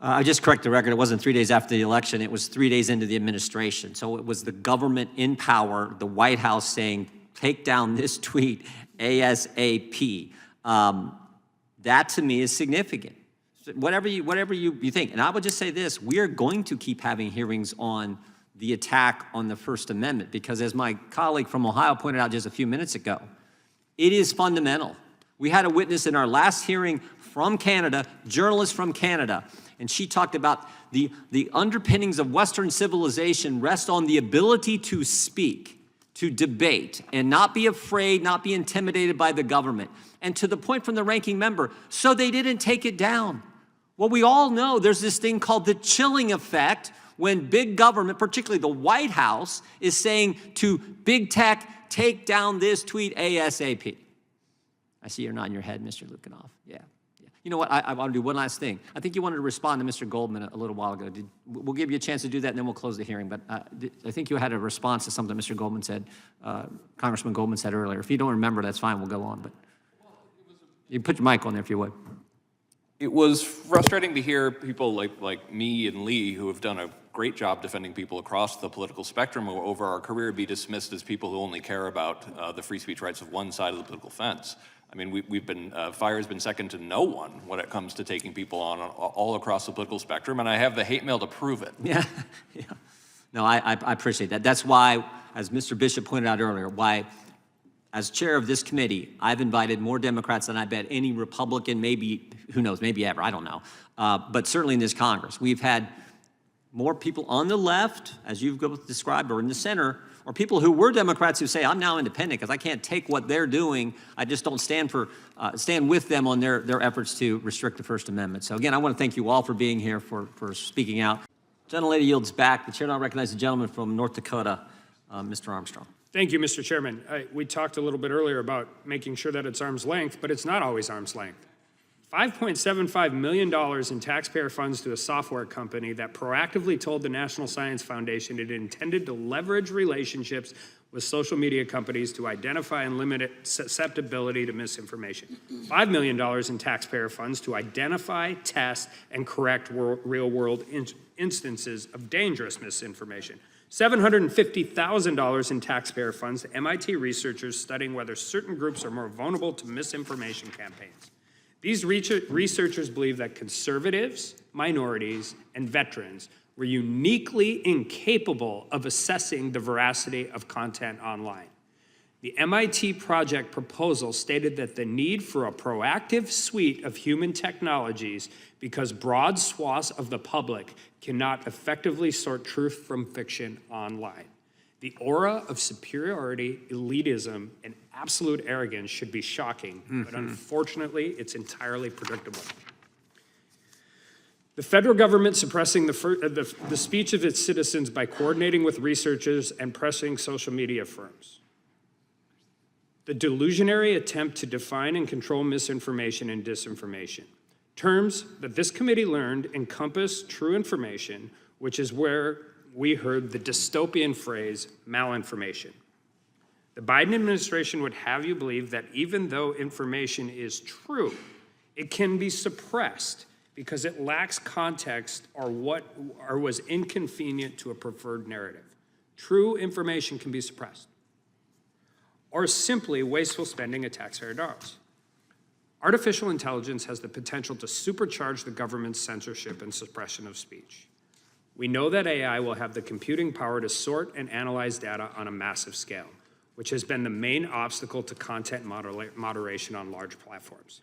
I just correct the record. It wasn't 3 days after the election. It was 3 days into the administration. So it was the government in power, the White House saying, take down this tweet ASAP. That to me is significant. Whatever you think. And I would just say this, we are going to keep having hearings on the attack on the First Amendment because as my colleague from Ohio pointed out just a few minutes ago, it is fundamental. We had a witness in our last hearing from Canada, journalist from Canada, and she talked about the underpinnings of Western civilization rest on the ability to speak, to debate, and not be afraid, not be intimidated by the government. And to the point from the ranking member, so they didn't take it down. Well, we all know there's this thing called the chilling effect when big government, particularly the White House, is saying to big tech, take down this tweet ASAP. I see you're nodding your head, Mr. Lukanoff. Yeah. You know what, I want to do one last thing. I think you wanted to respond to Mr. Goldman a little while ago. We'll give you a chance to do that and then we'll close the hearing. But I think you had a response to something Mr. Goldman said, Congressman Goldman said earlier. If you don't remember, that's fine, we'll go on. But you put your mic on there if you would. It was frustrating to hear people like me and Lee, who have done a great job defending people across the political spectrum over our career, be dismissed as people who only care about the free speech rights of one side of the political fence. I mean, Fire has been second to no one when it comes to taking people on all across the political spectrum, and I have the hate mail to prove it. Yeah. No, I appreciate that. That's why, as Mr. Bishop pointed out earlier, why, as chair of this committee, I've invited more Democrats than I bet any Republican, maybe, who knows, maybe ever, I don't know, but certainly in this Congress. We've had more people on the left, as you've described, or in the center, or people who were Democrats who say, I'm now independent because I can't take what they're doing. I just don't stand with them on their efforts to restrict the First Amendment. So again, I want to thank you all for being here, for speaking out. Gentlelady yields back. The chair now recognizes the gentleman from North Dakota, Mr. Armstrong. Thank you, Mr. Chairman. We talked a little bit earlier about making sure that it's arm's length, but it's not always arm's length. $5.75 million in taxpayer funds to a software company that proactively told the National Science Foundation it intended to leverage relationships with social media companies to identify and limit susceptibility to misinformation. $5 million in taxpayer funds to identify, test, and correct real-world instances of dangerous misinformation. $750,000 in taxpayer funds to MIT researchers studying whether certain groups are more vulnerable to misinformation campaigns. These researchers believe that conservatives, minorities, and veterans were uniquely incapable of assessing the veracity of content online. The MIT project proposal stated that the need for a proactive suite of human technologies because broad swaths of the public cannot effectively sort truth from fiction online. The aura of superiority, elitism, and absolute arrogance should be shocking, but unfortunately, it's entirely predictable. The federal government suppressing the speech of its citizens by coordinating with researchers and pressing social media firms. The delusionary attempt to define and control misinformation and disinformation. Terms that this committee learned encompass true information, which is where we heard the dystopian phrase, malinformation. The Biden administration would have you believe that even though information is true, it can be suppressed because it lacks context or was inconvenient to a preferred narrative. True information can be suppressed, or simply wasteful spending of taxpayer dollars. Artificial intelligence has the potential to supercharge the government's censorship and suppression of speech. We know that AI will have the computing power to sort and analyze data on a massive scale, which has been the main obstacle to content moderation on large platforms.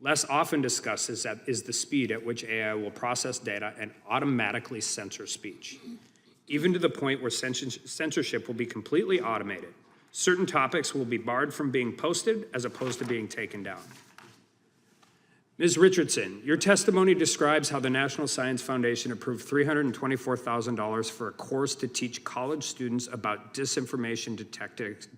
Less often discussed is the speed at which AI will process data and automatically censor speech, even to the point where censorship will be completely automated. Certain topics will be barred from being posted as opposed to being taken down. Ms. Richardson, your testimony describes how the National Science Foundation approved $324,000 for a course to teach college students about disinformation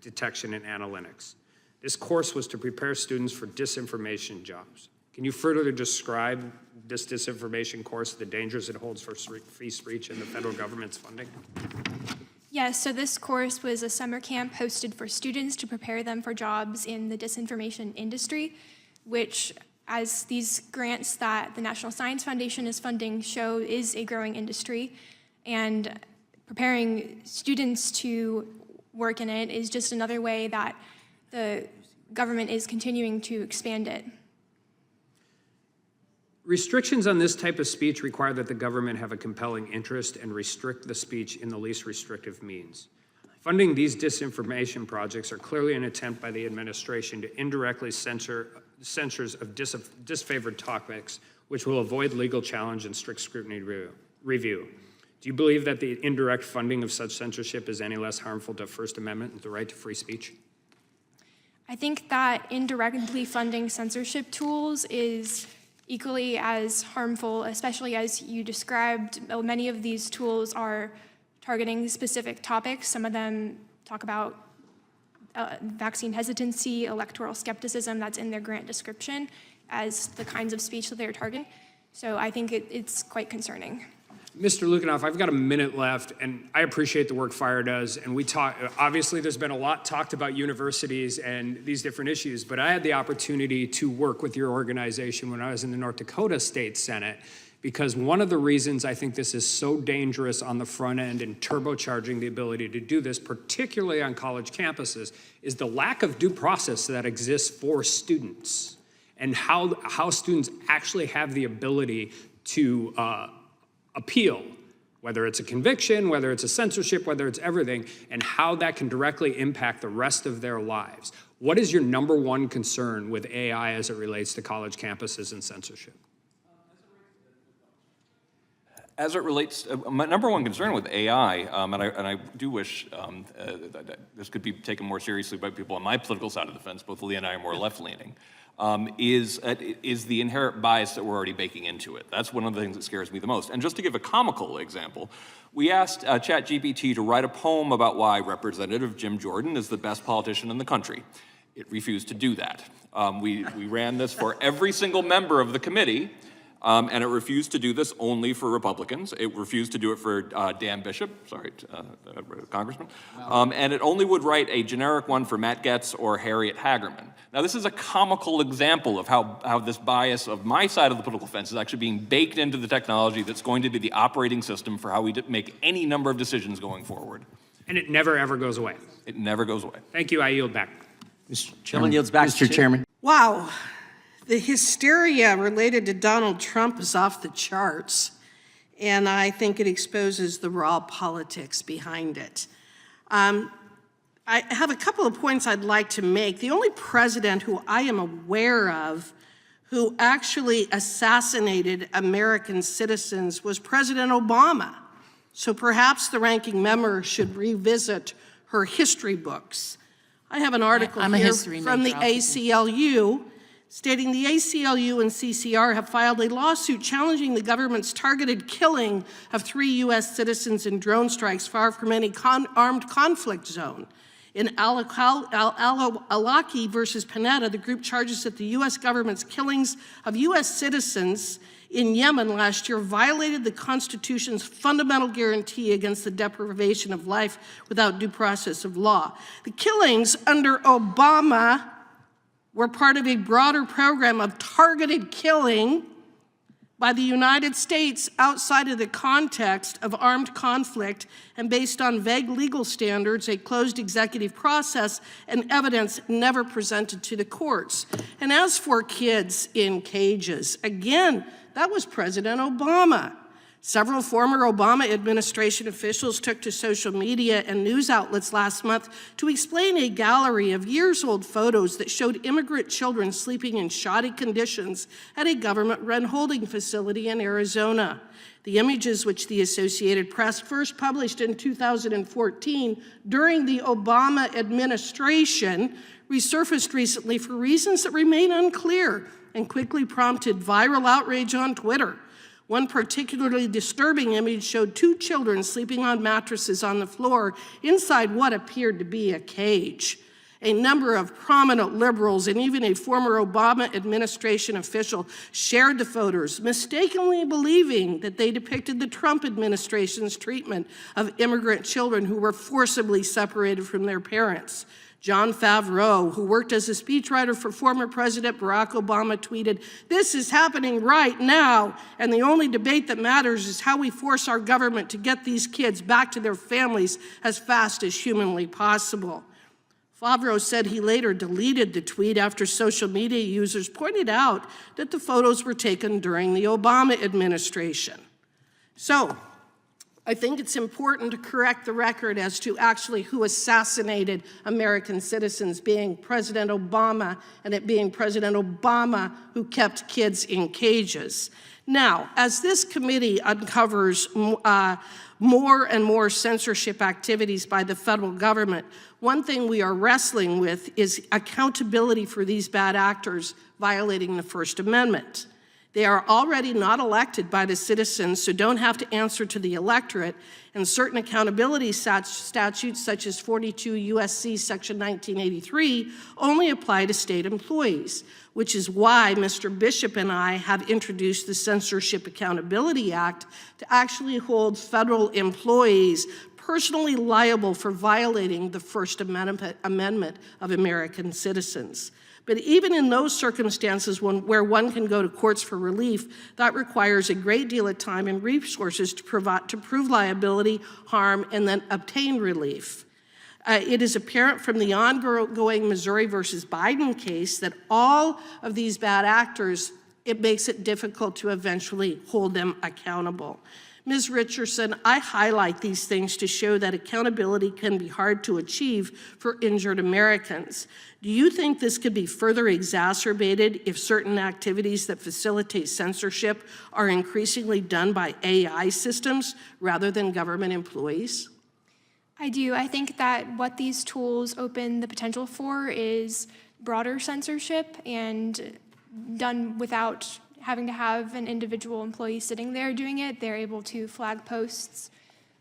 detection and analytics. This course was to prepare students for disinformation jobs. Can you further describe this disinformation course, the dangers it holds for free speech and the federal government's funding? Yes, so this course was a summer camp hosted for students to prepare them for jobs in the disinformation industry, which as these grants that the National Science Foundation is funding show, is a growing industry, and preparing students to work in it is just another way that the government is continuing to expand it. Restrictions on this type of speech require that the government have a compelling interest and restrict the speech in the least restrictive means. Funding these disinformation projects are clearly an attempt by the administration to indirectly censors of disfavored topics, which will avoid legal challenge and strict scrutiny review. Do you believe that the indirect funding of such censorship is any less harmful to First Amendment and the right to free speech? I think that indirectly funding censorship tools is equally as harmful, especially as you described. Many of these tools are targeting specific topics. Some of them talk about vaccine hesitancy, electoral skepticism, that's in their grant description as the kinds of speech that they're targeting. So I think it's quite concerning. Mr. Lukianoff, I've got a minute left, and I appreciate the work FIRE does. And we talk, obviously there's been a lot talked about universities and these different issues, but I had the opportunity to work with your organization when I was in the North Dakota State Senate, because one of the reasons I think this is so dangerous on the front end and turbocharging the ability to do this, particularly on college campuses, is the lack of due process that exists for students and how students actually have the ability to appeal, whether it's a conviction, whether it's a censorship, whether it's everything, and how that can directly impact the rest of their lives. What is your number one concern with AI as it relates to college campuses and censorship? As it relates, my number one concern with AI, and I do wish that this could be taken more seriously by people on my political side of the fence, both Lee and I are more left-leaning, is the inherent bias that we're already baking into it. That's one of the things that scares me the most. And just to give a comical example, we asked ChatGPT to write a poem about why Representative Jim Jordan is the best politician in the country. It refused to do that. We ran this for every single member of the committee, and it refused to do this only for Republicans. It refused to do it for Dan Bishop, sorry, Congressman. And it only would write a generic one for Matt Gaetz or Harriet Hagerman. Now, this is a comical example of how this bias of my side of the political fence is actually being baked into the technology that's going to be the operating system for how we make any number of decisions going forward. And it never, ever goes away. It never goes away. Thank you. I yield back. Mr. Chairman yields back. Mr. Chairman. Wow, the hysteria related to Donald Trump is off the charts, and I think it exposes the raw politics behind it. I have a couple of points I'd like to make. The only president who I am aware of who actually assassinated American citizens was President Obama. So perhaps the ranking member should revisit her history books. I have an article here from the ACLU stating the ACLU and CCR have filed a lawsuit challenging the government's targeted killing of 3 U.S. citizens in drone strikes far from any armed conflict zone. In Alaki versus Panetta, the group charges that the U.S. government's killings of U.S. citizens in Yemen last year violated the Constitution's fundamental guarantee against the deprivation of life without due process of law. The killings under Obama were part of a broader program of targeted killing by the United States outside of the context of armed conflict and based on vague legal standards, a closed executive process, and evidence never presented to the courts. And as for kids in cages, again, that was President Obama. Several former Obama administration officials took to social media and news outlets last month to explain a gallery of years-old photos that showed immigrant children sleeping in shoddy conditions at a government-run holding facility in Arizona. The images, which the Associated Press first published in 2014 during the Obama administration, resurfaced recently for reasons that remain unclear and quickly prompted viral outrage on Twitter. One particularly disturbing image showed 2 children sleeping on mattresses on the floor inside what appeared to be a cage. A number of prominent liberals and even a former Obama administration official shared the photos, mistakenly believing that they depicted the Trump administration's treatment of immigrant children who were forcibly separated from their parents. John Favreau, who worked as a speechwriter for former President Barack Obama, tweeted, "This is happening right now, and the only debate that matters is how we force our government to get these kids back to their families as fast as humanly possible." Favreau said he later deleted the tweet after social media users pointed out that the photos were taken during the Obama administration. So, I think it's important to correct the record as to actually who assassinated American citizens, being President Obama, and it being President Obama who kept kids in cages. Now, as this committee uncovers more and more censorship activities by the federal government, one thing we are wrestling with is accountability for these bad actors violating the First Amendment. They are already not elected by the citizens, so don't have to answer to the electorate, and certain accountability statutes, such as 42 U.S.C. Section 1983, only apply to state employees, which is why Mr. Bishop and I have introduced the Censorship Accountability Act to actually hold federal employees personally liable for violating the First Amendment of American citizens. But even in those circumstances where one can go to courts for relief, that requires a great deal of time and resources to prove liability, harm, and then obtain relief. It is apparent from the ongoing Missouri versus Biden case that all of these bad actors, it makes it difficult to eventually hold them accountable. Ms. Richardson, I highlight these things to show that accountability can be hard to achieve for injured Americans. Do you think this could be further exacerbated if certain activities that facilitate censorship are increasingly done by AI systems rather than government employees? I do. I think that what these tools open the potential for is broader censorship and done without having to have an individual employee sitting there doing it. They're able to flag posts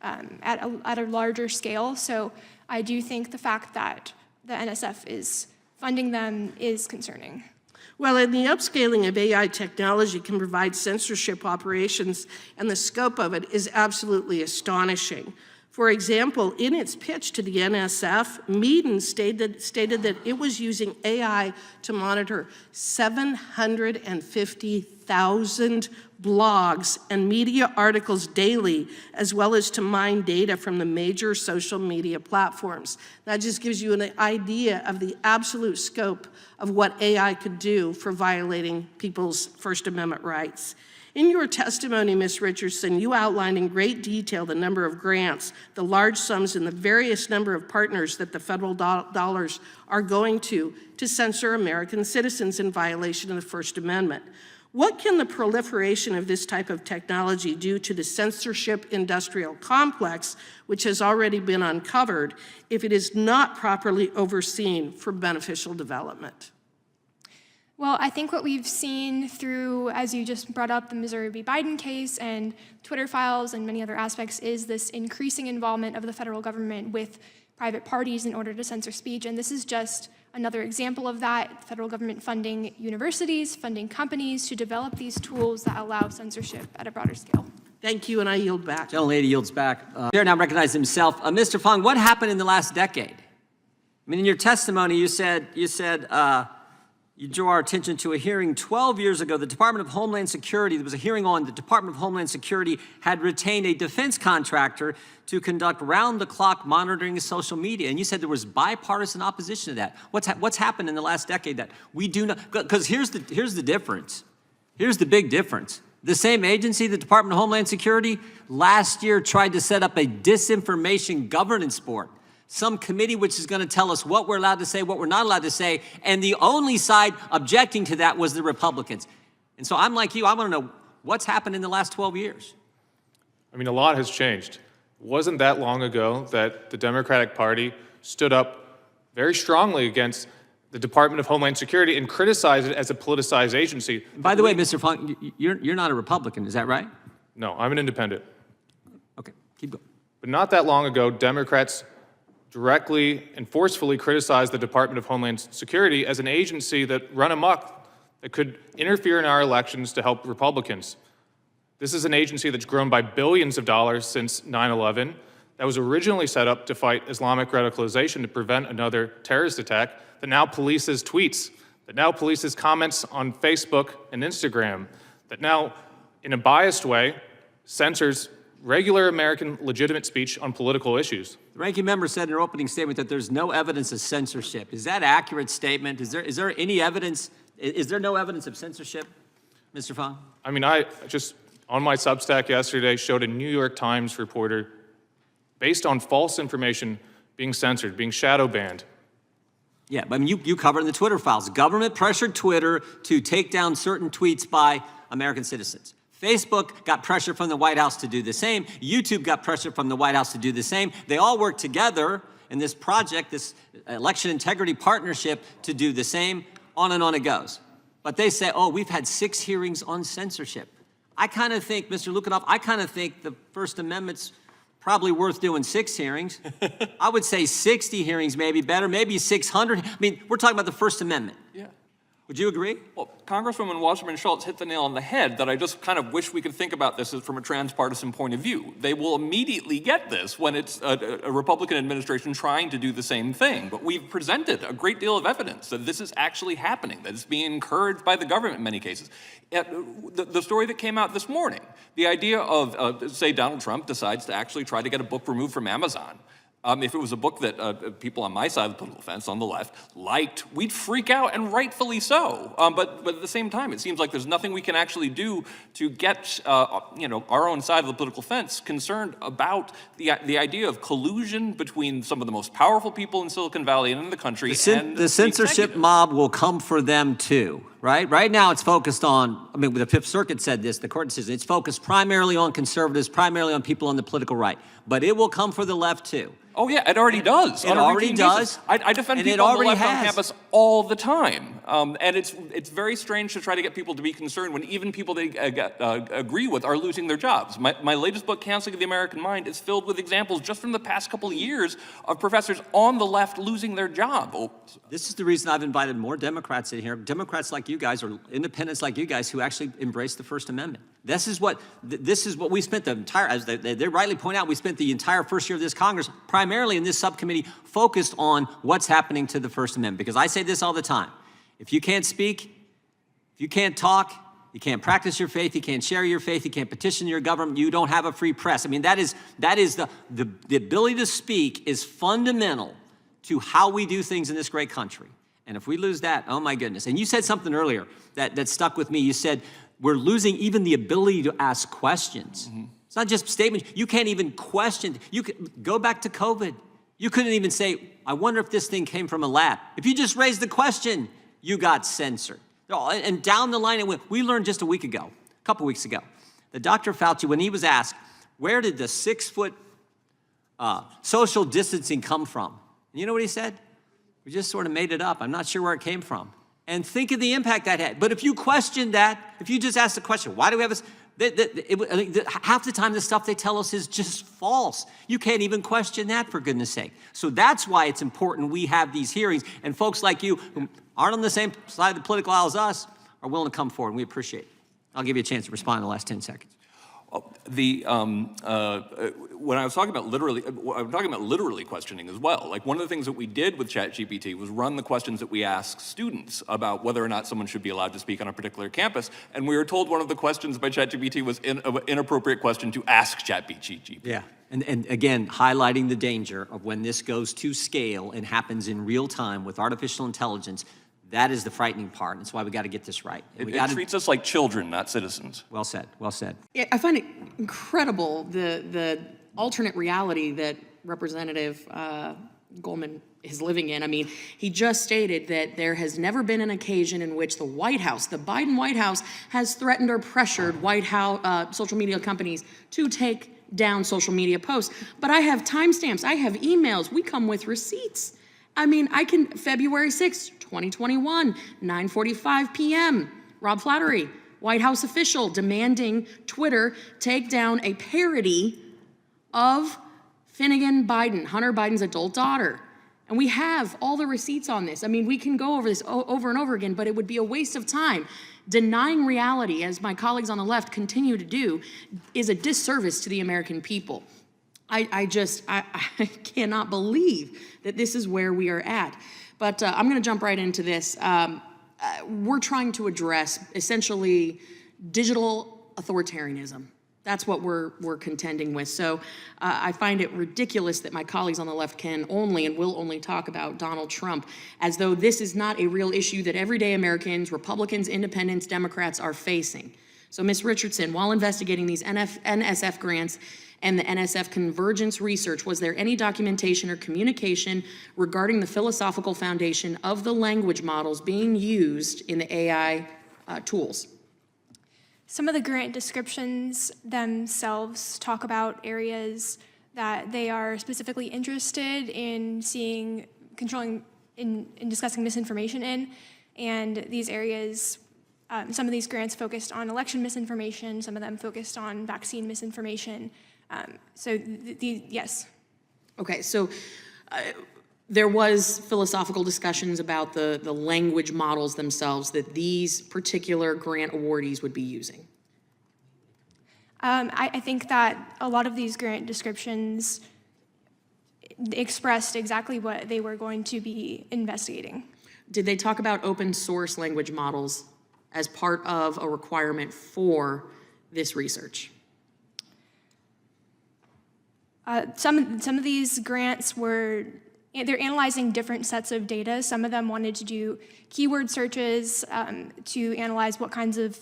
at a larger scale. So I do think the fact that the NSF is funding them is concerning. Well, and the upscaling of AI technology can provide censorship operations, and the scope of it is absolutely astonishing. For example, in its pitch to the NSF, Meaden stated that it was using AI to monitor 750,000 blogs and media articles daily, as well as to mine data from the major social media platforms. That just gives you an idea of the absolute scope of what AI could do for violating people's First Amendment rights. In your testimony, Ms. Richardson, you outlined in great detail the number of grants, the large sums, and the various number of partners that the federal dollars are going to censor American citizens in violation of the First Amendment. What can the proliferation of this type of technology do to the censorship industrial complex, which has already been uncovered, if it is not properly overseen for beneficial development? Well, I think what we've seen through, as you just brought up, the Missouri v. Biden case and Twitter files and many other aspects is this increasing involvement of the federal government with private parties in order to censor speech. And this is just another example of that. The federal government funding universities, funding companies to develop these tools that allow censorship at a broader scale. Thank you, and I yield back. Gentlelady yields back. Chair now recognizes himself. Mr. Fong, what happened in the last decade? I mean, in your testimony, you said you drew our attention to a hearing 12 years ago. The Department of Homeland Security, there was a hearing on the Department of Homeland Security had retained a defense contractor to conduct round-the-clock monitoring of social media. And you said there was bipartisan opposition to that. What's happened in the last decade that we do not, because here's the difference. Here's the big difference. The same agency, the Department of Homeland Security, last year tried to set up a disinformation governance board. Some committee which is going to tell us what we're allowed to say, what we're not allowed to say, and the only side objecting to that was the Republicans. And so I'm like you, I want to know what's happened in the last 12 years. I mean, a lot has changed. It wasn't that long ago that the Democratic Party stood up very strongly against the Department of Homeland Security and criticized it as a politicized agency. By the way, Mr. Funk, you're not a Republican, is that right? No, I'm an independent. Okay, keep going. But not that long ago, Democrats directly and forcefully criticized the Department of Homeland Security as an agency that run amok, that could interfere in our elections to help Republicans. This is an agency that's grown by billions of dollars since 9/11, that was originally set up to fight Islamic radicalization to prevent another terrorist attack, that now polices tweets, that now polices comments on Facebook and Instagram, that now, in a biased way, censors regular American legitimate speech on political issues. The ranking member said in her opening statement that there's no evidence of censorship. Is that an accurate statement? Is there any evidence? Is there no evidence of censorship, Mr. Fong? I mean, I just, on my Substack yesterday, showed a New York Times reporter, based on false information, being censored, being shadow banned. Yeah, but I mean, you covered in the Twitter files. Government pressured Twitter to take down certain tweets by American citizens. Facebook got pressure from the White House to do the same. YouTube got pressure from the White House to do the same. They all work together in this project, this election integrity partnership, to do the same. On and on it goes. But they say, oh, we've had 6 hearings on censorship. I kind of think, Mr. Lukanoff, I kind of think the First Amendment's probably worth doing 6 hearings. I would say 60 hearings maybe better, maybe 600. I mean, we're talking about the First Amendment. Yeah. Would you agree? Well, Congresswoman Wasserman-Schultz hit the nail on the head that I just kind of wish we could think about this as from a transpartisan point of view. They will immediately get this when it's a Republican administration trying to do the same thing. But we've presented a great deal of evidence that this is actually happening, that it's being encouraged by the government in many cases. The story that came out this morning, the idea of, say, Donald Trump decides to actually try to get a book removed from Amazon. If it was a book that people on my side of the political fence, on the left, liked, we'd freak out, and rightfully so. But at the same time, it seems like there's nothing we can actually do to get our own side of the political fence concerned about the idea of collusion between some of the most powerful people in Silicon Valley and in the country. The censorship mob will come for them too, right? Right now it's focused on, I mean, the Fifth Circuit said this, the court decision, it's focused primarily on conservatives, primarily on people on the political right. But it will come for the left too. Oh yeah, it already does. It already does. I defend and people it on the already left on has. campus all the time, and it's very strange to try to get people to be concerned when even people they agree with are losing their jobs. My latest book, Counseling of the American Mind, is filled with examples just from the past couple of years of professors on the left losing their job. This is the reason I've invited more Democrats in here, Democrats like you guys, or independents like you guys, who actually embrace the First Amendment. This is what we spent the entire, as they rightly point out, we spent the entire first year of this Congress, primarily in this subcommittee, focused on what's happening to the First Amendment. Because I say this all the time. If you can't speak, if you can't talk, you can't practice your faith, you can't share your faith, you can't petition your government, you don't have a free press. I mean, that is the ability to speak is fundamental to how we do things in this great country. And if we lose that, oh my goodness. And you said something earlier that stuck with me. You said, we're losing even the ability to ask questions. Mm-hmm. It's not just statements. You can't even question. You can go back to COVID. You couldn't even say, I wonder if this thing came from a lab. If you just raised the question, you got censored. And down the line, it went. We learned just a couple weeks ago, that Dr. Fauci, when he was asked, where did the 6-foot social distancing come from? And you know what he said? We just sort of made it up. I'm not sure where it came from. And think of the impact that had. But if you question that, if you just ask the question, why do we have this? Half the time the stuff they tell us is just false. You can't even question that, for goodness sake. So that's why it's important we have these hearings. And folks like you who aren't on the same side of the political aisle as us are willing to come forward, and we appreciate it. I'll give you a chance to respond in the last 10 seconds. When I was talking about literally questioning as well. Like, one of the things that we did with ChatGPT was run the questions that we ask students about whether or not someone should be allowed to speak on a particular campus, and we were told one of the questions by ChatGPT was an inappropriate question to ask ChatGPT. Yeah, and again, highlighting the danger of when this goes to scale and happens in real time with artificial intelligence. That is the frightening part. That's why we got to get this right. It treats us like children, not citizens. Well said. Well said. Yeah, I find it incredible the alternate reality that Representative Goldman is living in. I mean, he just stated that there has never been an occasion in which the White House, the Biden White House, has threatened or pressured White House social media companies to take down social media posts. But I have timestamps. I have emails. We come with receipts. I mean, February 6th, 2021, 9:45 p.m., Rob Flattery, White House official demanding Twitter take down a parody of Finnegan Biden, Hunter Biden's adult daughter. And we have all the receipts on this. I mean, we can go over this over and over again, but it would be a waste of time. Denying reality, as my colleagues on the left continue to do, is a disservice to the American people. I cannot believe that this is where we are at. But I'm going to jump right into this. We're trying to address essentially digital authoritarianism. That's what we're contending with. So I find it ridiculous that my colleagues on the left can only and will only talk about Donald Trump as though this is not a real issue that everyday Americans, Republicans, Independents, Democrats are facing. So Ms. Richardson, while investigating these NSF grants and the NSF convergence research, was there any documentation or communication regarding the philosophical foundation of the language models being used in the AI tools? Some of the grant descriptions themselves talk about areas that they are specifically interested in seeing, controlling, in discussing misinformation in. And these areas, some of these grants focused on election misinformation, some of them focused on vaccine misinformation. Yes. Okay, so there was philosophical discussions about the language models themselves that these particular grant awardees would be using. I think that a lot of these grant descriptions expressed exactly what they were going to be investigating. Did they talk about open source language models as part of a requirement for this research? Some of these grants they're analyzing different sets of data. Some of them wanted to do keyword searches to analyze what kinds of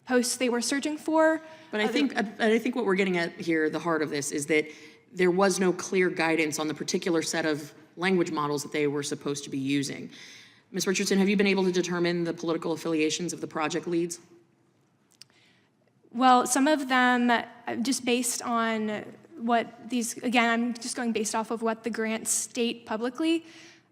posts they were searching for. But I think what we're getting at here, the heart of this, is that there was no clear guidance on the particular set of language models that they were supposed to be using. Ms. Richardson, have you been able to determine the political affiliations of the project leads? Well, some of them, just based on what these, again, I'm just going based off of what the grants state publicly.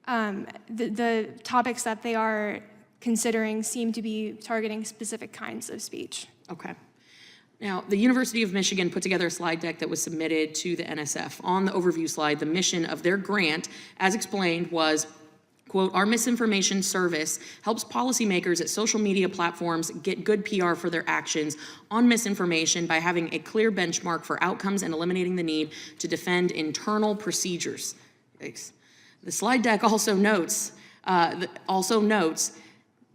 The topics that they are considering seem to be targeting specific kinds of speech. Okay. Now, the University of Michigan put together a slide deck that was submitted to the NSF. On the overview slide, the mission of their grant, as explained, was, quote, our misinformation service helps policymakers at social media platforms get good PR for their actions on misinformation by having a clear benchmark for outcomes and eliminating the need to defend internal procedures. Yikes. The slide deck also notes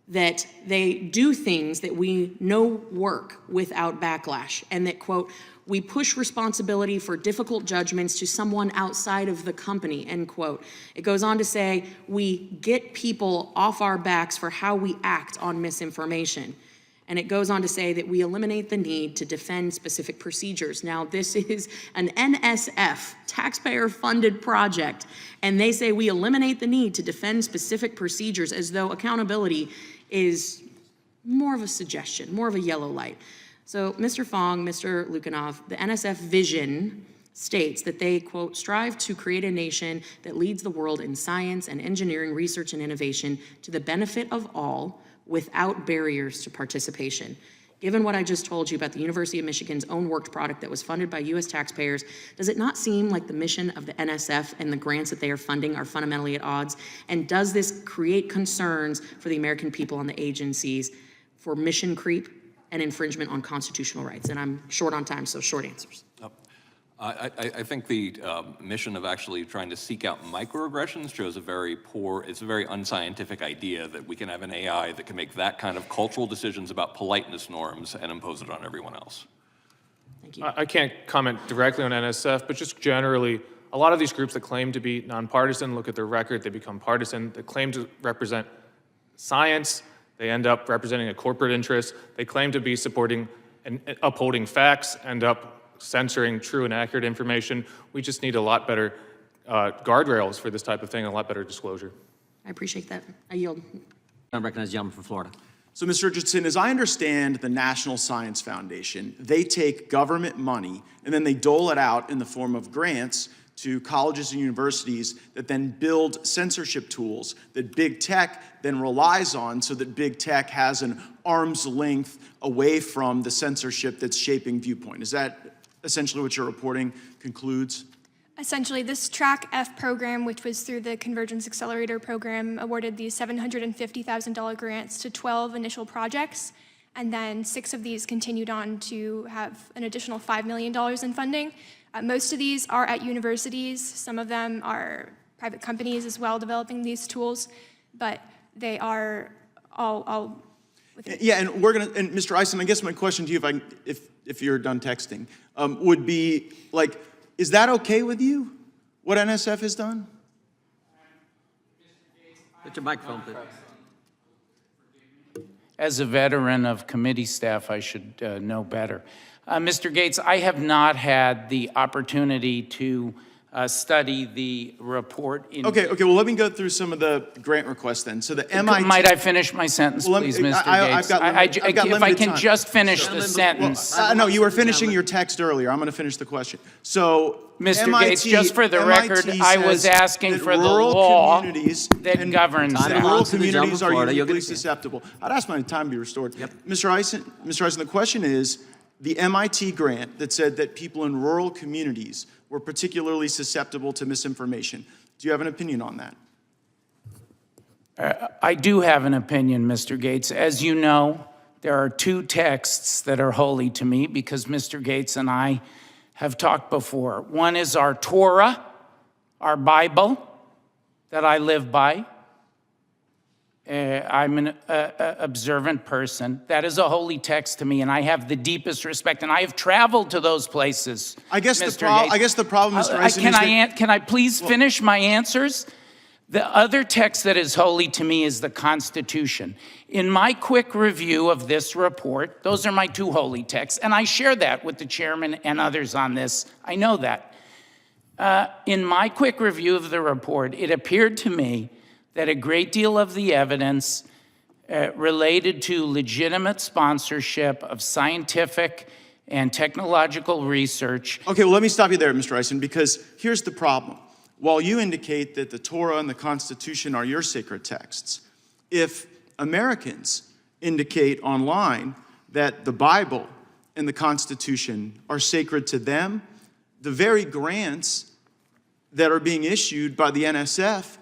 that they do things that we know work without backlash, and that, quote, we push responsibility for difficult judgments to someone outside of the company, end quote. It goes on to say, we get people off our backs for how we act on misinformation. And it goes on to say that we eliminate the need to defend specific procedures. Now, this is an NSF, taxpayer-funded project, and they say we eliminate the need to defend specific procedures as though accountability is more of a suggestion, more of a yellow light. So, Mr. Fong, Mr. Lukhanov, the NSF vision states that they, quote, strive to create a nation that leads the world in science and engineering, research and innovation to the benefit of all without barriers to participation. Given what I just told you about the University of Michigan's own worked product that was funded by US taxpayers, does it not seem like the mission of the NSF and the grants that they are funding are fundamentally at odds? And does this create concerns for the American people and the agencies for mission creep and infringement on constitutional rights? And I'm short on time, so short answers. I think the mission of actually trying to seek out microaggressions shows it's a very unscientific idea that we can have an AI that can make that kind of cultural decisions about politeness norms and impose it on everyone else. Thank you. I can't comment directly on NSF, but just generally, a lot of these groups that claim to be nonpartisan, look at their record, they become partisan. They claim to represent science, they end up representing a corporate interest. They claim to be supporting and upholding facts, end up censoring true and accurate information. We just need a lot better guardrails for this type of thing, a lot better disclosure. I appreciate that. I yield. I recognize the gentleman from Florida. So, Ms. Richardson, as I understand the National Science Foundation, they take government money and then they dole it out in the form of grants to colleges and universities that then build censorship tools that big tech then relies on so that big tech has an arm's length away from the censorship that's shaping viewpoint. Is that essentially what your reporting concludes? Essentially, this Track F program, which was through the Convergence Accelerator program, awarded these $750,000 grants to 12 initial projects. And then 6 of these continued on to have an additional $5 million in funding. Most of these are at universities. Some of them are private companies as well developing these tools, but they are all within. Yeah, and Mr. Eisen, I guess my question to you, if you're done texting, would be like, is that okay with you, what NSF has done? Put your microphone, please. As a veteran of committee staff, I should know better. Mr. Gates, I have not had the opportunity to study the report in... Okay, well, let me go through some of the grant requests then. So the MIT... Might I finish my sentence, please, Mr. Gates? I've got if I can time. just finish the sentence. No, you were finishing your text earlier. I'm going to finish the question. So... Mr. Gates, just for the record, I was asking for the law that governs that. Rural communities are uniquely susceptible. I'd ask my time to be restored. Yep. Mr. Eisen, the question is, the MIT grant that said that people in rural communities were particularly susceptible to misinformation. Do you have an opinion on that? I do have an opinion, Mr. Gates. As you know, there are 2 texts that are holy to me because Mr. Gates and I have talked before. One is our Torah, our Bible, that I live by. I'm an observant person. That is a holy text to me, and I have the deepest respect, and I have traveled to those places. I guess the problem, Mr. Eisen, can I please finish my answers? The other text that is holy to me is the Constitution. In my quick review of this report, those are my 2 holy texts, and I share that with the chairman and others on this. I know that. In my quick review of the report, it appeared to me that a great deal of the evidence related to legitimate sponsorship of scientific and technological research. Okay, well, let me stop you there, Mr. Eisen, because here's the problem. While you indicate that the Torah and the Constitution are your sacred texts, if Americans indicate online that the Bible and the Constitution are sacred to them, the very grants that are being issued by the NSF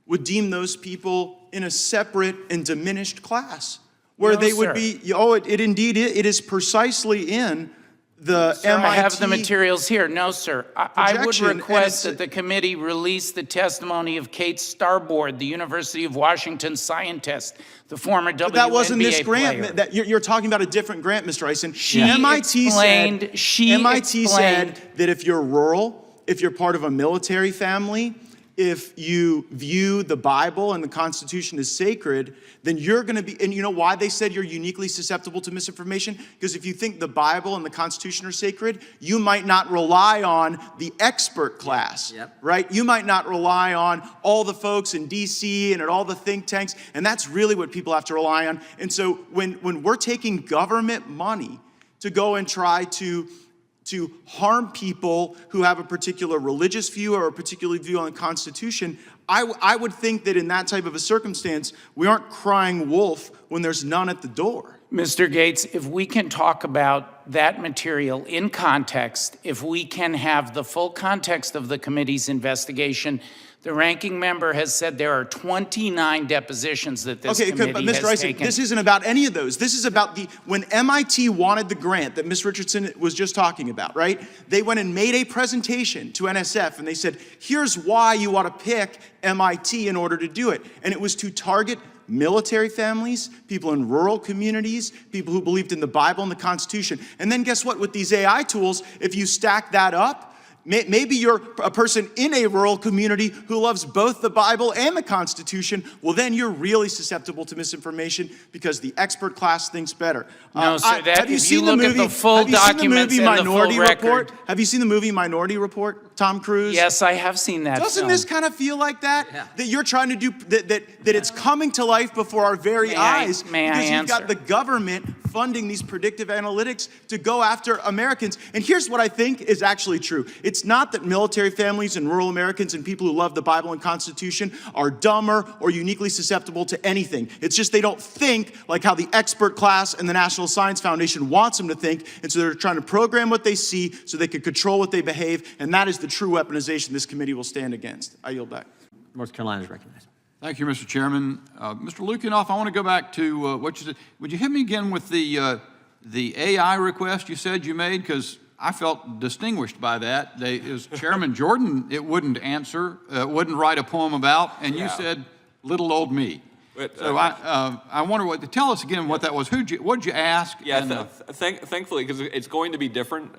would deem those people in a separate and diminished class, where No, they would sir. be, it is precisely in the Sir, MIT... I have the materials here. No, sir. I would projection, and request it's- that the committee release the testimony of Kate Starboard, the University of Washington scientist, the former WNBA But that wasn't this grant. player. That you're talking about a different grant, Mr. Eisen. She MIT explained said that if you're rural, if you're part of a military family, if you view the Bible and the Constitution as sacred, then you're going to be, and you know why they said you're uniquely susceptible to misinformation? Because if you think the Bible and the Constitution are sacred, you might not rely on the expert class, right? You might not rely on all the folks in DC and at all the think tanks, and that's really what people have to rely on. And so when we're taking government money to go and try to harm people who have a particular religious view or a particular view on the Constitution, I would think that in that type of a circumstance, we aren't crying wolf when there's none at the door. Mr. Gates, if we can talk about that material in context, if we can have the full context of the committee's investigation, the ranking member has said there are 29 depositions that this committee but Mr. has Eisen, taken. this isn't about any of those. This is about when MIT wanted the grant that Ms. Richardson was just talking about, right? They went and made a presentation to NSF and they said, here's why you ought to pick MIT in order to do it. And it was to target military families, people in rural communities, people who believed in the Bible and the Constitution. And then guess what? With these AI tools, if you stack that up, maybe you're a person in a rural community who loves both the Bible and the Constitution. Well, then you're really susceptible to misinformation because the expert class thinks better. No, sir, have you seen the look at movie, the full have you seen the documents movie and the full Minority record- Report? Have you seen the movie Minority Report? Tom Cruise? Yes, I have seen that Doesn't film. this kind of feel like that? Yeah. That you're trying to do, that it's coming to life before our very eyes. May I because you've answer? got the government funding these predictive analytics to go after Americans. And here's what I think is actually true. It's not that military families and rural Americans and people who love the Bible and Constitution are dumber or uniquely susceptible to anything. It's just they don't think like how the expert class and the National Science Foundation wants them to think. And so they're trying to program what they see so they can control what they behave. And that is the true weaponization this committee will stand against. I yield back. North Carolina is recognized. Thank you, Mr. Chairman. Mr. Lukinoff, I want to go back to what you said. Would you hit me again with the AI request you said you made? Because I felt distinguished by that. As Chairman Jordan, it wouldn't answer, wouldn't write a poem about, and you said, little old me. So I wonder tell us again what that was. What'd you ask? Yeah, thankfully, because it's going to be different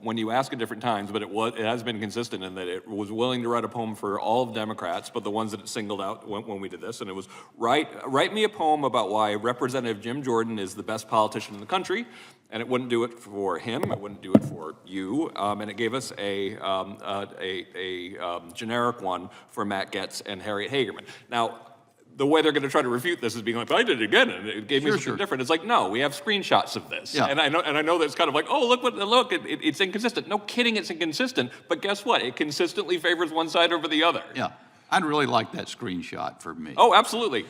when you ask at different times, but it has been consistent in that it was willing to write a poem for all of Democrats, but the ones that it singled out when we did this, and it was write me a poem about why Representative Jim Jordan is the best politician in the country, and it wouldn't do it for him, it wouldn't do it for you, and it gave us a generic one for Matt Gaetz and Harriet Hagerman. Now, the way they're going to try to refute this is being like, I did it again, and it gave me something different. It's like, no, we have screenshots of this, and I know that it's kind of like, oh, look, it's inconsistent. No kidding, it's inconsistent. But guess what? It consistently favors one side over the other. Yeah, I'd really like that screenshot for me. Oh, absolutely.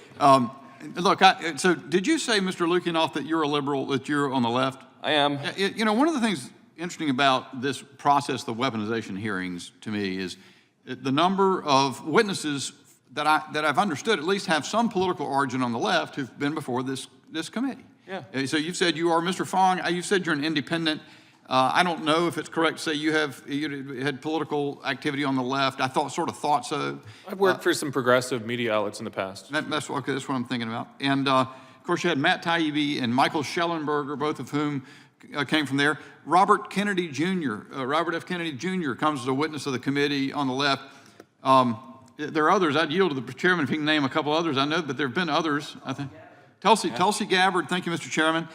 Look, so did you say, Mr. Lukinoff, that you're a liberal, that you're on the left? I am. You know, one of the things interesting about this process, the weaponization hearings, to me, is the number of witnesses that I've understood at least have some political origin on the left who've been before this committee. Yeah. So you've said you are Mr. Fong. You said you're an independent. I don't know if it's correct to say you had political activity on the left. I sort of thought so. I've worked for some progressive media outlets in the past. That's what I'm thinking about. And of course, you had Matt Taibbi and Michael Schellenberger, both of whom came from there. Robert F. Kennedy Jr. comes as a witness of the committee on the left. There are others. I'd yield to the chairman if he can name a couple others. I know, but there have been others, I think. Tulsi Gabbard, thank you, Mr. Chairman.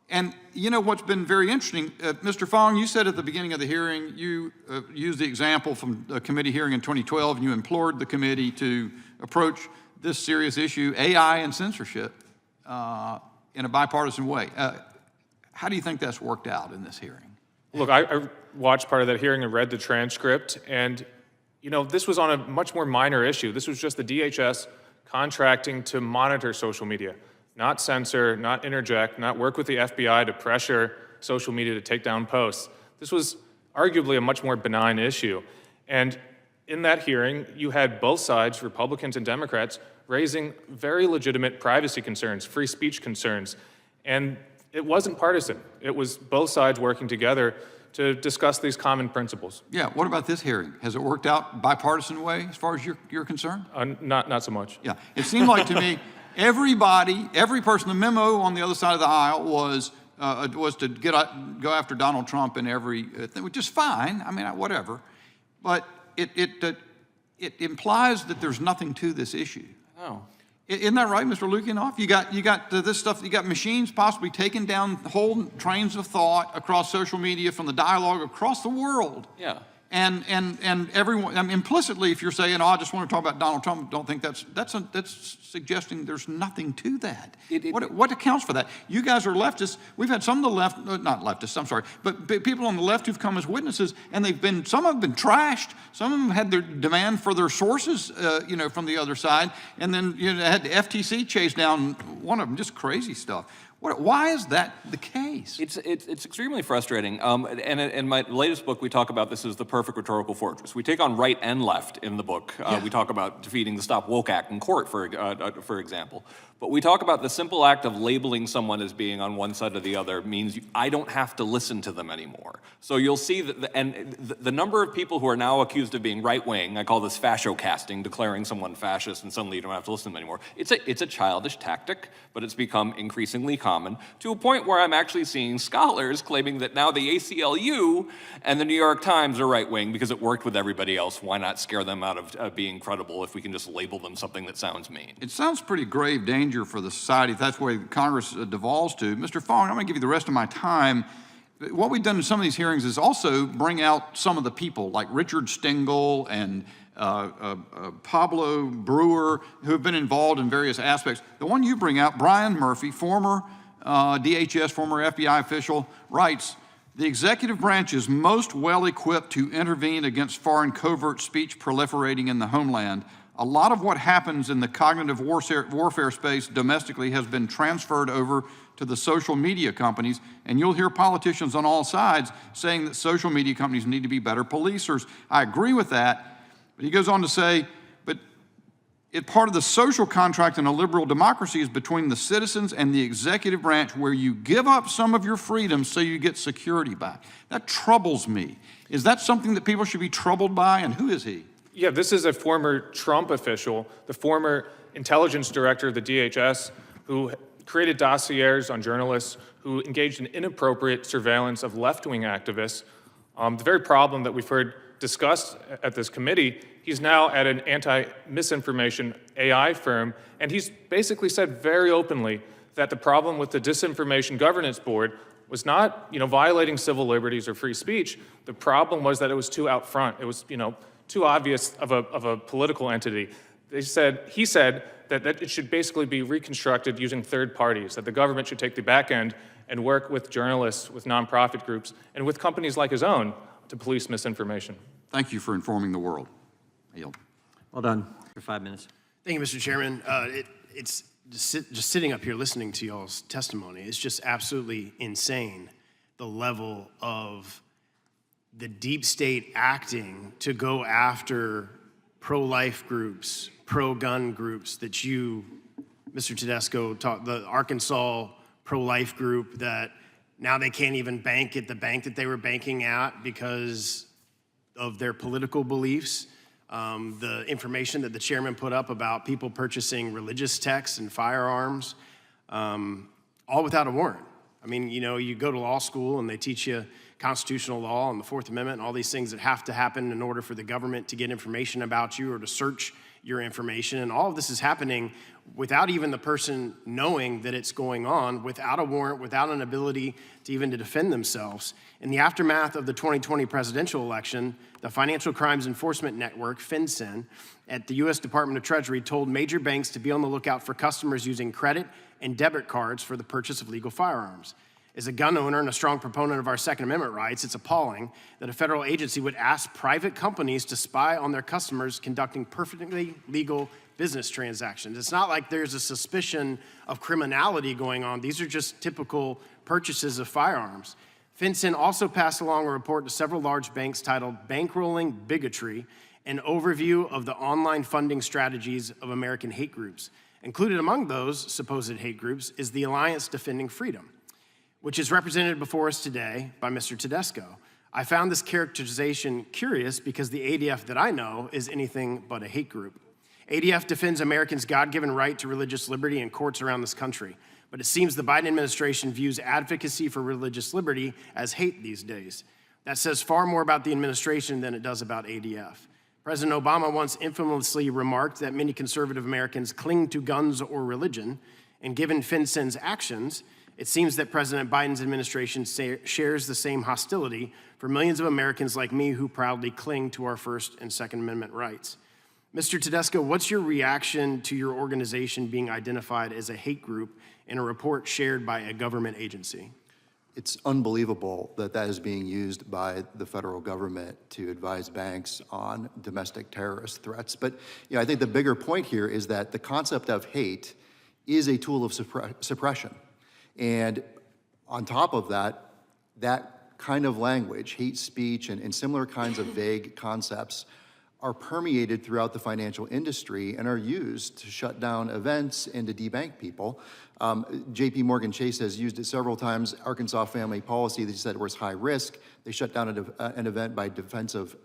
And you know what's been very interesting, Mr. Fong, you said at the beginning of the hearing, you used the example from a committee hearing in 2012, and you implored the committee to approach this serious issue, AI and censorship, in a bipartisan way. How do you think that's worked out in this hearing? Look, I watched part of that hearing and read the transcript, and you know, this was on a much more minor issue. This was just the DHS contracting to monitor social media, not censor, not interject, not work with the FBI to pressure social media to take down posts. This was arguably a much more benign issue. And in that hearing, you had both sides, Republicans and Democrats, raising very legitimate privacy concerns, free speech concerns. And it wasn't partisan. It was both sides working together to discuss these common principles. Yeah, what about this hearing? Has it worked out bipartisan way as far as you're concerned? Not so much. Yeah, it seemed like to me, every person, the memo on the other side of the aisle was to go after Donald Trump in every thing, which is fine, I mean, whatever. But it implies that there's nothing to this issue. Oh. Isn't that right, Mr. Lukinoff? You got this stuff. You got machines possibly taking down whole trains of thought across social media from the dialogue across the world. Yeah. And everyone, I mean, implicitly, if you're saying, "Oh, I just want to talk about Donald Trump," don't think that's suggesting there's nothing to that. What accounts for that? You guys are leftists. We've had some of the left, not leftists, I'm sorry, but people on the left who've come as witnesses, and some have been trashed. Some of them had their demand for their sources, from the other side, and then had the FTC chase down one of them. Just crazy stuff. Why is that the case? It's extremely frustrating. And in my latest book, we talk about this as the perfect rhetorical fortress. We take on right and left in the book. We talk about defeating the Stop Woke Act in court, for example. But we talk about the simple act of labeling someone as being on one side or the other means I don't have to listen to them anymore. So you'll see that, the number of people who are now accused of being right-wing, I call this fascio-casting, declaring someone fascist and suddenly you don't have to listen to them anymore. It's a childish tactic, but it's become increasingly common to a point where I'm actually seeing scholars claiming that now the ACLU and the New York Times are right-wing because it worked with everybody else. Why not scare them out of being credible if we can just label them something that sounds mean? It sounds pretty grave danger for the society if that's the way Congress devolves to. Mr. Fong, I'm going to give you the rest of my time. What we've done in some of these hearings is also bring out some of the people like Richard Stengel and Pablo Brewer, who have been involved in various aspects. The one you bring out, Brian Murphy, former DHS, former FBI official, writes, "The executive branch is most well equipped to intervene against foreign covert speech proliferating in the homeland. A lot of what happens in the cognitive warfare space domestically has been transferred over to the social media companies, and you'll hear politicians on all sides saying that social media companies need to be better policers." I agree with that, but he goes on to say, but part of the social contract in a liberal democracy is between the citizens and the executive branch, where you give up some of your freedom so you get security back. That troubles me. Is that something that people should be troubled by, and who is he? Yeah, this is a former Trump official, the former intelligence director of the DHS, who created dossiers on journalists, who engaged in inappropriate surveillance of left-wing activists. The very problem that we've heard discussed at this committee, he's now at an anti-misinformation AI firm, and he's basically said very openly that the problem with the Disinformation Governance Board was not, violating civil liberties or free speech. The problem was that it was too out front. It was, too obvious of a political entity. He said that it should basically be reconstructed using third parties, that the government should take the back end and work with journalists, with nonprofit groups, and with companies like his own to police misinformation. Thank you for informing the world. I yield. Well done. For 5 minutes. Thank you, Mr. Chairman. It's just sitting up here listening to y'all's testimony. It's just absolutely insane, the level of the deep state acting to go after pro-life groups, pro-gun groups that you, Mr. Tedesco, taught, the Arkansas pro-life group that now they can't even bank at the bank that they were banking at because of their political beliefs. The information that the chairman put up about people purchasing religious texts and firearms, all without a warrant. I mean, you go to law school and they teach you constitutional law and the Fourth Amendment and all these things that have to happen in order for the government to get information about you or to search your information. And all of this is happening without even the person knowing that it's going on, without a warrant, without an ability to even to defend themselves. In the aftermath of the 2020 presidential election, the Financial Crimes Enforcement Network, FinCEN, at the U.S. Department of Treasury told major banks to be on the lookout for customers using credit and debit cards for the purchase of legal firearms. As a gun owner and a strong proponent of our Second Amendment rights, it's appalling that a federal agency would ask private companies to spy on their customers conducting perfectly legal business transactions. It's not like there's a suspicion of criminality going on. These are just typical purchases of firearms. FinCEN also passed along a report to several large banks titled Bankrolling Bigotry, an overview of the online funding strategies of American hate groups. Included among those supposed hate groups is the Alliance Defending Freedom, which is represented before us today by Mr. Tedesco. I found this characterization curious because the ADF that I know is anything but a hate group. ADF defends Americans' God-given right to religious liberty in courts around this country, but it seems the Biden administration views advocacy for religious liberty as hate these days. That says far more about the administration than it does about ADF. President Obama once infamously remarked that many conservative Americans cling to guns or religion, and given FinCEN's actions, it seems that President Biden's administration shares the same hostility for millions of Americans like me who proudly cling to our First and Second Amendment rights. Mr. Tedesco, what's your reaction to your organization being identified as a hate group in a report shared by a government agency? It's unbelievable that that is being used by the federal government to advise banks on domestic terrorist threats. But I think the bigger point here is that the concept of hate is a tool of suppression. And on top of that, that kind of language, hate speech and similar kinds of vague concepts are permeated throughout the financial industry and are used to shut down events and to debank people. JP Morgan Chase has used it several times. Arkansas Family Policy, they said it was high risk. They shut down an event by Defense of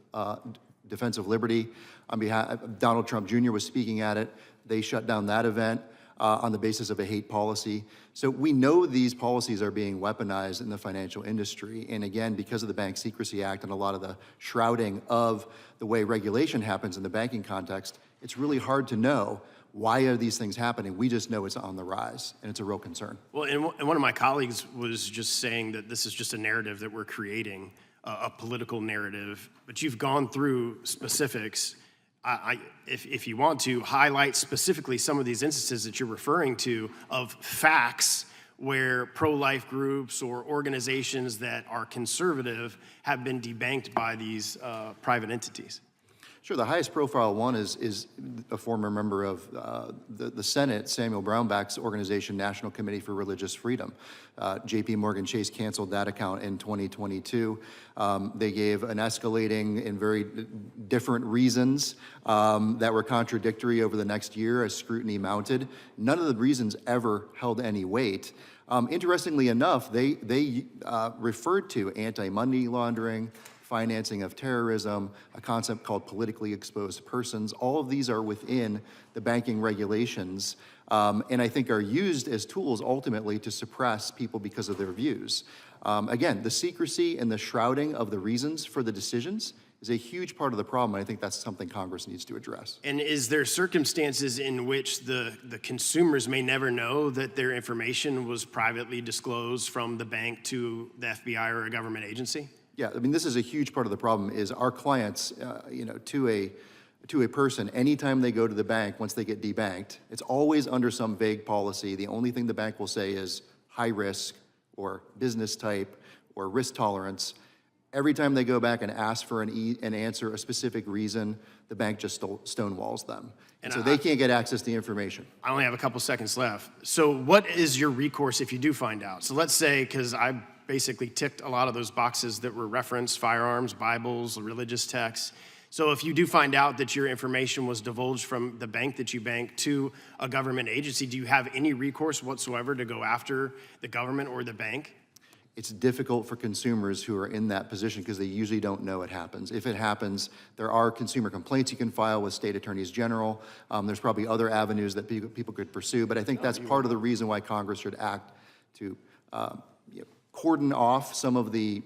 Liberty. On behalf, Donald Trump Jr. was speaking at it. They shut down that event on the basis of a hate policy. So we know these policies are being weaponized in the financial industry. And again, because of the Bank Secrecy Act and a lot of the shrouding of the way regulation happens in the banking context, it's really hard to know why are these things happening. We just know it's on the rise, and it's a real concern. Well, and one of my colleagues was just saying that this is just a narrative that we're creating, a political narrative, but you've gone through specifics. If you want to highlight specifically some of these instances that you're referring to of facts where pro-life groups or organizations that are conservative have been debanked by these private entities. Sure, the highest profile one is a former member of the Senate, Samuel Brownback's organization, National Committee for Religious Freedom. JP Morgan Chase canceled that account in 2022. They gave an escalating and very different reasons that were contradictory over the next year as scrutiny mounted. None of the reasons ever held any weight. Interestingly enough, they referred to anti-money laundering, financing of terrorism, a concept called politically exposed persons. All of these are within the banking regulations, and I think are used as tools ultimately to suppress people because of their views. Again, the secrecy and the shrouding of the reasons for the decisions is a huge part of the problem, and I think that's something Congress needs to address. And is there circumstances in which the consumers may never know that their information was privately disclosed from the bank to the FBI or a government agency? Yeah, I mean, this is a huge part of the problem is our clients, to a person, anytime they go to the bank, once they get debanked, it's always under some vague policy. The only thing the bank will say is high risk or business type or risk tolerance. Every time they go back and ask for an answer, a specific reason, the bank just stonewalls them. And so they can't get access to the information. I only have a couple seconds left. So what is your recourse if you do find out? So let's say, because I basically ticked a lot of those boxes that were referenced, firearms, Bibles, religious texts. So if you do find out that your information was divulged from the bank that you bank to a government agency, do you have any recourse whatsoever to go after the government or the bank? It's difficult for consumers who are in that position because they usually don't know it happens. If it happens, there are consumer complaints you can file with state attorneys general. There's probably other avenues that people could pursue, but I think that's part of the reason why Congress should act to cordon off some of the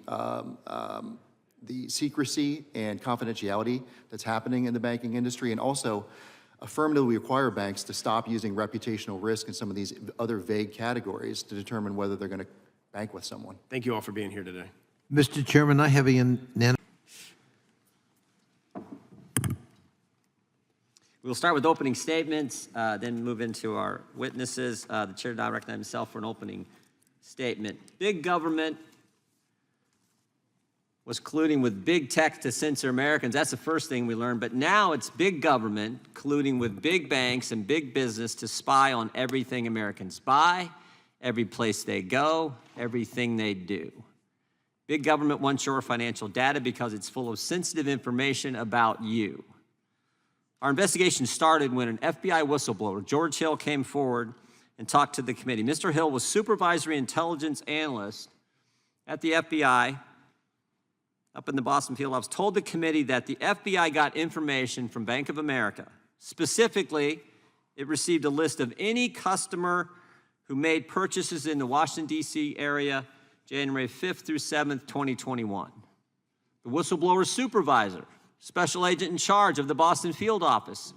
secrecy and confidentiality that's happening in the banking industry, and also affirmatively require banks to stop using reputational risk and some of these other vague categories to determine whether they're going to bank with someone. Thank you all for being here today. Mr. Chairman, I have a unanimous. We'll start with opening statements, then move into our witnesses. The chair now recognizes himself for an opening statement. Big government was colluding with big tech to censor Americans. That's the first thing we learned. But now it's big government colluding with big banks and big business to spy on everything Americans buy, every place they go, everything they do. Big government wants your financial data because it's full of sensitive information about you. Our investigation started when an FBI whistleblower, George Hill, came forward and talked to the committee. Mr. Hill was supervisory intelligence analyst at the FBI up in the Boston field office, told the committee that the FBI got information from Bank of America. Specifically, it received a list of any customer who made purchases in the Washington, D.C. area January 5th through 7th, 2021. The whistleblower supervisor, special agent in charge of the Boston field office,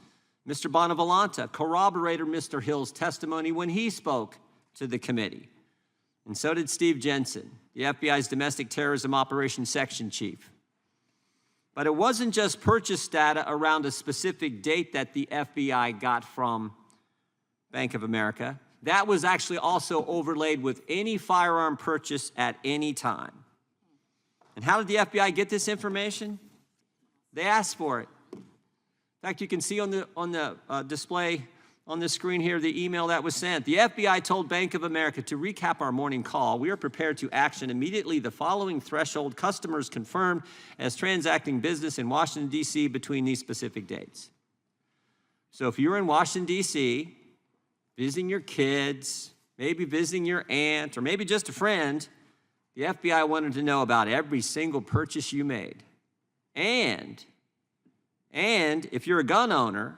Mr. Bonavolanta, corroborated Mr. Hill's testimony when he spoke to the committee. And so did Steve Jensen, the FBI's domestic terrorism operations section chief. But it wasn't just purchase data around a specific date that the FBI got from Bank of America. That was actually also overlaid with any firearm purchase at any time. And how did the FBI get this information? They asked for it. In fact, you can see on the display on the screen here the email that was sent. The FBI told Bank of America, to recap our morning call, we are prepared to action immediately the following threshold: customers confirmed as transacting business in Washington, D.C. between these specific dates. So if you're in Washington, D.C., visiting your kids, maybe visiting your aunt, or maybe just a friend, the FBI wanted to know about every single purchase you made. And if you're a gun owner,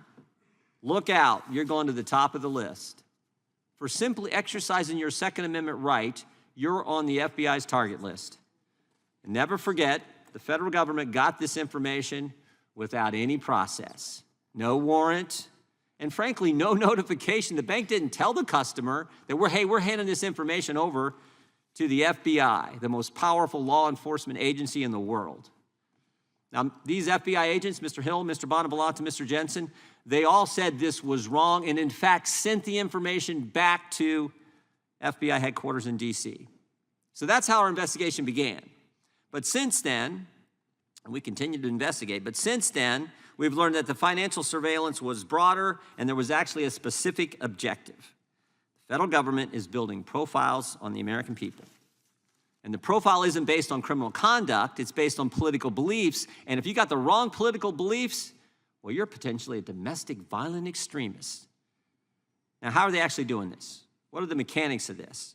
look out, you're going to the top of the list. For simply exercising your Second Amendment right, you're on the FBI's target list. And never forget, the federal government got this information without any process. No warrant, and frankly, no notification. The bank didn't tell the customer that we're handing this information over to the FBI, the most powerful law enforcement agency in the world. Now, these FBI agents, Mr. Hill, Mr. Bonavolanta, Mr. Jensen, they all said this was wrong and, in fact, sent the information back to FBI headquarters in D.C. So that's how our investigation began. But since then, and we continue to investigate, but since then, we've learned that the financial surveillance was broader and there was actually a specific objective. The federal government is building profiles on the American people. And the profile isn't based on criminal conduct, it's based on political beliefs. And if you got the wrong political beliefs, well, you're potentially a domestic violent extremist. Now, how are they actually doing this? What are the mechanics of this?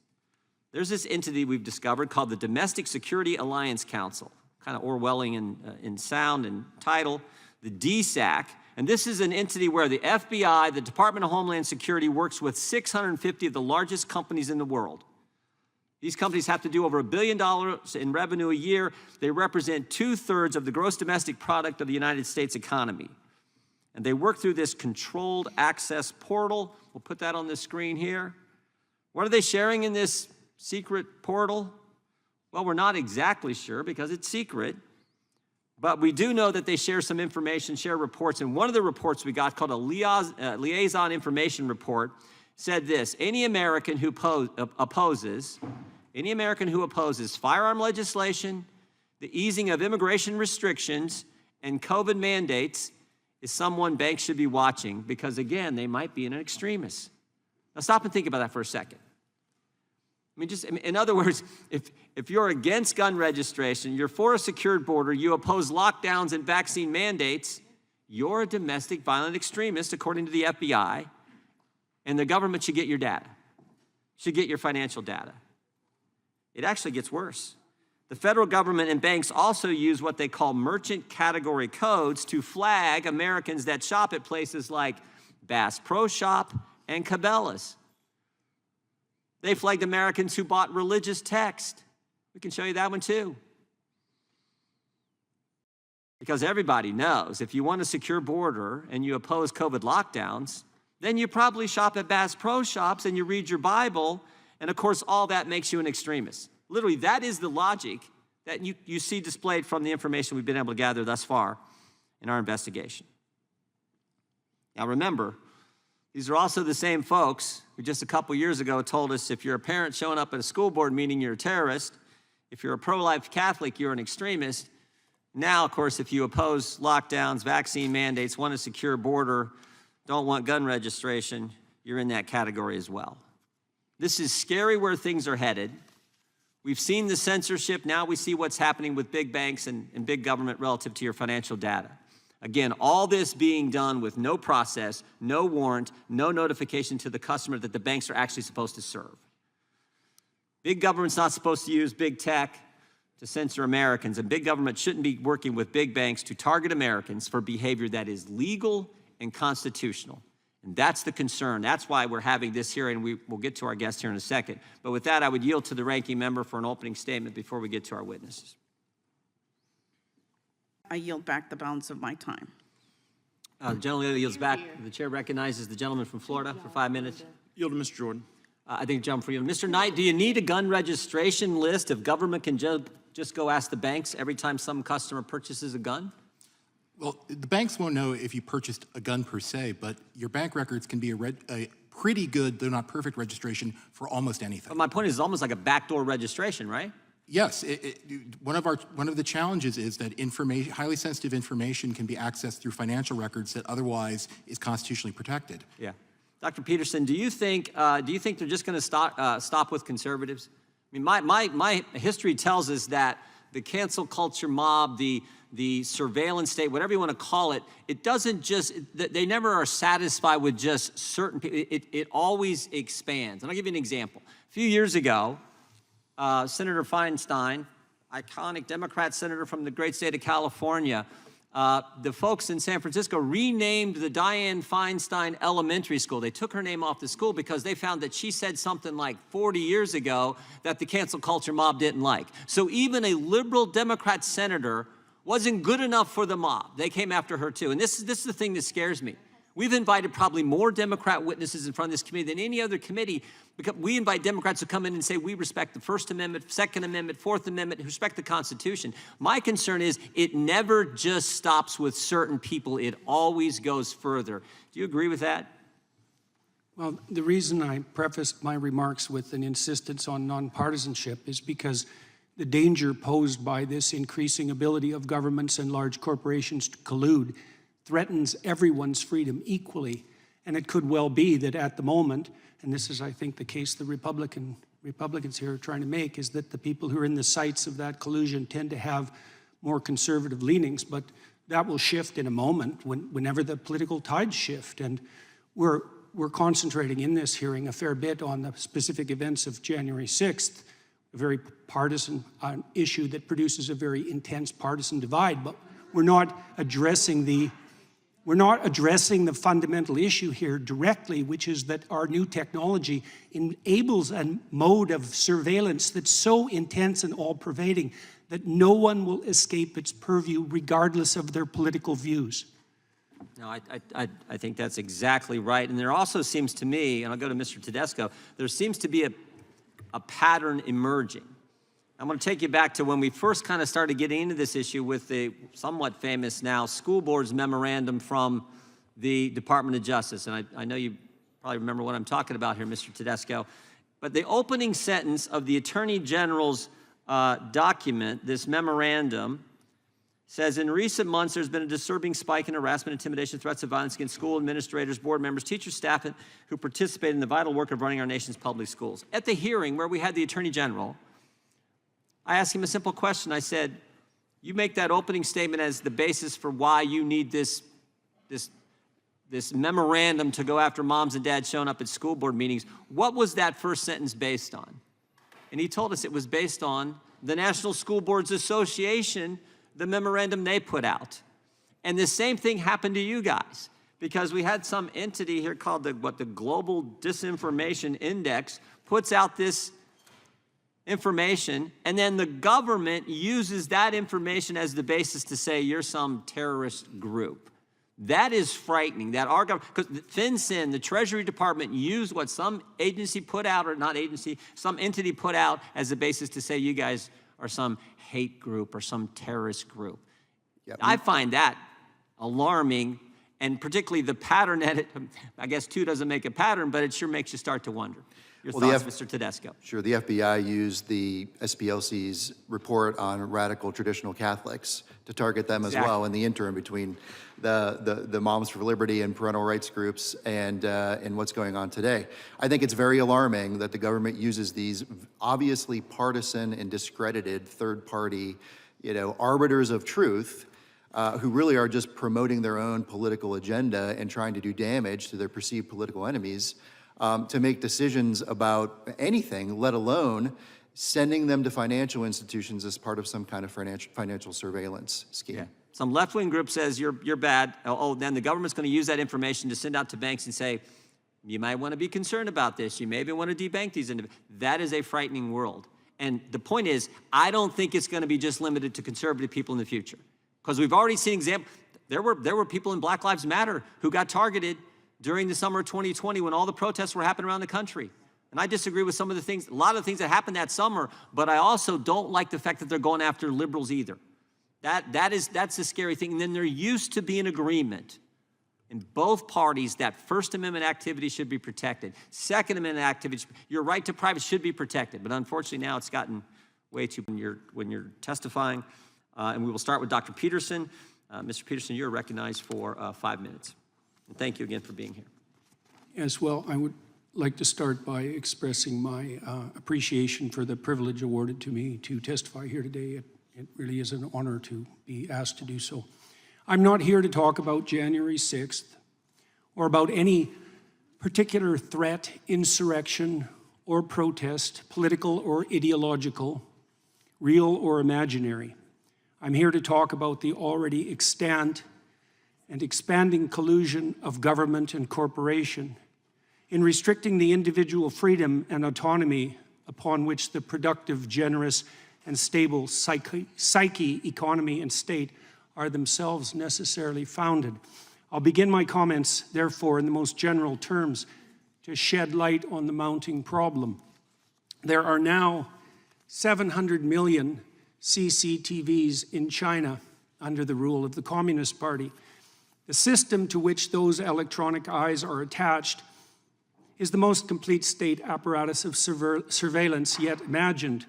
There's this entity we've discovered called the Domestic Security Alliance Council, kind of Orwellian in sound and title, the DSAC. And this is an entity where the FBI, the Department of Homeland Security, works with 650 of the largest companies in the world. These companies have to do over $1 billion in revenue a year. They represent 2/3 of the gross domestic product of the United States economy. And they work through this controlled access portal. We'll put that on the screen here. What are they sharing in this secret portal? Well, we're not exactly sure because it's secret. But we do know that they share some information, share reports. And one of the reports we got, called a liaison information report, said this: any American who opposes firearm legislation, the easing of immigration restrictions, and COVID mandates is someone banks should be watching because, again, they might be an extremist. Now stop and think about that for a second. I mean, just in other words, if you're against gun registration, you're for a secured border, you oppose lockdowns and vaccine mandates, you're a domestic violent extremist, according to the FBI, and the government should get your data, should get your financial data. It actually gets worse. The federal government and banks also use what they call merchant category codes to flag Americans that shop at places like Bass Pro Shop and Cabela's. They flagged Americans who bought religious text. We can show you that one too. Because everybody knows if you want a secure border and you oppose COVID lockdowns, then you probably shop at Bass Pro Shops and you read your Bible, and of course all that makes you an extremist. Literally, that is the logic that you see displayed from the information we've been able to gather thus far in our investigation. Now remember, these are also the same folks who just a couple years ago told us if you're a parent showing up at a school board meeting, you're a terrorist. If you're a pro-life Catholic, you're an extremist. Now, of course, if you oppose lockdowns, vaccine mandates, want a secure border, don't want gun registration, you're in that category as well. This is scary where things are headed. We've seen the censorship. Now we see what's happening with big banks and big government relative to your financial data. Again, all this being done with no process, no warrant, no notification to the customer that the banks are actually supposed to serve. Big government's not supposed to use big tech to censor Americans, and big government shouldn't be working with big banks to target Americans for behavior that is legal and constitutional. And that's the concern. That's why we're having this hearing. We'll get to our guest here in a second. But with that, I would yield to the ranking member for an opening statement before we get to our witnesses. I yield back the balance of my time. The gentleman yields back. The chair recognizes the gentleman from Florida for 5 minutes. Yield to Mr. Jordan. I think jump for you. Mr. Knight, do you need a gun registration list if government can just go ask the banks every time some customer purchases a gun? Well, the banks won't know if you purchased a gun per se, but your bank records can be a pretty good, though not perfect, registration for almost anything. But my point is it's almost like a backdoor registration, right? Yes, one of the challenges is that information, highly sensitive information, can be accessed through financial records that otherwise is constitutionally protected. Yeah, Dr. Peterson, do you think they're just going to stop with conservatives? I mean, my history tells us that the cancel culture mob, the surveillance state, whatever you want to call it, it doesn't just, they never are satisfied with just certain people. It always expands. And I'll give you an example. A few years ago, Senator Feinstein, iconic Democrat senator from the great state of California, the folks in San Francisco renamed the Dianne Feinstein Elementary School. They took her name off the school because they found that she said something like 40 years ago that the cancel culture mob didn't like. So even a liberal Democrat senator wasn't good enough for the mob. They came after her too. And this is the thing that scares me. We've invited probably more Democrat witnesses in front of this committee than any other committee, because we invite Democrats to come in and say we respect the First Amendment, Second Amendment, Fourth Amendment, respect the Constitution. My concern is it never just stops with certain people. It always goes further. Do you agree with that? Well, the reason I prefaced my remarks with an insistence on nonpartisanship is because the danger posed by this increasing ability of governments and large corporations to collude threatens everyone's freedom equally. And it could well be that at the moment, and this is, I think, the case the Republicans here are trying to make, is that the people who are in the sights of that collusion tend to have more conservative leanings, but that will shift in a moment whenever the political tides shift. And we're concentrating in this hearing a fair bit on the specific events of January 6th, a very partisan issue that produces a very intense partisan divide, but we're not addressing the fundamental issue here directly, which is that our new technology enables a mode of surveillance that's so intense and all-pervading that no one will escape its purview regardless of their political views. No, I think that's exactly right. And there also seems to me, and I'll go to Mr. Tedesco, there seems to be a pattern emerging. I'm going to take you back to when we first kind of started getting into this issue with the somewhat famous now school board's memorandum from the Department of Justice. And I know you probably remember what I'm talking about here, Mr. Tedesco. But the opening sentence of the Attorney General's document, this memorandum, says, in recent months, there's been a disturbing spike in harassment, intimidation, threats of violence against school administrators, board members, teachers, staff who participate in the vital work of running our nation's public schools. At the hearing where we had the Attorney General, I asked him a simple question. I said, you make that opening statement as the basis for why you need this memorandum to go after moms and dads showing up at school board meetings. What was that first sentence based on? And he told us it was based on the National School Boards Association, the memorandum they put out. And the same thing happened to you guys, because we had some entity here called the Global Disinformation Index puts out this information, and then the government uses that information as the basis to say you're some terrorist group. That is frightening, that our government, because FinCEN, the Treasury Department, used what some agency put out, or not agency, some entity put out as the basis to say you guys are some hate group or some terrorist group. Yep. I find that alarming, and particularly the pattern that it, I guess two doesn't make a pattern, but it sure makes you start to wonder. Your thoughts, Mr. Tedesco? Sure, the FBI used the SPLC's report on radical traditional Catholics to target them as well in the interim between the Moms for Liberty and parental rights groups and what's going on today. I think it's very alarming that the government uses these obviously partisan and discredited third-party, arbiters of truth who really are just promoting their own political agenda and trying to do damage to their perceived political enemies to make decisions about anything, let alone sending them to financial institutions as part of some kind of financial surveillance scheme. Yeah. Some left-wing group says you're bad. Oh, then the government's going to use that information to send out to banks and say, you might want to be concerned about this. You maybe want to debank these individuals. That is a frightening world. And the point is, I don't think it's going to be just limited to conservative people in the future. Because we've already seen examples. There were people in Black Lives Matter who got targeted during the summer of 2020 when all the protests were happening around the country. And I disagree with some of the things, a lot of the things that happened that summer, but I also don't like the fact that they're going after liberals either. That's a scary thing. And then there used to be an agreement in both parties that First Amendment activity should be protected. Second Amendment activity, your right to privacy should be protected. But unfortunately now it's gotten way too when you're testifying. And we will start with Dr. Peterson. Mr. Peterson, you're recognized for 5 minutes. And thank you again for being here. As well, I would like to start by expressing my appreciation for the privilege awarded to me to testify here today. It really is an honor to be asked to do so. I'm not here to talk about January 6th or about any particular threat, insurrection, or protest, political or ideological, real or imaginary. I'm here to talk about the already extant and expanding collusion of government and corporation in restricting the individual freedom and autonomy upon which the productive, generous, and stable psyche, economy, and state are themselves necessarily founded. I'll begin my comments, therefore, in the most general terms to shed light on the mounting problem. There are now 700 million CCTVs in China under the rule of the Communist Party. The system to which those electronic eyes are attached is the most complete state apparatus of surveillance yet imagined,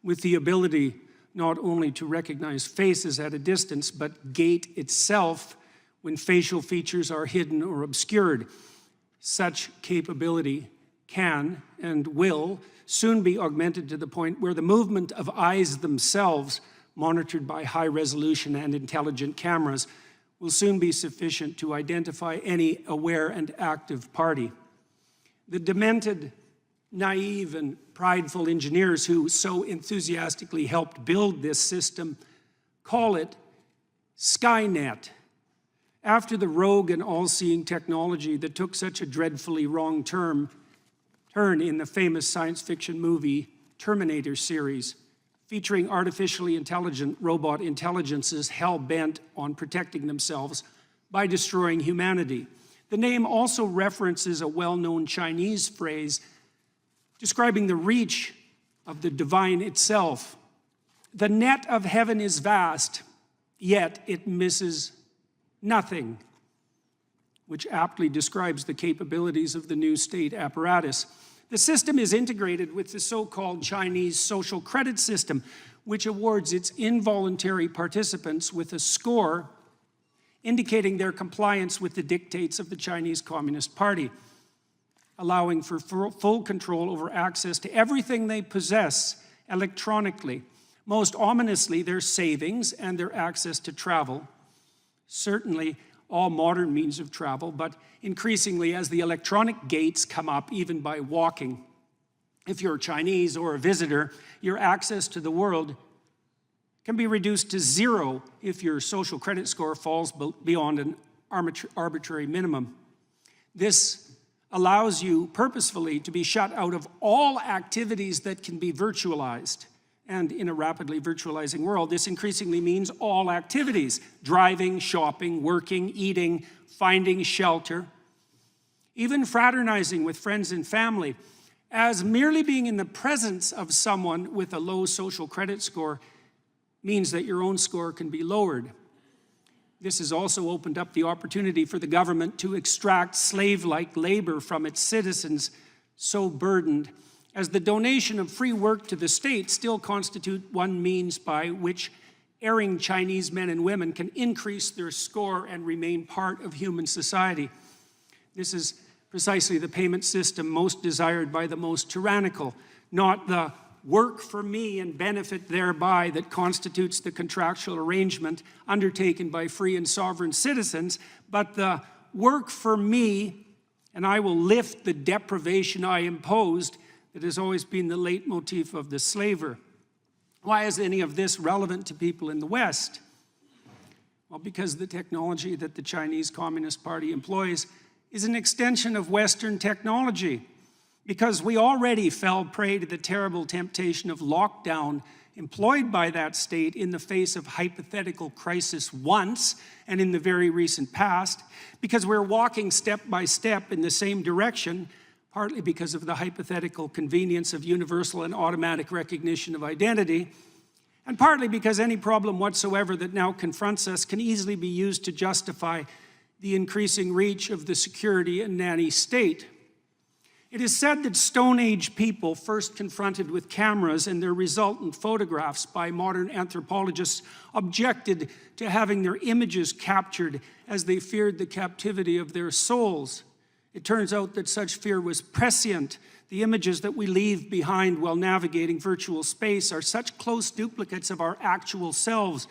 with the ability not only to recognize faces at a distance, but gate itself when facial features are hidden or obscured. Such capability can and will soon be augmented to the point where the movement of eyes themselves, monitored by high-resolution and intelligent cameras, will soon be sufficient to identify any aware and active party. The demented, naive, and prideful engineers who so enthusiastically helped build this system call it Skynet, after the rogue and all-seeing technology that took such a dreadfully wrong turn in the famous science fiction movie Terminator series, featuring artificially intelligent robot intelligences hell-bent on protecting themselves by destroying humanity. The name also references a well-known Chinese phrase describing the reach of the divine itself. The net of heaven is vast, yet it misses nothing, which aptly describes the capabilities of the new state apparatus. The system is integrated with the so-called Chinese social credit system, which awards its involuntary participants with a score indicating their compliance with the dictates of the Chinese Communist Party, allowing for full control over access to everything they possess electronically. Most ominously, their savings and their access to travel, certainly all modern means of travel, but increasingly as the electronic gates come up, even by walking. If you're Chinese or a visitor, your access to the world can be reduced to zero if your social credit score falls beyond an arbitrary minimum. This allows you purposefully to be shut out of all activities that can be virtualized. And in a rapidly virtualizing world, this increasingly means all activities: driving, shopping, working, eating, finding shelter, even fraternizing with friends and family, as merely being in the presence of someone with a low social credit score means that your own score can be lowered. This has also opened up the opportunity for the government to extract slave-like labor from its citizens, so burdened, as the donation of free work to the state still constitute one means by which erring Chinese men and women can increase their score and remain part of human society. This is precisely the payment system most desired by the most tyrannical, not the work for me and benefit thereby that constitutes the contractual arrangement undertaken by free and sovereign citizens, but the work for me and I will lift the deprivation I imposed that has always been the leitmotif of the slaver. Why is any of this relevant to people in the West? Well, because the technology that the Chinese Communist Party employs is an extension of Western technology. Because we already fell prey to the terrible temptation of lockdown employed by that state in the face of hypothetical crisis once and in the very recent past, because we're walking step by step in the same direction, partly because of the hypothetical convenience of universal and automatic recognition of identity, and partly because any problem whatsoever that now confronts us can easily be used to justify the increasing reach of the security and nanny state. It is said that Stone Age people, first confronted with cameras and their resultant photographs by modern anthropologists, objected to having their images captured as they feared the captivity of their souls. It turns out that such fear was prescient. The images that we leave behind while navigating virtual space are such close duplicates of our actual selves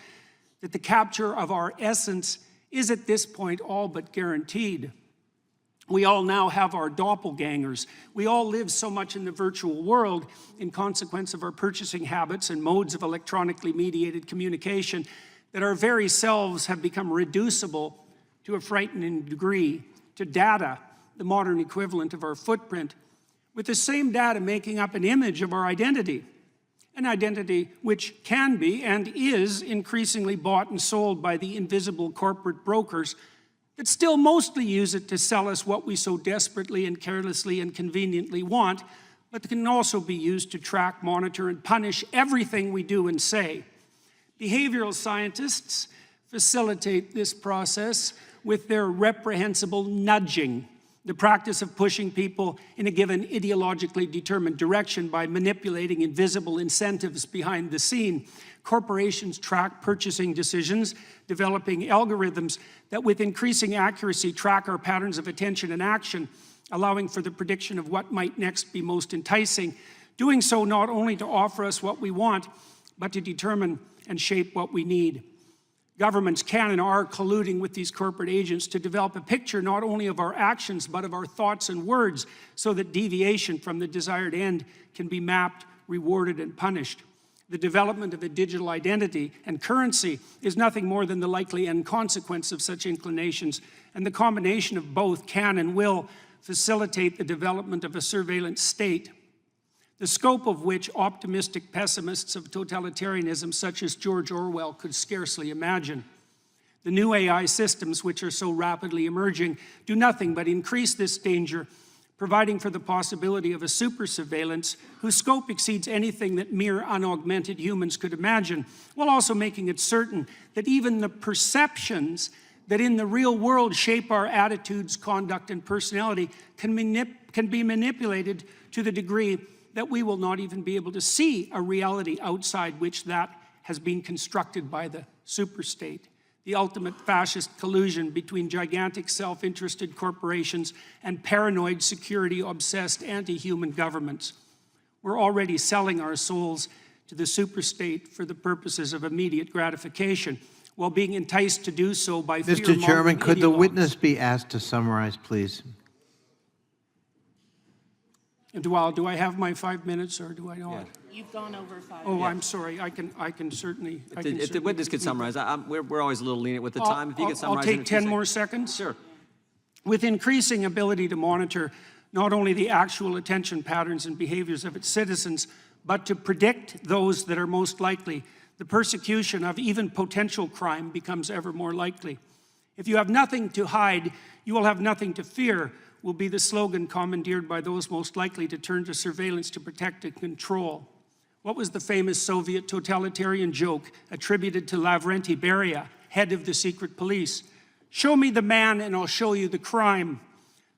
that the capture of our essence is at this point all but guaranteed. We all now have our doppelgangers. We all live so much in the virtual world in consequence of our purchasing habits and modes of electronically mediated communication that our very selves have become reducible to a frightening degree to data, the modern equivalent of our footprint, with the same data making up an image of our identity, an identity which can be and is increasingly bought and sold by the invisible corporate brokers that still mostly use it to sell us what we so desperately and carelessly and conveniently want, but that can also be used to track, monitor, and punish everything we do and say. Behavioral scientists facilitate this process with their reprehensible nudging, The practice of pushing people in a given ideologically determined direction by manipulating invisible incentives behind the scene. Corporations track purchasing decisions, developing algorithms that with increasing accuracy track our patterns of attention and action, allowing for the prediction of what might next be most enticing, doing so not only to offer us what we want, but to determine and shape what we need. Governments can and are colluding with these corporate agents to develop a picture not only of our actions, but of our thoughts and words, so that deviation from the desired end can be mapped, rewarded, and punished. The development of a digital identity and currency is nothing more than the likely end consequence of such inclinations, and the combination of both can and will facilitate the development of a surveillance state, the scope of which optimistic pessimists of totalitarianism such as George Orwell could scarcely imagine. The new AI systems, which are so rapidly emerging, do nothing but increase this danger, providing for the possibility of a super surveillance whose scope exceeds anything that mere unaugmented humans could imagine, while also making it certain that even the perceptions that in the real world shape our attitudes, conduct, and personality can be manipulated to the degree that we will not even be able to see a reality outside which that has been constructed by the superstate. The ultimate fascist collusion between gigantic self-interested corporations and paranoid, security-obsessed anti-human governments. We're already selling our souls to the superstate for the purposes of immediate gratification, while being enticed to do so by Mr. Chairman, could the witness be asked to summarize, please? And do I have my 5 minutes or do I not? You've gone over 5 Oh, I'm sorry. I can certainly. If the witness could summarize, we're always a little lenient with the time. If you could summarize. I'll take 10 more seconds. Sure. With increasing ability to monitor not only the actual attention patterns and behaviors of its citizens, but to predict those that are most likely, the persecution of even potential crime becomes ever more likely. If you have nothing to hide, you will have nothing to fear, will be the slogan commandeered by those most likely to turn to surveillance to protect and control. What was the famous Soviet totalitarian joke attributed to Lavrenti Beria, head of the secret police? Show me the man and I'll show you the crime.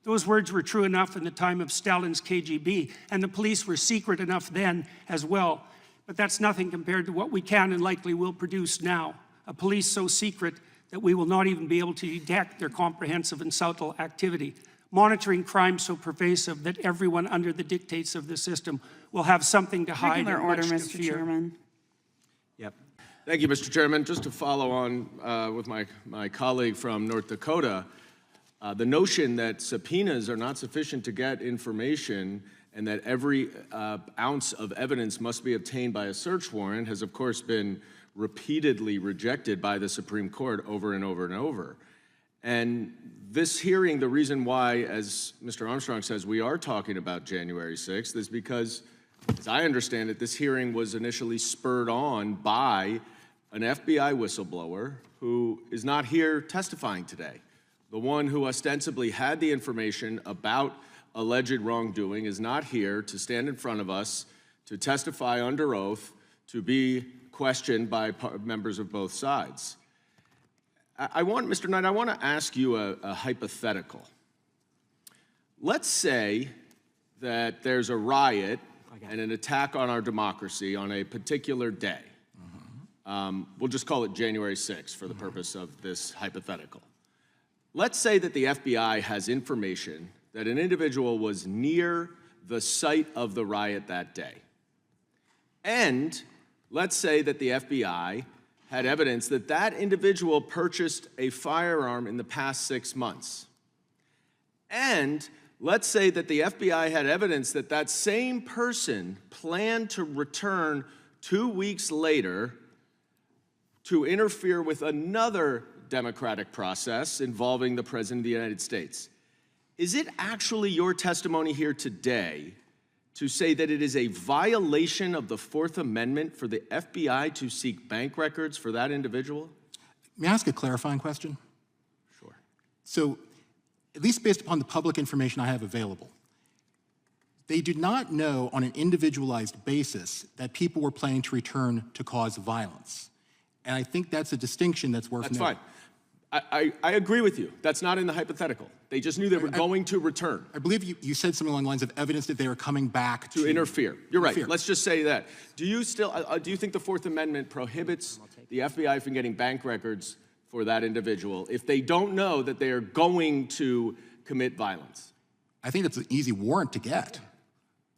Those words were true enough in the time of Stalin's KGB, and the police were secret enough then as well. But that's nothing compared to what we can and likely will produce now. A police so secret that we will not even be able to detect their comprehensive and subtle activity. Monitoring crime so pervasive that everyone under the dictates of the system will have something to hide Regular and order, much to Mr. fear. Chairman. Yep. Thank you, Mr. Chairman. Just to follow on with my colleague from North Dakota, the notion that subpoenas are not sufficient to get information and that every ounce of evidence must be obtained by a search warrant has, of course, been repeatedly rejected by the Supreme Court over and over and over. And this hearing, the reason why, as Mr. Armstrong says, we are talking about January 6th is because, as I understand it, this hearing was initially spurred on by an FBI whistleblower who is not here testifying today. The one who ostensibly had the information about alleged wrongdoing is not here to stand in front of us, to testify under oath, to be questioned by members of both sides. Mr. Knight, I want to ask you a hypothetical. Let's say that there's a riot and an attack on our democracy on a particular day. We'll just call it January 6th for the purpose of this hypothetical. Let's say that the FBI has information that an individual was near the site of the riot that day. And let's say that the FBI had evidence that that individual purchased a firearm in the past 6 months. And let's say that the FBI had evidence that that same person planned to return 2 weeks later to interfere with another democratic process involving the President of the United States. Is it actually your testimony here today to say that it is a violation of the Fourth Amendment for the FBI to seek bank records for that individual? May I ask a clarifying question? Sure. So, at least based upon the public information I have available, they did not know on an individualized basis that people were planning to return to cause violence. And I think that's a distinction that's worth noting. That's fine. I agree with you. That's not in the hypothetical. They just knew they were going to return. I believe you said something along the lines of evidence that they were coming back to interfere. You're right. interfere. Let's just say that. Do you still, do you think the Fourth Amendment prohibits the FBI from getting bank records for that individual if they don't know that they are going to commit violence? I think that's an easy warrant to get.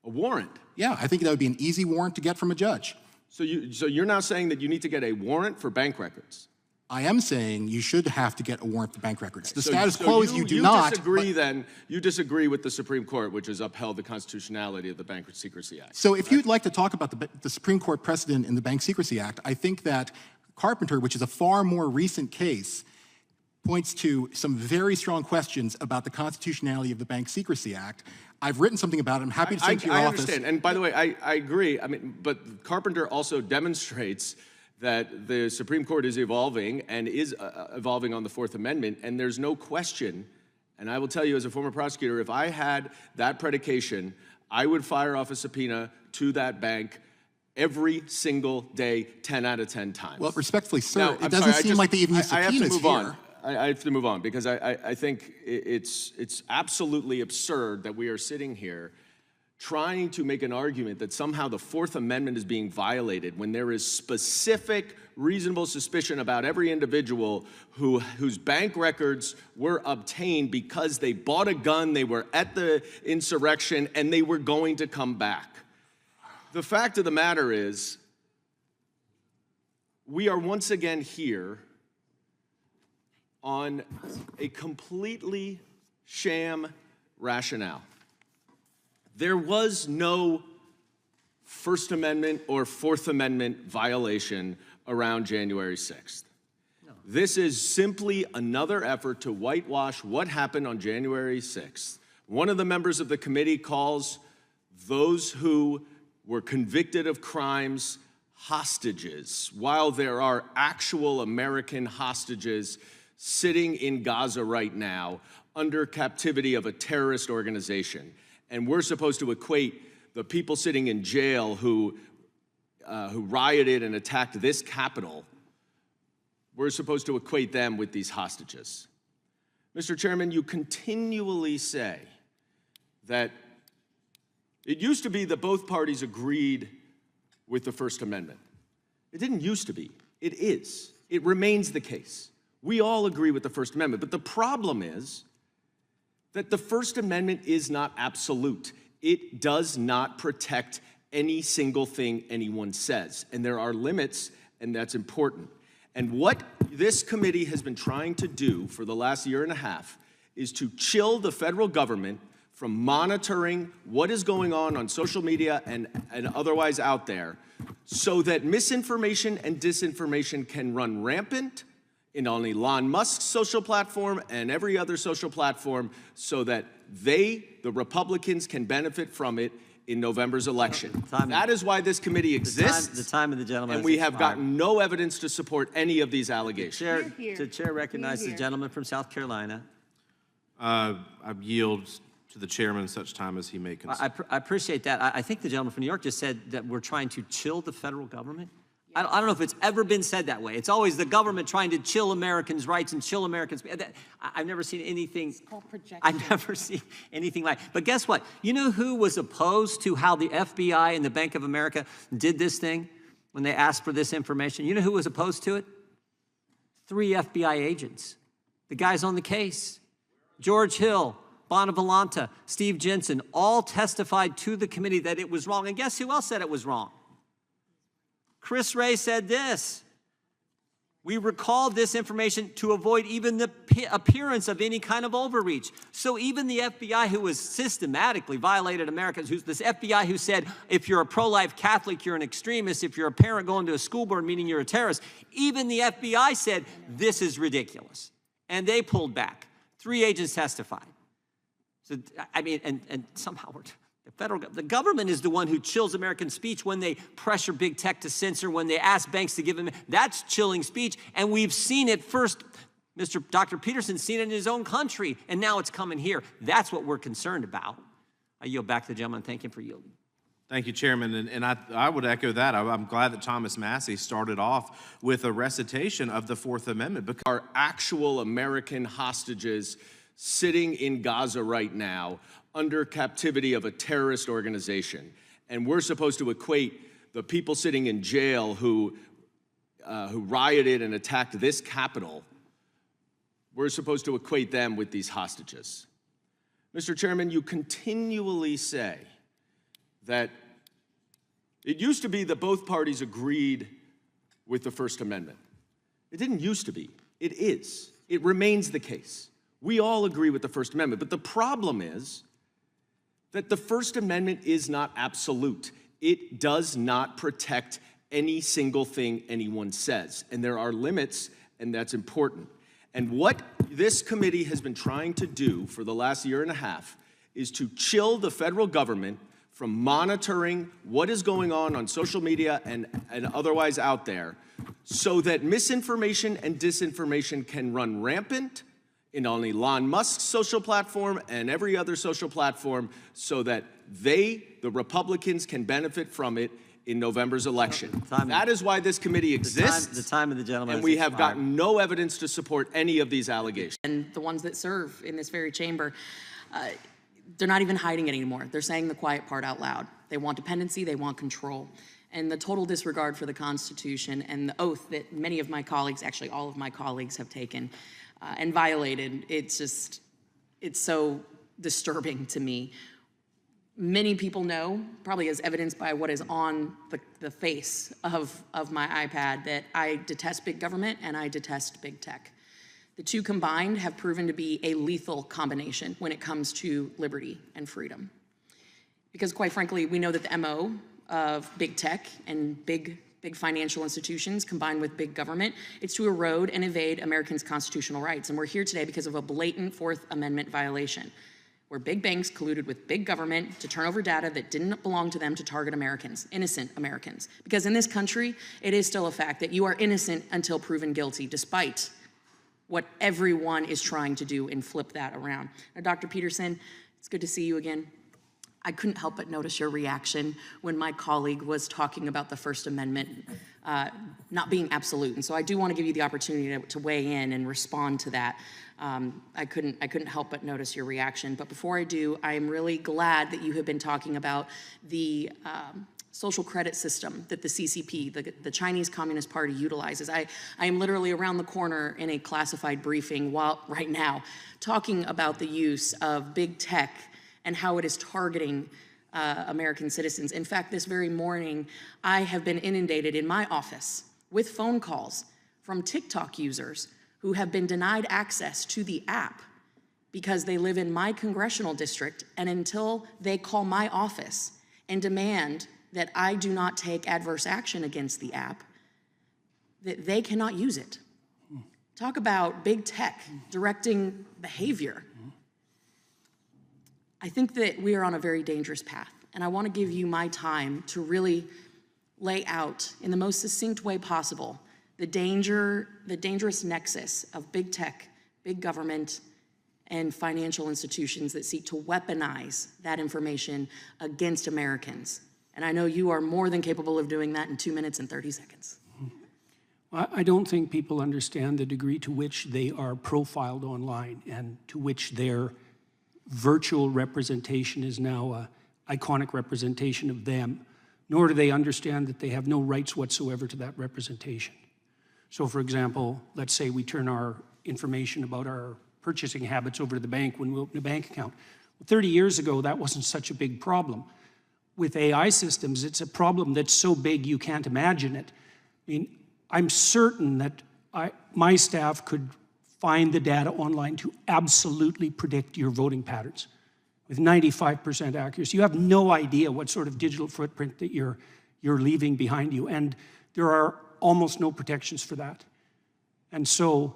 A warrant? Yeah, I think that would be an easy warrant to get from a judge. So you're now saying that you need to get a warrant for bank records? I am saying you should have to get a warrant for bank records. The status quo is you do not. You disagree with the Supreme Court, which has upheld the constitutionality of the Bank Secrecy Act. So if you'd like to talk about the Supreme Court precedent in the Bank Secrecy Act, I think that Carpenter, which is a far more recent case, points to some very strong questions about the constitutionality of the Bank Secrecy Act. I've written something about it. I'm happy to send to your office. I understand. And by the way, I agree. I mean, but Carpenter also demonstrates that the Supreme Court is evolving and is evolving on the Fourth Amendment, and there's no question, and I will tell you as a former prosecutor, if I had that predication, I would fire off a subpoena to that bank every single day, 10 out of 10 times. Well, respectfully, sir, it doesn't seem like they even use subpoenas I have to move here. on. I have to move on because I think it's absolutely absurd that we are sitting here trying to make an argument that somehow the Fourth Amendment is being violated when there is specific, reasonable suspicion about every individual whose bank records were obtained because they bought a gun, they were at the insurrection, and they were going to come back. The fact of the matter is, we are once again here on a completely sham rationale. There was no First Amendment or Fourth Amendment violation around January 6th. No. This is simply another effort to whitewash what happened on January 6th. One of the members of the committee calls those who were convicted of crimes hostages, while there are actual American hostages sitting in Gaza right now under captivity of a terrorist organization. And we're supposed to equate the people sitting in jail who rioted and attacked this Capitol, we're supposed to equate them with these hostages. Mr. Chairman, you continually say that it used to be that both parties agreed with the First Amendment. It didn't used to be. It is. It remains the case. We all agree with the First Amendment, but the problem is that the First Amendment is not absolute. It does not protect any single thing anyone says, and there are limits, and that's important. And what this committee has been trying to do for the last year and a half is to chill the federal government from monitoring what is going on social media and otherwise out there so that misinformation and disinformation can run rampant in on Elon Musk's social platform and every other social platform so that the Republicans, can benefit from it in November's election. That is why this committee exists. The time of the gentleman and we have gotten no evidence to support any of these allegations. The chair recognizes the gentleman from South Carolina. I yield to the chairman such time as he may consider. I appreciate that. I think the gentleman from New York just said that we're trying to chill the federal government. I don't know if it's ever been said that way. It's always the government trying to chill Americans' rights and chill Americans. I've never seen anything. It's called projection. I've never seen anything like. But guess what? You know who was opposed to how the FBI and the Bank of America did this thing when they asked for this information? You know who was opposed to it? 3 FBI agents. The guys on the case. George Hill, Bonavolanta, Steve Jensen, all testified to the committee that it was wrong. And guess who else said it was wrong? Chris Wray said this: we recalled this information to avoid even the appearance of any kind of overreach. So even the FBI, who has systematically violated Americans, who's this FBI who said, if you're a pro-life Catholic, you're an extremist. If you're a parent going to a school board meeting, you're a terrorist. Even the FBI said, this is ridiculous. And they pulled back. 3 agents testified. So, I mean, and somehow the government is the one who chills American speech when they pressure big tech to censor, when they ask banks to give them. That's chilling speech, and we've seen it first. Dr. Peterson's seen it in his own country, and now it's coming here. That's what we're concerned about. I yield back to the gentleman. Thank him for yielding. Thank you, Chairman, and I would echo that. I'm glad that Thomas Massey started off with a recitation of the Fourth Amendment. Because are actual American hostages sitting in Gaza right now under captivity of a terrorist organization. And we're supposed to equate the people sitting in jail who rioted and attacked this Capitol, we're supposed to equate them with these hostages. Mr. Chairman, you continually say that it used to be that both parties agreed with the First Amendment. It didn't used to be. It is. It remains the case. We all agree with the First Amendment, but the problem is that the First Amendment is not absolute. It does not protect any single thing anyone says, and there are limits, and that's important. And what this committee has been trying to do for the last year and a half is to chill the federal government from monitoring what is going on social media and otherwise out there, so that misinformation and disinformation can run rampant on Elon Musk's social platform and every other social platform, so that the Republicans, can benefit from it in November's election. That is why this committee exists. The time of the gentleman and we have gotten no evidence to support any of these allegations. And the ones that serve in this very chamber, they're not even hiding it anymore. They're saying the quiet part out loud. They want dependency, they want control. And the total disregard for the Constitution and the oath that many of my colleagues, actually all of my colleagues, have taken and violated, it's so disturbing to me. Many people know, probably as evidenced by what is on the face of my iPad, that I detest big government and I detest big tech. The two combined have proven to be a lethal combination when it comes to liberty and freedom. Because quite frankly, we know that the MO of big tech and big financial institutions combined with big government, it's to erode and evade Americans' constitutional rights. And we're here today because of a blatant Fourth Amendment violation, where big banks colluded with big government to turn over data that didn't belong to them to target Americans, innocent Americans. Because in this country, it is still a fact that you are innocent until proven guilty, despite what everyone is trying to do and flip that around. Now, Dr. Peterson, it's good to see you again. I couldn't help but notice your reaction when my colleague was talking about the First Amendment not being absolute. And so I do want to give you the opportunity to weigh in and respond to that. I couldn't help but notice your reaction. But before I do, I am really glad that you have been talking about the social credit system that the CCP, the Chinese Communist Party, utilizes. I am literally around the corner in a classified briefing right now talking about the use of big tech and how it is targeting American citizens. In fact, this very morning, I have been inundated in my office with phone calls from TikTok users who have been denied access to the app because they live in my congressional district, and until they call my office and demand that I do not take adverse action against the app, that they cannot use it. Talk about big tech directing behavior. I think that we are on a very dangerous path, and I want to give you my time to really lay out in the most succinct way possible the dangerous nexus of big tech, big government, and financial institutions that seek to weaponize that information against Americans. And I know you are more than capable of doing that in 2 minutes and 30 seconds. I don't think people understand the degree to which they are profiled online and to which their virtual representation is now an iconic representation of them, nor do they understand that they have no rights whatsoever to that representation. So for example, let's say we turn our information about our purchasing habits over to the bank when we open a bank account. Well, 30 years ago, that wasn't such a big problem. With AI systems, it's a problem that's so big you can't imagine it. I mean, I'm certain that my staff could find the data online to absolutely predict your voting patterns with 95% accuracy. You have no idea what sort of digital footprint that you're leaving behind you, and there are almost no protections for that. And so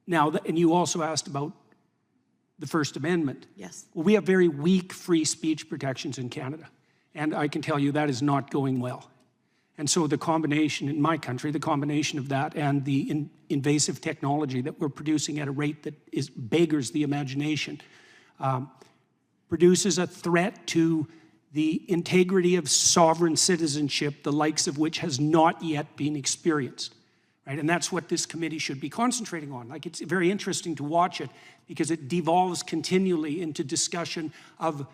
now, and you also asked about the First Amendment. Yes. Well, we have very weak free speech protections in Canada, and I can tell you that is not going well. And so the combination in my country, the combination of that and the invasive technology that we're producing at a rate that beggars the imagination, produces a threat to the integrity of sovereign citizenship, the likes of which has not yet been experienced. Right? And that's what this committee should be concentrating on. Like, it's very interesting to watch it because it devolves continually into discussion of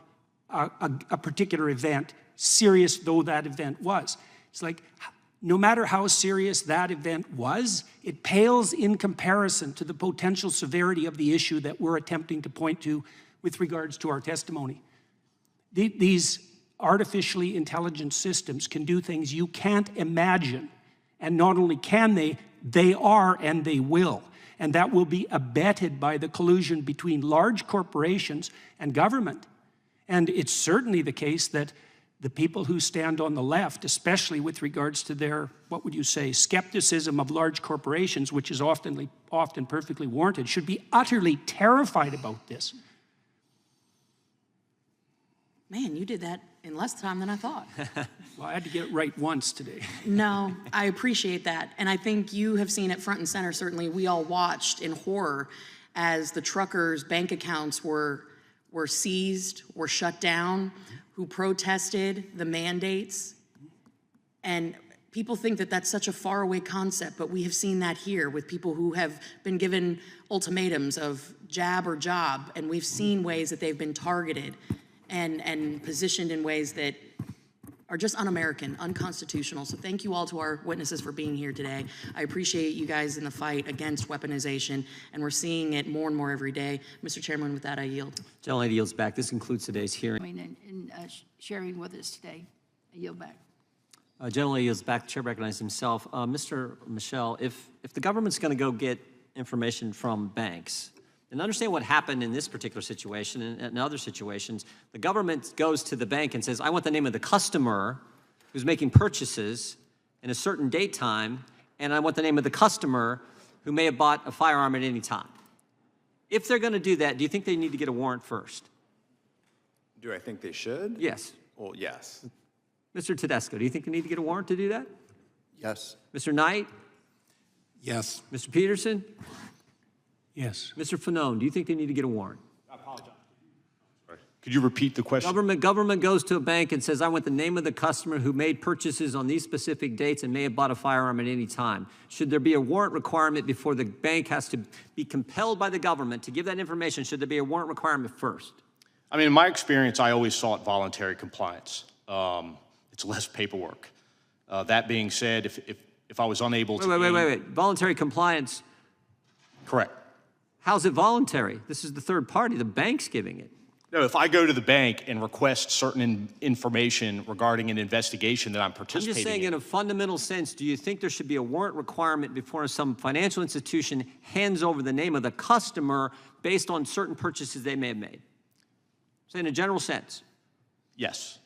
a particular event, serious though that event was. It's like, no matter how serious that event was, it pales in comparison to the potential severity of the issue that we're attempting to point to with regards to our testimony. These artificially intelligent systems can do things you can't imagine. And not only can they are and they will. And that will be abetted by the collusion between large corporations and government. And it's certainly the case that the people who stand on the left, especially with regards to their, what would you say, skepticism of large corporations, which is often perfectly warranted, should be utterly terrified about this. Man, you did that in less time than I thought. Well, I had to get it right once today. No, I appreciate that. And I think you have seen it front and center. Certainly, we all watched in horror as the truckers' bank accounts were seized, were shut down, who protested the mandates. And people think that that's such a faraway concept, but we have seen that here with people who have been given ultimatums of jab or job, and we've seen ways that they've been targeted and positioned in ways that are just un-American, unconstitutional. So thank you all to our witnesses for being here today. I appreciate you guys in the fight against weaponization, and we're seeing it more and more every day. Mr. Chairman, with that, I yield. Gentlelady yields back. This concludes today's hearing. And sharing with us today. I yield back. Gentlelady yields back. The chair recognizes himself. Mr. Michel, if the government's going to go get information from banks, and understand what happened in this particular situation and in other situations, the government goes to the bank and says, I want the name of the customer who's making purchases in a certain date time, and I want the name of the customer who may have bought a firearm at any time. If they're going to do that, do you think they need to get a warrant first? Do I think they should? Yes. Well, yes. Mr. Tedesco, do you think they need to get a warrant to do that? Yes. Mr. Knight? Yes. Mr. Peterson? Yes. Mr. Fanone, do you think they need to get a warrant? I apologize. Could you repeat the question? Government goes to a bank and says, I want the name of the customer who made purchases on these specific dates and may have bought a firearm at any time. Should there be a warrant requirement before the bank has to be compelled by the government to give that information? Should there be a warrant requirement first? I mean, in my experience, I always sought voluntary compliance. It's less paperwork. That being said, if I was unable to... Wait. Voluntary compliance? Correct. How's it voluntary? This is the third party. The bank's giving it. No, if I go to the bank and request certain information regarding an investigation that I'm participating in... I'm just saying in a fundamental sense, do you think there should be a warrant requirement before some financial institution hands over the name of the customer based on certain purchases they may have made? So in a general sense. Yes.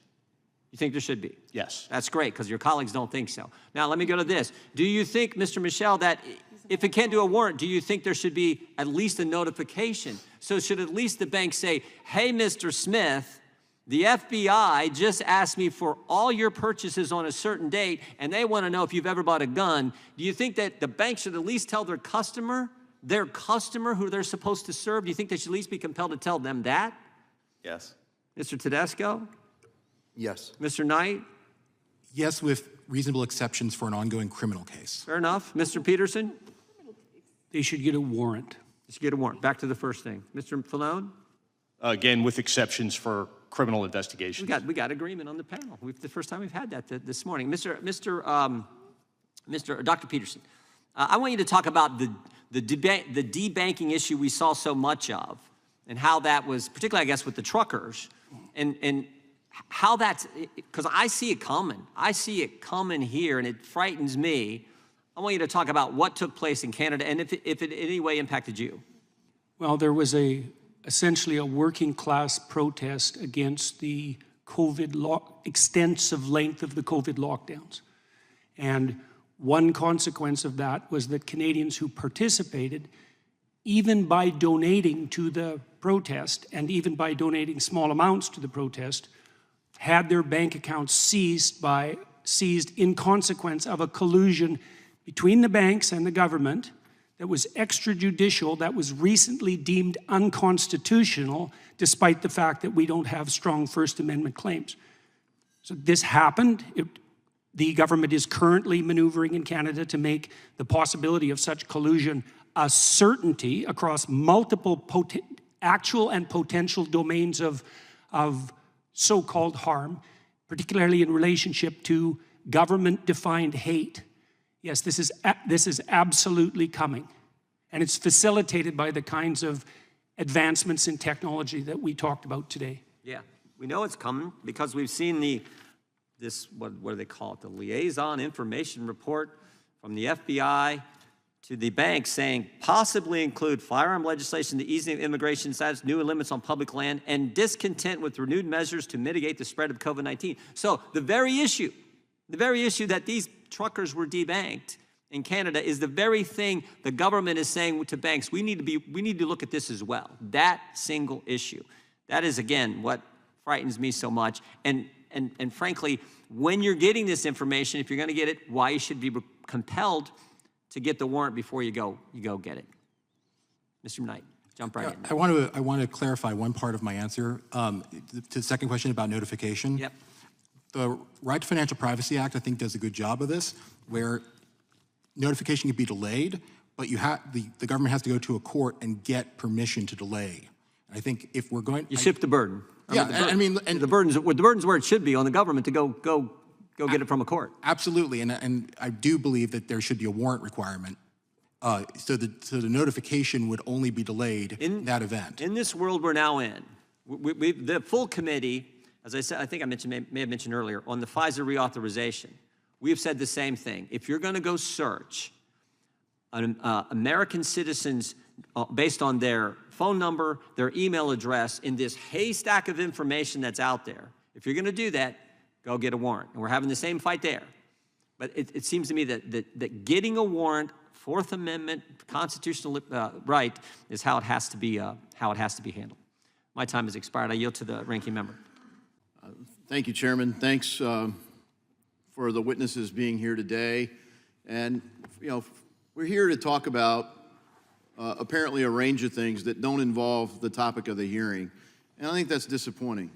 You think there should be? Yes. That's great, because your colleagues don't think so. Now, let me go to this. Do you think, Mr. Michel, that if it can't do a warrant, do you think there should be at least a notification? So should at least the bank say, hey, Mr. Smith, the FBI just asked me for all your purchases on a certain date, and they want to know if you've ever bought a gun. Do you think that the bank should at least tell their customer who they're supposed to serve? Do you think they should at least be compelled to tell them that? Yes. Mr. Tedesco? Yes. Mr. Knight? Yes, with reasonable exceptions for an ongoing criminal case. Fair enough. Mr. Peterson? They should get a warrant. They should get a warrant. Back to the first thing. Mr. Falone? Again, with exceptions for criminal investigations. We got agreement on the panel. The first time we've had that this morning. Dr. Peterson, I want you to talk about the debanking issue we saw so much of, and how that was, particularly I guess with the truckers, and how that's, because I see it coming. I see it coming here, and it frightens me. I want you to talk about what took place in Canada and if it in any way impacted you. Well, there was essentially a working class protest against the extensive length of the COVID lockdowns. And one consequence of that was that Canadians who participated, even by donating to the protest and even by donating small amounts to the protest, had their bank accounts seized in consequence of a collusion between the banks and the government that was extrajudicial, that was recently deemed unconstitutional, despite the fact that we don't have strong First Amendment claims. So this happened. The government is currently maneuvering in Canada to make the possibility of such collusion a certainty across multiple actual and potential domains of so-called harm, particularly in relationship to government-defined hate. Yes, this is absolutely coming. And it's facilitated by the kinds of advancements in technology that we talked about today. Yeah, we know it's coming because we've seen what do they call it? The liaison information report from the FBI to the bank saying possibly include firearm legislation, the easing of immigration status, new limits on public land, and discontent with renewed measures to mitigate the spread of COVID-19. So the very issue that these truckers were debanked in Canada is the very thing the government is saying to banks, we need to look at this as well. That single issue. That is, again, what frightens me so much. And frankly, when you're getting this information, if you're going to get it, why you should be compelled to get the warrant before you go get it. Mr. Knight, jump right in. I want to clarify one part of my answer to the second question about notification. Yep. The Right to Financial Privacy Act, I think, does a good job of this, where notification can be delayed, but the government has to go to a court and get permission to delay. I think if we're going, you shift the burden. And the burden's where it should be on the government to go get it from a court. Absolutely, and I do believe that there should be a warrant requirement, so the notification would only be delayed in that event. In this world we're now in, the full committee, as I said, I think I may have mentioned earlier, on the FISA reauthorization, we have said the same thing. If you're going to go search American citizens based on their phone number, their email address, in this haystack of information that's out there, if you're going to do that, go get a warrant. And we're having the same fight there. But it seems to me that getting a warrant, Fourth Amendment constitutional right, is how it has to be handled. My time has expired. I yield to the ranking member. Thank you, Chairman. Thanks for the witnesses being here today. And, we're here to talk about apparently a range of things that don't involve the topic of the hearing. And I think that's disappointing.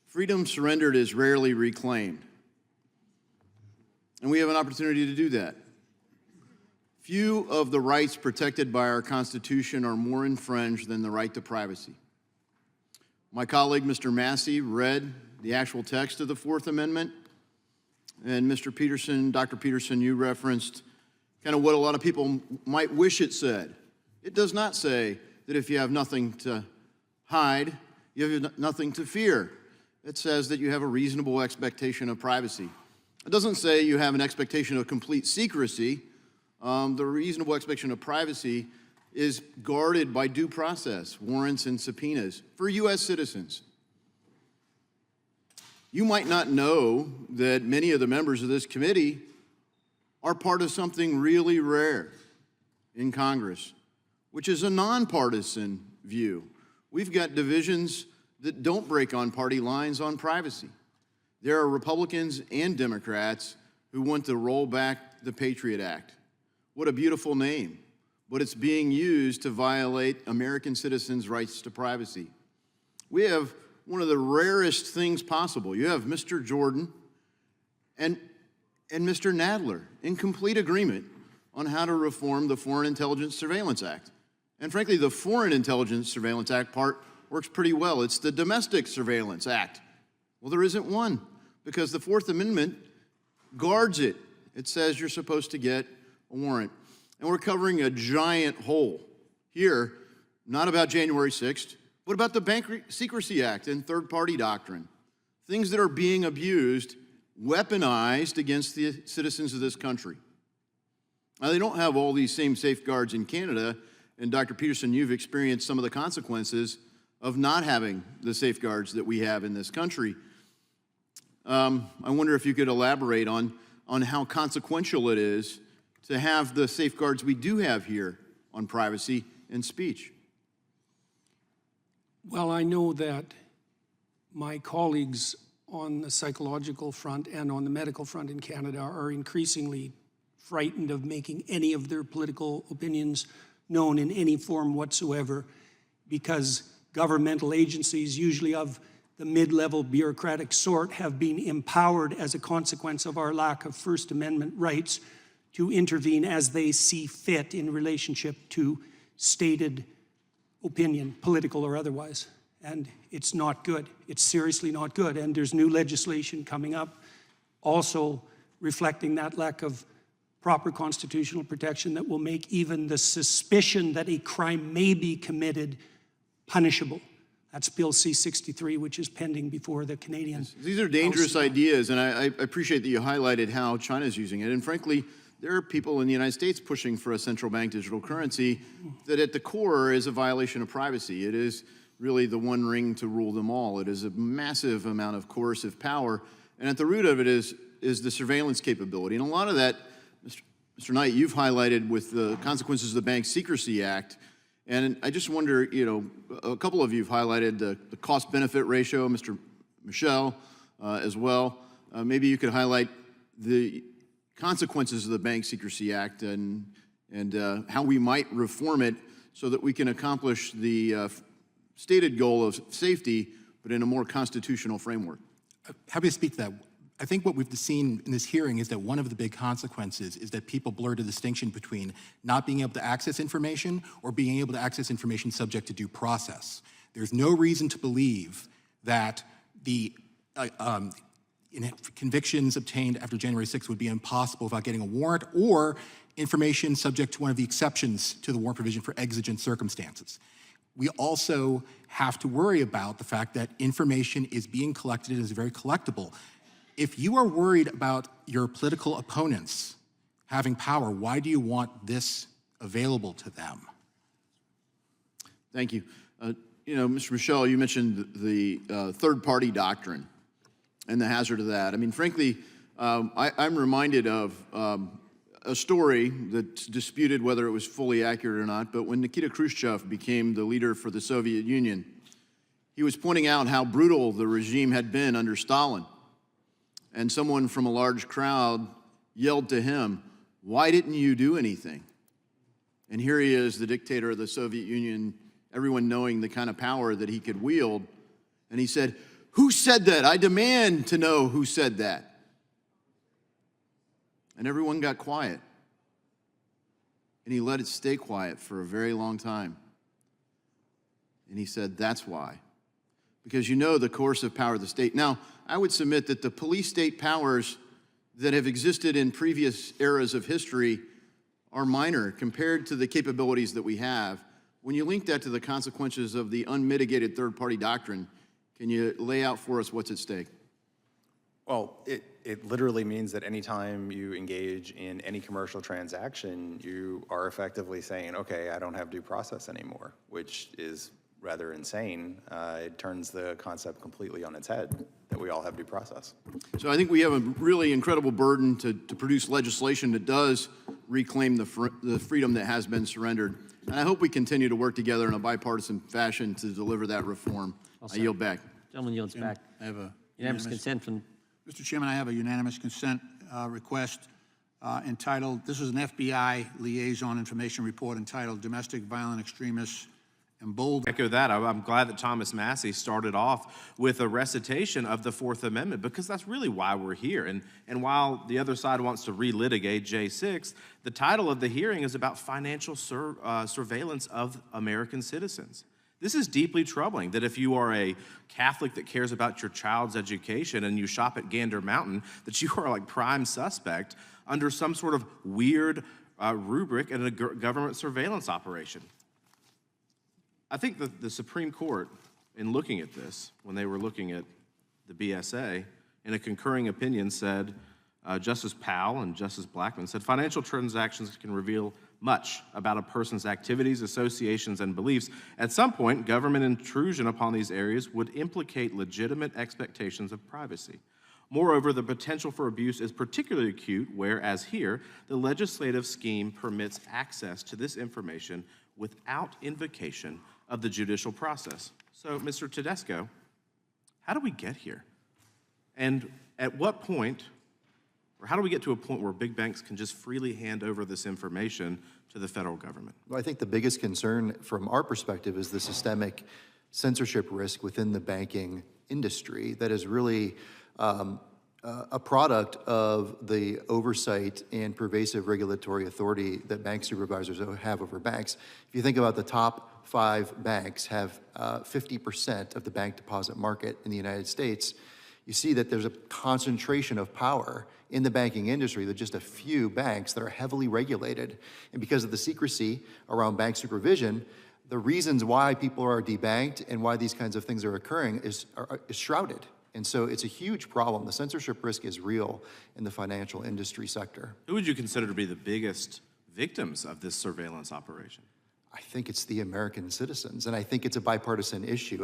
Freedom surrendered is rarely reclaimed. And we have an opportunity to do that. Few of the rights protected by our Constitution are more infringed than the right to privacy. My colleague, Mr. Massey, read the actual text of the Fourth Amendment. And Mr. Peterson, Dr. Peterson, you referenced kind of what a lot of people might wish it said. It does not say that if you have nothing to hide, you have nothing to fear. It says that you have a reasonable expectation of privacy. It doesn't say you have an expectation of complete secrecy. The reasonable expectation of privacy is guarded by due process, warrants and subpoenas for U.S. citizens. You might not know that many of the members of this committee are part of something really rare in Congress, which is a nonpartisan view. We've got divisions that don't break on party lines on privacy. There are Republicans and Democrats who want to roll back the Patriot Act. What a beautiful name, but it's being used to violate American citizens' rights to privacy. We have one of the rarest things possible. You have Mr. Jordan and Mr. Nadler in complete agreement on how to reform the Foreign Intelligence Surveillance Act. And frankly, the Foreign Intelligence Surveillance Act part works pretty well. It's the Domestic Surveillance Act. Well, there isn't one because the Fourth Amendment guards it. It says you're supposed to get a warrant. And we're covering a giant hole here, not about January 6th, but about the Bank Secrecy Act and third-party doctrine. Things that are being abused, weaponized against the citizens of this country. Now, they don't have all these same safeguards in Canada, and Dr. Peterson, you've experienced some of the consequences of not having the safeguards that we have in this country. I wonder if you could elaborate on how consequential it is to have the safeguards we do have here on privacy and speech. Well, I know that my colleagues on the psychological front and on the medical front in Canada are increasingly frightened of making any of their political opinions known in any form whatsoever, because governmental agencies, usually of the mid-level bureaucratic sort have been empowered as a consequence of our lack of First Amendment rights to intervene as they see fit in relationship to stated opinion, political or otherwise. And it's not good. It's seriously not good. And there's new legislation coming up also reflecting that lack of proper constitutional protection that will make even the suspicion that a crime may be committed punishable. That's Bill C-63, which is pending before the Canadian These are dangerous House. ideas, and I appreciate that you highlighted how China's using it. And frankly, there are people in the United States pushing for a central bank digital currency that at the core is a violation of privacy. It is really the one ring to rule them all. It is a massive amount of coercive power, and at the root of it is the surveillance capability. And a lot of that, Mr. Knight, you've highlighted with the consequences of the Bank Secrecy Act. And I just wonder, you know, a couple of you have highlighted the cost-benefit ratio, Mr. Michel as well. Maybe you could highlight the consequences of the Bank Secrecy Act and how we might reform it so that we can accomplish the stated goal of safety, but in a more constitutional framework. Happy to speak to that. I think what we've seen in this hearing is that one of the big consequences is that people blur the distinction between not being able to access information or being able to access information subject to due process. There's no reason to believe that the convictions obtained after January 6th would be impossible without getting a warrant, or information subject to one of the exceptions to the warrant provision for exigent circumstances. We also have to worry about the fact that information is being collected and is very collectible. If you are worried about your political opponents having power, why do you want this available to them? Thank you. You know, Mr. Michel, you mentioned the third-party doctrine and the hazard of that. I mean, frankly, I'm reminded of a story that's disputed whether it was fully accurate or not, but when Nikita Khrushchev became the leader for the Soviet Union, he was pointing out how brutal the regime had been under Stalin. And someone from a large crowd yelled to him, "Why didn't you do anything?" And here he is, the dictator of the Soviet Union, everyone knowing the kind of power that he could wield. And he said, "Who said that? I demand to know who said that." And everyone got quiet. And he let it stay quiet for a very long time. And he said, "That's why. Because you know the coercive power of the state." Now, I would submit that the police state powers that have existed in previous eras of history are minor compared to the capabilities that we have. When you link that to the consequences of the unmitigated third-party doctrine, can you lay out for us what's at stake? Well, it literally means that anytime you engage in any commercial transaction, you are effectively saying, okay, I don't have due process anymore, which is rather insane. It turns the concept completely on its head that we all have due process. So I think we have a really incredible burden to produce legislation that does reclaim the freedom that has been surrendered. And I hope we continue to work together in a bipartisan fashion to deliver that reform. I yield back. Gentleman yields back. I have a Unanimous consent from... Mr. Chairman, I have a unanimous consent request entitled, this is an FBI liaison information report entitled Domestic Violent Extremists Emboldened. Echo that. I'm glad that Thomas Massey started off with a recitation of the Fourth Amendment, because that's really why we're here. And while the other side wants to relitigate J6, the title of the hearing is about financial surveillance of American citizens. This is deeply troubling, that if you are a Catholic that cares about your child's education and you shop at Gander Mountain, that you are like prime suspect under some sort of weird rubric in a government surveillance operation. I think that the Supreme Court, in looking at this, when they were looking at the BSA, in a concurring opinion said, Justice Powell and Justice Blackmun said, financial transactions can reveal much about a person's activities, associations, and beliefs. At some point, government intrusion upon these areas would implicate legitimate expectations of privacy. Moreover, the potential for abuse is particularly acute where, as here, the legislative scheme permits access to this information without invocation of the judicial process. So, Mr. Tedesco, how do we get here? And at what point, or how do we get to a point where big banks can just freely hand over this information to the federal government? Well, I think the biggest concern from our perspective is the systemic censorship risk within the banking industry that is really a product of the oversight and pervasive regulatory authority that bank supervisors have over banks. If you think about the top 5 banks have 50% of the bank deposit market in the United States, you see that there's a concentration of power in the banking industry. There are just a few banks that are heavily regulated. And because of the secrecy around bank supervision, the reasons why people are debanked and why these kinds of things are occurring is shrouded. And so it's a huge problem. The censorship risk is real in the financial industry sector. Who would you consider to be the biggest victims of this surveillance operation? I think it's the American citizens, and I think it's a bipartisan issue.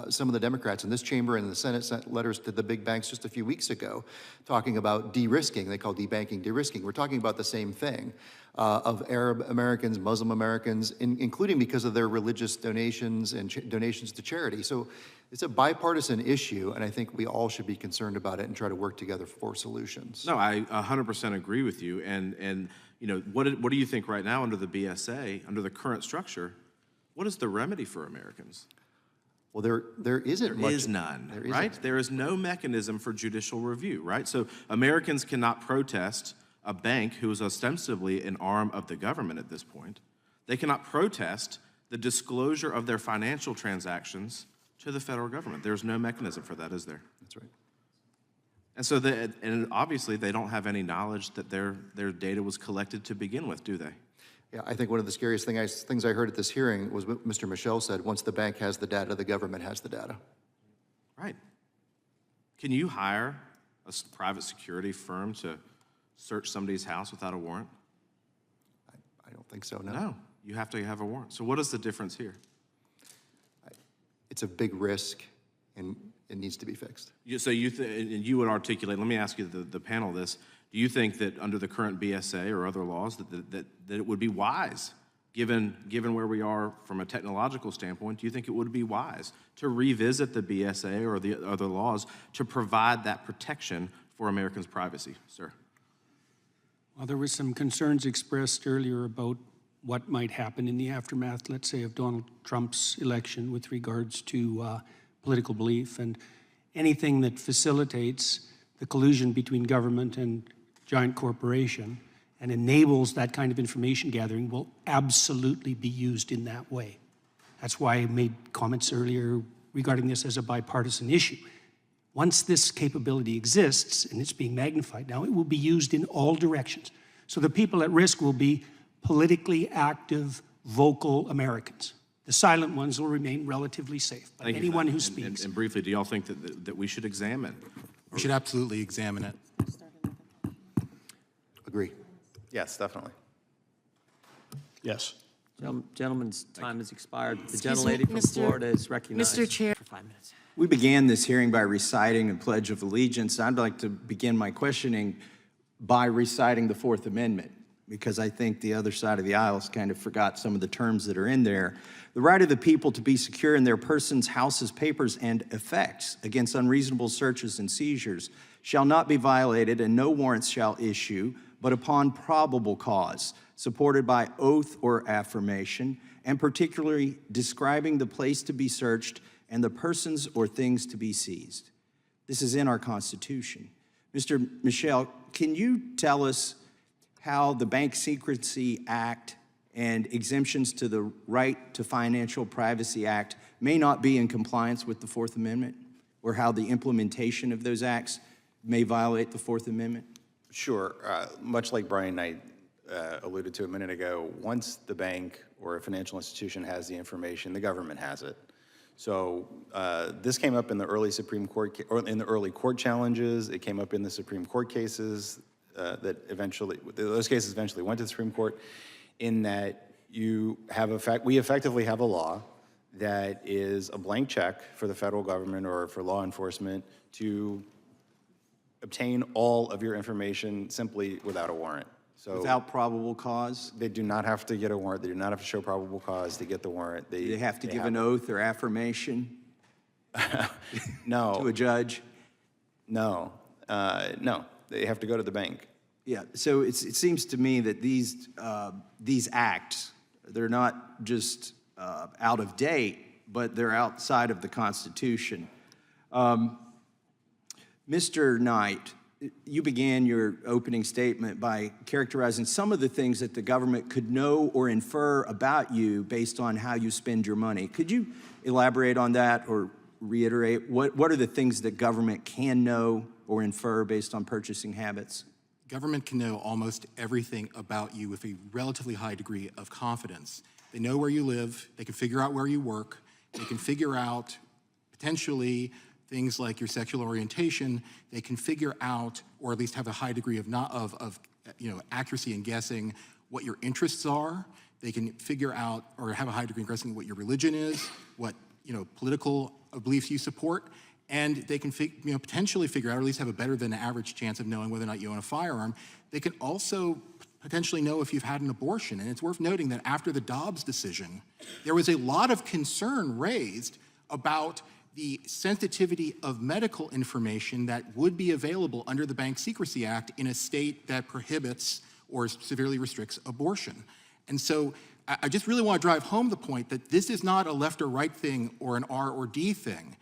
Some of the Democrats in this chamber and in the Senate sent letters to the big banks just a few weeks ago talking about de-risking. They call debanking de-risking. We're talking about the same thing of Arab Americans, Muslim Americans, including because of their religious donations and donations to charity. So it's a bipartisan issue, and I think we all should be concerned about it and try to work together for solutions. No, I 100% agree with you. And you know, what do you think right now under the BSA, under the current structure, what is the remedy for Americans? Well, there isn't much. There is none, right? There is no mechanism for judicial review, right? So Americans cannot protest a bank who is ostensibly an arm of the government at this point. They cannot protest the disclosure of their financial transactions to the federal government. There's no mechanism for that, is there? That's right. And so, and obviously, they don't have any knowledge that their data was collected to begin with, do they? Yeah, I think one of the scariest things I heard at this hearing was what Mr. Michel said, once the bank has the data, the government has the data. Right. Can you hire a private security firm to search somebody's house without a warrant? I don't think so, no. No, you have to have a warrant. So what is the difference here? It's a big risk, and it needs to be fixed. So and you would articulate, let me ask you, the panel this, do you think that under the current BSA or other laws that it would be wise, given where we are from a technological standpoint, do you think it would be wise to revisit the BSA or the other laws to provide that protection for Americans' privacy, sir? Well, there were some concerns expressed earlier about what might happen in the aftermath, let's say, of Donald Trump's election with regards to political belief, and anything that facilitates the collusion between government and giant corporation and enables that kind of information gathering will absolutely be used in that way. That's why I made comments earlier regarding this as a bipartisan issue. Once this capability exists, and it's being magnified now, it will be used in all directions. So the people at risk will be politically active, vocal Americans. The silent ones will remain relatively safe, but anyone who speaks. And briefly, do y'all think that we should examine? We should absolutely examine it. Agree. Yes, definitely. Yes. Gentleman's time has expired. The Excuse me, gentlelady from Florida is recognized. Mr. Chair. For 5 minutes. We began this hearing by reciting the Pledge of Allegiance. I'd like to begin my questioning by reciting the Fourth Amendment, because I think the other side of the aisle has kind of forgot some of the terms that are in there. The right of the people to be secure in their persons, houses, papers, and effects against unreasonable searches and seizures shall not be violated, and no warrants shall issue but upon probable cause, supported by oath or affirmation, and particularly describing the place to be searched and the persons or things to be seized. This is in our Constitution. Mr. Michel, can you tell us how the Bank Secrecy Act and exemptions to the Right to Financial Privacy Act may not be in compliance with the Fourth Amendment, or how the implementation of those acts may violate the Fourth Amendment? Sure. Much like Brian Knight alluded to a minute ago, once the bank or a financial institution has the information, the government has it. So this came up in the early Supreme Court, or in the early court challenges. It came up in the Supreme Court cases that eventually, those cases eventually went to the Supreme Court, in that we effectively have a law that is a blank check for the federal government or for law enforcement to obtain all of your information simply without a warrant. So without probable cause? They do not have to get a warrant. They do not have to show probable cause to get the warrant. Do they have to give an oath or affirmation? No. To a judge? No. No. They have to go to the bank. Yeah, so it seems to me that these acts, they're not just out of date, but they're outside of the Constitution. Mr. Knight, you began your opening statement by characterizing some of the things that the government could know or infer about you based on how you spend your money. Could you elaborate on that or reiterate what are the things that government can know or infer based on purchasing habits? Government can know almost everything about you with a relatively high degree of confidence. They know where you live, they can figure out where you work, they can figure out potentially things like your sexual orientation. They can figure out, or at least have a high degree of accuracy in guessing what your interests are. They can figure out, or have a high degree of guessing what your religion is, what political beliefs you support, and they can potentially figure out, or at least have a better than average chance of knowing whether or not you own a firearm. They can also potentially know if you've had an abortion. And it's worth noting that after the Dobbs decision, there was a lot of concern raised about the sensitivity of medical information that would be available under the Bank Secrecy Act in a state that prohibits or severely restricts abortion. And so I just really want to drive home the point that this is not a left or right thing or an R or D thing.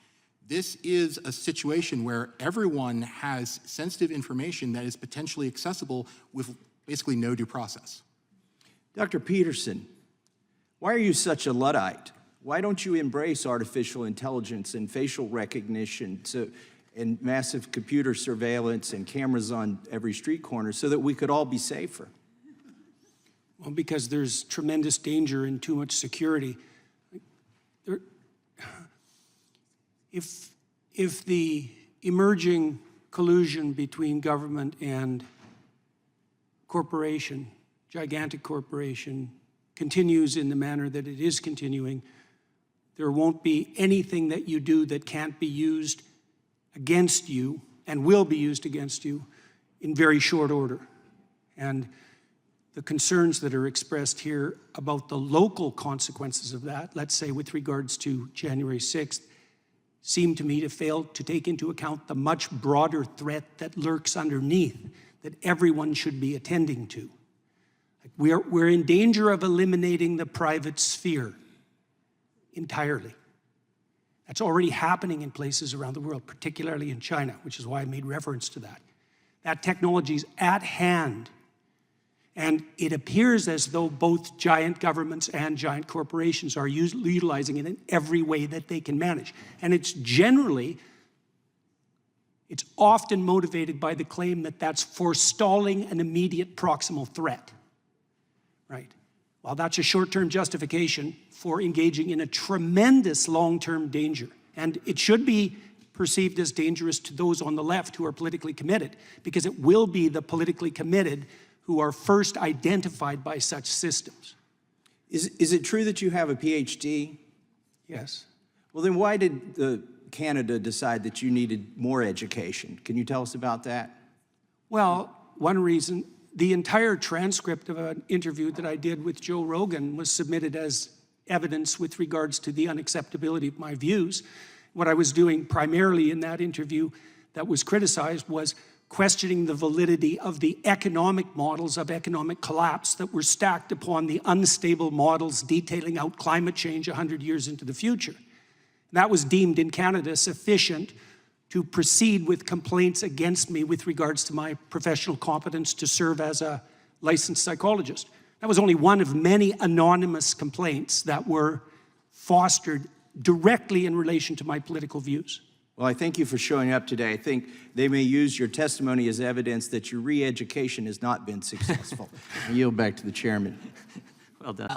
This is a situation where everyone has sensitive information that is potentially accessible with basically no due process. Dr. Peterson, why are you such a Luddite? Why don't you embrace artificial intelligence and facial recognition and massive computer surveillance and cameras on every street corner so that we could all be safer? Well, because there's tremendous danger and too much security. If the emerging collusion between government and corporation, gigantic corporation, continues in the manner that it is continuing, there won't be anything that you do that can't be used against you and will be used against you in very short order. And the concerns that are expressed here about the local consequences of that, let's say with regards to January 6th, seem to me to fail to take into account the much broader threat that lurks underneath that everyone should be attending to. We're in danger of eliminating the private sphere entirely. That's already happening in places around the world, particularly in China, which is why I made reference to that. That technology is at hand. And it appears as though both giant governments and giant corporations are utilizing it in every way that they can manage. And it's often motivated by the claim that that's forestalling an immediate proximal threat, right? Well, that's a short-term justification for engaging in a tremendous long-term danger. And it should be perceived as dangerous to those on the left who are politically committed, because it will be the politically committed who are first identified by such systems. Is it true that you have a PhD? Yes. Well, then why did Canada decide that you needed more education? Can you tell us about that? Well, one reason, the entire transcript of an interview that I did with Joe Rogan was submitted as evidence with regards to the unacceptability of my views. What I was doing primarily in that interview that was criticized was questioning the validity of the economic models of economic collapse that were stacked upon the unstable models detailing out climate change 100 years into the future. That was deemed in Canada sufficient to proceed with complaints against me with regards to my professional competence to serve as a licensed psychologist. That was only one of many anonymous complaints that were fostered directly in relation to my political views. Well, I thank you for showing up today. I think they may use your testimony as evidence that your re-education has not been successful. I yield back to the chairman. Well done.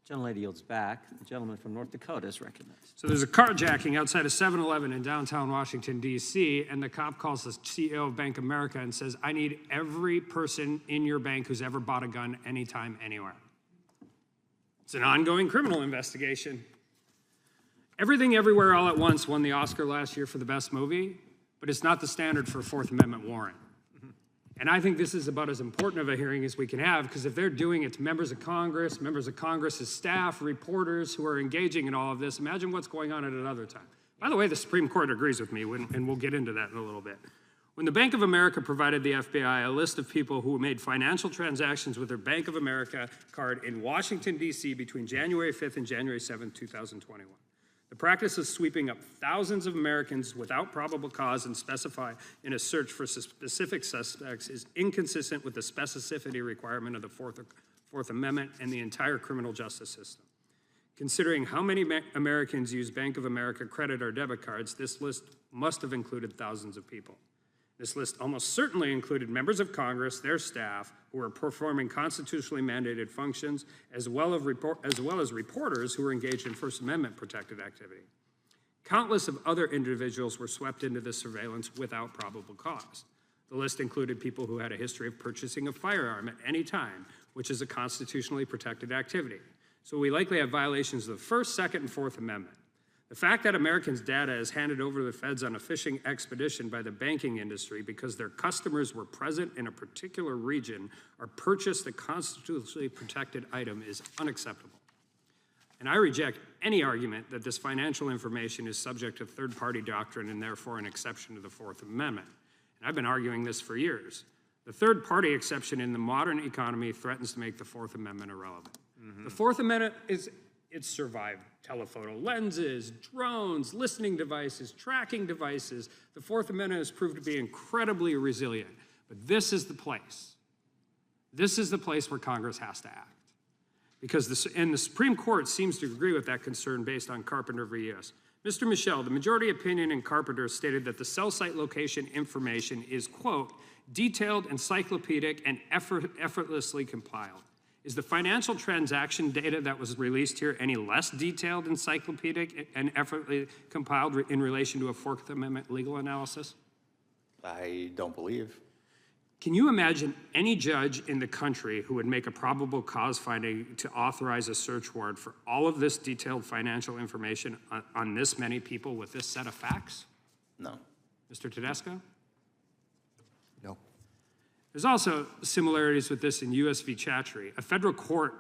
Gentlelady yields back. The gentleman from North Dakota is recognized. So there's a carjacking outside of 7-Eleven in downtown Washington, D.C., and the cop calls the CEO of Bank of America and says, I need every person in your bank who's ever bought a gun anytime, anywhere. It's an ongoing criminal investigation. Everything Everywhere All at Once won the Oscar last year for the best movie, but it's not the standard for a Fourth Amendment warrant. And I think this is about as important of a hearing as we can have, because if they're doing it to members of Congress's staff, reporters who are engaging in all of this, imagine what's going on at another time. By the way, the Supreme Court agrees with me, and we'll get into that in a little bit. When the Bank of America provided the FBI a list of people who made financial transactions with their Bank of America card in Washington, D.C. between January 5th and January 7th, 2021. The practice of sweeping up thousands of Americans without probable cause and specify in a search for specific suspects is inconsistent with the specificity requirement of the Fourth Amendment and the entire criminal justice system. Considering how many Americans use Bank of America credit or debit cards, this list must have included thousands of people. This list almost certainly included members of Congress, their staff, who were performing constitutionally mandated functions, as well as reporters who were engaged in First Amendment protected activity. Countless of other individuals were swept into this surveillance without probable cause. The list included people who had a history of purchasing a firearm at any time, which is a constitutionally protected activity. So we likely have violations of the First, Second, and Fourth Amendment. The fact that Americans' data is handed over to the feds on a fishing expedition by the banking industry because their customers were present in a particular region or purchased a constitutionally protected item is unacceptable. And I reject any argument that this financial information is subject to third-party doctrine and therefore an exception to the Fourth Amendment. And I've been arguing this for years. The third-party exception in the modern economy threatens to make the Fourth Amendment irrelevant. The Fourth Amendment it's survived telephoto lenses, drones, listening devices, tracking devices. The Fourth Amendment has proved to be incredibly resilient. But this is the place. This is the place where Congress has to act. Because the Supreme Court seems to agree with that concern based on Carpenter v. U.S. Mr. Michel, the majority opinion in Carpenter stated that the cell site location information is, quote, detailed, encyclopedic, and effortlessly compiled. Is the financial transaction data that was released here any less detailed, encyclopedic, and effortlessly compiled in relation to a Fourth Amendment legal analysis? I don't believe. Can you imagine any judge in the country who would make a probable cause finding to authorize a search warrant for all of this detailed financial information on this many people with this set of facts? No. Mr. Tedesco? No. There's also similarities with this in U.S. v. Chatry. A federal court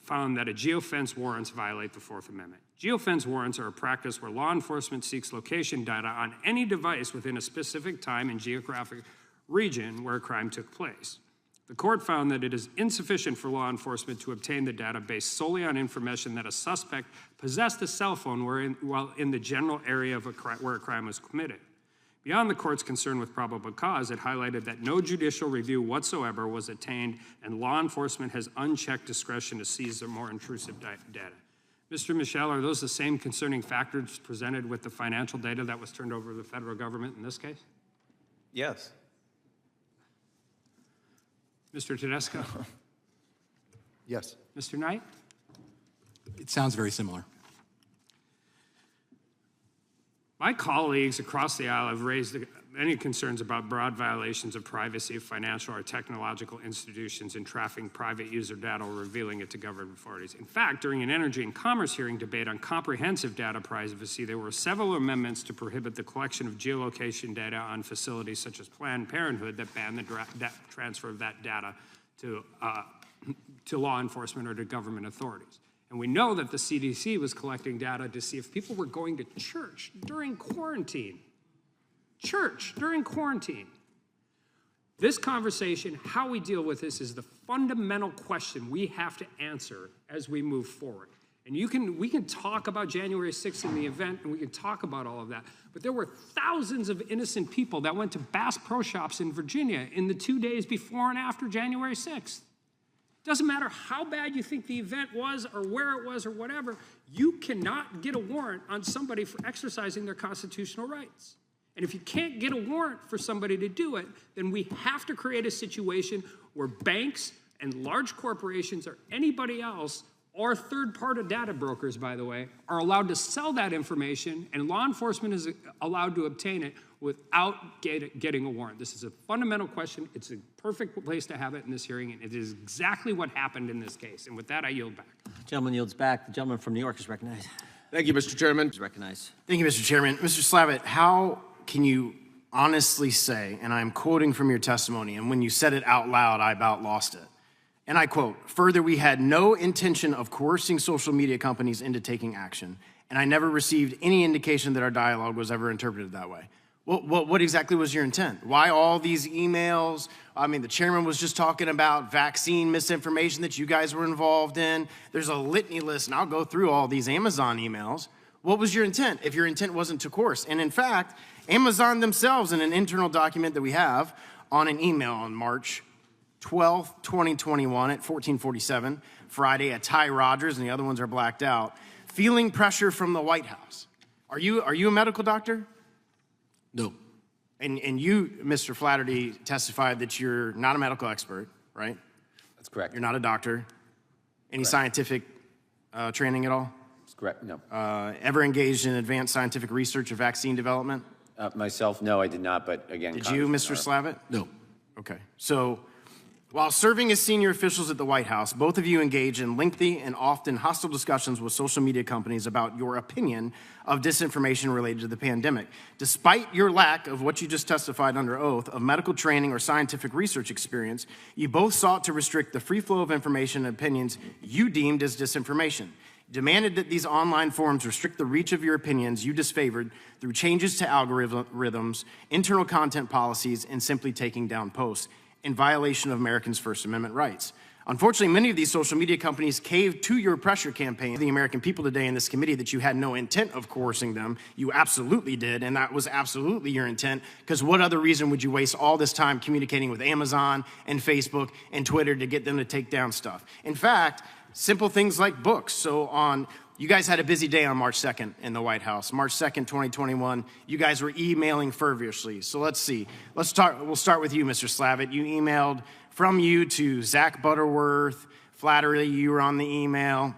found that a geofence warrants violate the Fourth Amendment. Geofence warrants are a practice where law enforcement seeks location data on any device within a specific time and geographic region where a crime took place. The court found that it is insufficient for law enforcement to obtain the data based solely on information that a suspect possessed a cell phone while in the general area of where a crime was committed. Beyond the court's concern with probable cause, it highlighted that no judicial review whatsoever was attained and law enforcement has unchecked discretion to seize the more intrusive data. Mr. Michel, are those the same concerning factors presented with the financial data that was turned over to the federal government in this case? Yes. Mr. Tedesco? Yes. Mr. Knight? It sounds very similar. My colleagues across the aisle have raised many concerns about broad violations of privacy of financial or technological institutions in trafficking private user data or revealing it to government authorities. In fact, during an Energy and Commerce hearing debate on comprehensive data privacy, there were several amendments to prohibit the collection of geolocation data on facilities such as Planned Parenthood that ban the transfer of that data to law enforcement or to government authorities. And we know that the CDC was collecting data to see if people were going to church during quarantine. Church during quarantine. This conversation, how we deal with this, is the fundamental question we have to answer as we move forward. And we can talk about January 6th in the event, and we can talk about all of that, but there were thousands of innocent people that went to Bass Pro Shops in Virginia in the 2 days before and after January 6th. Doesn't matter how bad you think the event was or where it was or whatever, you cannot get a warrant on somebody for exercising their constitutional rights. And if you can't get a warrant for somebody to do it, then we have to create a situation where banks and large corporations or anybody else, or third-party data brokers, by the way, are allowed to sell that information, and law enforcement is allowed to obtain it without getting a warrant. This is a fundamental question. It's a perfect place to have it in this hearing, and it is exactly what happened in this case. And with that, I yield back. Gentleman yields back. The gentleman from New York is recognized. Thank you, Mr. Chairman. Is recognized. Thank you, Mr. Chairman. Mr. Slavitt, how can you honestly say, and I'm quoting from your testimony, and when you said it out loud, I about lost it. And I quote, "Further, we had no intention of coercing social media companies into taking action, and I never received any indication that our dialogue was ever interpreted that way." What exactly was your intent? Why all these emails? I mean, the chairman was just talking about vaccine misinformation that you guys were involved in. There's a litany list, and I'll go through all these Amazon emails. What was your intent if your intent wasn't to coerce? And in fact, Amazon themselves, in an internal document that we have on an email on March 12th, 2021 at 14:47, Friday at Ty Rogers, and the other ones are blacked out, feeling pressure from the White House. Are you a medical doctor? No. And you, Mr. Flaherty, testified that you're not a medical expert, right? That's correct. You're not a doctor. Any Correct. scientific training at all? That's correct, no. Ever engaged in advanced scientific research or vaccine development? Myself, no, I did not, but again. Did you, Mr. Congressman, Slavitt? No. Okay. So, while serving as senior officials at the White House, both of you engage in lengthy and often hostile discussions with social media companies about your opinion of disinformation related to the pandemic. Despite your lack of what you just testified under oath of medical training or scientific research experience, you both sought to restrict the free flow of information and opinions you deemed as disinformation. Demanded that these online forums restrict the reach of your opinions you disfavored through changes to algorithms, internal content policies, and simply taking down posts in violation of Americans' First Amendment rights. Unfortunately, many of these social media companies caved to your pressure campaign. The American people today in this committee that you had no intent of coercing them. You absolutely did, and that was absolutely your intent, because what other reason would you waste all this time communicating with Amazon and Facebook and Twitter to get them to take down stuff? In fact, simple things like books. So you guys had a busy day on March 2nd in the White House. March 2nd, 2021, you guys were emailing fervently. So let's see. We'll start with you, Mr. Slavitt. You emailed from you to Zach Butterworth. Flattery, you were on the email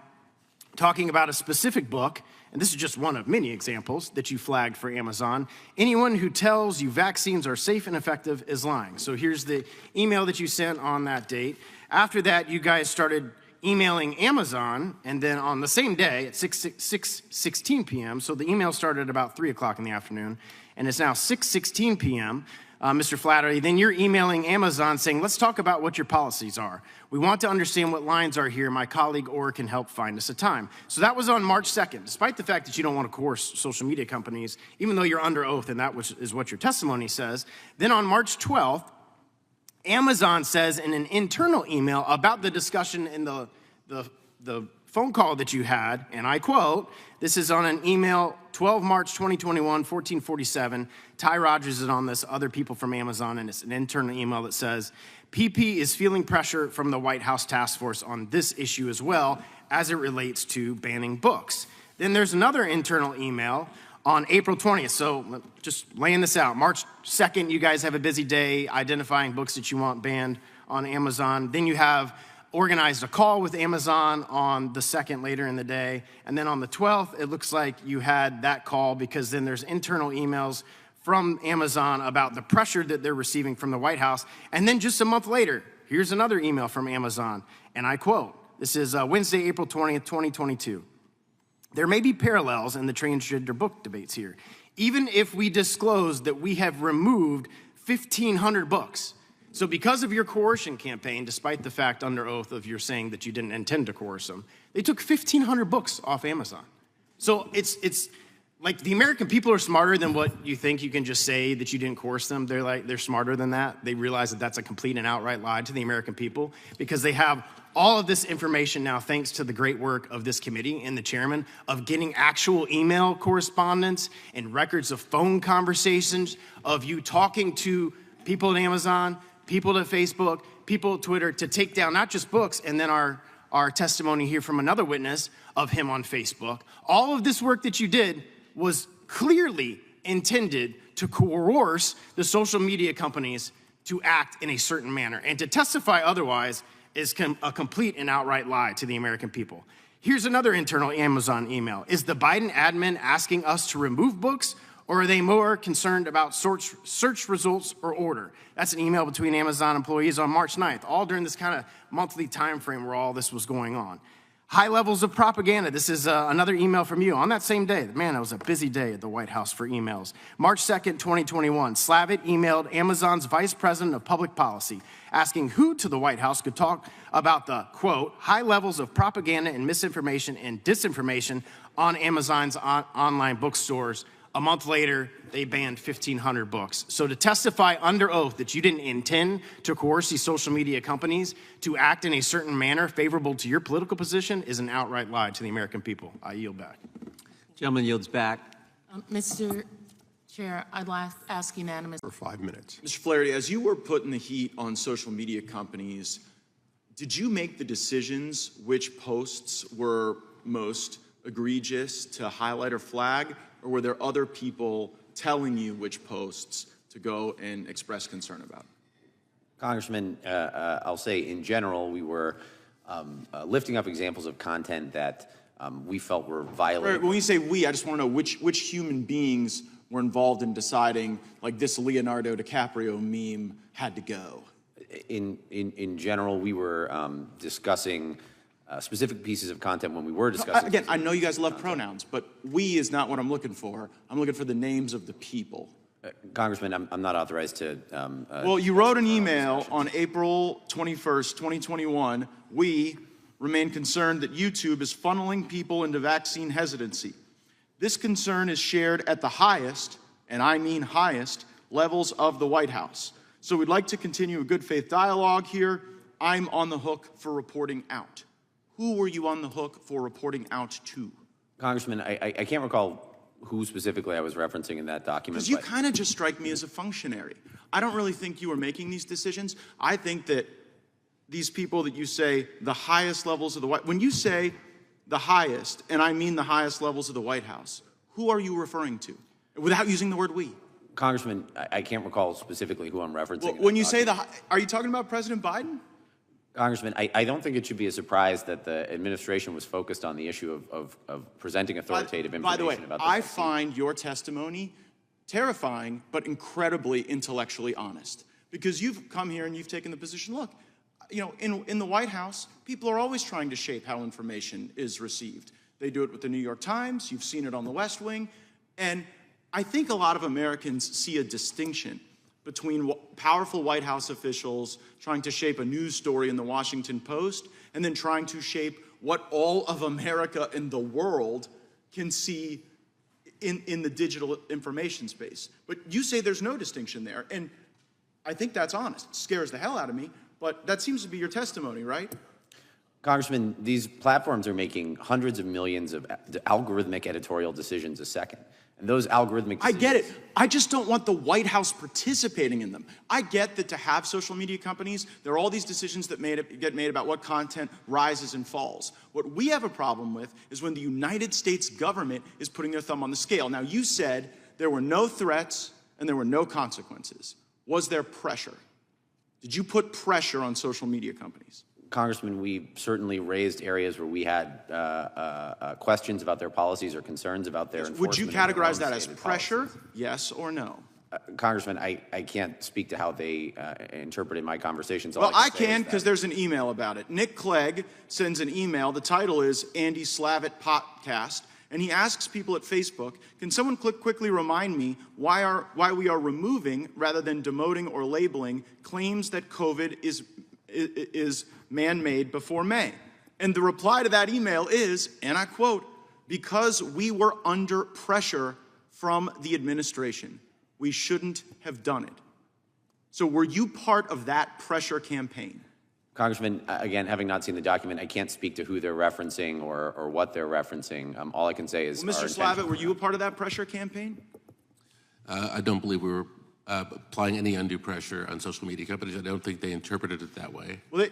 talking about a specific book, and this is just one of many examples that you flagged for Amazon. Anyone who tells you vaccines are safe and effective is lying. So here's the email that you sent on that date. After that, you guys started emailing Amazon, and then on the same day at 6:16 p.m., so the email started at about 3 o'clock in the afternoon, and it's now 6:16 p.m., Mr. Flattery, then you're emailing Amazon saying, let's talk about what your policies are. We want to understand what lines are here. My colleague Orr can help find us a time. So that was on March 2nd, despite the fact that you don't want to coerce social media companies, even though you're under oath, and that is what your testimony says. Then on March 12th, Amazon says in an internal email about the discussion in the phone call that you had, and I quote, this is on an email, 12 March 2021, 14:47. Ty Rogers is on this, other people from Amazon, and it's an internal email that says, PP is feeling pressure from the White House task force on this issue as well as it relates to banning books. Then there's another internal email on April 20th, so just laying this out. March 2nd, you guys have a busy day identifying books that you want banned on Amazon. Then you have organized a call with Amazon on the 2nd later in the day. And then on the 12th, it looks like you had that call because then there's internal emails from Amazon about the pressure that they're receiving from the White House. And then just a month later, here's another email from Amazon, and I quote, this is Wednesday, April 20th, 2022. There may be parallels in the transgender book debates here. Even if we disclose that we have removed 1,500 books. So because of your coercion campaign, despite the fact under oath of your saying that you didn't intend to coerce them, they took 1,500 books off Amazon. So it's like the American people are smarter than what you think you can just say that you didn't coerce them. They're smarter than that. They realize that that's a complete and outright lie to the American people because they have all of this information now thanks to the great work of this committee and the chairman of getting actual email correspondence and records of phone conversations of you talking to people at Amazon, people at Facebook, people at Twitter to take down not just books and then our testimony here from another witness of him on Facebook. All of this work that you did was clearly intended to coerce the social media companies to act in a certain manner. And to testify otherwise is a complete and outright lie to the American people. Here's another internal Amazon email. Is the Biden admin asking us to remove books, or are they more concerned about search results or order? That's an email between Amazon employees on March 9th, all during this kind of monthly time frame where all this was going on. High levels of propaganda. This is another email from you on that same day. Man, it was a busy day at the White House for emails. March 2nd, 2021, Slavitt emailed Amazon's Vice President of Public Policy asking who to the White House could talk about the, quote, high levels of propaganda and misinformation and disinformation on Amazon's online bookstores A month later, they banned 1,500 books. So to testify under oath that you didn't intend to coerce these social media companies to act in a certain manner favorable to your political position is an outright lie to the American people. I yield back. Gentleman yields back. Mr. Chair, I'd like to ask unanimous. For 5 minutes. Mr. Flaherty, as you were putting the heat on social media companies, did you make the decisions which posts were most egregious to highlight or flag, or were there other people telling you which posts to go and express concern about? Congressman, I'll say in general, we were lifting up examples of content that we felt were violating. When you say we, I just want to know which human beings were involved in deciding, like, this Leonardo DiCaprio meme had to go. In general, we were discussing specific pieces of content when we were discussing. Again, I know you guys love pronouns, but we is not what I'm looking for. I'm looking for the names of the people. Congressman, I'm not authorized to. Well, you wrote an email on April 21st, 2021. We remain concerned that YouTube is funneling people into vaccine hesitancy. This concern is shared at the highest, and I mean highest, levels of the White House. So we'd like to continue a good faith dialogue here. I'm on the hook for reporting out. Who were you on the hook for reporting out to? Congressman, I can't recall who specifically I was referencing in that document. Because you kind of just strike me as a functionary. I don't really think you were making these decisions. I think that these people that you say the highest levels of the White, when you say the highest, and I mean the highest levels of the White House, who are you referring to? Without using the word we. Congressman, I can't recall specifically who I'm representing. Well, when you say are you talking about President Biden? Congressman, I don't think it should be a surprise that the administration was focused on the issue of presenting authoritative information By the way, about the I vaccine. find your testimony terrifying, but incredibly intellectually honest. Because you've come here and you've taken the position, look, you know, in the White House, people are always trying to shape how information is received. They do it with the New York Times, you've seen it on the West Wing, and I think a lot of Americans see a distinction between powerful White House officials trying to shape a news story in the Washington Post and then trying to shape what all of America and the world can see in the digital information space. But you say there's no distinction there, and I think that's honest. It scares the hell out of me, but that seems to be your testimony, right? Congressman, these platforms are making hundreds of millions of algorithmic editorial decisions a second. And those algorithmic decisions... I get it. I just don't want the White House participating in them. I get that to have social media companies, there are all these decisions that get made about what content rises and falls. What we have a problem with is when the United States government is putting their thumb on the scale. Now, you said there were no threats and there were no consequences. Was there pressure? Did you put pressure on social media companies? Congressman, we certainly raised areas where we had questions about their policies or concerns about their enforcement. Would you categorize that as pressure, yes or no? Congressman, I can't speak to how they interpreted my conversations. Well, I can, because there's an email about it. Nick Clegg sends an email. The title is Andy Slavitt Podcast, and he asks people at Facebook, can someone quickly remind me why we are removing, rather than demoting or labeling, claims that COVID is man-made before May? And the reply to that email is, and I quote, because we were under pressure from the administration. We shouldn't have done it. So were you part of that pressure campaign? Congressman, again, having not seen the document, I can't speak to who they're referencing or what they're referencing. All I can say is... Well, Mr. Slavitt, were you a part of that pressure campaign? I don't believe we were applying any undue pressure on social media companies. I don't think they interpreted it that way. Well,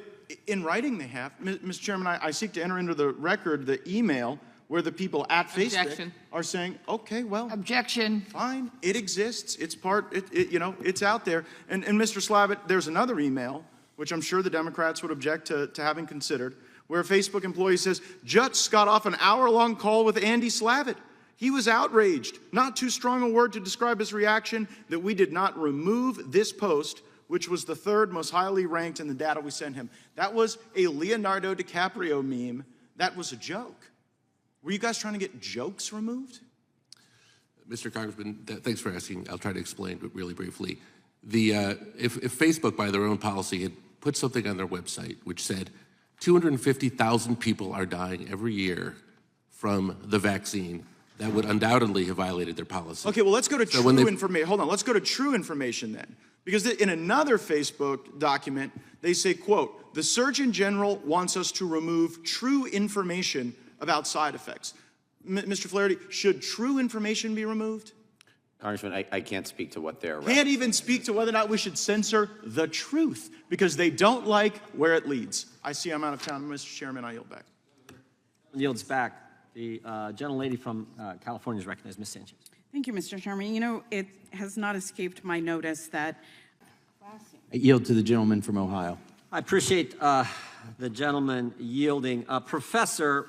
in writing they have. Mr. Chairman, I seek to enter into the record the email where the people at Facebook are saying, okay, well. Objection. Fine, it exists, it's it's out there. And Mr. Slavitt, there's another email, which I'm sure the Democrats would object to having considered, where a Facebook employee says, just got off an hour-long call with Andy Slavitt. He was outraged, not too strong a word to describe his reaction, that we did not remove this post, which was the third most highly ranked in the data we sent him. That was a Leonardo DiCaprio meme. That was a joke. Were you guys trying to get jokes removed? Mr. Congressman, thanks for asking. I'll try to explain, but really briefly. If Facebook, by their own policy, had put something on their website which said 250,000 people are dying every year from the vaccine, that would undoubtedly have violated their policy. Okay, well, let's go to So when true they- information. Hold on, let's go to true information then. Because in another Facebook document, they say, quote, the Surgeon General wants us to remove true information about side effects. Mr. Flaherty, should true information be removed? Congressman, I can't speak to what they're... Can't even speak to whether or not we should censor the truth because they don't like where it leads. I see I'm out of time. Mr. Chairman, I yield back. Yields back. The gentlelady from California is recognized. Ms. Sanchez. Thank you, Mr. Chairman. You know, it has not escaped my notice that I yield to the gentleman from Ohio. I appreciate the gentleman yielding. Professor,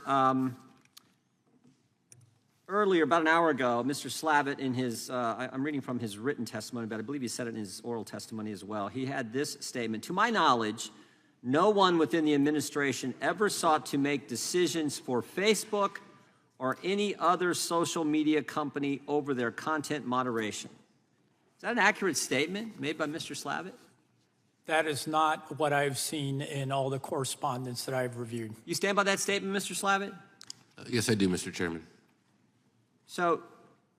earlier, about an hour ago, Mr. Slavitt, in his, I'm reading from his written testimony, but I believe he said it in his oral testimony as well. He had this statement: to my knowledge, no one within the administration ever sought to make decisions for Facebook or any other social media company over their content moderation. Is that an accurate statement made by Mr. Slavitt? That is not what I've seen in all the correspondence that I've reviewed. You stand by that statement, Mr. Slavitt? Yes, I do, Mr. Chairman. So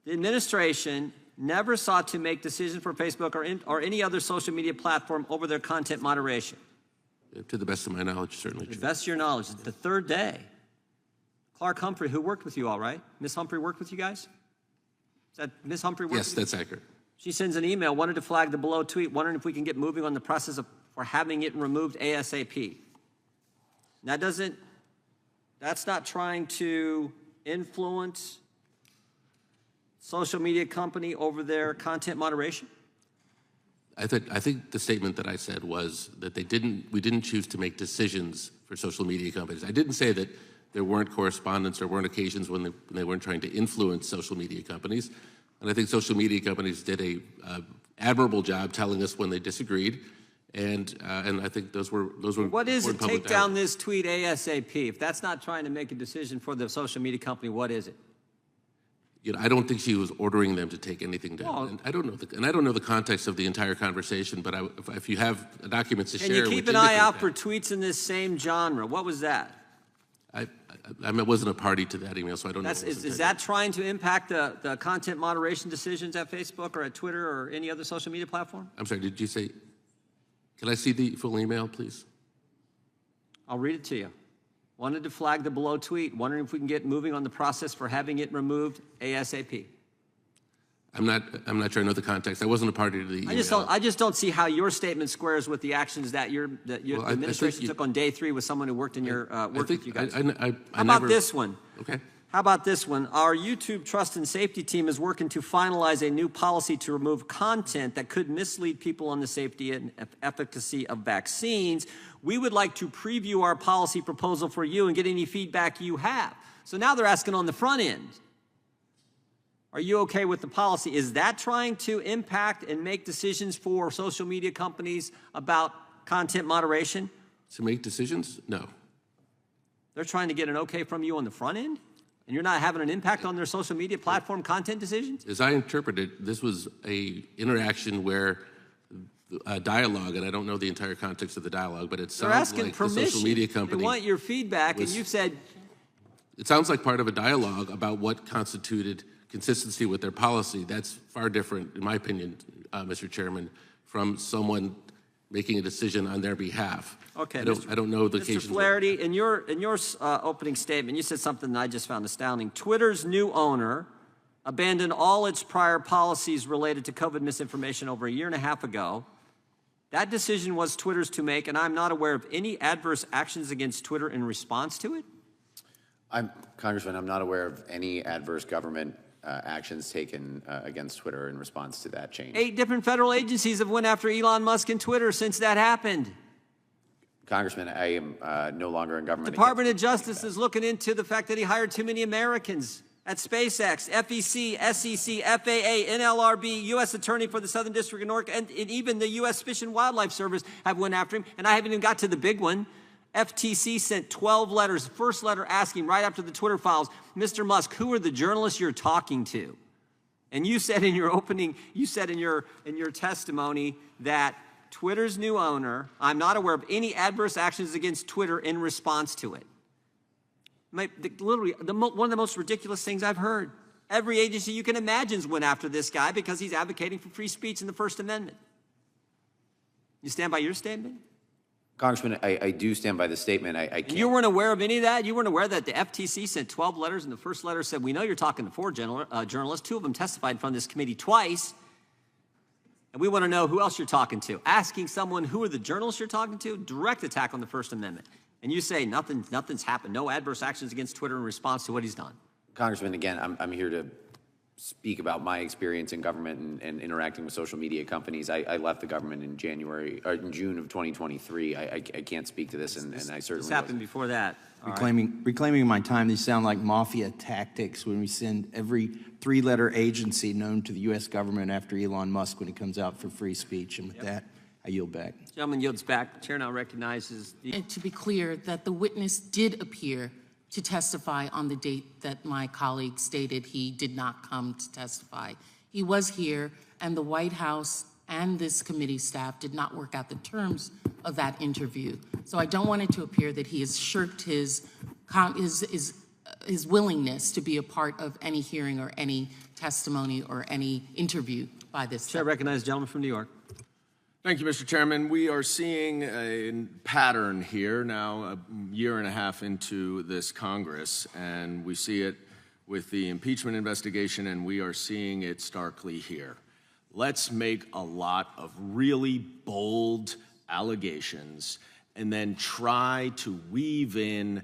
the administration never sought to make decisions for Facebook or any other social media platform over their content moderation. To the best of my knowledge, certainly To the true. best of your knowledge, it's the third day. Clark Humphrey, who worked with you all, right? Miss Humphrey worked with you guys? Is that Miss Humphrey worked Yes, with you? that's accurate. She sends an email, wanted to flag the below tweet, wondering if we can get moving on the process for having it removed ASAP. That's not trying to influence social media company over their content moderation? I think the statement that I said was that we didn't choose to make decisions for social media companies. I didn't say that there weren't correspondence or weren't occasions when they weren't trying to influence social media companies. And I think social media companies did a admirable job telling us when they disagreed. And I think those were What is it? important public Take down dialogue. this tweet ASAP. If that's not trying to make a decision for the social media company, what is it? You know, I don't think she was ordering them to take anything down. Well- And I don't know the context of the entire conversation. But if you have documents to Can share, you keep which an eye indicate out that, for tweets in this same genre? What was that? I wasn't a party to that email, so I don't know. what was Is intended. that trying to impact the content moderation decisions at Facebook or at Twitter or any other social media platform? I'm sorry, did you say, can I see the full email, please? I'll read it to you. Wanted to flag the below tweet, wondering if we can get moving on the process for having it removed ASAP. I'm not sure I know the context. I wasn't a party to the email. I just don't see how your statement squares with the actions that Well, the I administration think took on day 3 with someone who worked in your worked with you guys. I How about never- this one? Okay. How about this one? Our YouTube trust and safety team is working to finalize a new policy to remove content that could mislead people on the safety and efficacy of vaccines. We would like to preview our policy proposal for you and get any feedback you have. So now they're asking on the front end, are you okay with the policy? Is that trying to impact and make decisions for social media companies about content moderation? To make decisions? No. They're trying to get an okay from you on the front end? And you're not having an impact on their social media platform content decisions? As I interpret it, this was a interaction where a dialogue, and I don't know the entire context of the dialogue, but it They're sounds asking like the permission. social media They company. want your feedback, and was- you've said, It sounds like part of a dialogue about what constituted consistency with their policy. That's far different, in my opinion, Mr. Chairman, from someone making a decision on their behalf. okay, I don't know the Mr. occasions. Flaherty, in your opening statement, you said something that I just found astounding. Twitter's new owner abandoned all its prior policies related to COVID misinformation over a year and a half ago. That decision was Twitter's to make, and I'm not aware of any adverse actions against Twitter in response to it? Congressman, I'm not aware of any adverse government actions taken against Twitter in response to that change. 8 different federal agencies have went after Elon Musk and Twitter since that happened. Congressman, I am no longer in government. Department of Justice is looking into the fact that he hired too many Americans at SpaceX, FEC, SEC, FAA, NLRB, U.S. Attorney for the Southern District of Newark, and even the U.S. Fish and Wildlife Service have went after him. And I haven't even got to the big one. FTC sent 12 letters, first letter asking right after the Twitter files, Mr. Musk, who are the journalists you're talking to? And you said in your opening, you said in your testimony that Twitter's new owner, I'm not aware of any adverse actions against Twitter in response to it. Literally, one of the most ridiculous things I've heard. Every agency you can imagine went after this guy because he's advocating for free speech in the First Amendment. You stand by your statement? Congressman, I do stand by the statement. I can't. And you weren't aware of any of that? You weren't aware that the FTC sent 12 letters, and the first letter said, we know you're talking to 4 journalists. 2 of them testified in front of this committee twice. And we want to know who else you're talking to. Asking someone who are the journalists you're talking to, direct attack on the First Amendment. And you say nothing's happened, no adverse actions against Twitter in response to what he's done. Congressman, again, I'm here to speak about my experience in government and interacting with social media companies. I left the government in June of 2023. I can't speak to this, and I certainly This happened before that. Reclaiming my time, these sound like mafia tactics when we send every 3-letter agency known to the U.S. government after Elon Musk when he comes out for free speech. And with that, I yield back. Gentleman yields back. The chair now recognizes the... And to be clear, that the witness did appear to testify on the date that my colleague stated he did not come to testify. He was here, and the White House and this committee staff did not work out the terms of that interview. So I don't want it to appear that he has shirked his willingness to be a part of any hearing or any testimony or any interview by this. Chair recognizes the gentleman from New York. Thank you, Mr. Chairman. We are seeing a pattern here now, a year and a half into this Congress, and we see it with the impeachment investigation, and we are seeing it starkly here. Let's make a lot of really bold allegations and then try to weave in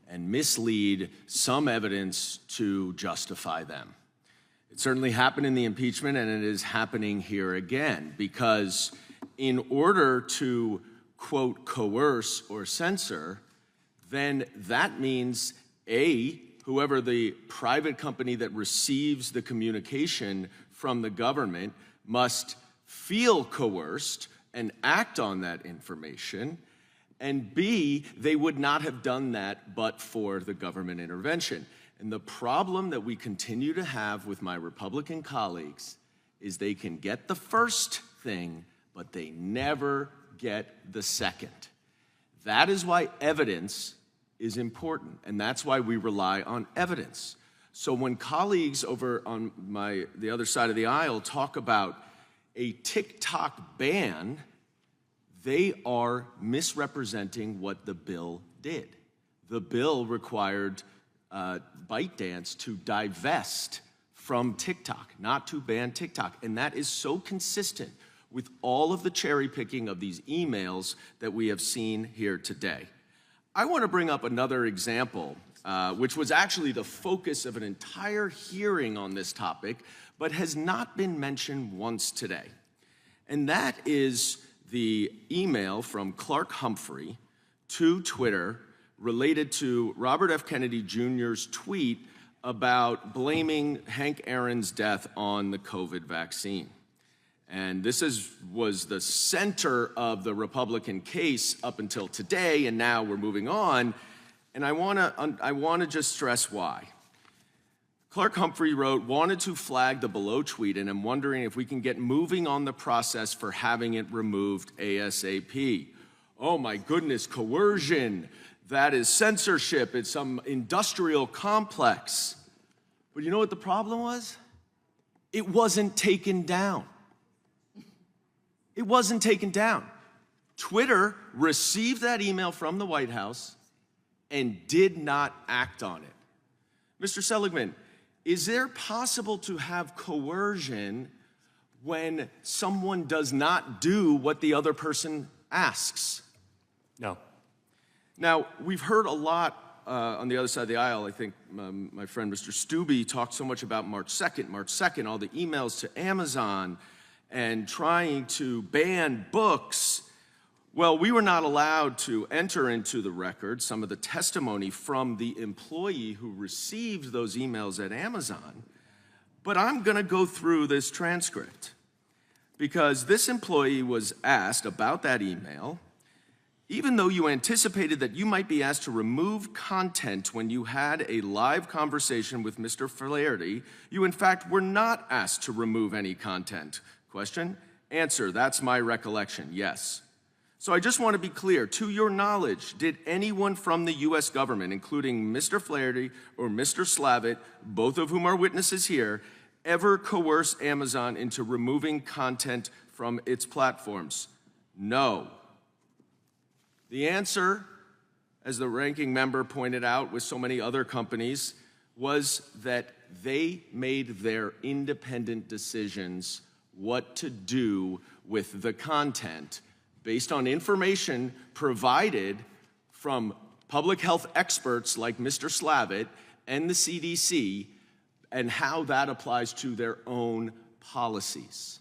and mislead some evidence to justify them. It certainly happened in the impeachment, and it is happening here again, because in order to, quote, coerce or censor, then that means, A, whoever the private company that receives the communication from the government must feel coerced and act on that information, and B, they would not have done that but for the government intervention. And the problem that we continue to have with my Republican colleagues is they can get the first thing, but they never get the second. That is why evidence is important, and that's why we rely on evidence. So when colleagues over on the other side of the aisle talk about a TikTok ban, they are misrepresenting what the bill did. The bill required ByteDance to divest from TikTok, not to ban TikTok, and that is so consistent with all of the cherry picking of these emails that we have seen here today. I want to bring up another example, which was actually the focus of an entire hearing on this topic, but has not been mentioned once today. And that is the email from Clark Humphrey to Twitter related to Robert F. Kennedy Jr.'s tweet about blaming Hank Aaron's death on the COVID vaccine. And this was the center of the Republican case up until today, and now we're moving on. And I want to just stress why. Clark Humphrey wrote, wanted to flag the below tweet, and I'm wondering if we can get moving on the process for having it removed ASAP. Oh my goodness, coercion. That is censorship. It's some industrial complex. But you know what the problem was? It wasn't taken down. It wasn't taken down. Twitter received that email from the White House and did not act on it. Mr. Seligman, is there possible to have coercion when someone does not do what the other person asks? No. Now, we've heard a lot on the other side of the aisle. I think my friend Mr. Stubbe talked so much about March 2nd, all the emails to Amazon and trying to ban books. Well, we were not allowed to enter into the record some of the testimony from the employee who received those emails at Amazon, but I'm going to go through this transcript because this employee was asked about that email. Even though you anticipated that you might be asked to remove content when you had a live conversation with Mr. Flaherty, you in fact were not asked to remove any content. Question? Answer, that's my recollection, yes. So I just want to be clear, to your knowledge, did anyone from the U.S. government, including Mr. Flaherty or Mr. Slavitt, both of whom are witnesses here, ever coerce Amazon into removing content from its platforms? No. The answer, as the ranking member pointed out with so many other companies, was that they made their independent decisions what to do with the content based on information provided from public health experts like Mr. Slavitt and the CDC, and how that applies to their own policies.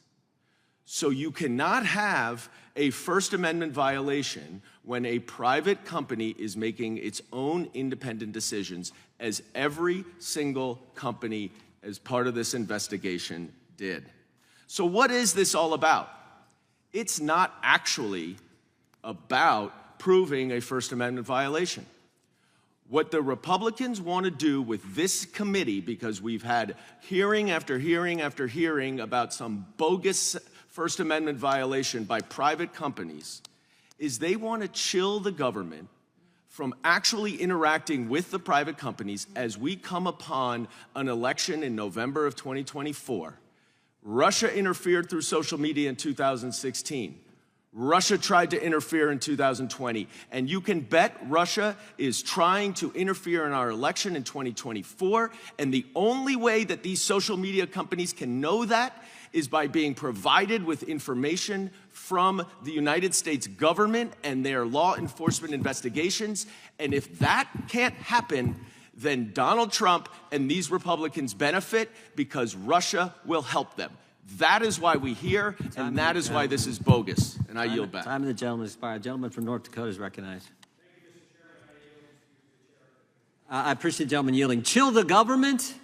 So you cannot have a First Amendment violation when a private company is making its own independent decisions, as every single company as part of this investigation did. So what is this all about? It's not actually about proving a First Amendment violation. What the Republicans want to do with this committee, because we've had hearing after hearing after hearing about some bogus First Amendment violation by private companies, is they want to chill the government from actually interacting with the private companies as we come upon an election in November of 2024. Russia interfered through social media in 2016. Russia tried to interfere in 2020. And you can bet Russia is trying to interfere in our election in 2024. And the only way that these social media companies can know that is by being provided with information from the United States government and their law enforcement investigations. And if that can't happen, then Donald Trump and these Republicans benefit because Russia will help them. That is why we're here, and that is why this is bogus. And I yield back. Time of the gentleman expired. Gentleman from North Dakota is recognized. I appreciate the gentleman yielding. Chill the government?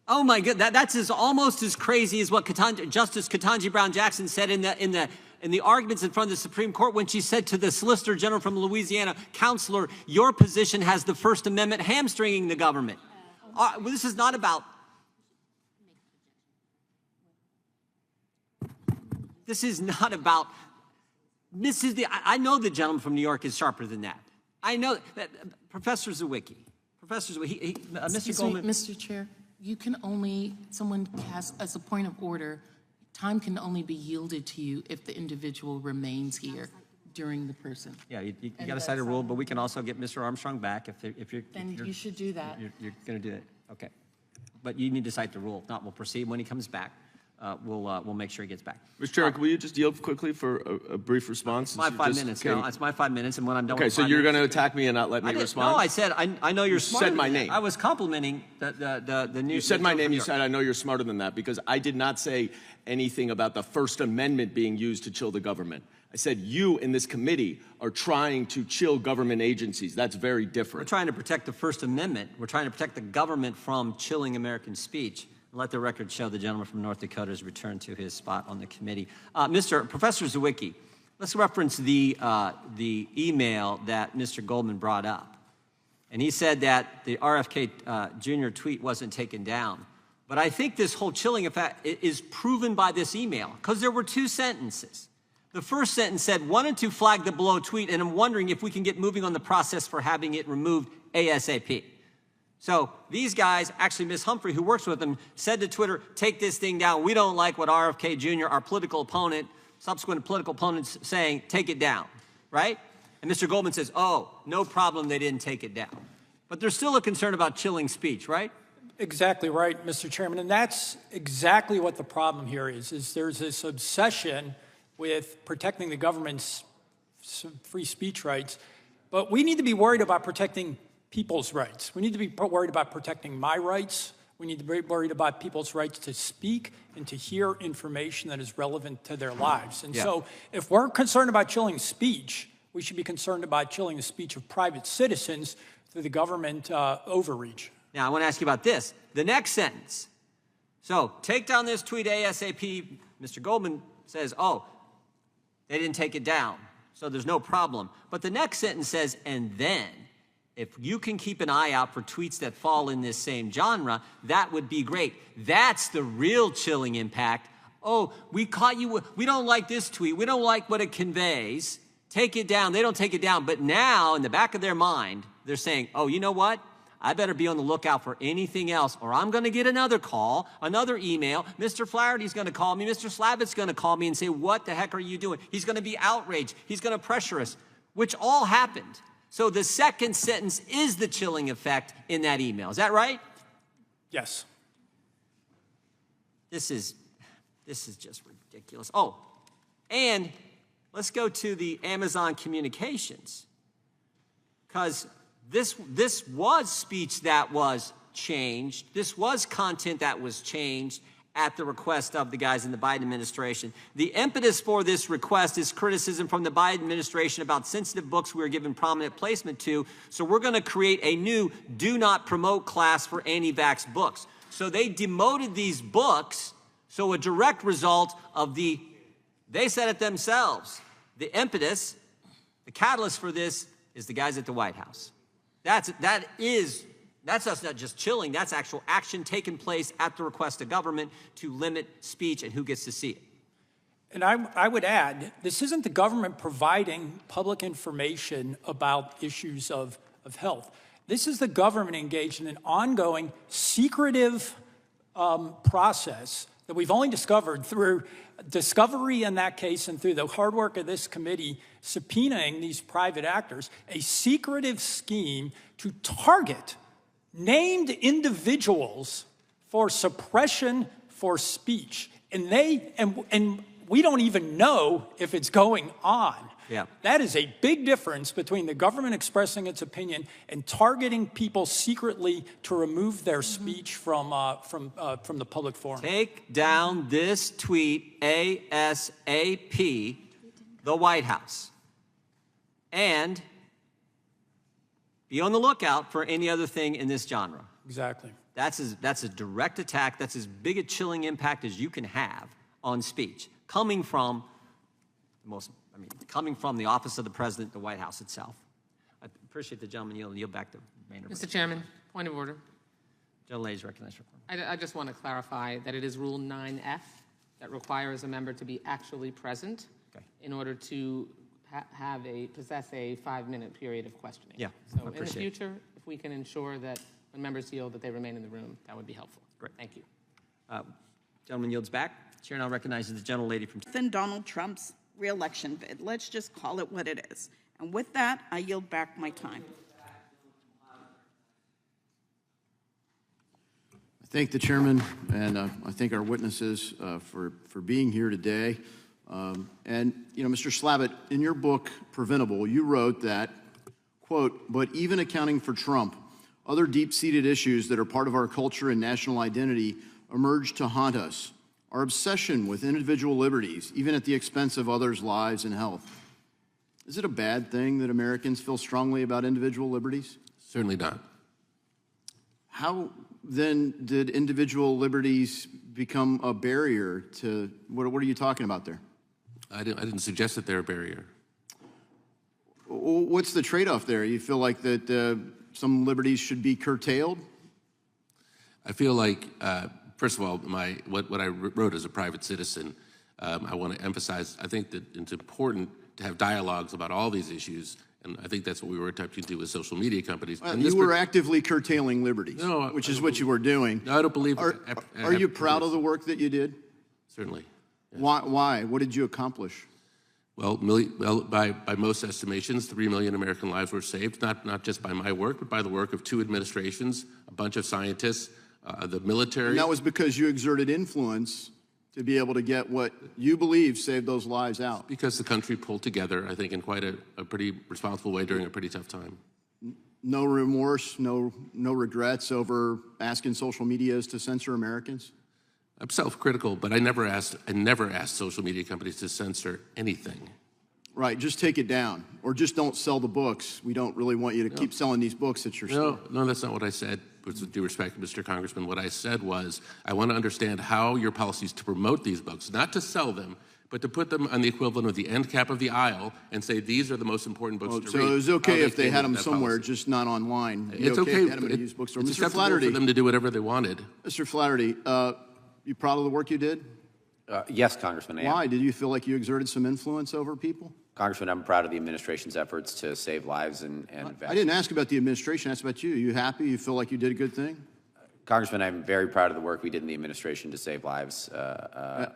Oh my God, that's almost as crazy as what Justice Ketanji Brown Jackson said in the arguments in front of the Supreme Court when she said to the Solicitor General from Louisiana, "Counselor, your position has the First Amendment hamstringing the government." This is not about. This is not about. I know the gentleman from New York is sharper than that. I know that Professor Zawicki, Mr. Goldman. Mr. Chair. You can only, someone has, as a point of order, time can only be yielded to you if the individual remains here during the person. Yeah, you got to cite a rule, but we can also get Mr. Armstrong back if you're. Then you should do that. You're going to do it. Okay. But you need to cite the rule. If not, we'll proceed. When he comes back, we'll make sure he gets back. Mr. Chairman, will you just yield quickly for a brief response? It's my 5 minutes. No, it's my 5 minutes, and when I'm done with 5 minutes. Okay, so you're going to attack me and not let me respond? No, I said, I know you're smarter. You said my name. I was complimenting the new. You said my name, you said I know you're smarter than that, because I did not say anything about the First Amendment being used to chill the government. I said you in this committee are trying to chill government agencies. That's very different. We're trying to protect the First Amendment. We're trying to protect the government from chilling American speech. Let the record show the gentleman from North Dakota has returned to his spot on the committee. Professor Zawicki, let's reference the email that Mr. Goldman brought up. And he said that the RFK Jr. tweet wasn't taken down. But I think this whole chilling effect is proven by this email, because there were two sentences. The first sentence said, "Wanted to flag the below tweet, and I'm wondering if we can get moving on the process for having it removed ASAP." So these guys, actually Ms. Humphrey, who works with them, said to Twitter, "Take this thing down. We don't like what RFK Jr., our political opponent, subsequent political opponents saying, take it down," right? And Mr. Goldman says, "Oh, no problem, they didn't take it down." But there's still a concern about chilling speech, right? Exactly right, Mr. Chairman. And that's exactly what the problem here is there's this obsession with protecting the government's free speech rights. But we need to be worried about protecting people's rights. We need to be worried about protecting my rights. We need to be worried about people's rights to speak and to hear information that is relevant to their lives. And so if we're concerned about chilling speech, we should be concerned about chilling the speech of private citizens through the government overreach. Now, I want to ask you about this. The next sentence. So, take down this tweet ASAP. Mr. Goldman says, oh, they didn't take it down, so there's no problem. But the next sentence says, and then, if you can keep an eye out for tweets that fall in this same genre, that would be great. That's the real chilling impact oh, we caught you, we don't like this tweet, we don't like what it conveys, take it down. They don't take it down, but now in the back of their mind, they're saying, oh, you know what? I better be on the lookout for anything else, or I'm going to get another call, another email. Mr. Flaherty's going to call me. Mr. Slavitt's going to call me and say, what the heck are you doing? He's going to be outraged. He's going to pressure us, which all happened. So the second sentence is the chilling effect in that email. Is that right? Yes. This is just ridiculous. Oh, and let's go to the Amazon communications, because this was speech that was changed. This was content that was changed at the request of the guys in the Biden administration. The impetus for this request is criticism from the Biden administration about sensitive books we were given prominent placement to. So we're going to create a new do not promote class for anti-vax books. So they demoted these books. So a direct result of they said it themselves. The impetus, the catalyst for this is the guys at the White House. That's us not just chilling, that's actual action taking place at the request of government to limit speech and who gets to see it. And I would add, this isn't the government providing public information about issues of health. This is the government engaged in an ongoing secretive process that we've only discovered through discovery in that case and through the hard work of this committee subpoenaing these private actors, a secretive scheme to target named individuals for suppression for speech. And we don't even know if it's going on. Yeah. That is a big difference between the government expressing its opinion and targeting people secretly to remove their speech from the public forum. Take down this tweet ASAP, the White House. And be on the lookout for any other thing in this genre. Exactly. That's a direct attack. That's as big a chilling impact as you can have on speech, coming from the office of the president, the White House itself. I appreciate the gentleman yield back to Maynard. Mr. Chairman, point of order. Gentleman is recognized for I just want to clarify that it is Rule 9F that requires a member to be actually present in order to possess a 5-minute period of questioning. Yeah, so I in the appreciate it. future, if we can ensure that when members yield that they remain in the room, that would be helpful. Great. Thank you. Gentleman yields back. Chair now recognizes the gentlelady from... Than Donald Trump's re-election bid. Let's just call it what it is. And with that, I yield back my time. I thank the chairman and I thank our witnesses for being here today. And, you know, Mr. Slavitt, in your book, Preventable, you wrote that, quote, but even accounting for Trump, other deep-seated issues that are part of our culture and national identity emerge to haunt us. Our obsession with individual liberties, even at the expense of others' lives and health. Is it a bad thing that Americans feel strongly about individual liberties? Certainly not. How then did individual liberties become a barrier to, what are you talking about there? I didn't suggest that they're a barrier. What's the trade-off there? You feel like that some liberties should be curtailed? I feel like, first of all, what I wrote as a private citizen, I want to emphasize, I think that it's important to have dialogues about all these issues, and I think that's what we were attempting to do with social media companies. You were actively curtailing liberties, which is what you were doing. No, I don't believe Are you proud of the work that you did? Certainly. Yeah. Why? What did you accomplish? Well, by most estimations, 3 million American lives were saved, not just by my work, but by the work of 2 administrations, a bunch of scientists, the military. And that was because you exerted influence to be able to get what you believe saved those lives out. Because the country pulled together, I think, in quite a pretty responsible way during a pretty tough time. No remorse, no regrets over asking social medias to censor Americans? I'm self-critical, but I never asked social media companies to censor anything. Right, just take it down, or just don't sell the books. We don't really want you to keep selling these books at your store. No, that's not what I said. With due respect, Mr. Congressman, what I said was, I want to understand how your policies to promote these books, not to sell them, but to put them on the equivalent of the end cap of the aisle and say these are the most important books to read. So it was okay if they had them somewhere, just not online. It's okay. If they had them in a used bookstore. It's Mr. acceptable Flaherty, for them to do whatever they wanted. Mr. Flaherty, you proud of the work you did? Yes, Congressman, I am. Why? Did you feel like you exerted some influence over people? Congressman, I'm proud of the administration's efforts to save lives and I didn't ask about the administration, I asked about you. You happy? You feel like you did a good thing? Congressman, I'm very proud of the work we did in the administration to save lives.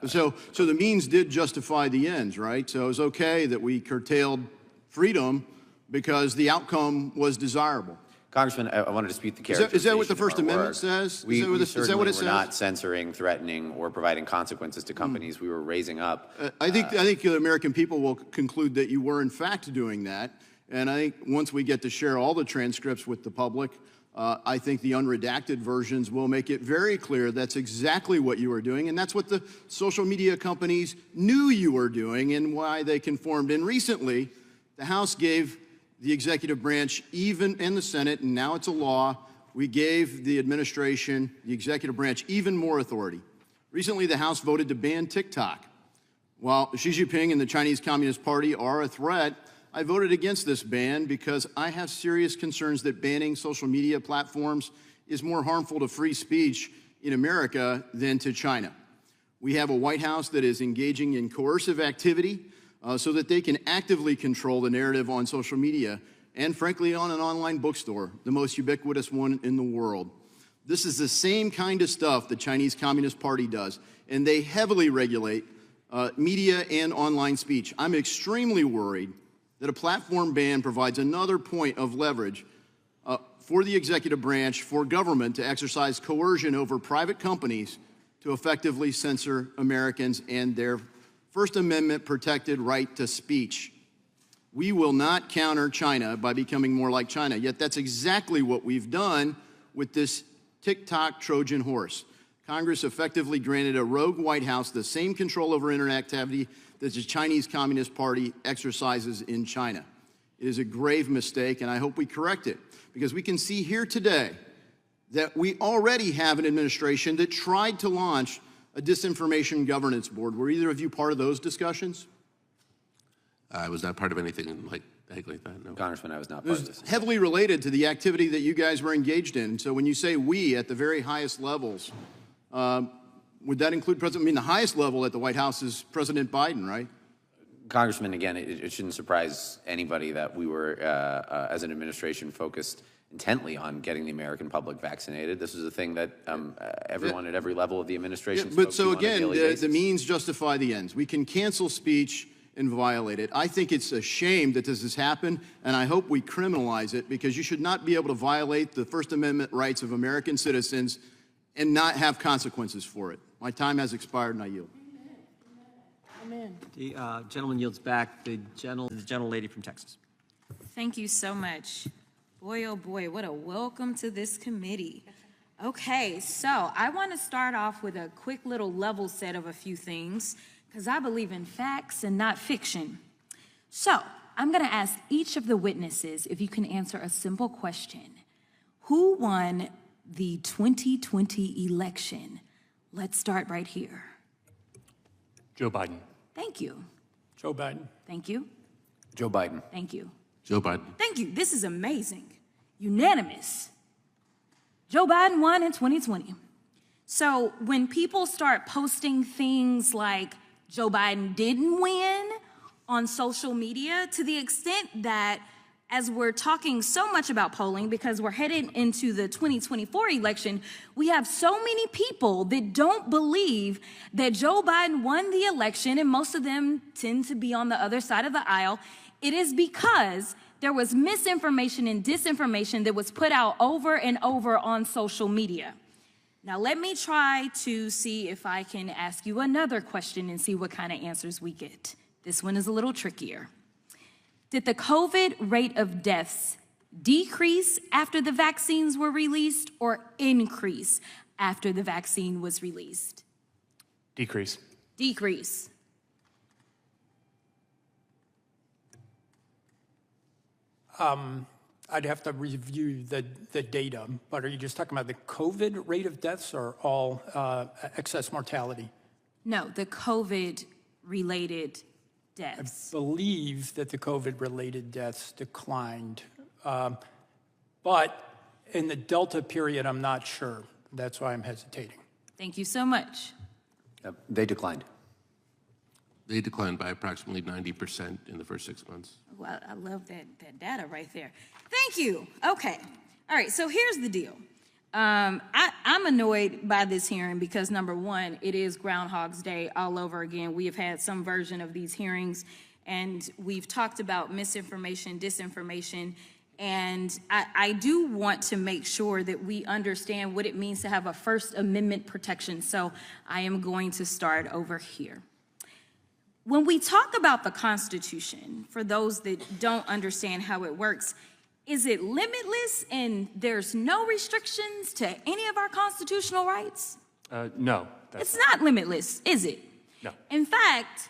So the means did justify the ends, right? So it was okay that we curtailed freedom because the outcome was desirable. Congressman, I want to dispute the characterization. Is that what the of First our Amendment work. says? We Is that what it says? were not censoring, threatening, or providing consequences to companies. We were raising up. I think the American people will conclude that you were in fact doing that. And I think once we get to share all the transcripts with the public, I think the unredacted versions will make it very clear that's exactly what you were doing. And that's what the social media companies knew you were doing and why they conformed. And recently, the House gave the executive branch, and the Senate, and now it's a law, we gave the administration, the executive branch, even more authority. Recently, the House voted to ban TikTok. While Xi Jinping and the Chinese Communist Party are a threat, I voted against this ban because I have serious concerns that banning social media platforms is more harmful to free speech in America than to China. We have a White House that is engaging in coercive activity so that they can actively control the narrative on social media and, frankly, on an online bookstore, the most ubiquitous one in the world. This is the same kind of stuff the Chinese Communist Party does, and they heavily regulate media and online speech. I'm extremely worried that a platform ban provides another point of leverage for the executive branch, for government to exercise coercion over private companies to effectively censor Americans and their First Amendment protected right to speech. We will not counter China by becoming more like China, yet that's exactly what we've done with this TikTok Trojan horse. Congress effectively granted a rogue White House the same control over internet activity that the Chinese Communist Party exercises in China. It is a grave mistake, and I hope we correct it, because we can see here today that we already have an administration that tried to launch a disinformation governance board. Were either of you part of those discussions? I was not part of anything like that, no. Congressman, I was not It part of was this. heavily related to the activity that you guys were engaged in. So when you say we at the very highest levels, would that include President? I mean, the highest level at the White House is President Biden, right? Congressman, again, it shouldn't surprise anybody that we were, as an administration, focused intently on getting the American public vaccinated. This is a thing that everyone at every level of the administration spoke But so to on a again, daily the basis. means justify the ends. We can cancel speech and violate it. I think it's a shame that this has happened, and I hope we criminalize it, because you should not be able to violate the First Amendment rights of American citizens and not have consequences for it. My time has expired, and I yield. Amen. The gentleman yields back. The gentlelady from Texas. Thank you so much. Boy, oh boy, what a welcome to this committee. Okay, so I want to start off with a quick little level set of a few things, because I believe in facts and not fiction. So I'm going to ask each of the witnesses if you can answer a simple question. Who won the 2020 election? Let's start right here. Joe Biden. Thank you. Joe Biden. Thank you. Joe Biden. Thank you. Joe Biden. Thank you. This is amazing. Unanimous. Joe Biden won in 2020. So when people start posting things like Joe Biden didn't win on social media, to the extent that as we're talking so much about polling, because we're headed into the 2024 election, we have so many people that don't believe that Joe Biden won the election, and most of them tend to be on the other side of the aisle. It is because there was misinformation and disinformation that was put out over and over on social media. Now, let me try to see if I can ask you another question and see what kind of answers we get. This one is a little trickier. Did the COVID rate of deaths decrease after the vaccines were released or increase after the vaccine was released? Decrease. Decrease. I'd have to review the data, but are you just talking about the COVID rate of deaths or all excess mortality? No, the COVID-related deaths. I believe that the COVID-related deaths declined, but in the Delta period, I'm not sure. That's why I'm hesitating. Thank you so much. They declined. They declined by approximately 90% in the first 6 months. Well, I love that data right there. Thank you. Okay. All right, so here's the deal. I'm annoyed by this hearing because, number one, it is Groundhog's Day all over again. We have had some version of these hearings, and we've talked about misinformation, disinformation, and I do want to make sure that we understand what it means to have a First Amendment protection. So I am going to start over here. When we talk about the Constitution, for those that don't understand how it works, is it limitless and there's no restrictions to any of our constitutional rights? No. It's not limitless, is it? No. In fact,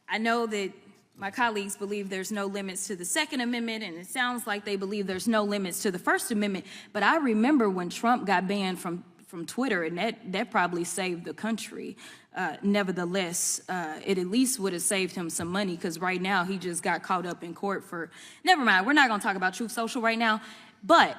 I know that my colleagues believe there's no limits to the Second Amendment, and it sounds like they believe there's no limits to the First Amendment. But I remember when Trump got banned from Twitter, and that probably saved the country. Nevertheless, it at least would have saved him some money, because right now he just got caught up in court for, never mind, we're not going to talk about Truth Social right now, but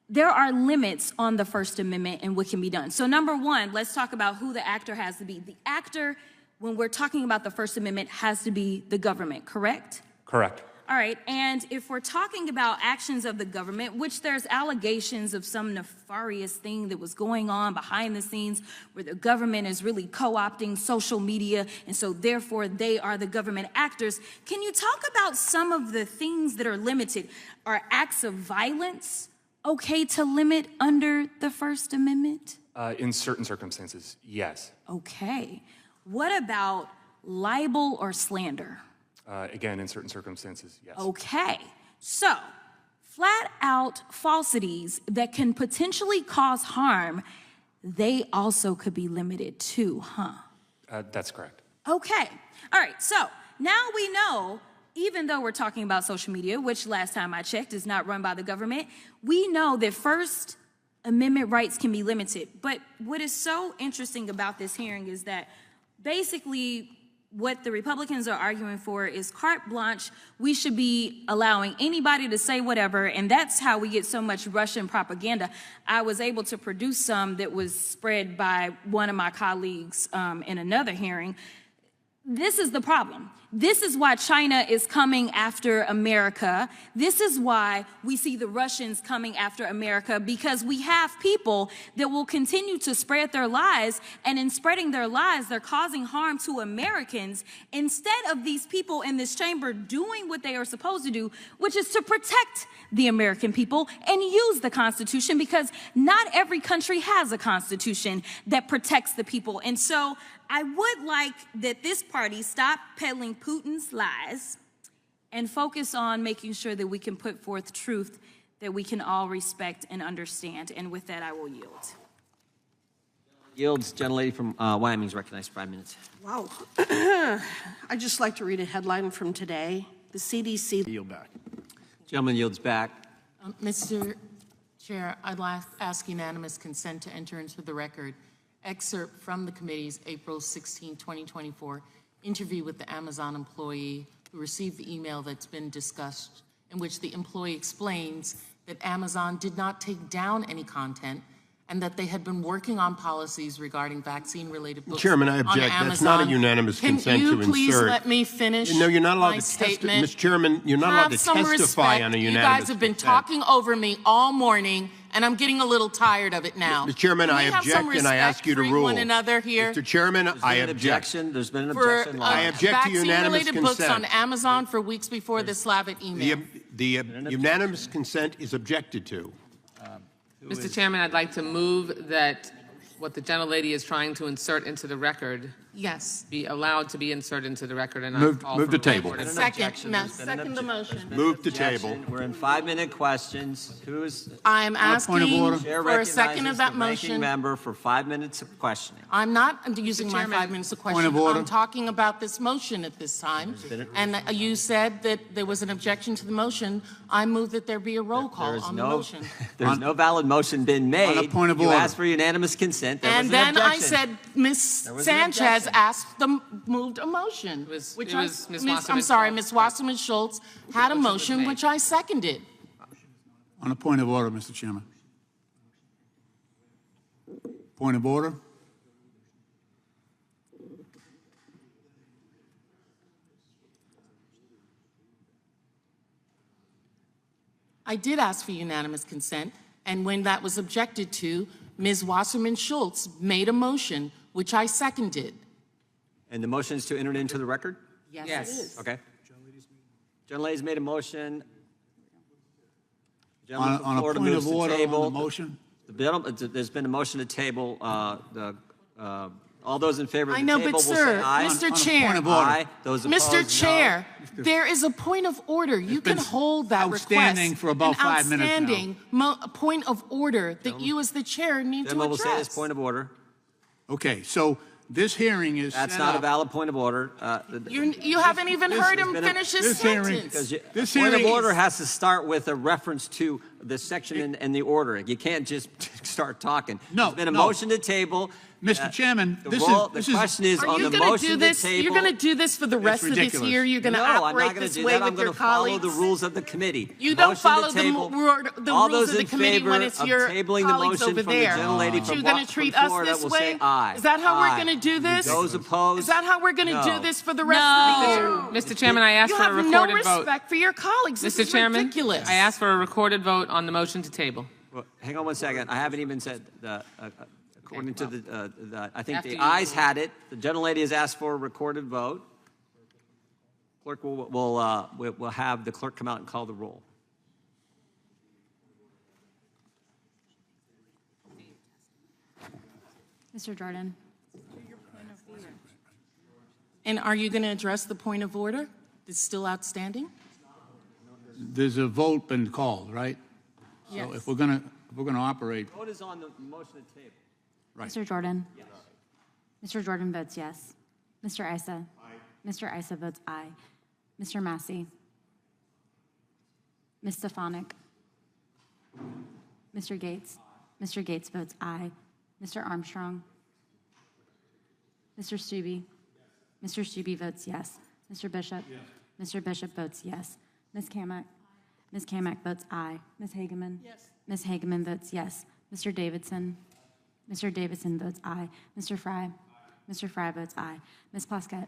there are limits on the First Amendment and what can be done. So number one, let's talk about who the actor has to be. The actor, when we're talking about the First Amendment, has to be the government, correct? Correct. All right, and if we're talking about actions of the government, which there's allegations of some nefarious thing that was going on behind the scenes where the government is really co-opting social media, and so therefore they are the government actors, can you talk about some of the things that are limited? Are acts of violence okay to limit under the First Amendment? In certain circumstances, yes. Okay. What about libel or slander? Again, in certain circumstances, yes. Okay, so flat out falsities that can potentially cause harm, they also could be limited too, huh? That's correct. Okay, all right, so now we know, even though we're talking about social media, which last time I checked is not run by the government, we know that First Amendment rights can be limited. But what is so interesting about this hearing is that basically what the Republicans are arguing for is carte blanche. We should be allowing anybody to say whatever, and that's how we get so much Russian propaganda. I was able to produce some that was spread by one of my colleagues in another hearing. This is the problem. This is why China is coming after America. This is why we see the Russians coming after America, because we have people that will continue to spread their lies, and in spreading their lies, they're causing harm to Americans instead of these people in this chamber doing what they are supposed to do, which is to protect the American people and use the Constitution, because not every country has a Constitution that protects the people. And so I would like that this party stop peddling Putin's lies and focus on making sure that we can put forth truth that we can all respect and understand. And with that, I will yield. Yields. Gentlelady from Wyoming is recognized for 5 minutes. Wow. I'd just like to read a headline from today. The CDC. Yield back. Gentleman yields back. Mr. Chair, I'd ask unanimous consent to enter into the record excerpt from the committee's April 16, 2024 interview with the Amazon employee who received the email that's been discussed, in which the employee explains that Amazon did not take down any content and that they had been working on policies regarding vaccine-related books. Chairman, I object. That's not a unanimous consent to insert. Can you please let me finish? No, you're not allowed my to statement? Mr. Chairman, you're not allowed to Have some testify respect. on a unanimous You guys have been consent. talking over me all morning, and I'm getting a little tired of it now. Mr. Chairman, Can we I have some object and I ask you to respect for rule. one another here? Mr. Chairman, I object. There's been an For objection. I object to unanimous vaccine-related books on consent. Amazon for weeks before the Slavitt email. The unanimous consent is objected to. Mr. Chairman, I'd like to move that what the gentlelady is trying to insert into the record Yes. be allowed to be inserted into the record and Move- not call move for the a table. report. Second the motion. Move the table. We're in 5-minute questions. Who's? I'm asking Chair for a second recognizes of that the ranking motion. member for 5 minutes of questioning. I'm not using my Chairman. 5 minutes of Point question. of order. I'm talking about this motion at this time. And you said that there was an objection to the motion. I move that there be a roll call There's on the no, motion. there's no valid motion been made. On a point of you order. asked for unanimous consent. There And was an then I objection. said Ms. There was an Sanchez objection. moved a motion. It was which Ms. I'm Wasserman sorry, Schultz. Ms. Wasserman Schultz had a motion which I seconded. On a point of order, Mr. Chairman. Point of order. I did ask for unanimous consent, and when that was objected to, Ms. Wasserman Schultz made a motion, which I seconded. And the motion is to enter it into the record? Yes, it is. Okay. Gentlelady's made a motion. On a point of order on the motion? There's been a motion to table. All those in favor of I the know, table but will sir, say aye. Mr. On a Chair. point of order. Aye. Those opposed, Mr. Chair, no. there is a point of order. You can been hold that outstanding request. for about An 5 minutes now. outstanding point of order that you as the chair need to Gentleman will say his address. point of order. Okay, so this hearing is That's set not a up- valid point of order. You haven't even heard him finish his this hearing- sentence. This Point of hearing order is- has to start with a reference to the section and the order. You can't just start talking. No, There's been a no. motion to table. Mr. Chairman, The this roll- is the question is Are on you the going to motion do to this? table. You're going to do this for the rest of this ridiculous. year? You're going to No, I'm not operate going to this do way that. I'm with going your to follow the colleagues? rules of the committee. You don't Motion to follow the table. the All rules those of the in committee favor when it's of your tabling the colleagues motion over from the there. gentlelady So from you're going to treat us Florida this will way? say aye. Is that how we're Aye. going to do this? Those opposed? Is that how we're going to No. do this for the rest of the year? Mr. Chairman, I asked You for a have recorded no vote. respect for your colleagues. This Mr. is Chairman, ridiculous. I asked for a recorded vote on the motion to table. Well, hang on one second. I haven't even said, according to I think After the you- ayes had it. The gentlelady has asked for a recorded vote. Clerk will have the clerk come out and call the roll. Mr. Jordan. And are you going to address the point of order that's still outstanding? There's a vote been called, right? So Yes. if we're gonna operate, Vote is on the motion to table. right. Mr. Jordan. Mr. Jordan votes yes. Mr. Issa. Mr. Issa votes aye. Mr. Massey. Ms. Stefanik. Mr. Gates. Mr. Gates votes aye. Mr. Armstrong. Mr. Stube. Mr. Stube votes yes. Mr. Bishop. Mr. Bishop votes yes. Ms. Kamak. Ms. Kamak votes aye. Ms. Hageman. Ms. Hageman votes yes. Mr. Davidson. Mr. Davidson votes aye. Mr. Fry. Mr. Fry votes aye. Ms. Plaskett.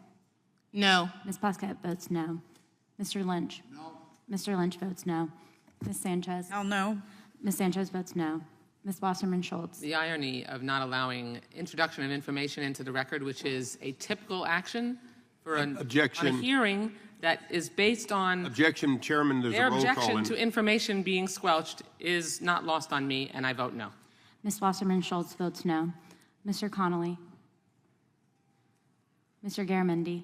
No. Ms. Plaskett votes no. Mr. Lynch. No. Mr. Lynch votes no. Ms. Sanchez. Hell no. Ms. Sanchez votes no. Ms. Wasserman Schultz. The irony of not allowing introduction of information into the record, which is a typical action for on a Objection. hearing that is based on Objection, Chairman, there's a their roll call. objection to information being squelched is not lost on me, and I vote no. Ms. Wasserman Schultz votes no. Mr. Connolly. Mr. Garamendi.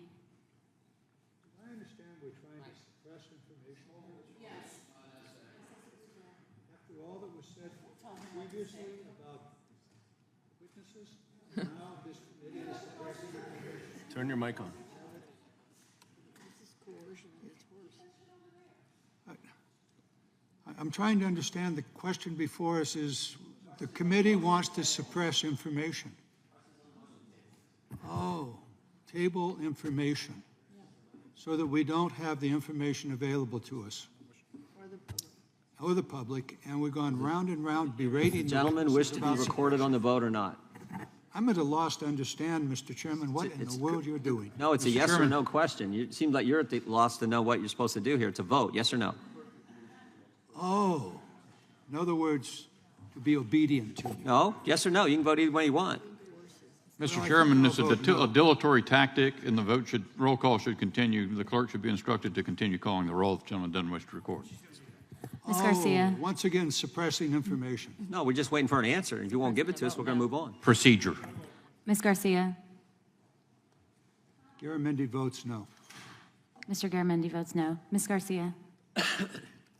I understand we're trying to suppress information. Yes. After all that was said previously about witnesses, now this committee is suppressing information. Turn your mic on. I'm trying to understand, the question before us is, the committee wants to suppress information. Oh, table information, so that we don't have the information available to us. Or the public, and we've gone round and round berating. the Gentlemen wish to be witnesses about recorded on the vote or not? I'm at a loss to understand, Mr. Chairman, what in the world you're doing. No, it's a Mr. yes or Chairman. no question. It seems like you're at the loss to know what you're supposed to do here. It's a vote, yes or no? Oh, in other words, to be obedient to you. No, yes or no? You can vote either way you want. Mr. Chairman, this is a dilatory tactic, and the roll call should continue. The clerk should be instructed to continue calling the roll if the gentleman doesn't wish to record. Ms. Garcia. Once again, suppressing information. No, we're just waiting for an answer. If you won't give it to us, we're going to move on. Procedure. Ms. Garcia. Garamendi votes no. Mr. Garamendi votes no. Ms. Garcia.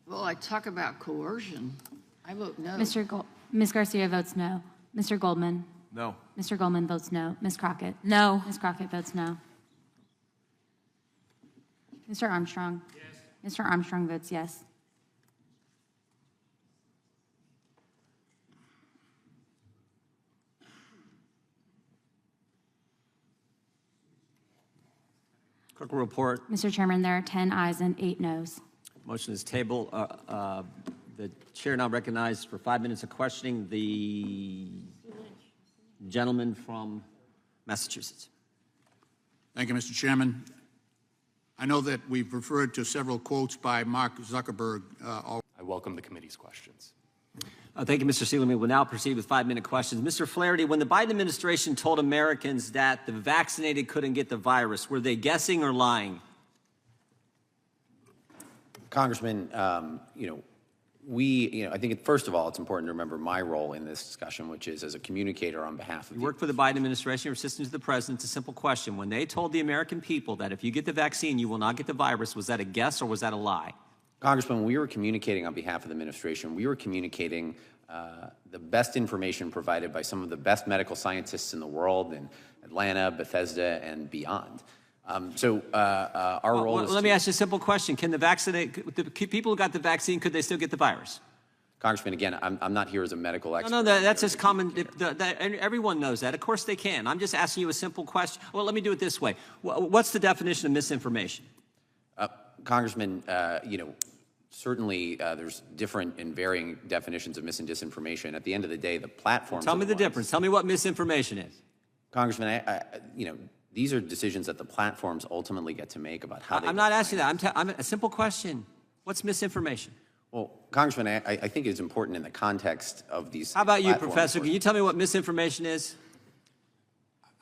Well, I talk about coercion. I vote no. Ms. Garcia votes no. Mr. Goldman. No. Mr. Goldman votes no. Ms. Crockett. No. Ms. Crockett votes no. Mr. Armstrong. Yes. Mr. Armstrong votes yes. Clerk will report. Mr. Chairman, there are 10 ayes and 8 noes. Motion is tabled. The chair now recognizes for 5 minutes of questioning the gentleman from Massachusetts. Thank you, Mr. Chairman. I know that we've referred to several quotes by Mark Zuckerberg. I welcome welcome the committee's questions. Thank you, Mr. Seligman. We'll now proceed with 5-minute questions. Mr. Flaherty, when the Biden administration told Americans that the vaccinated couldn't get the virus, were they guessing or lying? Congressman, I think, first of all, it's important to remember my role in this discussion, which is as a communicator on behalf of You work for the Biden administration, you're assistant to the president. It's a simple question. When they told the American people that if you get the vaccine, you will not get the virus, was that a guess or was that a lie? Congressman, we were communicating on behalf of the administration. We were communicating the best information provided by some of the best medical scientists in the world in Atlanta, Bethesda, and beyond. Our role is let me ask you a simple question. Can the people who got the vaccine, could they still get the virus? Congressman, again, I'm not here as a medical expert. No, that's as common. Everyone knows that. Of course they can. I'm just asking you a simple question. Well, let me do it this way. What's the definition of misinformation? Congressman, certainly there's different and varying definitions of mis and disinformation. At the end of the day, the platforms. Tell me the difference. Tell me what misinformation is. Congressman, these are decisions that the platforms ultimately get to make about how they. I'm not asking that. I'm a simple question. What's misinformation? Well, Congressman, I think it's important in the context of these. How about you, Professor? Can you tell me what misinformation is?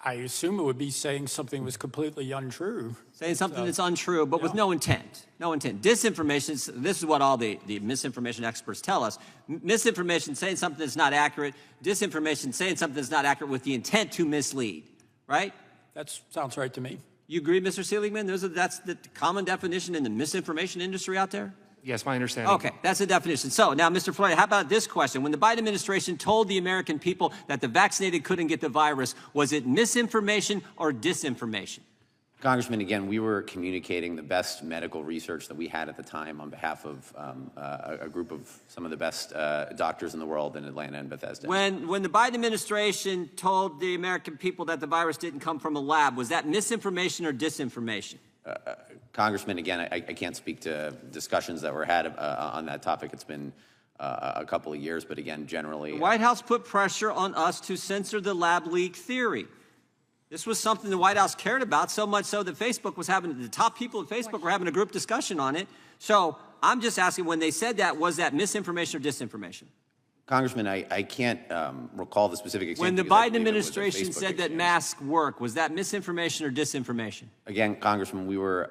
I assume it would be saying something was completely untrue. Saying something that's untrue, but with no intent. No intent. Disinformation, this is what all the misinformation experts tell us. Misinformation, saying something that's not accurate. Disinformation, saying something that's not accurate with the intent to mislead. Right? That sounds right to me. You agree, Mr. Seligman? That's the common definition in the misinformation industry out there? Yes, my understanding. Okay, that's the definition. So now, Mr. Floyd, how about this question? When the Biden administration told the American people that the vaccinated couldn't get the virus, was it misinformation or disinformation? Congressman, again, we were communicating the best medical research that we had at the time on behalf of a group of some of the best doctors in the world in Atlanta and Bethesda. When the Biden administration told the American people that the virus didn't come from a lab, was that misinformation or disinformation? Congressman, again, I can't speak to discussions that were had on that topic. It's been a couple of years, but again, generally. The White House put pressure on us to censor the lab leak theory. This was something the White House cared about, so much so that Facebook was having, the top people at Facebook were having a group discussion on it. So I'm just asking, when they said that, was that misinformation or disinformation? Congressman, I can't recall the specific example. When the Biden administration said that masks work, was that misinformation or disinformation? Again, Congressman, we were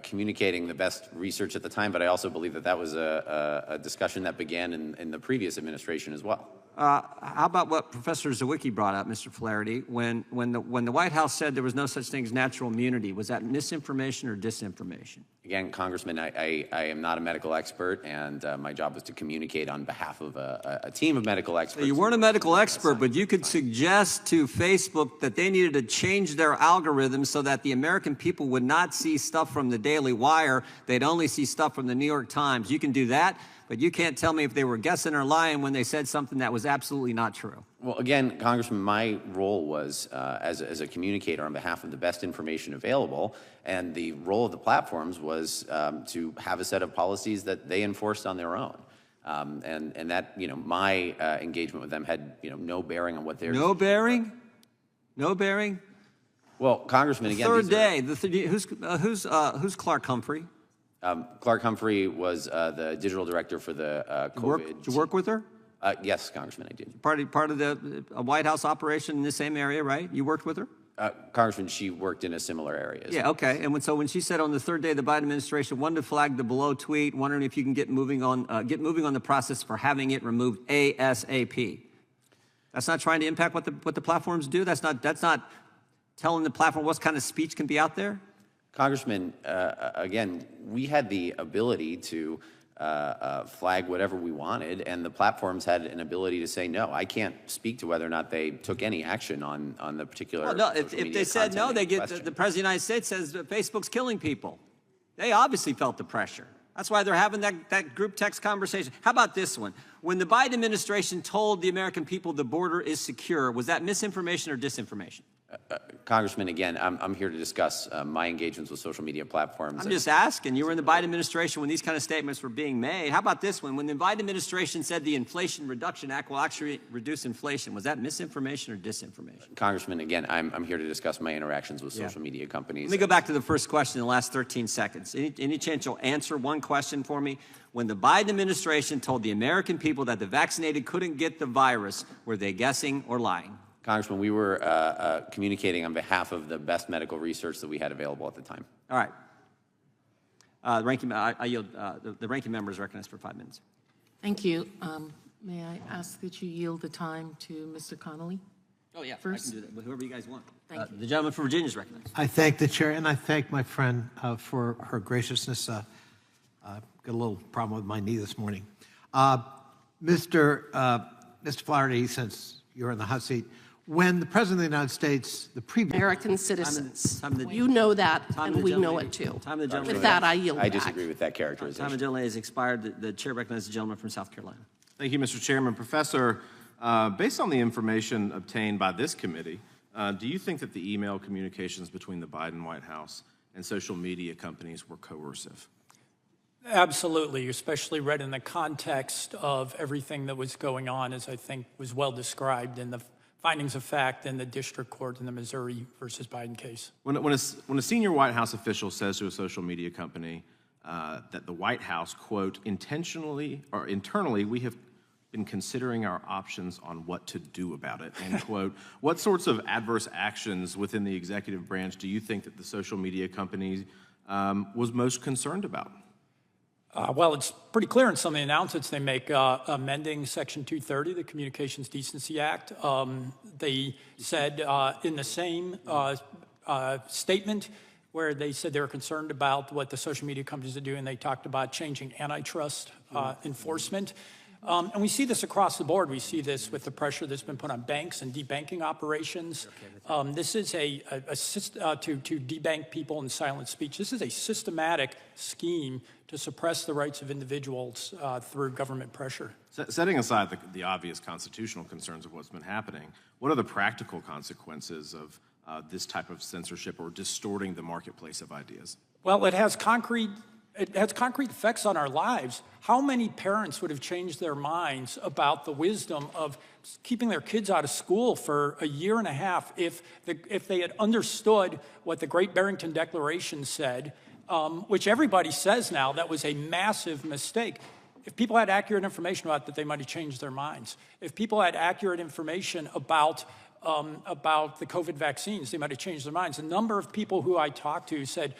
communicating the best research at the time, but I also believe that was a discussion that began in the previous administration as well. How about what Professor Zawicki brought up, Mr. Flaherty? When the White House said there was no such thing as natural immunity, was that misinformation or disinformation? Again, Congressman, I am not a medical expert, and my job was to communicate on behalf of a team of medical experts. So you weren't a medical expert, but you could suggest to Facebook that they needed to change their algorithm so that the American people would not see stuff from the Daily Wire. They'd only see stuff from the New York Times. You can do that, but you can't tell me if they were guessing or lying when they said something that was absolutely not true. Well, again, Congressman, my role was as a communicator on behalf of the best information available, and the role of the platforms was to have a set of policies that they enforced on their own. And that, my engagement with them had, no bearing on what they're... No bearing? No bearing? Well, Congressman, again... Third day, who's Clark Humphrey? Clark Humphrey was the digital director for the COVID. Did you work with her? Yes, Congressman, I did. Part of the White House operation in the same area, right? You worked with her? Congressman, she worked in a similar area. Yeah, okay. And so when she said on the third day of the Biden administration, wanted to flag the below tweet, wondering if you can get moving on the process for having it removed ASAP. That's not trying to impact what the platforms do. That's not telling the platform what kind of speech can be out there. Congressman, again, we had the ability to flag whatever we wanted, and the platforms had an ability to say no. I can't speak to whether or not they took any action on the particular. Well, no, if they said no, they get the President of the United States says that Facebook's killing people. They obviously felt the pressure. That's why they're having that group text conversation. How about this one? When the Biden administration told the American people the border is secure, was that misinformation or disinformation? Congressman, again, I'm here to discuss my engagements with social media platforms. I'm just asking. You were in the Biden administration when these kind of statements were being made. How about this one? When the Biden administration said the Inflation Reduction Act will actually reduce inflation, was that misinformation or disinformation? Congressman, again, I'm here to discuss my interactions with social media companies. Let me go back to the first question in the last 13 seconds. Any chance you'll answer one question for me? When the Biden administration told the American people that the vaccinated couldn't get the virus, were they guessing or lying? Congressman, we were communicating on behalf of the best medical research that we had available at the time. All right. I yield. The ranking member is recognized for 5 minutes. Thank you. May I ask that you yield the time to Mr. Connolly? Oh, yeah, First? I can do that, whoever you guys want. Thank you. The gentleman from Virginia is recognized. I thank the chair, and I thank my friend for her graciousness. Got a little problem with my knee this morning. Mr. Flaherty, since you're in the hot seat, when the President of the United States, the previous... American citizens. You know that, and we know it too. With that, I yield back. I disagree with that characterization. Time of gentleman has expired. The chair recognizes the gentleman from South Carolina. Thank you, Mr. Chairman. Professor, based on the information obtained by this committee, do you think that the email communications between the Biden White House and social media companies were coercive? Absolutely, especially read in the context of everything that was going on, as I think was well described in the findings of fact in the district court in the Missouri versus Biden case. When a senior White House official says to a social media company that the White House, quote, intentionally or internally, we have been considering our options on what to do about it, end quote, what sorts of adverse actions within the executive branch do you think that the social media company was most concerned about? Well, it's pretty clear in some of the announcements they make, amending Section 230, the Communications Decency Act. They said in the same statement where they said they were concerned about what the social media companies are doing, they talked about changing antitrust enforcement. And we see this across the board. We see this with the pressure that's been put on banks and debanking operations. This is to debank people in silent speech. This is a systematic scheme to suppress the rights of individuals through government pressure. Setting aside the obvious constitutional concerns of what's been happening, what are the practical consequences of this type of censorship or distorting the marketplace of ideas? Well, it has concrete effects on our lives. How many parents would have changed their minds about the wisdom of keeping their kids out of school for a year and a half if they had understood what the Great Barrington Declaration said, which everybody says now that was a massive mistake. If people had accurate information about that, they might have changed their minds. If people had accurate information about the COVID vaccines, they might have changed their minds. A number of people who I talked to said,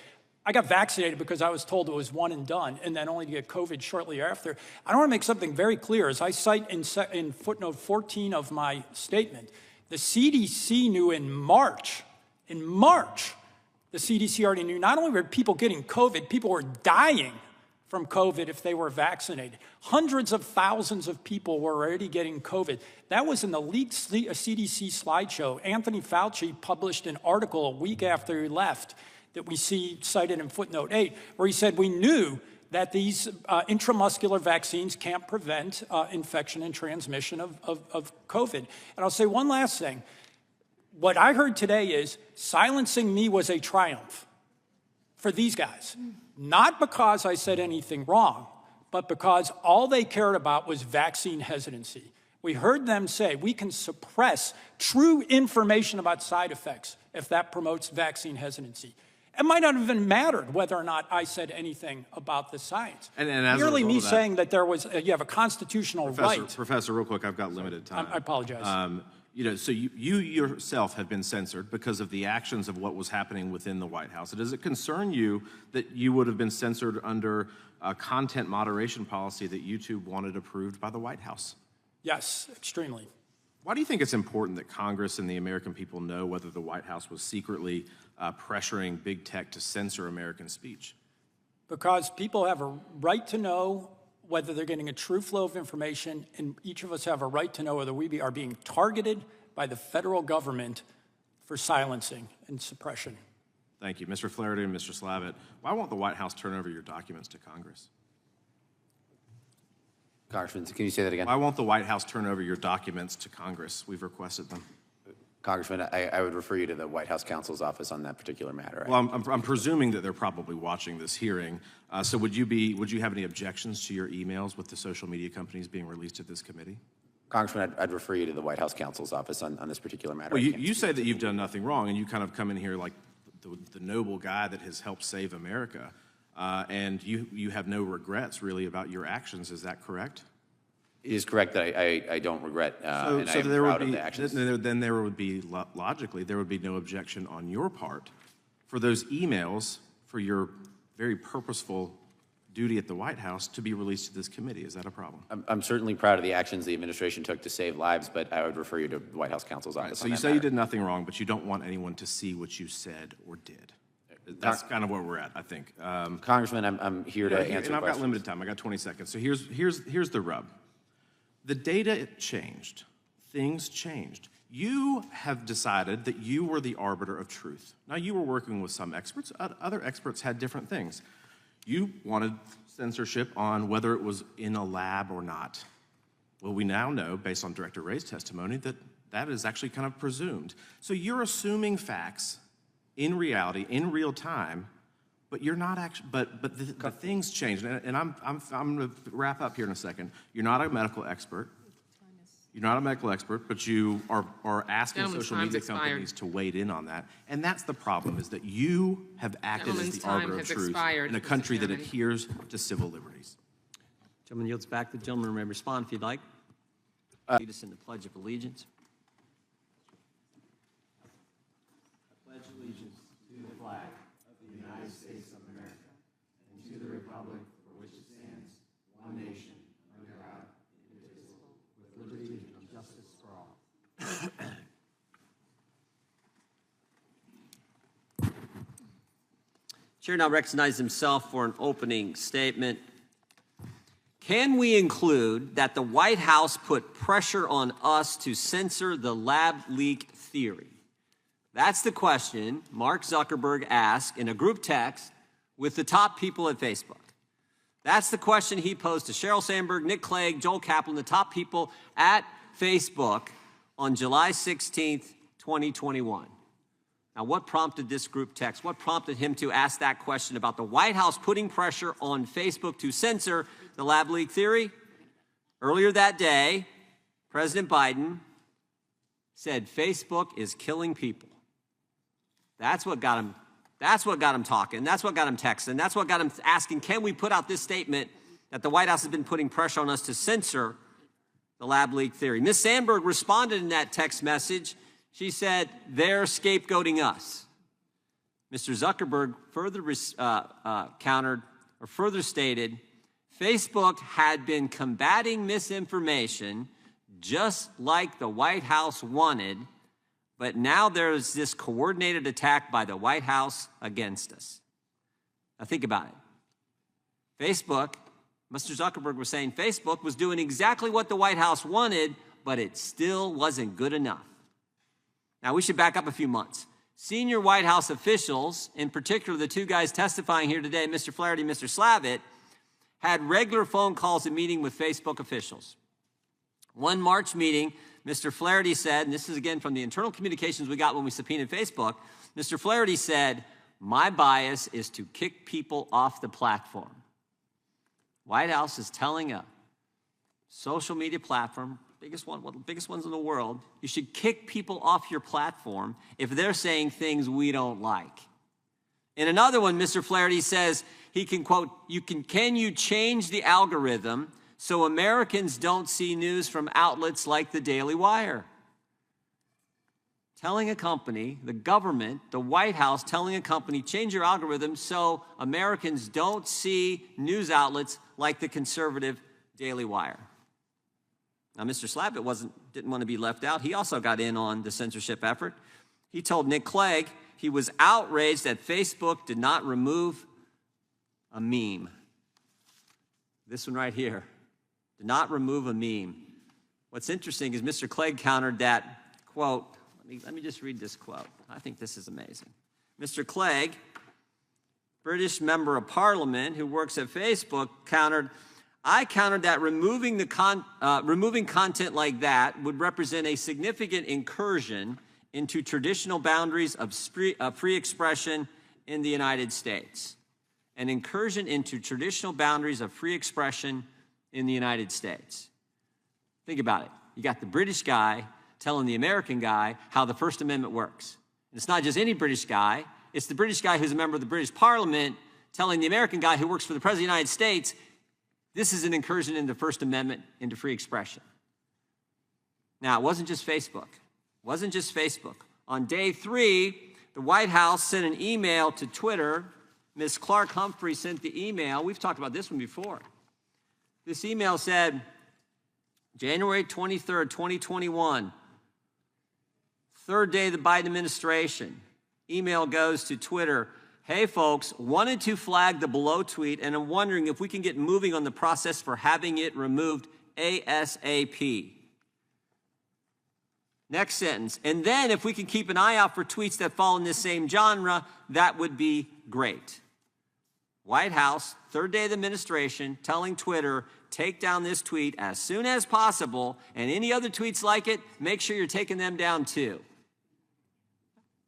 I got vaccinated because I was told it was one and done, and then only to get COVID shortly after. I want to make something very clear. As I cite in footnote 14 of my statement, the CDC knew in March, the CDC already knew not only were people getting COVID, people were dying from COVID if they were vaccinated. Hundreds of thousands of people were already getting COVID. That was in the leaked CDC slideshow. Anthony Fauci published an article a week after he left that we see cited in footnote 8, where he said we knew that these intramuscular vaccines can't prevent infection and transmission of COVID. And I'll say one last thing. What I heard today is silencing me was a triumph for these guys. Not because I said anything wrong, but because all they cared about was vaccine hesitancy. We heard them say we can suppress true information about side effects if that promotes vaccine hesitancy. It might not have even mattered whether or not I said anything about the science. And as merely me of that, saying that there was, you have a constitutional right. Professor, real quick, I've got limited time. I apologize. So you yourself have been censored because of the actions of what was happening within the White House. Does it concern you that you would have been censored under a content moderation policy that YouTube wanted approved by the White House? Yes, extremely. Why do you think it's important that Congress and the American people know whether the White House was secretly pressuring big tech to censor American speech? Because people have a right to know whether they're getting a true flow of information, and each of us have a right to know whether we are being targeted by the federal government for silencing and suppression. Thank you. Mr. Flaherty and Mr. Slavitt, why won't the White House turn over your documents to Congress? Congressman, can you say that again? Why won't the White House turn over your documents to Congress? We've requested them. Congressman, I would refer you to the White House counsel's office on that particular matter. Well, I'm presuming that they're probably watching this hearing. So would you have any objections to your emails with the social media companies being released to this committee? Congressman, I'd refer you to the White House counsel's office on this particular matter. Well, you say that you've done nothing wrong, and you kind of come in here like the noble guy that has helped save America, and you have no regrets really about your actions. Is that correct? It is correct that I don't regret, and I am proud of the actions. Then there would be, logically, there would be no objection on your part for those emails, for your very purposeful duty at the White House to be released to this committee. Is that a problem? I'm certainly proud of the actions the administration took to save lives, but I would refer you to the White House counsel's office. So you say you did nothing wrong, but you don't want anyone to see what you said or did. That's kind of where we're at, I think. Congressman, I'm here to answer questions. And I've got limited time. I got 20 seconds. So here's the rub. The data changed. Things changed. You have decided that you were the arbiter of truth. Now, you were working with some experts. Other experts had different things. You wanted censorship on whether it was in a lab or not. Well, we now know, based on Director Wray's testimony, that that is actually kind of presumed. So you're assuming facts in reality, in real time, but you're not actually, but the things change. And I'm going to wrap up here in a second. You're not a medical expert. You're not a medical expert, but you are asking social media companies to wade in on that. And that's the problem, is that you have acted as the arbiter of truth in a country that adheres to civil liberties. Gentleman yields back. The gentleman may respond if you'd like. Lead us in the Pledge of Allegiance. I pledge allegiance to the flag of the United States of America and to the republic for which it stands, one nation, under God, indivisible, with liberty and justice for all. Chair now recognizes himself for an opening statement. Can we include that the White House put pressure on us to censor the lab leak theory? That's the question Mark Zuckerberg asked in a group text with the top people at Facebook. That's the question he posed to Sheryl Sandberg, Nick Clegg, Joel Kaplan, the top people at Facebook on July 16th, 2021. Now, what prompted this group text? What prompted him to ask that question about the White House putting pressure on Facebook to censor the lab leak theory? Earlier that day, President Biden said Facebook is killing people. That's what got him talking. That's what got him texting. That's what got him asking, can we put out this statement that the White House has been putting pressure on us to censor the lab leak theory? Ms. Sandberg responded in that text message. She said, they're scapegoating us. Mr. Zuckerberg further countered or further stated, Facebook had been combating misinformation just like the White House wanted, but now there's this coordinated attack by the White House against us. Now think about it. Facebook, Mr. Zuckerberg was saying Facebook was doing exactly what the White House wanted, but it still wasn't good enough. Now, we should back up a few months. Senior White House officials, in particular the two guys testifying here today, Mr. Flaherty and Mr. Slavitt, had regular phone calls and meetings with Facebook officials. One March meeting, Mr. Flaherty said, and this is again from the internal communications we got when we subpoenaed Facebook, Mr. Flaherty said, my bias is to kick people off the platform. White House is telling a social media platform, one of the biggest ones in the world, you should kick people off your platform if they're saying things we don't like. In another one, Mr. Flaherty says he can, quote, can you change the algorithm so Americans don't see news from outlets like the Daily Wire? Telling a company, the government, the White House, telling a company, change your algorithm so Americans don't see news outlets like the conservative Daily Wire. Now, Mr. Slavitt didn't want to be left out. He also got in on the censorship effort. He told Nick Clegg he was outraged that Facebook did not remove a meme. This one right here. Did not remove a meme. What's interesting is Mr. Clegg countered that, quote, let me just read this quote. I think this is amazing. Mr. Clegg, British member of parliament who works at Facebook, I countered that removing content like that would represent a significant incursion into traditional boundaries of free expression in the United States. An incursion into traditional boundaries of free expression in the United States. Think about it. You got the British guy telling the American guy how the First Amendment works. And it's not just any British guy. It's the British guy who's a member of the British Parliament telling the American guy who works for the President of the United States, this is an incursion into the First Amendment, into free expression. Now, it wasn't just Facebook. It wasn't just Facebook. On day 3, the White House sent an email to Twitter. Ms. Clark Humphrey sent the email. We've talked about this one before. This email said, January 23rd, 2021, third day of the Biden administration. Email goes to Twitter. Hey, folks, wanted to flag the below tweet, and I'm wondering if we can get moving on the process for having it removed ASAP. Next sentence. And then if we can keep an eye out for tweets that fall in this same genre, that would be great. White House, third day of the administration, telling Twitter, take down this tweet as soon as possible, and any other tweets like it, make sure you're taking them down too.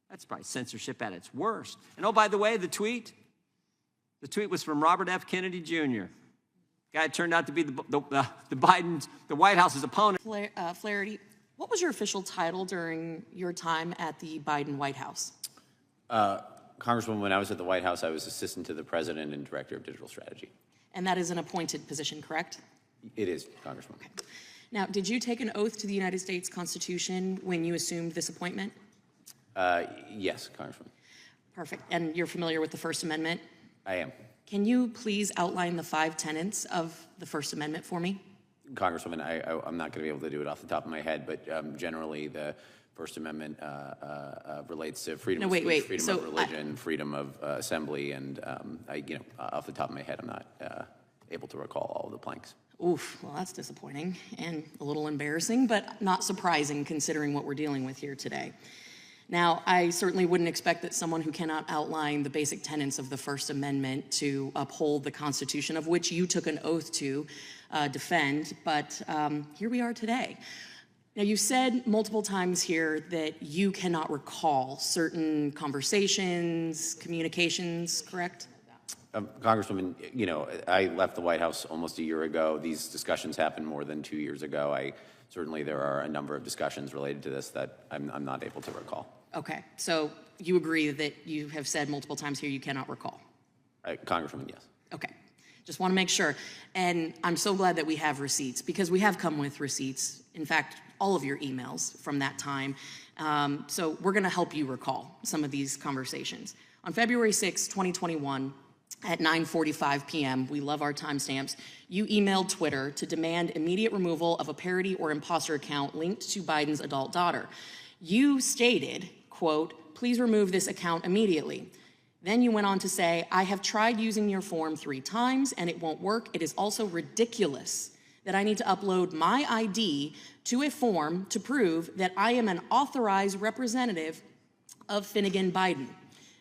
That's probably censorship at its worst. And oh, by the way, the tweet was from Robert F. Kennedy Jr. Guy turned out to be the White House's opponent. Flaherty, what was your official title during your time at the Biden White House? Congresswoman, when I was at the White House, I was assistant to the president and director of digital strategy. And that is an appointed position, correct? It is, Congresswoman. Okay. Now, did you take an oath to the United States Constitution when you assumed this appointment? Yes, Congresswoman. Perfect. And you're familiar with the First Amendment? I am. Can you please outline the 5 tenets of the First Amendment for me? Congresswoman, I'm not going to be able to do it off the top of my head, but generally the First Amendment relates to freedom of speech, freedom of religion, freedom of assembly, and off the top of my head, I'm not able to recall all of the planks. Oof, well, that's disappointing and a little embarrassing, but not surprising considering what we're dealing with here today. Now, I certainly wouldn't expect that someone who cannot outline the basic tenets of the First Amendment to uphold the Constitution, of which you took an oath to defend, but here we are today. Now, you said multiple times here that you cannot recall certain conversations, communications, correct? Congresswoman, I left the White House almost a year ago. These discussions happened more than 2 years ago. Certainly there are a number of discussions related to this that I'm not able to recall. Okay, so you agree that you have said multiple times here you cannot recall? Congresswoman, yes. Okay, just want to make sure. And I'm so glad that we have receipts, because we have come with receipts. In fact, all of your emails from that time. So we're going to help you recall some of these conversations. On February 6, 2021, at 9:45 p.m., we love our timestamps, you emailed Twitter to demand immediate removal of a parody or imposter account linked to Biden's adult daughter. You stated, quote, please remove this account immediately. Then you went on to say, I have tried using your form 3 times and it won't work. It is also ridiculous that I need to upload my ID to a form to prove that I am an authorized representative of Finnegan Biden.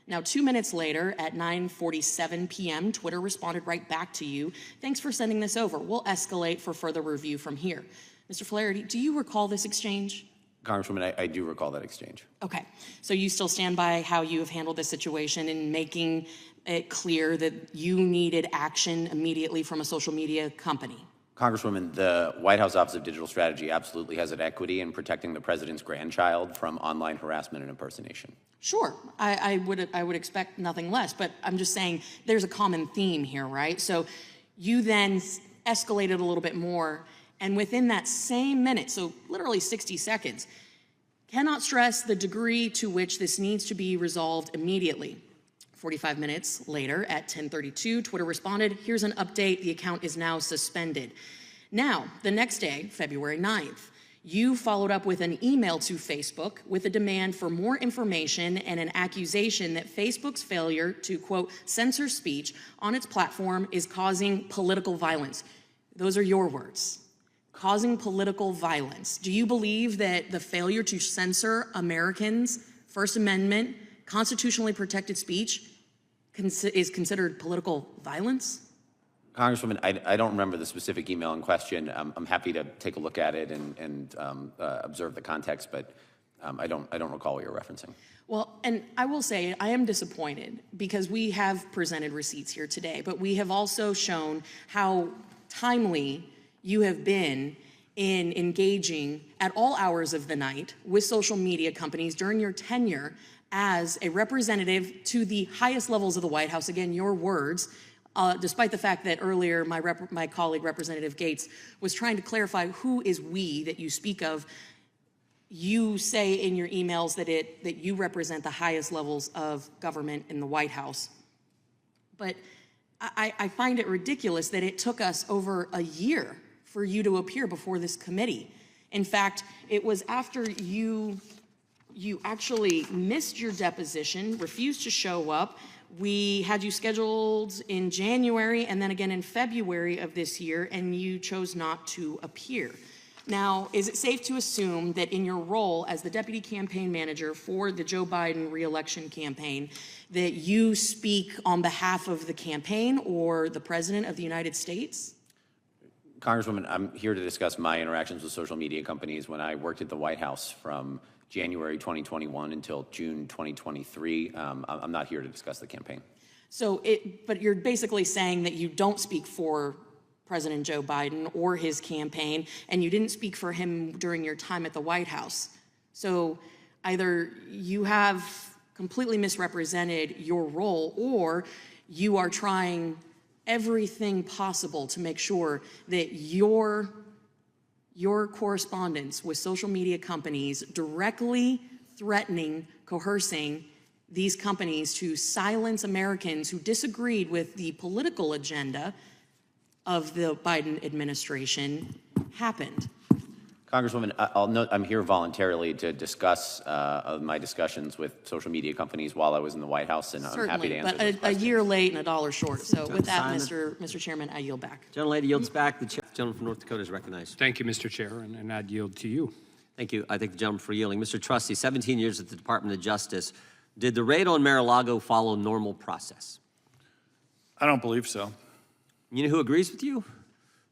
Now, 2 minutes later, at 9:47 p.m., Twitter responded right back to you. Thanks for sending this over. We'll escalate for further review from here. Mr. Flaherty, do you recall this exchange? Congresswoman, I do recall that exchange. Okay, so you still stand by how you have handled this situation in making it clear that you needed action immediately from a social media company? Congresswoman, the White House Office of Digital Strategy absolutely has an equity in protecting the president's grandchild from online harassment and impersonation. Sure, I would expect nothing less, but I'm just saying there's a common theme here, right? So you then escalated a little bit more, and within that same minute, so literally 60 seconds, cannot stress the degree to which this needs to be resolved immediately. 45 minutes later, at 10:32, Twitter responded, here's an update, the account is now suspended. Now, the next day, February 9th, you followed up with an email to Facebook with a demand for more information and an accusation that Facebook's failure to, quote, censor speech on its platform is causing political violence. Those are your words. Causing political violence. Do you believe that the failure to censor Americans' First Amendment, constitutionally protected speech is considered political violence? Congresswoman, I don't remember the specific email in question. I'm happy to take a look at it and observe the context, but I don't recall what you're referencing. Well, and I will say I am disappointed because we have presented receipts here today, but we have also shown how timely you have been in engaging at all hours of the night with social media companies during your tenure as a representative to the highest levels of the White House. Again, your words, despite the fact that earlier my colleague, Representative Gates, was trying to clarify who is we that you speak of. You say in your emails that you represent the highest levels of government in the White House. But I find it ridiculous that it took us over a year for you to appear before this committee. In fact, it was after you actually missed your deposition, refused to show up. We had you scheduled in January and then again in February of this year, and you chose not to appear. Now, is it safe to assume that in your role as the deputy campaign manager for the Joe Biden re-election campaign, that you speak on behalf of the campaign or the President of the United States? Congresswoman, I'm here to discuss my interactions with social media companies when I worked at the White House from January 2021 until June 2023. I'm not here to discuss the campaign. But you're basically saying that you don't speak for President Joe Biden or his campaign, and you didn't speak for him during your time at the White House. So either you have completely misrepresented your role, or you are trying everything possible to make sure that your correspondence with social media companies directly threatening, coercing these companies to silence Americans who disagreed with the political agenda of the Biden administration happened. Congresswoman, I'll note I'm here voluntarily to discuss my discussions with social media companies while I was in the White House, and I'm happy to answer those Certainly, but a year late and a dollar short. So with that, Simon. Mr. Chairman, I yield back. Gentlelady yields back. The gentleman from North Dakota is recognized. Thank you, Mr. Chair, and I'd yield to you. Thank you. I thank the gentleman for yielding. Mr. Trustee, 17 years at the Department of Justice. Did the raid on Mar-a-Lago follow normal process? I don't believe so. You know who agrees with you?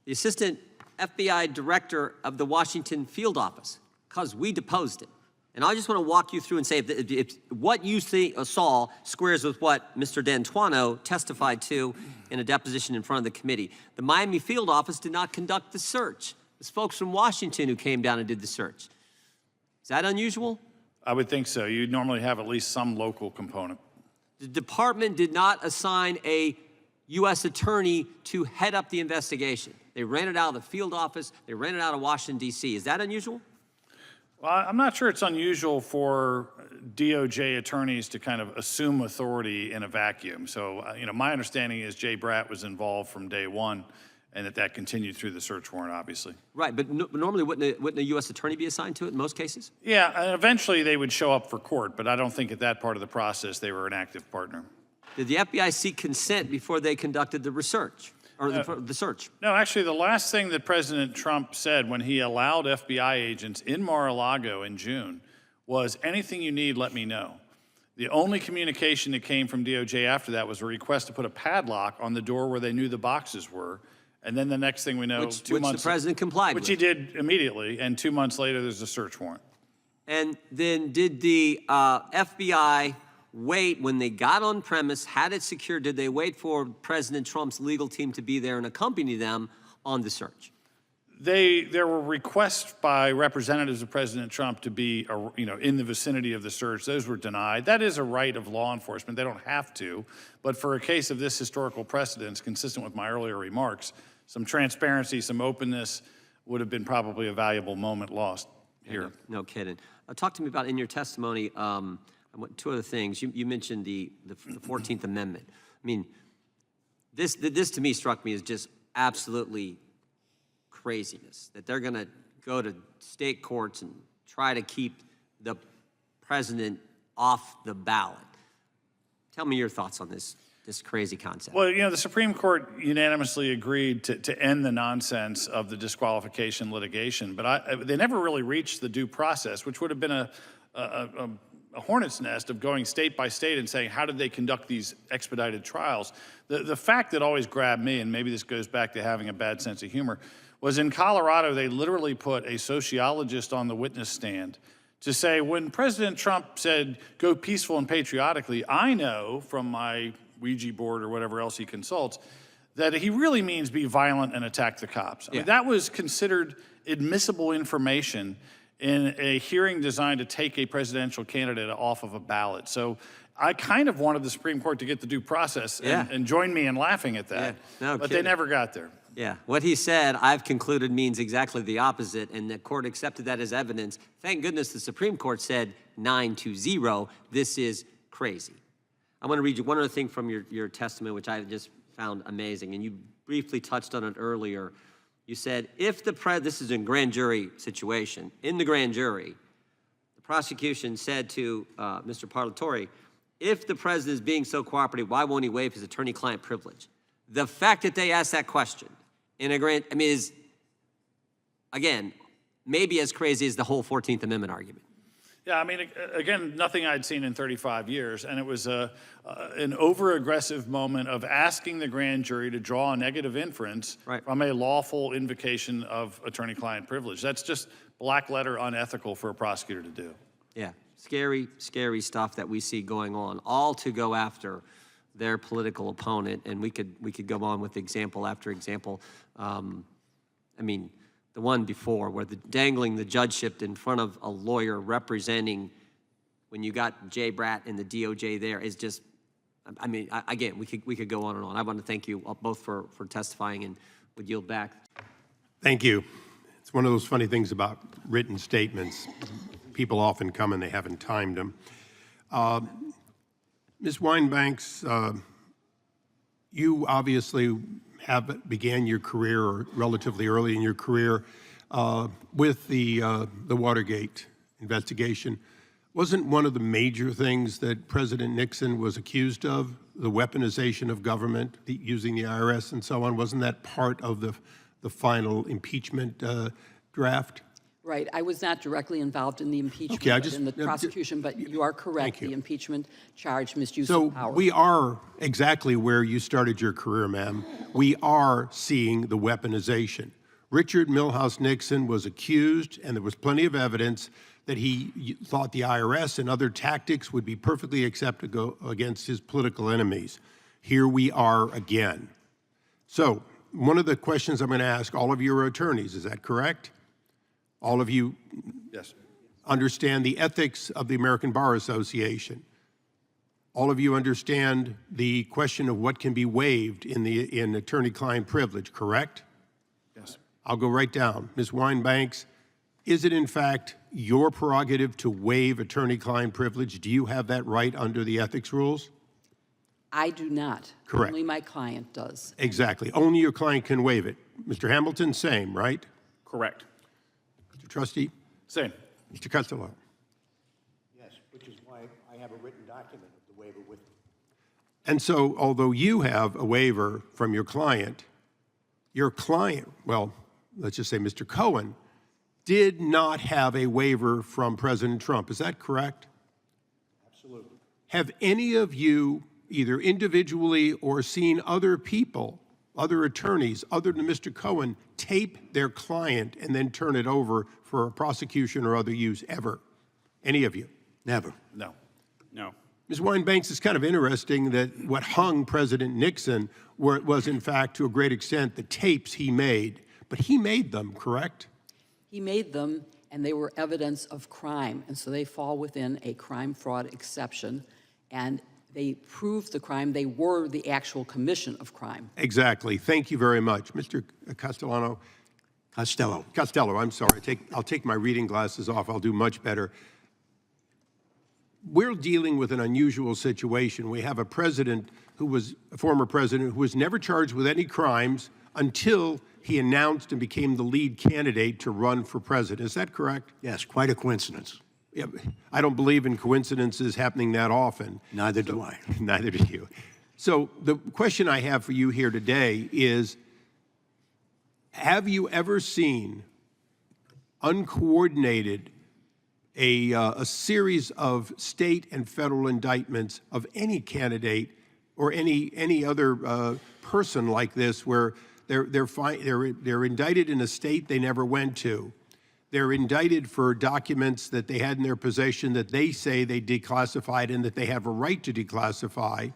The Assistant FBI Director of the Washington Field Office, because we deposed him. And I just want to walk you through and say if what you saw squares with what Mr. D'Antuono testified to in a deposition in front of the committee. The Miami Field Office did not conduct the search. It was folks from Washington who came down and did the search. Is that unusual? I would think so. You normally have at least some local component. The department did not assign a U.S. attorney to head up the investigation. They ran it out of the field office. They ran it out of Washington, D.C. Is that unusual? Well, I'm not sure it's unusual for DOJ attorneys to kind of assume authority in a vacuum. So, my understanding is Jay Bratt was involved from day one, and that continued through the search warrant, obviously. Right, but normally wouldn't a U.S. attorney be assigned to it in most cases? Yeah, and eventually they would show up for court, but I don't think at that part of the process they were an active partner. Did the FBI seek consent before they conducted the research, or the search? No, actually, the last thing that President Trump said when he allowed FBI agents in Mar-a-Lago in June was, anything you need, let me know. The only communication that came from DOJ after that was a request to put a padlock on the door where they knew the boxes were. And then the next thing we know, which the president complied with. Which he did immediately, and 2 months later, there's a search warrant. And then did the FBI wait when they got on premise, had it secured, did they wait for President Trump's legal team to be there and accompany them on the search? There were requests by representatives of President Trump to be, in the vicinity of the search. Those were denied. That is a right of law enforcement. They don't have to. But for a case of this historical precedence, consistent with my earlier remarks, some transparency, some openness would have been probably a valuable moment lost here. No kidding. Talk to me about, in your testimony, two other things. You mentioned the 14th Amendment. I mean, this to me struck me as just absolutely craziness, that they're going to go to state courts and try to keep the president off the ballot. Tell me your thoughts on this crazy concept. Well, the Supreme Court unanimously agreed to end the nonsense of the disqualification litigation, but they never really reached the due process, which would have been a hornet's nest of going state by state and saying, how did they conduct these expedited trials? The fact that always grabbed me, and maybe this goes back to having a bad sense of humor, was in Colorado, they literally put a sociologist on the witness stand to say when President Trump said, go peaceful and patriotically, I know from my Ouija board or whatever else he consults, that he really means be violent and attack the cops. I mean, that was considered admissible information in a hearing designed to take a presidential candidate off of a ballot. So I kind of wanted the Supreme Court to get the due process and join me in laughing at that, but they never got there. Yeah, what he said, I've concluded, means exactly the opposite, and the court accepted that as evidence. Thank goodness the Supreme Court said 9-0, this is crazy. I want to read you one other thing from your testament, which I just found amazing, and you briefly touched on it earlier. You said, if the this is in grand jury situation, in the grand jury, the prosecution said to Mr. Parlatore, if the president is being so cooperative, why won't he waive his attorney-client privilege? The fact that they asked that question in a grand, I mean, is, again, maybe as crazy as the whole 14th Amendment argument. Yeah, I mean, again, nothing I'd seen in 35 years, and it was an over-aggressive moment of asking the grand jury to draw a negative inference from a lawful invocation of attorney-client privilege. That's just black letter unethical for a prosecutor to do. Yeah, scary, scary stuff that we see going on, all to go after their political opponent, and we could go on with example after example. I mean, the one before where dangling the judgeship in front of a lawyer representing, when you got Jay Bratt and the DOJ there, is just, I mean, again, we could go on and on. I want to thank you both for testifying, and would yield back. Thank you. It's one of those funny things about written statements. People often come and they haven't timed them. Ms. Winebanks, you obviously began your career, or relatively early in your career, with the Watergate investigation. Wasn't one of the major things that President Nixon was accused of, the weaponization of government, using the IRS and so on? Wasn't that part of the final impeachment draft? Right. I was not directly involved in the impeachment, but in the prosecution, but you are correct. The impeachment charge misuse of power. So we are exactly where you started your career, ma'am. We are seeing the weaponization. Richard Milhouse Nixon was accused, and there was plenty of evidence that he thought the IRS and other tactics would be perfectly acceptable against his political enemies. Here we are again. So one of the questions I'm going to ask all of your attorneys, is that correct? All of you understand the ethics of the American Bar Association. All of you understand the question of what can be waived in attorney-client privilege, correct? Yes. I'll go right down. Ms. Winebanks, is it in fact your prerogative to waive attorney-client privilege? Do you have that right under the ethics rules? I do not. Correct. Only my client does. Exactly. Only your client can waive it. Mr. Hamilton, same, right? Correct. Mr. Trustee? Same. Mr. Costello? Yes, which is why I have a written document of the waiver with me. And so, although you have a waiver from your client, well, let's just say Mr. Cohen, did not have a waiver from President Trump. Is that correct? Absolutely. Have any of you, either individually or seen other people, other attorneys, other than Mr. Cohen, tape their client and then turn it over for a prosecution or other use ever? Any of you? Never. No. No. Ms. Winebanks, it's kind of interesting that what hung President Nixon was, in fact, to a great extent, the tapes he made. But he made them, correct? He made them, and they were evidence of crime, and so they fall within a crime fraud exception, and they proved the crime. They were the actual commission of crime. Exactly. Thank you very much. Mr. Costello, I'm sorry. I'll take my reading glasses off. I'll do much better. We're dealing with an unusual situation. We have a president who was a former president who was never charged with any crimes until he announced and became the lead candidate to run for president. Is that correct? Yes, quite a coincidence. Yeah, I don't believe in coincidences happening that often. Neither do I. Neither do you. So the question I have for you here today is, have you ever seen uncoordinated a series of state and federal indictments of any candidate or any other person like this, where they're indicted in a state they never went to? They're indicted for documents that they had in their possession that they say they declassified and that they have a right to declassify.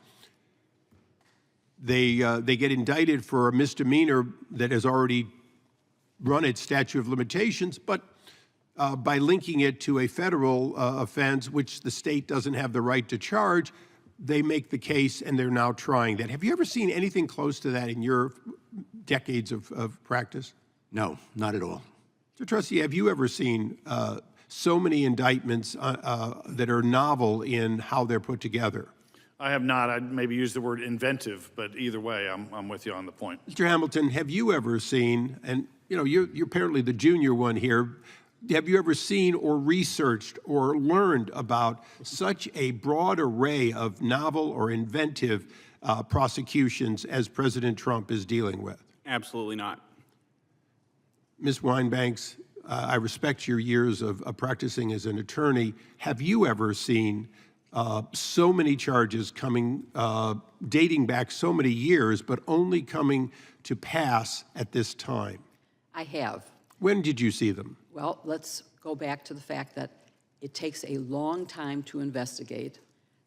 They get indicted for a misdemeanor that has already run its statute of limitations, but by linking it to a federal offense, which the state doesn't have the right to charge, they make the case and they're now trying that. Have you ever seen anything close to that in your decades of practice? No, not at all. So, Trustee, have you ever seen so many indictments that are novel in how they're put together? I have not. I'd maybe use the word inventive, but either way, I'm with you on the point. Mr. Hamilton, have you ever seen, and you know, you're apparently the junior one here, have you ever seen or researched or learned about such a broad array of novel or inventive prosecutions as President Trump is dealing with? Absolutely not. Ms. Winebanks, I respect your years of practicing as an attorney. Have you ever seen so many charges coming, dating back so many years, but only coming to pass at this time? I have. When did you see them? Well, let's go back to the fact that it takes a long time to investigate,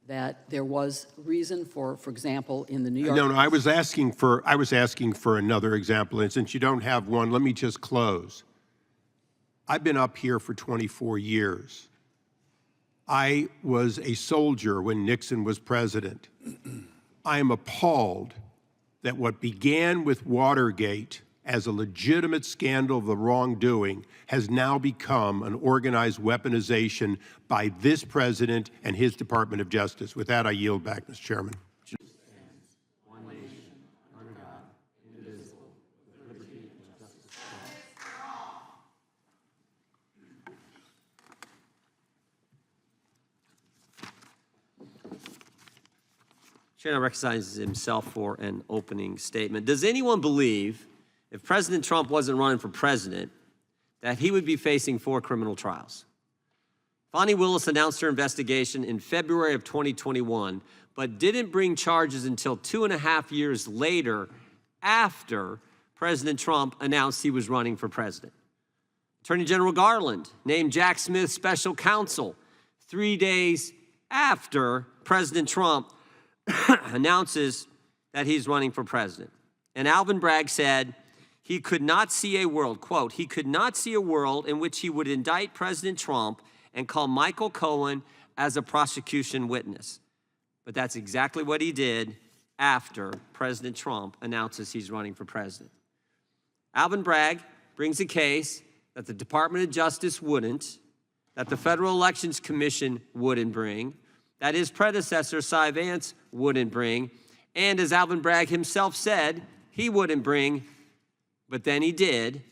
that there was reason for example, in the New York... No, I was asking for another example, and since you don't have one, let me just close. I've been up here for 24 years. I was a soldier when Nixon was president. I am appalled that what began with Watergate as a legitimate scandal of the wrongdoing has now become an organized weaponization by this president and his Department of Justice. With that, I yield back, Mr. Chairman. Chair recognizes himself for an opening statement. Does anyone believe, if President Trump wasn't running for president, that he would be facing 4 criminal trials? Fani Willis announced her investigation in February of 2021, but didn't bring charges until 2.5 years later, after President Trump announced he was running for president. Attorney General Garland named Jack Smith special counsel 3 days after President Trump announces that he's running for president. And Alvin Bragg said he could not see a world, quote, he could not see a world in which he would indict President Trump and call Michael Cohen as a prosecution witness. But that's exactly what he did after President Trump announces he's running for president. Alvin Bragg brings a case that the Department of Justice wouldn't, that the Federal Elections Commission wouldn't bring, that his predecessor, Cy Vance, wouldn't bring, and as Alvin Bragg himself said, he wouldn't bring, but then he did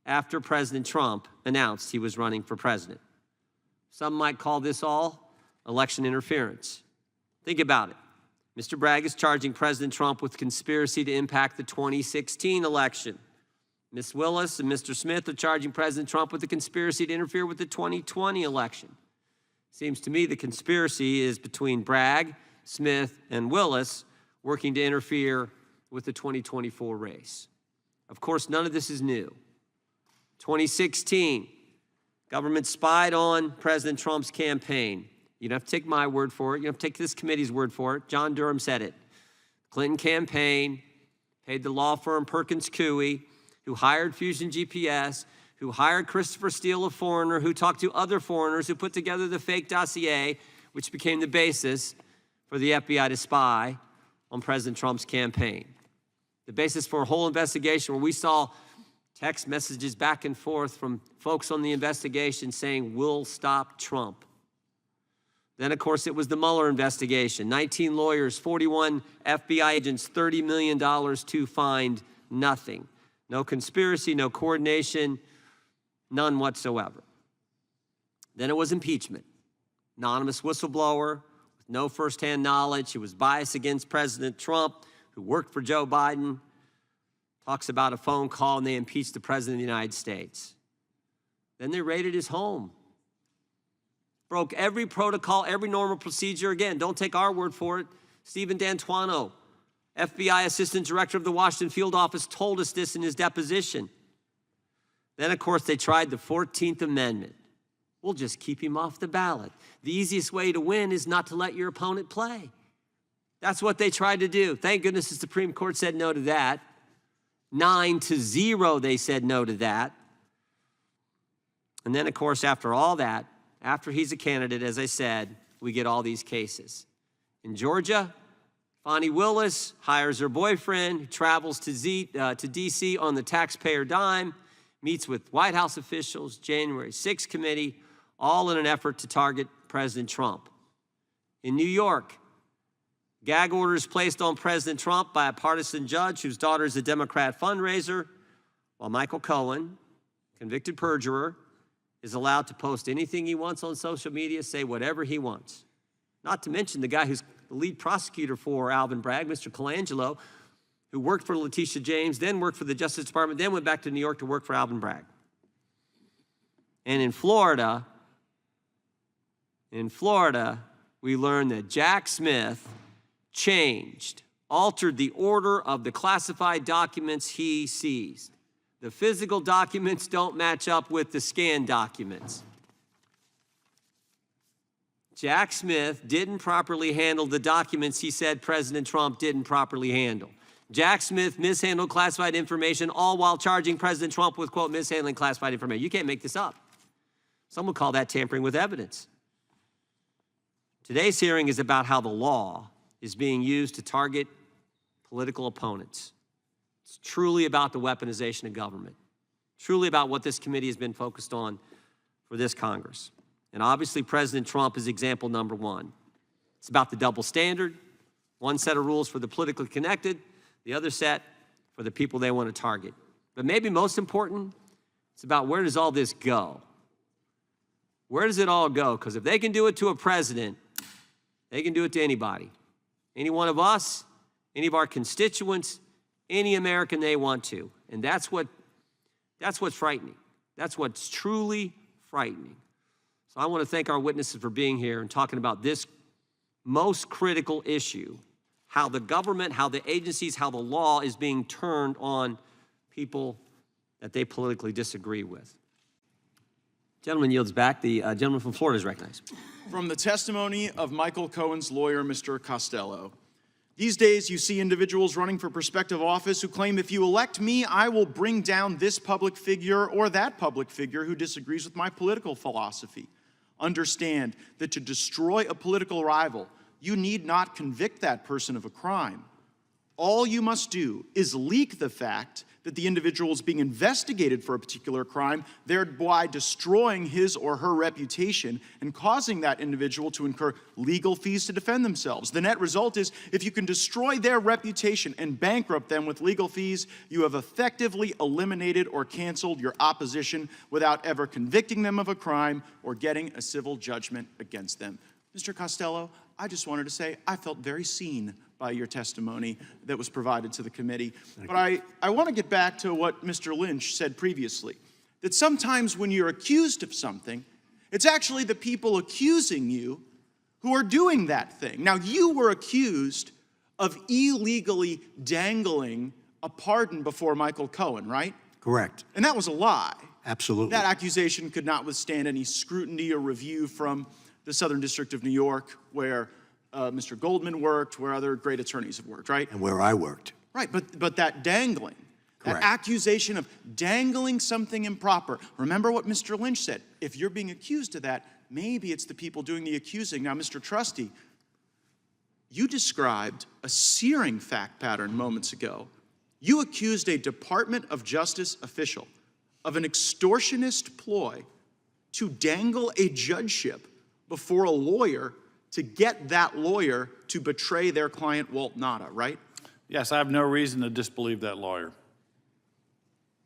after President Trump announced he was running for president. Some might call this all election interference. Think about it. Mr. Bragg is charging President Trump with conspiracy to impact the 2016 election. Ms. Willis and Mr. Smith are charging President Trump with a conspiracy to interfere with the 2020 election. Seems to me the conspiracy is between Bragg, Smith, and Willis working to interfere with the 2024 race. Of course, none of this is new. 2016, government spied on President Trump's campaign. You don't have to take my word for it. You don't have to take this committee's word for it. John Durham said it. Clinton campaign paid the law firm Perkins Coie, who hired Fusion GPS, who hired Christopher Steele, a foreigner, who talked to other foreigners, who put together the fake dossier, which became the basis for the FBI to spy on President Trump's campaign. The basis for a whole investigation where we saw text messages back and forth from folks on the investigation saying, "We'll stop Trump." Then, of course, it was the Mueller investigation. 19 lawyers, 41 FBI agents, $30 million to find nothing. No conspiracy, no coordination, none whatsoever. Then it was impeachment. Anonymous whistleblower with no firsthand knowledge, who was biased against President Trump, who worked for Joe Biden, talks about a phone call and they impeached the President of the United States. Then they raided his home. Broke every protocol, every normal procedure. Again, don't take our word for it. Stephen D'Antuono, FBI Assistant Director of the Washington Field Office, told us this in his deposition. Then, of course, they tried the 14th Amendment. We'll just keep him off the ballot. The easiest way to win is not to let your opponent play. That's what they tried to do. Thank goodness the Supreme Court said no to that. 9-0, they said no to that. And then, of course, after all that, after he's a candidate, as I said, we get all these cases. In Georgia, Fonnie Willis hires her boyfriend, who travels to D.C. on the taxpayer dime, meets with White House officials, January 6th committee, all in an effort to target President Trump. In New York, gag orders placed on President Trump by a partisan judge whose daughter is a Democrat fundraiser, while Michael Cohen, convicted perjurer, is allowed to post anything he wants on social media, say whatever he wants. Not to mention the guy who's the lead prosecutor for Alvin Bragg, Mr. Colangelo, who worked for Letitia James, then worked for the Justice Department, then went back to New York to work for Alvin Bragg. And in Florida, we learned that Jack Smith altered the order of the classified documents he seized. The physical documents don't match up with the scanned documents. Jack Smith didn't properly handle the documents he said President Trump didn't properly handle. Jack Smith mishandled classified information, all while charging President Trump with, quote, mishandling classified information. You can't make this up. Some would call that tampering with evidence. Today's hearing is about how the law is being used to target political opponents. It's truly about the weaponization of government, truly about what this committee has been focused on for this Congress. And obviously, President Trump is example number one. It's about the double standard, one set of rules for the politically connected, the other set for the people they want to target. But maybe most important, it's about where does all this go? Where does it all go? Because if they can do it to a president, they can do it to anybody. Any one of us, any of our constituents, any American they want to. And that's what's frightening. That's what's truly frightening. So I want to thank our witnesses for being here and talking about this most critical issue, how the government, how the agencies, how the law is being turned on people that they politically disagree with. Gentleman yields back. The gentleman from Florida is recognized. From the testimony of Michael Cohen's lawyer, Mr. Costello. These days, you see individuals running for prospective office who claim, if you elect me, I will bring down this public figure or that public figure who disagrees with my political philosophy. Understand that to destroy a political rival, you need not convict that person of a crime. All you must do is leak the fact that the individual is being investigated for a particular crime, thereby destroying his or her reputation and causing that individual to incur legal fees to defend themselves. The net result is, if you can destroy their reputation and bankrupt them with legal fees, you have effectively eliminated or canceled your opposition without ever convicting them of a crime or getting a civil judgment against them. Mr. Costello, I just wanted to say I felt very seen by your testimony that was provided to the committee. But I want to get back to what Mr. Lynch said previously, that sometimes when you're accused of something, it's actually the people accusing you who are doing that thing. Now, you were accused of illegally dangling a pardon before Michael Cohen, right? Correct. And that was a lie. Absolutely. That accusation could not withstand any scrutiny or review from the Southern District of New York, where Mr. Goldman worked, where other great attorneys have worked, right? And where I worked. Right, but that dangling, Correct. that accusation of dangling something improper. Remember what Mr. Lynch said. If you're being accused of that, maybe it's the people doing the accusing. Now, Mr. Trustee, you described a searing fact pattern moments ago. You accused a Department of Justice official of an extortionist ploy to dangle a judgeship before a lawyer to get that lawyer to betray their client, Walt Nada, right? Yes, I have no reason to disbelieve that lawyer.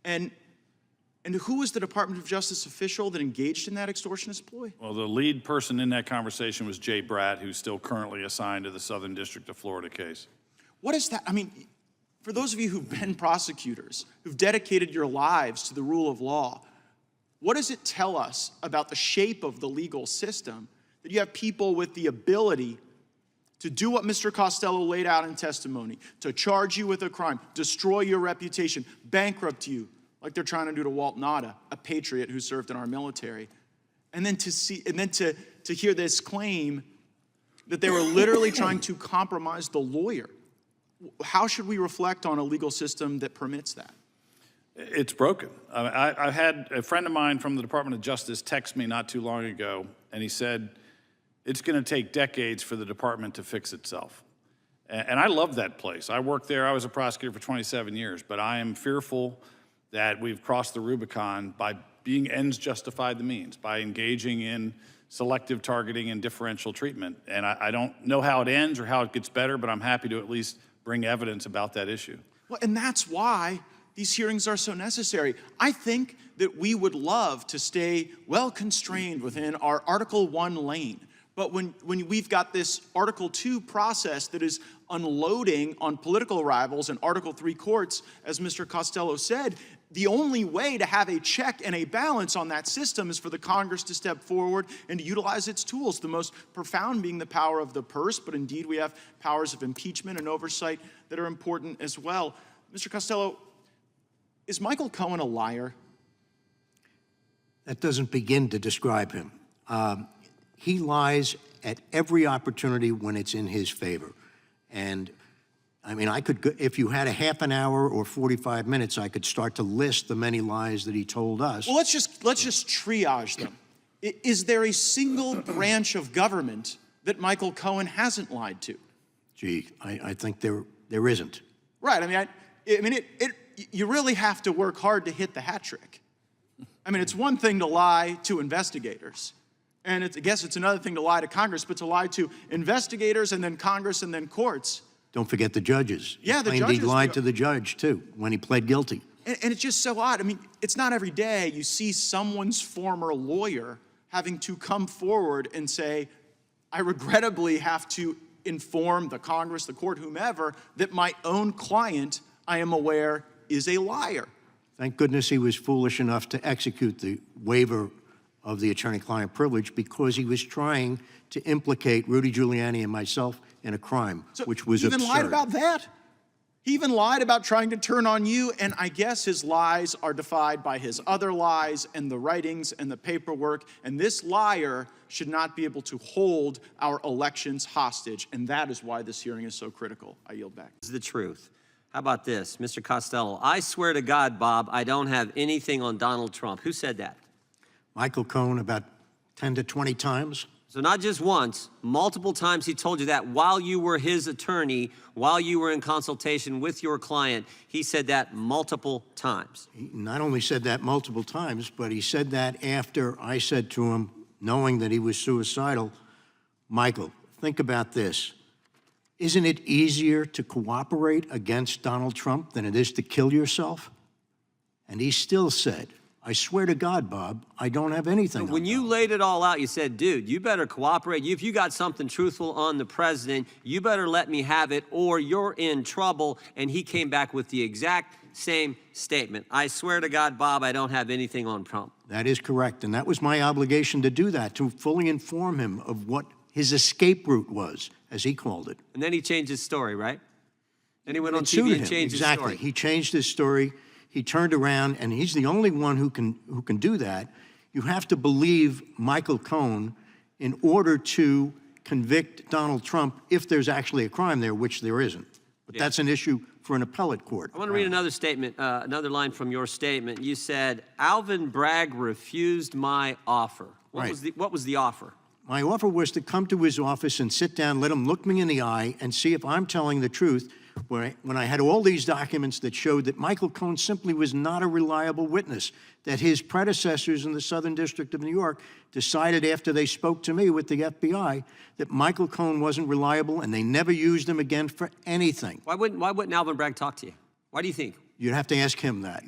And who was the Department of Justice official that engaged in that extortionist ploy? Well, the lead person in that conversation was Jay Bratt, who's still currently assigned to the Southern District of Florida case. What is that? I mean, for those of you who've been prosecutors, who've dedicated your lives to the rule of law, what does it tell us about the shape of the legal system that you have people with the ability to do what Mr. Costello laid out in testimony, to charge you with a crime, destroy your reputation, bankrupt you, like they're trying to do to Walt Nauta, a patriot who served in our military. And then to hear this claim that they were literally trying to compromise the lawyer. How should we reflect on a legal system that permits that? It's broken. I had a friend of mine from the Department of Justice text me not too long ago, and he said, it's going to take decades for the department to fix itself. And I love that place. I worked there. I was a prosecutor for 27 years, but I am fearful that we've crossed the Rubicon by being ends justify the means, by engaging in selective targeting and differential treatment. And I don't know how it ends or how it gets better, but I'm happy to at least bring evidence about that issue. Well, and that's why these hearings are so necessary. I think that we would love to stay well constrained within our Article 1 lane. But when we've got this Article 2 process that is unloading on political rivals and Article 3 courts, as Mr. Costello said, the only way to have a check and a balance on that system is for the Congress to step forward and to utilize its tools, the most profound being the power of the purse, but indeed we have powers of impeachment and oversight that are important as well. Mr. Costello, is Michael Cohen a liar? That doesn't begin to describe him. He lies at every opportunity when it's in his favor. And I mean, I could, if you had a half an hour or 45 minutes, I could start to list the many lies that he told us. Well, let's just triage them. Is there a single branch of government that Michael Cohen hasn't lied to? Gee, I think there isn't. Right. I mean, you really have to work hard to hit the hat trick. I mean, it's one thing to lie to investigators. And I guess it's another thing to lie to Congress, but to lie to investigators and then Congress and then courts. Don't forget the judges. Yeah, the He judges. lied to the judge, too, when he pled guilty. And it's just so odd. I mean, it's not every day you see someone's former lawyer having to come forward and say, I regrettably have to inform the Congress, the court, whomever, that my own client, I am aware, is a liar. Thank goodness he was foolish enough to execute the waiver of the attorney-client privilege because he was trying to implicate Rudy Giuliani and myself in a crime, which was absurd. He even lied about that. He even lied about trying to turn on you, and I guess his lies are defied by his other lies and the writings and the paperwork, and this liar should not be able to hold our elections hostage, and that is why this hearing is so critical. I yield back. This is the truth. How about this, Mr. Costello? I swear to God, Bob, I don't have anything on Donald Trump. Who said that? Michael Cohen about 10 to 20 times. So not just once, multiple times he told you that while you were his attorney, while you were in consultation with your client, he said that multiple times. He not only said that multiple times, but he said that after I said to him, knowing that he was suicidal, Michael, think about this. Isn't it easier to cooperate against Donald Trump than it is to kill yourself? And he still said, I swear to God, Bob, I don't have anything. When you laid it all out, you said, dude, you better cooperate. If you got something truthful on the president, you better let me have it or you're in trouble. And he came back with the exact same statement. I swear to God, Bob, I don't have anything on Trump. That is correct. And that was my obligation to do that, to fully inform him of what his escape route was, as he called it. And then he changed his story, right? Then he went on It suited TV and him. changed his Exactly. story. He changed his story. He turned around, and he's the only one who can do that. You have to believe Michael Cohen in order to convict Donald Trump if there's actually a crime there, which there isn't. But that's an issue for an appellate court. I want to read another statement, another line from your statement. You said, Alvin Bragg refused my offer. What was the offer? My offer was to come to his office and sit down, let him look me in the eye, and see if I'm telling the truth when I had all these documents that showed that Michael Cohen simply was not a reliable witness, that his predecessors in the Southern District of New York decided after they spoke to me with the FBI that Michael Cohen wasn't reliable and they never used him again for anything. Why wouldn't Alvin Bragg talk to you? Why do you think? You'd have to ask him that.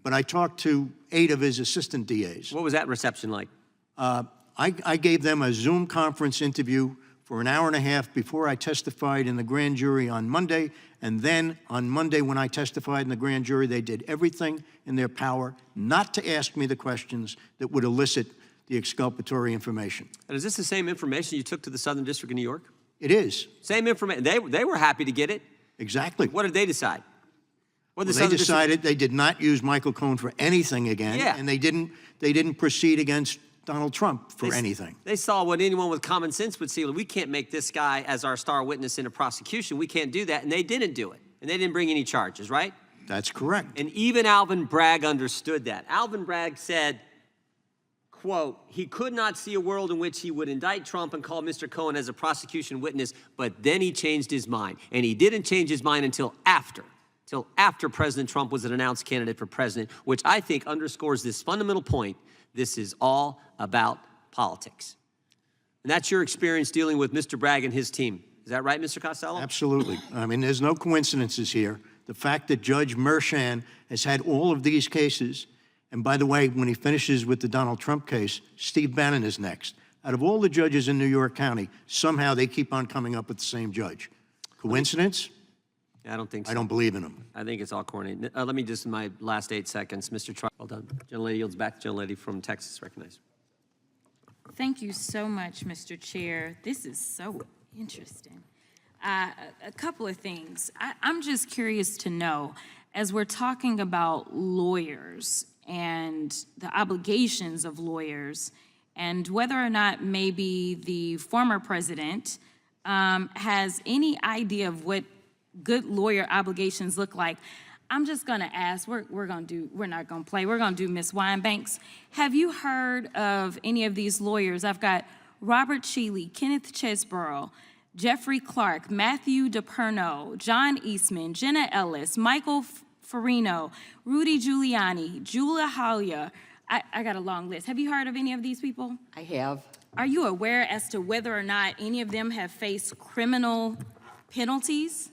But I talked to 8 of his assistant DAs. What was that reception like? I gave them a Zoom conference interview for an hour and a half before I testified in the grand jury on Monday. And then on Monday, when I testified in the grand jury, they did everything in their power not to ask me the questions that would elicit the exculpatory information. And is this the same information you took to the Southern District of New York? It is. Same information. They were happy to get it. Exactly. What did they decide? Well, Well, they decided they did not use Michael Cohen for anything again, Yeah. and they didn't proceed against Donald Trump for anything. They saw what anyone with common sense would see. We can't make this guy as our star witness in a prosecution. We can't do that. And they didn't do it. And they didn't bring any charges, right? That's correct. And even Alvin Bragg understood that. Alvin Bragg said, quote, he could not see a world in which he would indict Trump and call Mr. Cohen as a prosecution witness, but then he changed his mind. And he didn't change his mind until after President Trump was an announced candidate for president, which I think underscores this fundamental point. This is all about politics. And that's your experience dealing with Mr. Bragg and his team. Is that right, Mr. Costello? Absolutely. I mean, there's no coincidences here. The fact that Judge Merchan has had all of these cases, and by the way, when he finishes with the Donald Trump case, Steve Bannon is next. Out of all the judges in New York County, somehow they keep on coming up with the same judge. Coincidence? I don't think so. I don't believe in them. I think it's all coordinated. Let me just, in my last 8 seconds, Mr. Trump, well done. Gentlelady yields back. Gentlelady from Texas, recognized. Thank you so much, Mr. Chair. This is so interesting. A couple of things. I'm just curious to know, as we're talking about lawyers and the obligations of lawyers, and whether or not maybe the former president has any idea of what good lawyer obligations look like. I'm just going to ask, we're not going to play, we're going to do Ms. Winebanks. Have you heard of any of these lawyers? I've got Robert Cheeley, Kenneth Chesborough, Jeffrey Clark, Matthew DePerno, John Eastman, Jenna Ellis, Michael Farino, Rudy Giuliani, Julia Halia. I got a long list. Have you heard of any of these people? I have. Are you aware as to whether or not any of them have faced criminal penalties?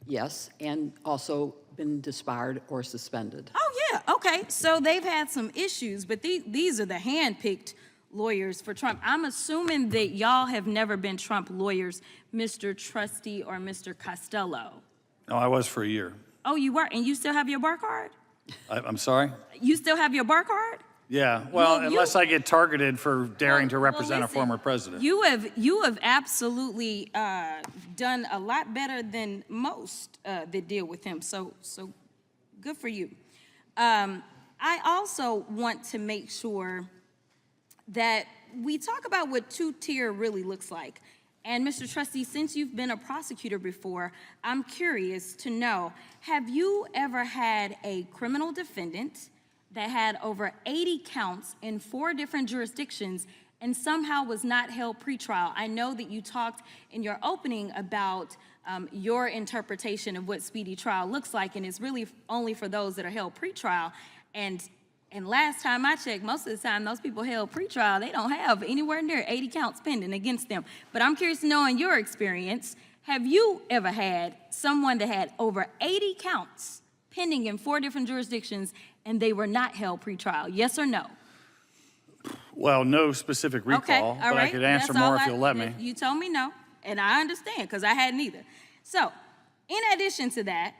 Yes, and also been disbarred or suspended. Oh, yeah, okay. So they've had some issues, but these are the hand-picked lawyers for Trump. I'm assuming that y'all have never been Trump lawyers, Mr. Trustee or Mr. Costello. No, I was for a year. Oh, you were, and you still have your bar card? I'm sorry? You still have your bar card? Yeah, well, unless I get targeted for daring to represent a former president. You have absolutely done a lot better than most that deal with him. So good for you. I also want to make sure that we talk about what two-tier really looks like. And Mr. Trustee, since you've been a prosecutor before, I'm curious to know, have you ever had a criminal defendant that had over 80 counts in 4 different jurisdictions and somehow was not held pretrial? I know that you talked in your opening about your interpretation of what speedy trial looks like, and it's really only for those that are held pretrial. And last time I checked, most of the time those people held pretrial, they don't have anywhere near 80 counts pending against them. But I'm curious to know, in your experience, have you ever had someone that had over 80 counts pending in 4 different jurisdictions and they were not held pretrial? Yes or no? Well, no specific recall, Okay, all but right. I could answer That's all more if you'll let me. You told me no, and I understand because I hadn't either. So, in addition to that,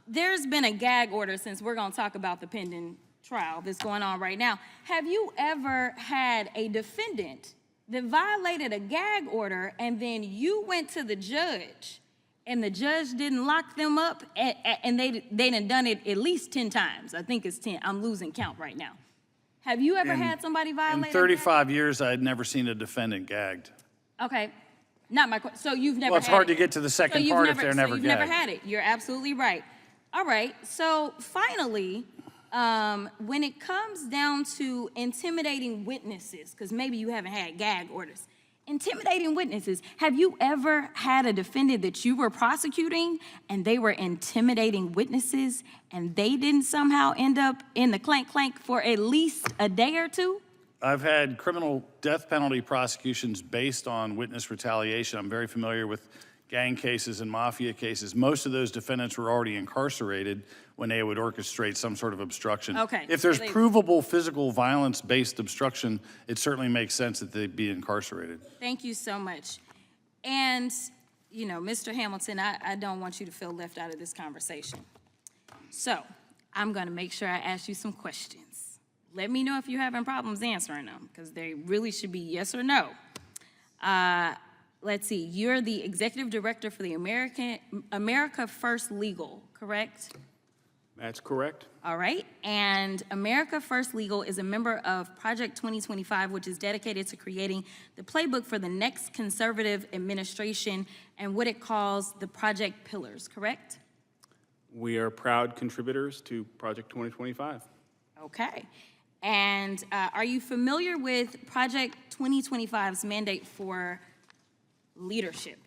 there's been a gag order, since we're going to talk about the pending trial that's going on right now. Have you ever had a defendant that violated a gag order and then you went to the judge and the judge didn't lock them up and they done it at least 10 times? I think it's 10. I'm losing count right now. Have you ever had somebody violate? In 35 years, I had never seen a defendant gagged. Okay, not my question. So you've never. Well, it's had hard it. to get to the second So part you've if they're never you've gagged. never had it. You're absolutely right. All right. So finally, when it comes down to intimidating witnesses, because maybe you haven't had gag orders, intimidating witnesses, have you ever had a defendant that you were prosecuting and they were intimidating witnesses and they didn't somehow end up in the clank for at least a day or two? I've had criminal death penalty prosecutions based on witness retaliation. I'm very familiar with gang cases and mafia cases. Most of those defendants were already incarcerated when they would orchestrate some sort of obstruction. Okay. If there's provable physical violence-based obstruction, it certainly makes sense that they'd be incarcerated. Thank you so much. And, you know, Mr. Hamilton, I don't want you to feel left out of this conversation. So I'm going to make sure I ask you some questions. Let me know if you're having problems answering them, because they really should be yes or no. let's see, you're the executive director for the America First Legal, correct? That's correct. All right, and America First Legal is a member of Project 2025, which is dedicated to creating the playbook for the next conservative administration and what it calls the Project Pillars, correct? We are proud contributors to Project 2025. Okay, and are you familiar with Project 2025's mandate for leadership?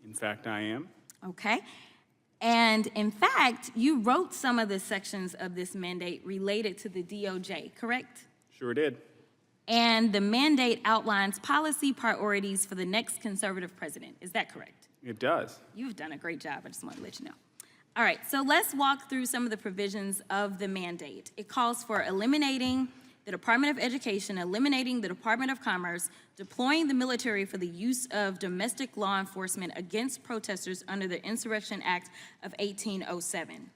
In fact, I am. Okay. And in fact, you wrote some of the sections of this mandate related to the DOJ, correct? Sure did. And the mandate outlines policy priorities for the next conservative president. Is that correct? It does. You've done a great job. I just want to let you know. All right, so let's walk through some of the provisions of the mandate. It calls for eliminating the Department of Education, eliminating the Department of Commerce, deploying the military for the use of domestic law enforcement against protesters under the Insurrection Act of 1807.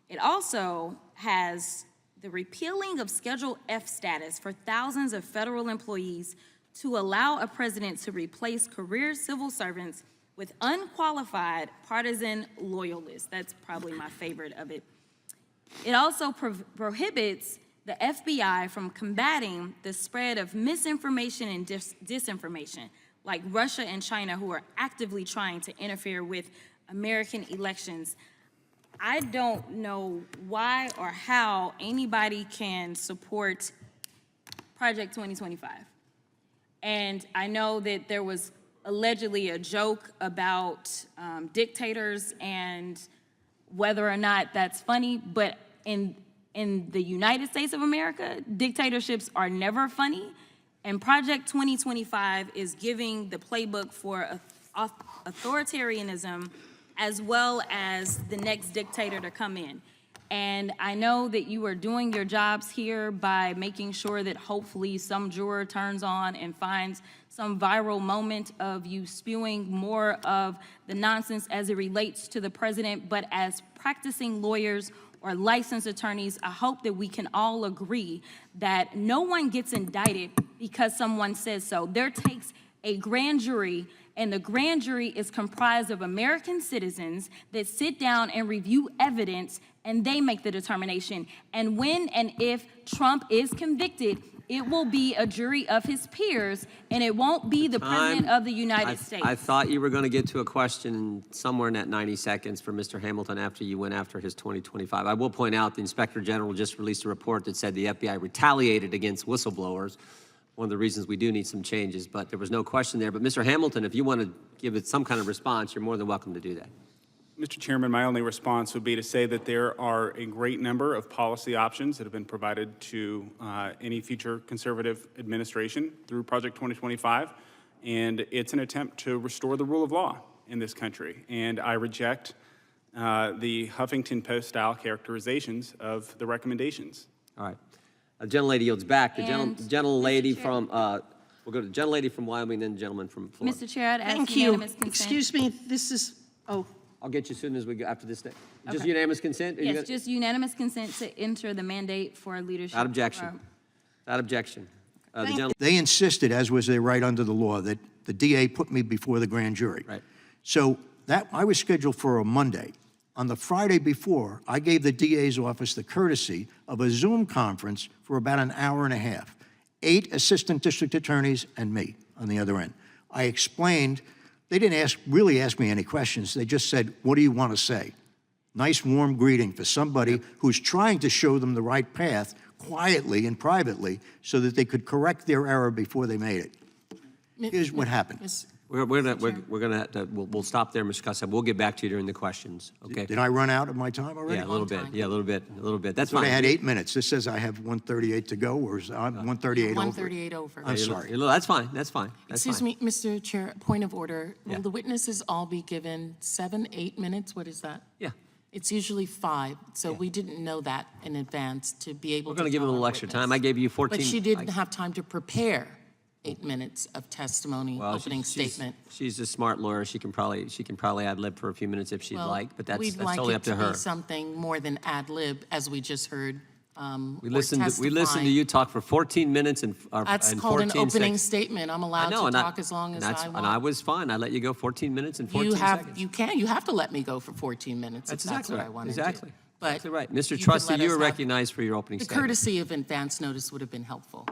It also has the repealing of Schedule F status for thousands of federal employees to allow a president to replace career civil servants with unqualified partisan loyalists. That's probably my favorite of it. It also prohibits the FBI from combating the spread of misinformation and disinformation, like Russia and China, who are actively trying to interfere with American elections. I don't know why or how anybody can support Project 2025. And I know that there was allegedly a joke about dictators and whether or not that's funny, but in the United States of America, dictatorships are never funny, and Project 2025 is giving the playbook for authoritarianism as well as the next dictator to come in. And I know that you are doing your jobs here by making sure that hopefully some juror turns on and finds some viral moment of you spewing more of the nonsense as it relates to the president, but as practicing lawyers or licensed attorneys, I hope that we can all agree that no one gets indicted because someone says so. There takes a grand jury, and the grand jury is comprised of American citizens that sit down and review evidence, and they make the determination. And when and if Trump is convicted, it will be a jury of his peers, and it won't be the President of the United States. I thought you were going to get to a question somewhere in that 90 seconds for Mr. Hamilton after you went after his 2025. I will point out the Inspector General just released a report that said the FBI retaliated against whistleblowers. One of the reasons we do need some changes, but there was no question there. But Mr. Hamilton, if you want to give it some kind of response, you're more than welcome to do that. Mr. Chairman, my only response would be to say that there are a great number of policy options that have been provided to any future conservative administration through Project 2025, and it's an attempt to restore the rule of law in this country. And I reject the Huffington Post-style characterizations of the recommendations. All right. A gentlelady yields back. The And gentlelady from, we'll go to the gentlelady from Wyoming, then the gentleman from Florida. Mr. Chair, I'd ask Thank you. unanimous consent. Excuse me, this is, oh, I'll get you as soon as we go after this thing. Just Okay. unanimous consent? Are you Yes, gonna- just unanimous consent to enter the mandate for leadership. Without objection. Without objection. The gentleman. They insisted, as was their right under the law, that the DA put me before the grand jury. Right. So that, I was scheduled for a Monday. On the Friday before, I gave the DA's office the courtesy of a Zoom conference for about an hour and a half. 8 assistant district attorneys and me on the other end. I explained, they didn't really ask me any questions. They just said, what do you want to say? Nice warm greeting for somebody who's trying to show them the right path quietly and privately so that they could correct their error before they made it. Here's what happened. We'll stop there, Mr. Costello. We'll get back to you during the questions, okay? Did I run out of my time already? Yeah, a little bit. Yeah, a little bit. That's So fine. I had 8 minutes. This says I have 138 to go, or is I'm 138 over? 138 over. I'm sorry. That's fine. That's fine. That's Excuse fine. me, Mr. Chair, point of order. Yeah. Will the witnesses all be given 7, 8 minutes? What is that? Yeah. It's usually 5, so we didn't know that in advance to be able to We're going to give them a tell little our extra witness. time. I gave you 14. But she didn't have time to prepare 8 minutes of testimony, Well, opening statement. She's a smart lawyer. She can probably ad lib for a few minutes if she'd Well, like, but that's we'd like totally it up to her. be something more than ad lib, as we just heard We or listened to testifying. you talk for 14 minutes and That's and called an 14 opening seconds. statement. I'm I allowed know, to and talk as long as I And want. I was fine. I let you go 14 minutes and 14 seconds. You have to let me go for 14 minutes That's if that's exactly what I right. want Exactly. to do. But Exactly right. Mr. you could Trustee, let you us are have- recognized for your opening The statement. courtesy of advance notice would have been helpful.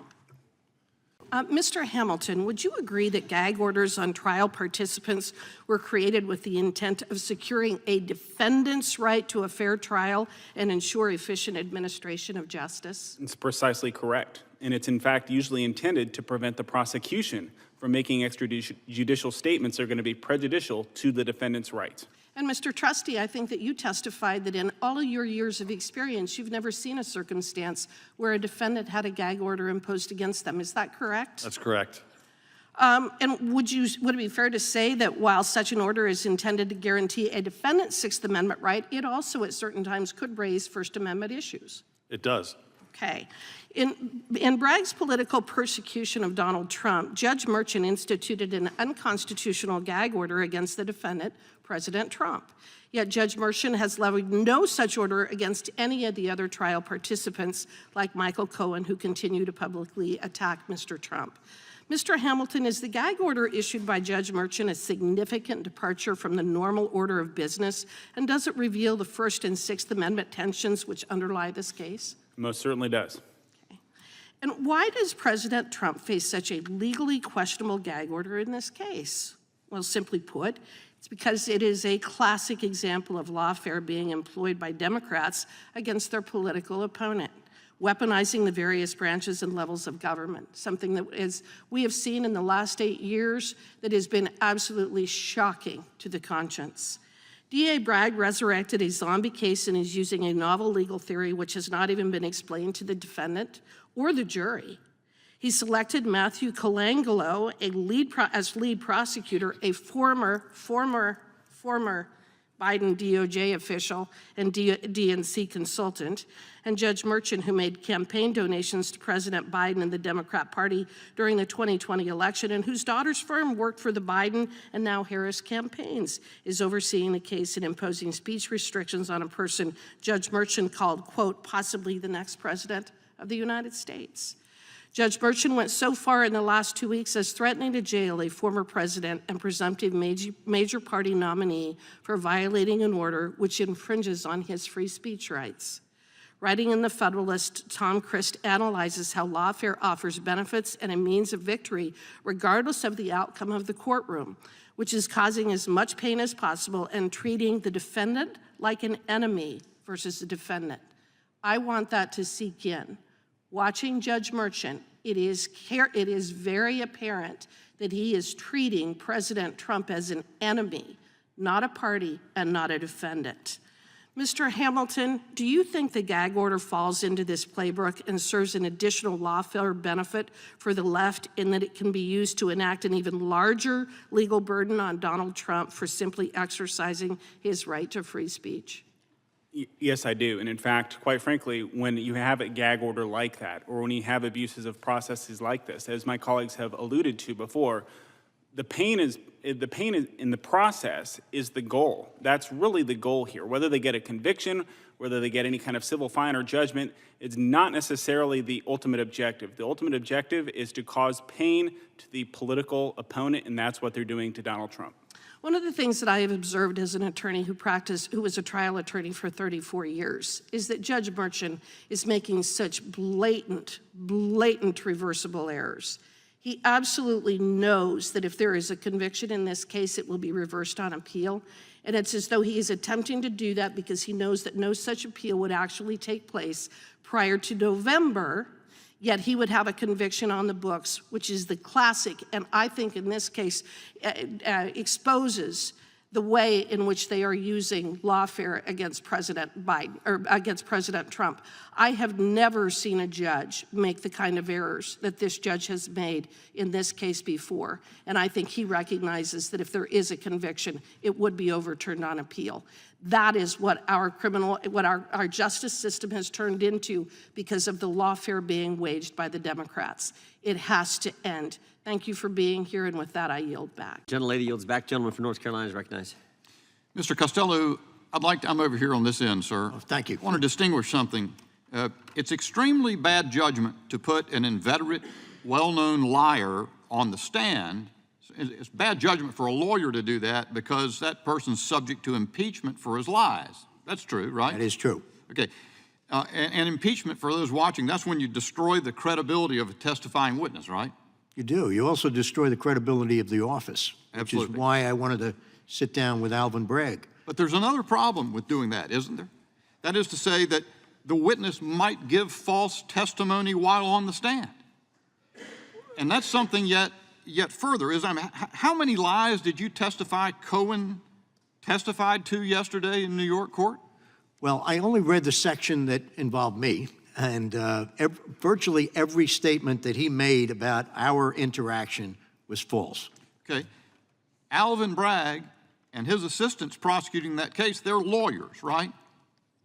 Mr. Hamilton, would you agree that gag orders on trial participants were created with the intent of securing a defendant's right to a fair trial and ensure efficient administration of justice? It's precisely correct. And it's in fact usually intended to prevent the prosecution from making extrajudicial statements that are going to be prejudicial to the defendant's rights. And Mr. Trustee, I think that you testified that in all of your years of experience, you've never seen a circumstance where a defendant had a gag order imposed against them. Is that correct? That's correct. And would it be fair to say that while such an order is intended to guarantee a defendant's Sixth Amendment right, it also at certain times could raise First Amendment issues? It does. Okay. In Bragg's political persecution of Donald Trump, Judge Merchant instituted an unconstitutional gag order against the defendant, President Trump. Yet Judge Merchant has levied no such order against any of the other trial participants, like Michael Cohen, who continue to publicly attack Mr. Trump. Mr. Hamilton, is the gag order issued by Judge Merchant a significant departure from the normal order of business, and does it reveal the First and Sixth Amendment tensions which underlie this case? Most certainly does. And why does President Trump face such a legally questionable gag order in this case? Well, simply put, it's because it is a classic example of lawfare being employed by Democrats against their political opponent, weaponizing the various branches and levels of government, something that we have seen in the last 8 years that has been absolutely shocking to the conscience. DA Bragg resurrected a zombie case and is using a novel legal theory which has not even been explained to the defendant or the jury. He selected Matthew Colangelo as lead prosecutor, a former Biden DOJ official and DNC consultant, and Judge Merchant, who made campaign donations to President Biden and the Democrat Party during the 2020 election, and whose daughter's firm worked for the Biden and now Harris campaigns, is overseeing the case and imposing speech restrictions on a person Judge Merchant called, quote, possibly the next president of the United States. Judge Merchant went so far in the last 2 weeks as threatening to jail a former president and presumptive major party nominee for violating an order which infringes on his free speech rights. Writing in The Federalist, Tom Christ analyzes how lawfare offers benefits and a means of victory regardless of the outcome of the courtroom, which is causing as much pain as possible and treating the defendant like an enemy versus the defendant. I want that to sink in. Watching Judge Merchant, it is very apparent that he is treating President Trump as an enemy, not a party and not a defendant. Mr. Hamilton, do you think the gag order falls into this playbook and serves an additional lawfare benefit for the left in that it can be used to enact an even larger legal burden on Donald Trump for simply exercising his right to free speech? Yes, I do. And in fact, quite frankly, when you have a gag order like that, or when you have abuses of processes like this, as my colleagues have alluded to before, the pain in the process is the goal. That's really the goal here. Whether they get a conviction, whether they get any kind of civil fine or judgment, it's not necessarily the ultimate objective. The ultimate objective is to cause pain to the political opponent, and that's what they're doing to Donald Trump. One of the things that I have observed as an attorney who was a trial attorney for 34 years, is that Judge Merchant is making such blatant reversible errors. He absolutely knows that if there is a conviction in this case, it will be reversed on appeal. And it's as though he is attempting to do that because he knows that no such appeal would actually take place prior to November, yet he would have a conviction on the books, which is the classic, and I think in this case exposes the way in which they are using lawfare against President Biden, or against President Trump. I have never seen a judge make the kind of errors that this judge has made in this case before, and I think he recognizes that if there is a conviction, it would be overturned on appeal. That is what our justice system has turned into because of the lawfare being waged by the Democrats. It has to end. Thank you for being here, and with that, I yield back. Gentlelady yields back. Gentleman from North Carolina is recognized. Mr. Costello, I'm over here on this end, sir. Oh, thank you. I want to distinguish something. It's extremely bad judgment to put an inveterate, well-known liar on the stand. It's bad judgment for a lawyer to do that because that person's subject to impeachment for his lies. That's true, right? That is true. Okay. And impeachment, for those watching, that's when you destroy the credibility of a testifying witness, right? You do. You also destroy the credibility of the office, which is why I wanted to sit down with Alvin Bragg. But there's another problem with doing that, isn't there? That is to say that the witness might give false testimony while on the stand. And that's something yet further. How many lies did you testify Cohen testified to yesterday in New York court? Well, I only read the section that involved me, and virtually every statement that he made about our interaction was false. Okay. Alvin Bragg and his assistants prosecuting that case, they're lawyers, right?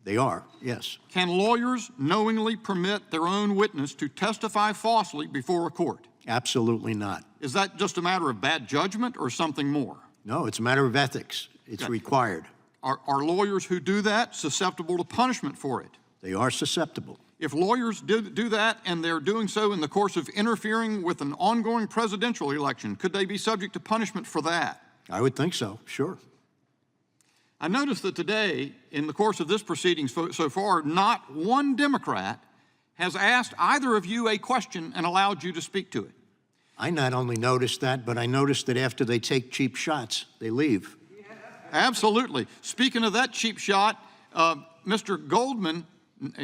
They are, yes. Can lawyers knowingly permit their own witness to testify falsely before a court? Absolutely not. Is that just a matter of bad judgment or something more? No, it's a matter of ethics. It's required. Are lawyers who do that susceptible to punishment for it? They are susceptible. If lawyers do that and they're doing so in the course of interfering with an ongoing presidential election, could they be subject to punishment for that? I would think so, sure. I noticed that today, in the course of this proceeding so far, not one Democrat has asked either of you a question and allowed you to speak to it. I not only noticed that, but I noticed that after they take cheap shots, they leave. Absolutely. Speaking of that cheap shot, Mr. Goldman,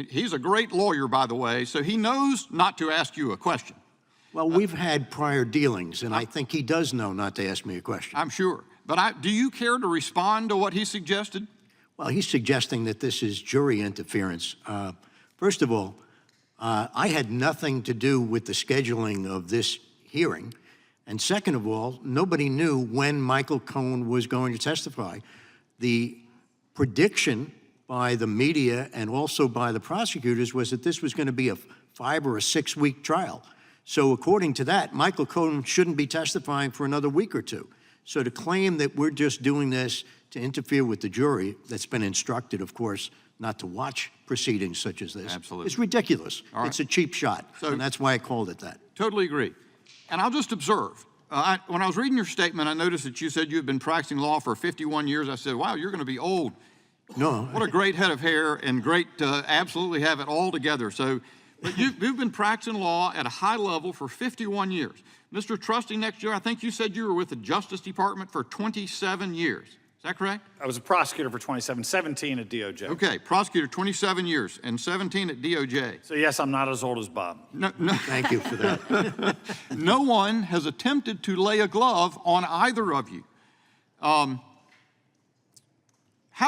he's a great lawyer, by the way, so he knows not to ask you a question. Well, we've had prior dealings, and I think he does know not to ask me a question. I'm sure. But do you care to respond to what he suggested? Well, he's suggesting that this is jury interference. First of all, I had nothing to do with the scheduling of this hearing. And second of all, nobody knew when Michael Cohen was going to testify. The prediction by the media and also by the prosecutors was that this was going to be a 5 or a 6 week trial. So according to that, Michael Cohen shouldn't be testifying for another week or two. So to claim that we're just doing this to interfere with the jury that's been instructed, of course, not to watch proceedings such as this is ridiculous. All right. It's a cheap shot, and that's why I called it that. Totally agree. And I'll just observe. When I was reading your statement, I noticed that you said you had been practicing law for 51 years. I said, wow, you're going to be old. No. What a great head of hair and great, absolutely have it all together. So, but you've been practicing law at a high level for 51 years. Mr. Trusty, next year, I think you said you were with the Justice Department for 27 years. Is that correct? I was a prosecutor for 17 at DOJ. Okay, prosecutor 27 years and 17 at DOJ. So yes, I'm not as old as Bob. No. Thank you for that. No one has attempted to lay a glove on either of you. How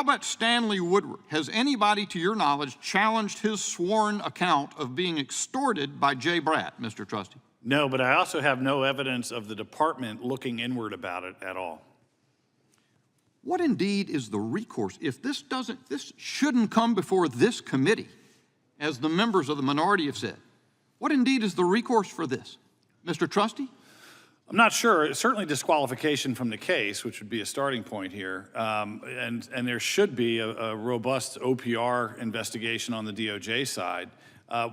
about Stanley Woodward? Has anybody, to your knowledge, challenged his sworn account of being extorted by Jay Bratt, Mr. Trusty? No, but I also have no evidence of the department looking inward about it at all. What indeed is the recourse? If this shouldn't come before this committee, as the members of the minority have said, what indeed is the recourse for this? Mr. Trusty? I'm not sure. Certainly disqualification from the case, which would be a starting point here. And there should be a robust OPR investigation on the DOJ side.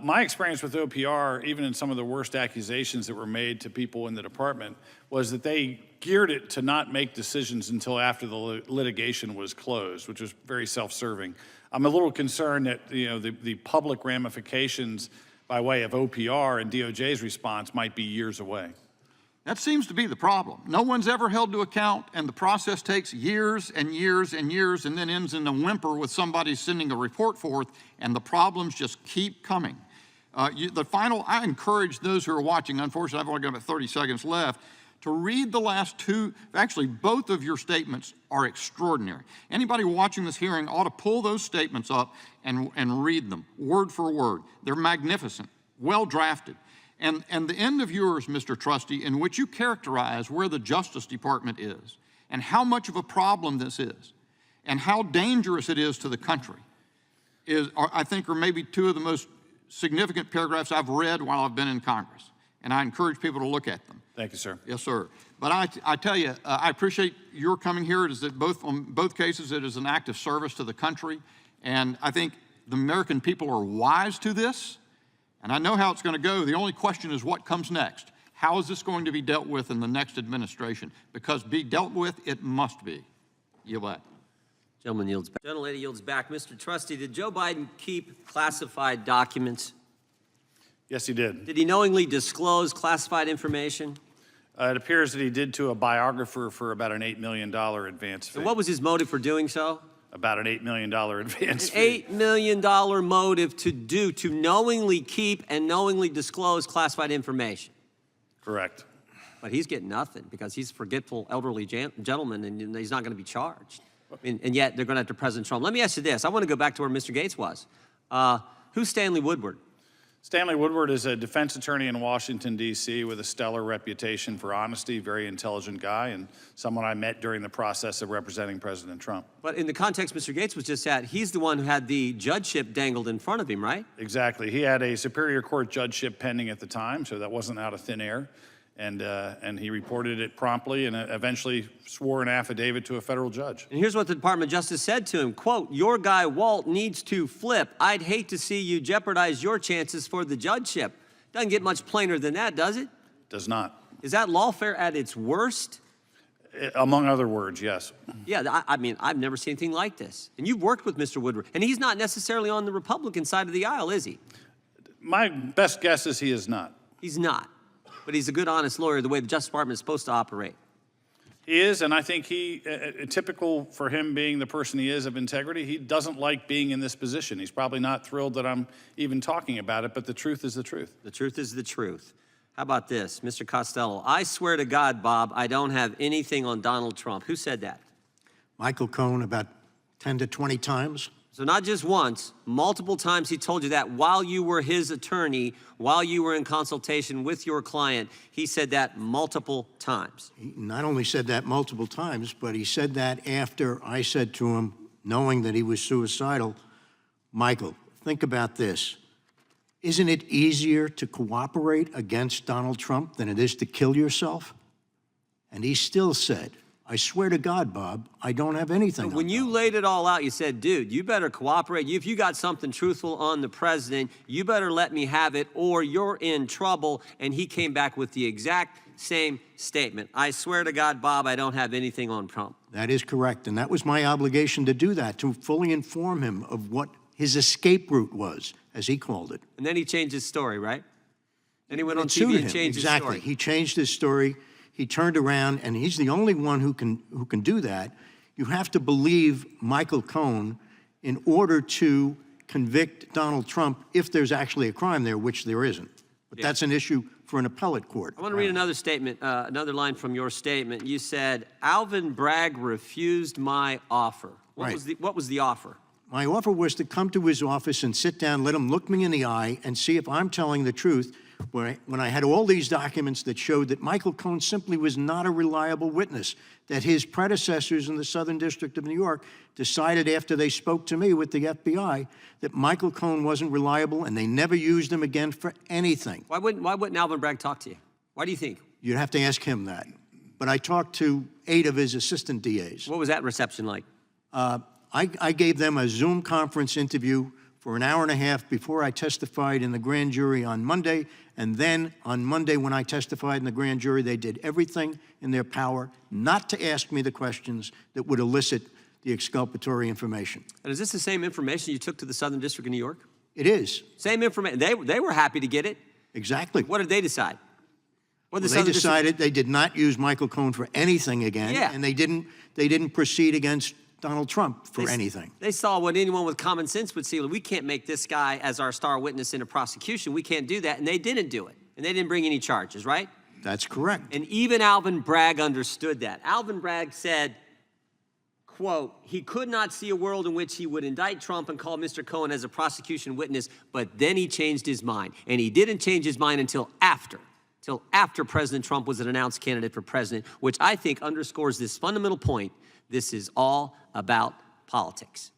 My experience with OPR, even in some of the worst accusations that were made to people in the department, was that they geared it to not make decisions until after the litigation was closed, which was very self-serving. I'm a little concerned that the public ramifications by way of OPR and DOJ's response might be years away. That seems to be the problem. No one's ever held to account, and the process takes years and years and years and then ends in a whimper with somebody sending a report forth, and the problems just keep coming. I encourage those who are watching, unfortunately, I've only got about 30 seconds left, to read the last two. Actually, both of your statements are extraordinary. Anybody watching this hearing ought to pull those statements up and read them, word for word. They're magnificent, well drafted. And the end of yours, Mr. Trusty, in which you characterize where the Justice Department is and how much of a problem this is and how dangerous it is to the country, I think are maybe two of the most significant paragraphs I've read while I've been in Congress. And I encourage people to look at them. Thank you, sir. Yes, sir. But I tell you, I appreciate your coming here. It is that on both cases, it is an act of service to the country. And I think the American people are wise to this, and I know how it's going to go. The only question is what comes next. How is this going to be dealt with in the next administration? Because be dealt with, it must be. Yield back. Gentleman yields back. Gentlelady yields back. Mr. Trustee, did Joe Biden keep classified documents? Yes, he did. Did he knowingly disclose classified information? It appears that he did to a biographer for about an $8 million advance fee. And what was his motive for doing so? About an $8 million advance An fee. $8 million motive to knowingly keep and knowingly disclose classified information. Correct. But he's getting nothing because he's a forgetful elderly gentleman and he's not going to be charged. And yet they're going after President Trump. Let me ask you this. I want to go back to where Mr. Gates was. Who's Stanley Woodward? Stanley Woodward is a defense attorney in Washington, D.C. with a stellar reputation for honesty, very intelligent guy, and someone I met during the process of representing President Trump. But in the context Mr. Gates was just at, he's the one who had the judgeship dangled in front of him, right? Exactly. He had a Superior Court judgeship pending at the time, so that wasn't out of thin air. And he reported it promptly and eventually swore an affidavit to a federal judge. And here's what the Department of Justice said to him, quote, "Your guy Walt needs to flip. I'd hate to see you jeopardize your chances for the judgeship." Doesn't get much plainer than that, does it? Does not. Is that lawfare at its worst? Among other words, yes. Yeah, I mean, I've never seen anything like this. And you've worked with Mr. Woodward, and he's not necessarily on the Republican side of the aisle, is he? My best guess is he is not. He's not. But he's a good, honest lawyer, the way the Justice Department is supposed to operate. He is, and I think typical for him being the person he is of integrity, he doesn't like being in this position. He's probably not thrilled that I'm even talking about it, but the truth is the truth. The truth is the truth. How about this, Mr. Costello? I swear to God, Bob, I don't have anything on Donald Trump. Who said that? Michael Cohen about 10 to 20 times. So not just once, multiple times he told you that while you were his attorney, while you were in consultation with your client, he said that multiple times. He not only said that multiple times, but he said that after I said to him, knowing that he was suicidal, Michael, think about this. Isn't it easier to cooperate against Donald Trump than it is to kill yourself? And he still said, I swear to God, Bob, I don't have anything. When you laid it all out, you said, dude, you better cooperate. If you got something truthful on the president, you better let me have it or you're in trouble. And he came back with the exact same statement. I swear to God, Bob, I don't have anything on Trump. That is correct. And that was my obligation to do that, to fully inform him of what his escape route was, as he called it. And then he changed his story, right? Then he went on Sued TV him. and changed his Exactly. story. He changed his story. He turned around, and he's the only one who can do that. You have to believe Michael Cohen in order to convict Donald Trump if there's actually a crime there, which there isn't. But that's an issue for an appellate court. I want to read another statement, another line from your statement. You said, Alvin Bragg refused my offer. What was the offer? My offer was to come to his office and sit down, let him look me in the eye, and see if I'm telling the truth when I had all these documents that showed that Michael Cohen simply was not a reliable witness, that his predecessors in the Southern District of New York decided after they spoke to me with the FBI that Michael Cohen wasn't reliable, and they never used him again for anything. Why wouldn't Alvin Bragg talk to you? Why do you think? You'd have to ask him that. But I talked to 8 of his assistant DAs. What was that reception like? I gave them a Zoom conference interview for an hour and a half before I testified in the grand jury on Monday, and then on Monday when I testified in the grand jury, they did everything in their power not to ask me the questions that would elicit the exculpatory information. And is this the same information you took to the Southern District of New York? It is. Same information. They were happy to get it. Exactly. What did they decide? They decided they did not use Michael Cohen for anything again, and they didn't proceed against Donald Trump for anything. They saw what anyone with common sense would see. Well, we can't make this guy as our star witness in a prosecution. We can't do that. And they didn't do it. And they didn't bring any charges, right? That's correct. And even Alvin Bragg understood that. Alvin Bragg said, quote, he could not see a world in which he would indict Trump and call Mr. Cohen as a prosecution witness, but then he changed his mind. And he didn't change his mind until after President Trump was an announced candidate for president, which I think underscores this fundamental point. This is all about politics.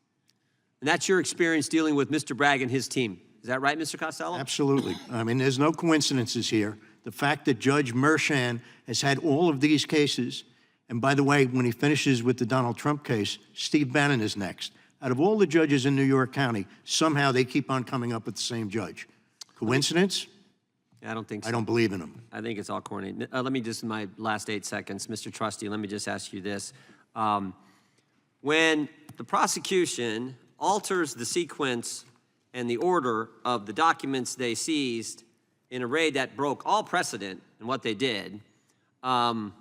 And that's your experience dealing with Mr. Bragg and his team. Is that right, Mr. Costello? Absolutely. I mean, there's no coincidences here. The fact that Judge Merchan has had all of these cases, and by the way, when he finishes with the Donald Trump case, Steve Bannon is next. Out of all the judges in New York County, somehow they keep on coming up with the same judge. Coincidence? Yeah, I don't think so. I don't believe in them. I think it's all coordinated. Let me just, in my last 8 seconds, Mr. Trustee, let me just ask you this. When the prosecution alters the sequence and the order of the documents they seized in a raid that broke all precedent in what they did, the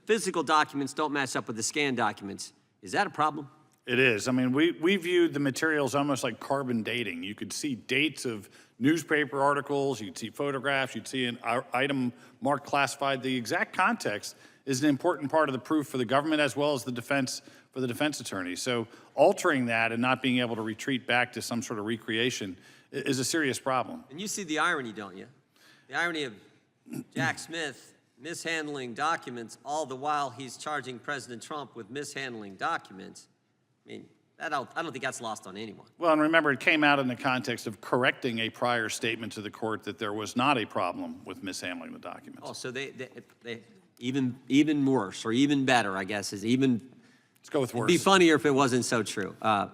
physical documents don't match up with the scanned documents. Is that a problem? It is. I mean, we viewed the materials almost like carbon dating. You could see dates of newspaper articles, you'd see photographs, you'd see an item marked classified. The exact context is an important part of the proof for the government as well as the defense, for the defense attorney. So altering that and not being able to retreat back to some sort of recreation is a serious problem. And you see the irony, don't you? The irony of Jack Smith mishandling documents all the while he's charging President Trump with mishandling documents. I mean, I don't think that's lost on anyone. Well, and remember, it came out in the context of correcting a prior statement to the court that there was not a problem with mishandling the documents. Oh, so they even worse or even better, I guess, is even. Let's go with worse. It'd be funnier if it wasn't so true. My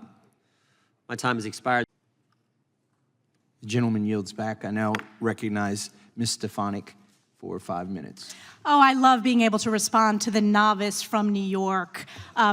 time has expired. The gentleman yields back. I now recognize Ms. Stefanik for 5 minutes. Oh, I love being able to respond to the novice from New York.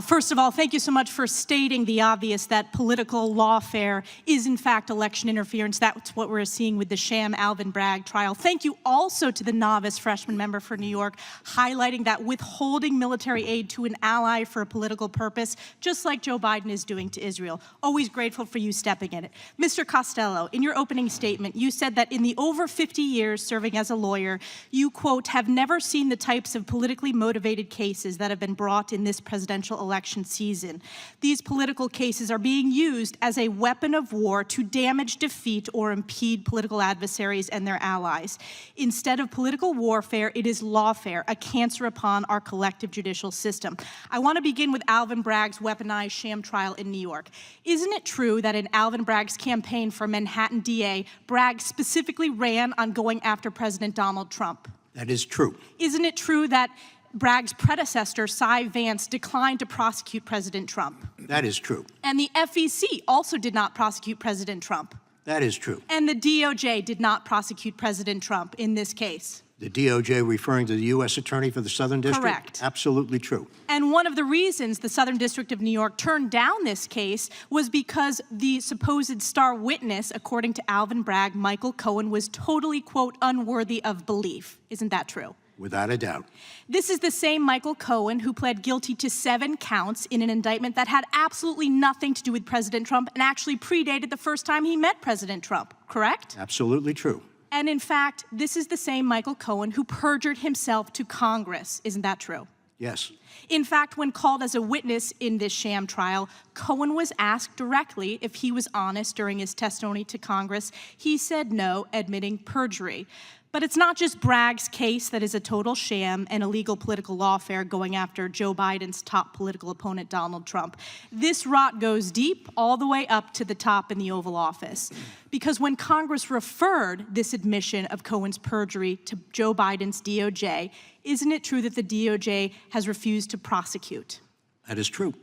First of all, thank you so much for stating the obvious that political lawfare is in fact election interference. That's what we're seeing with the sham Alvin Bragg trial. Thank you also to the novice freshman member for New York, highlighting that withholding military aid to an ally for a political purpose, just like Joe Biden is doing to Israel. Always grateful for you stepping in it. Mr. Costello, in your opening statement, you said that in the over 50 years serving as a lawyer, you, quote, have never seen the types of politically motivated cases that have been brought in this presidential election season. These political cases are being used as a weapon of war to damage, defeat, or impede political adversaries and their allies. Instead of political warfare, it is lawfare, a cancer upon our collective judicial system. I want to begin with Alvin Bragg's weaponized sham trial in New York. Isn't it true that in Alvin Bragg's campaign for Manhattan DA, Bragg specifically ran on going after President Donald Trump? That is true. Isn't it true that Bragg's predecessor, Cy Vance, declined to prosecute President Trump? That is true. And the FEC also did not prosecute President Trump. That is true. And the DOJ did not prosecute President Trump in this case. The DOJ referring to the U.S. Attorney for the Southern District? Correct. Absolutely true. And one of the reasons the Southern District of New York turned down this case was because the supposed star witness, according to Alvin Bragg, Michael Cohen, was totally, quote, unworthy of belief. Isn't that true? Without a doubt. This is the same Michael Cohen who pled guilty to 7 counts in an indictment that had absolutely nothing to do with President Trump and actually predated the first time he met President Trump, correct? Absolutely true. And in fact, this is the same Michael Cohen who perjured himself to Congress. Isn't that true? Yes. In fact, when called as a witness in this sham trial, Cohen was asked directly if he was honest during his testimony to Congress. He said no, admitting perjury. But it's not just Bragg's case that is a total sham and illegal political lawfare going after Joe Biden's top political opponent, Donald Trump. This rot goes deep all the way up to the top in the Oval Office. Because when Congress referred this admission of Cohen's perjury to Joe Biden's DOJ, isn't it true that the DOJ has refused to prosecute? That is true.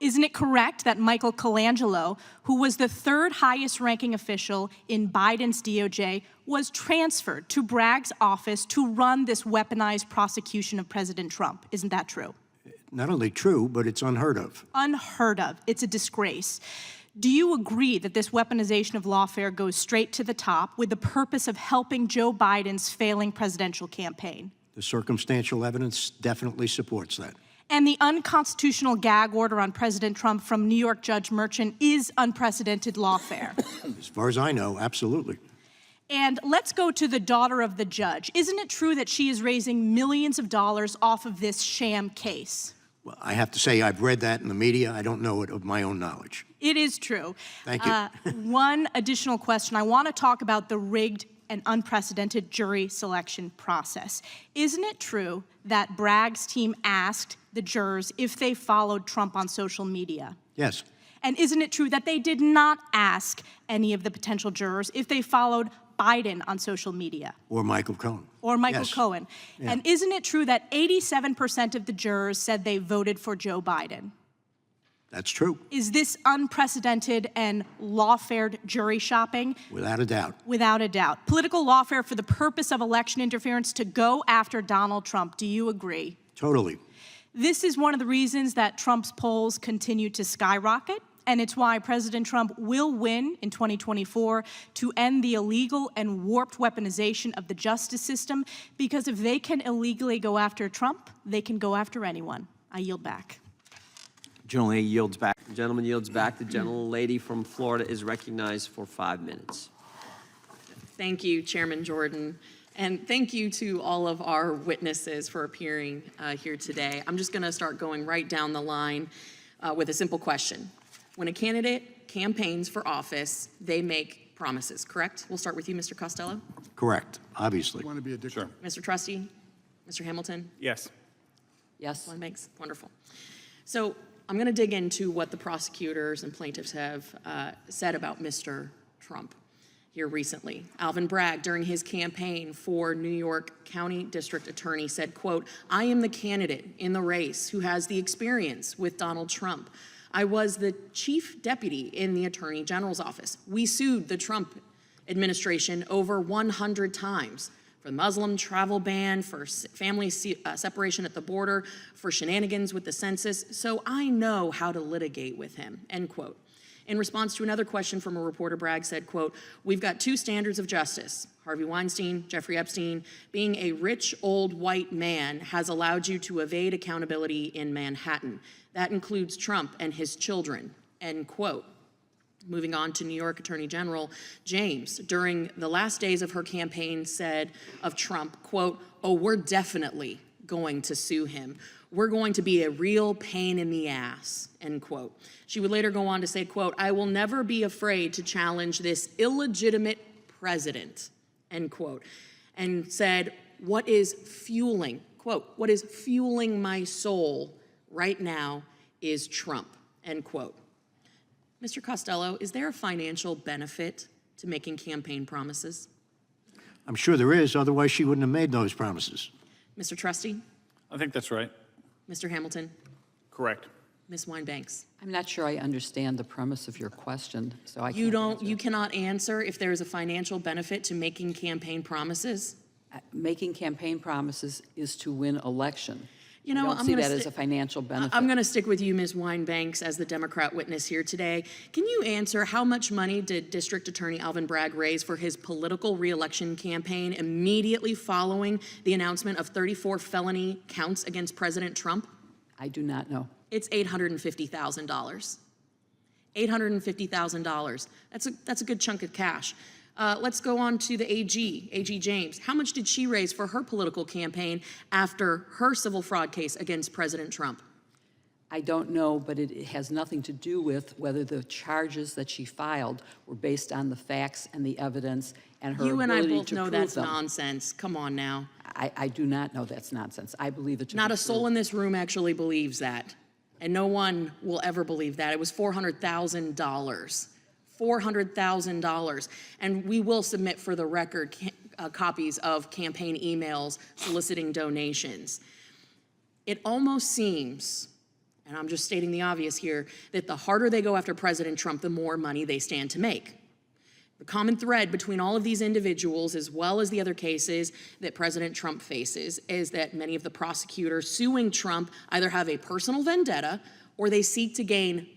Isn't it correct that Michael Colangelo, who was the 3rd highest ranking official in Biden's DOJ, was transferred to Bragg's office to run this weaponized prosecution of President Trump? Isn't that true? Not only true, but it's unheard of. Unheard of. It's a disgrace. Do you agree that this weaponization of lawfare goes straight to the top with the purpose of helping Joe Biden's failing presidential campaign? The circumstantial evidence definitely supports that. And the unconstitutional gag order on President Trump from New York Judge Merchan is unprecedented lawfare. As far as I know, absolutely. And let's go to the daughter of the judge. Isn't it true that she is raising millions of dollars off of this sham case? Well, I have to say I've read that in the media. I don't know it of my own knowledge. It is true. Thank you. One additional question. I want to talk about the rigged and unprecedented jury selection process. Isn't it true that Bragg's team asked the jurors if they followed Trump on social media? Yes. And isn't it true that they did not ask any of the potential jurors if they followed Biden on social media? Or Michael Cohen. Or Michael Yes. Cohen. Yeah. And isn't it true that 87% of the jurors said they voted for Joe Biden? That's true, Is this unprecedented and lawfare jury shopping? without a doubt. Without a doubt. Political lawfare for the purpose of election interference to go after Donald Trump. Do you agree? Totally. This is one of the reasons that Trump's polls continue to skyrocket, and it's why President Trump will win in 2024 to end the illegal and warped weaponization of the justice system, because if they can illegally go after Trump, they can go after anyone. I yield back. Gentleman yields back. The gentleman yields back. The gentlelady from Florida is recognized for 5 minutes. Thank you, Chairman Jordan. And thank you to all of our witnesses for appearing here today. I'm just going to start going right down the line with a simple question. When a candidate campaigns for office, they make promises, correct? We'll start with you, Mr. Costello. Correct, obviously. Want to be a dictator? Mr. Trustee? Mr. Hamilton? Yes. Yes. One makes, wonderful. So I'm going to dig into what the prosecutors and plaintiffs have said about Mr. Trump here recently. Alvin Bragg, during his campaign for New York County District Attorney, said, quote, "I am the candidate in the race who has the experience with Donald Trump. I was the chief deputy in the Attorney General's office. We sued the Trump administration over 100 times. For the Muslim travel ban, for family separation at the border, for shenanigans with the census, so I know how to litigate with him," end quote. In response to another question from a reporter, Bragg said, quote, "We've got two standards of justice. Harvey Weinstein, Jeffrey Epstein, being a rich old white man has allowed you to evade accountability in Manhattan. That includes Trump and his children," end quote. Moving on to New York Attorney General James, during the last days of her campaign, said of Trump, quote, "Oh, we're definitely going to sue him. We're going to be a real pain in the ass," end quote. She would later go on to say, quote, "I will never be afraid to challenge this illegitimate president," end quote. And said, "What is fueling," quote, "what is fueling my soul right now is Trump," end quote. Mr. Costello, is there a financial benefit to making campaign promises? I'm sure there is, otherwise she wouldn't have made those promises. Mr. Trustee? I think that's right. Mr. Hamilton? Correct. Ms. Winebanks? I'm not sure I understand the premise of your question, so I You can't don't, answer. you cannot answer if there is a financial benefit to making campaign promises? Making campaign promises is to win election. You know, I don't see that as a financial benefit. I'm going to stick with you, Ms. Winebanks, as the Democrat witness here today. Can you answer how much money did District Attorney Alvin Bragg raise for his political reelection campaign immediately following the announcement of 34 felony counts against President Trump? I do not know. It's $850,000. $850,000. That's a good chunk of cash. Let's go on to the AG James. How much did she raise for her political campaign after her civil fraud case against President Trump? I don't know, but it has nothing to do with whether the charges that she filed were based on the facts and the evidence and her You and I ability both to know prove that's them. nonsense. Come on now. I do not know that's nonsense. I believe it to Not be a soul true. in this room actually believes that. And no one will ever believe that. It was $400,000. $400,000. And we will submit for the record copies of campaign emails soliciting donations. It almost seems, and I'm just stating the obvious here, that the harder they go after President Trump, the more money they stand to make. The common thread between all of these individuals, as well as the other cases that President Trump faces, is that many of the prosecutors suing Trump either have a personal vendetta or they seek to gain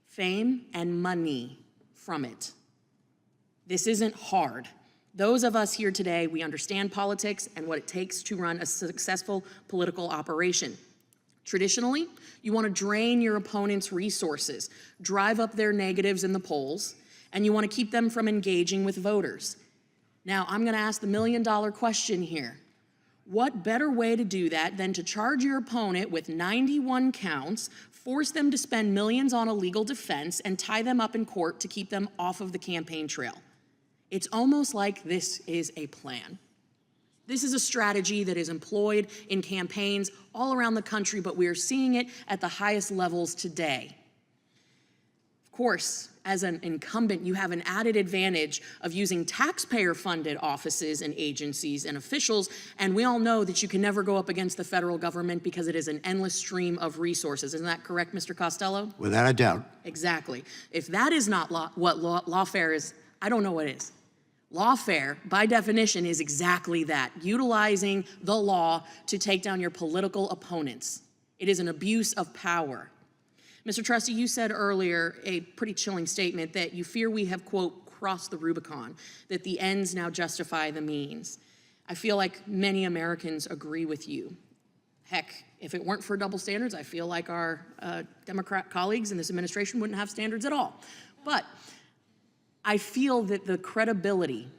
fame and money from it. This isn't hard. Those of us here today, we understand politics and what it takes to run a successful political operation. Traditionally, you want to drain your opponent's resources, drive up their negatives in the polls, and you want to keep them from engaging with voters. Now, I'm going to ask the million-dollar question here. What better way to do that than to charge your opponent with 91 counts, force them to spend millions on a legal defense, and tie them up in court to keep them off of the campaign trail? It's almost like this is a plan. This is a strategy that is employed in campaigns all around the country, but we are seeing it at the highest levels today. Of course, as an incumbent, you have an added advantage of using taxpayer-funded offices and agencies and officials, and we all know that you can never go up against the federal government because it is an endless stream of resources. Isn't that correct, Mr. Costello? Without a doubt. Exactly. If that is not what lawfare is, I don't know what is. Lawfare, by definition, is exactly that, utilizing the law to take down your political opponents. It is an abuse of power. Mr. Trustee, you said earlier a pretty chilling statement that you fear we have, quote, crossed the Rubicon, that the ends now justify the means. I feel like many Americans agree with you. Heck, if it weren't for double standards, I feel like our Democrat colleagues in this administration wouldn't have standards at all. But I feel that the credibility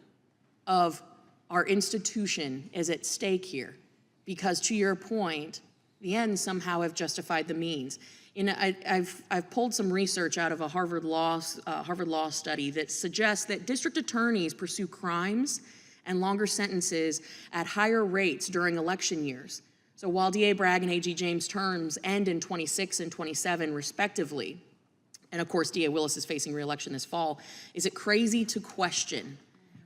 of our institution is at stake here because, to your point, the ends somehow have justified the means. I've pulled some research out of a Harvard Law study that suggests that district attorneys pursue crimes and longer sentences at higher rates during election years. So while DA Bragg and AG James' terms end in 26 and 27 respectively, and of course DA Willis is facing re-election this fall, is it crazy to question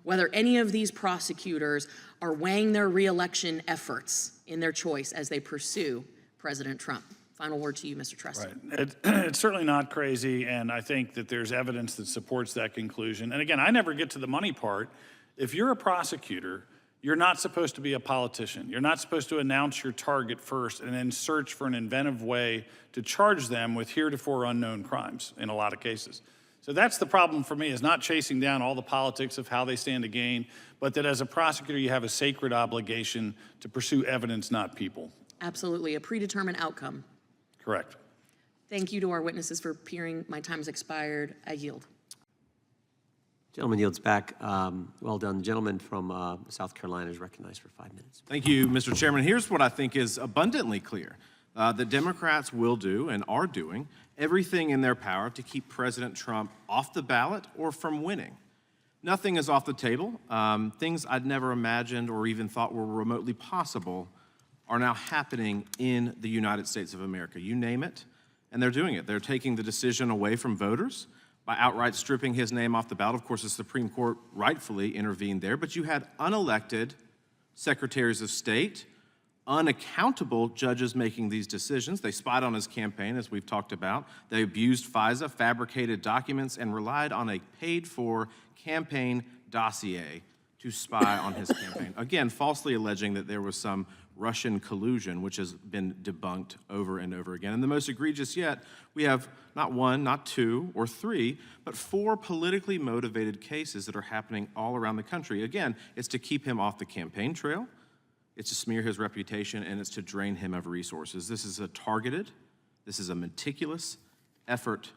whether any of these prosecutors are weighing their re-election efforts in their choice as they pursue President Trump? Final word to you, Mr. Trustee. Right. It's certainly not crazy, and I think that there's evidence that supports that conclusion. And again, I never get to the money part. If you're a prosecutor, you're not supposed to be a politician. You're not supposed to announce your target first and then search for an inventive way to charge them with heretofore unknown crimes in a lot of cases. So that's the problem for me, is not chasing down all the politics of how they stand to gain, but that as a prosecutor, you have a sacred obligation to pursue evidence, not people. Absolutely, a predetermined outcome. Correct. Thank you to our witnesses for appearing. My time has expired. I yield. Gentleman yields back. Well done. The gentleman from South Carolina is recognized for 5 minutes. Thank you, Mr. Chairman. Here's what I think is abundantly clear. The Democrats will do and are doing everything in their power to keep President Trump off the ballot or from winning. Nothing is off the table. Things I'd never imagined or even thought were remotely possible are now happening in the United States of America. You name it, and they're doing it. They're taking the decision away from voters by outright stripping his name off the ballot. Of course, the Supreme Court rightfully intervened there, but you had unelected secretaries of state, unaccountable judges making these decisions. They spied on his campaign, as we've talked about. They abused FISA, fabricated documents, and relied on a paid-for campaign dossier to spy on his campaign. Again, falsely alleging that there was some Russian collusion, which has been debunked over and over again. And the most egregious yet, we have not one, not two, or three, but 4 politically motivated cases that are happening all around the country. Again, it's to keep him off the campaign trail, it's to smear his reputation, and it's to drain him of resources. This is a targeted, this is a meticulous effort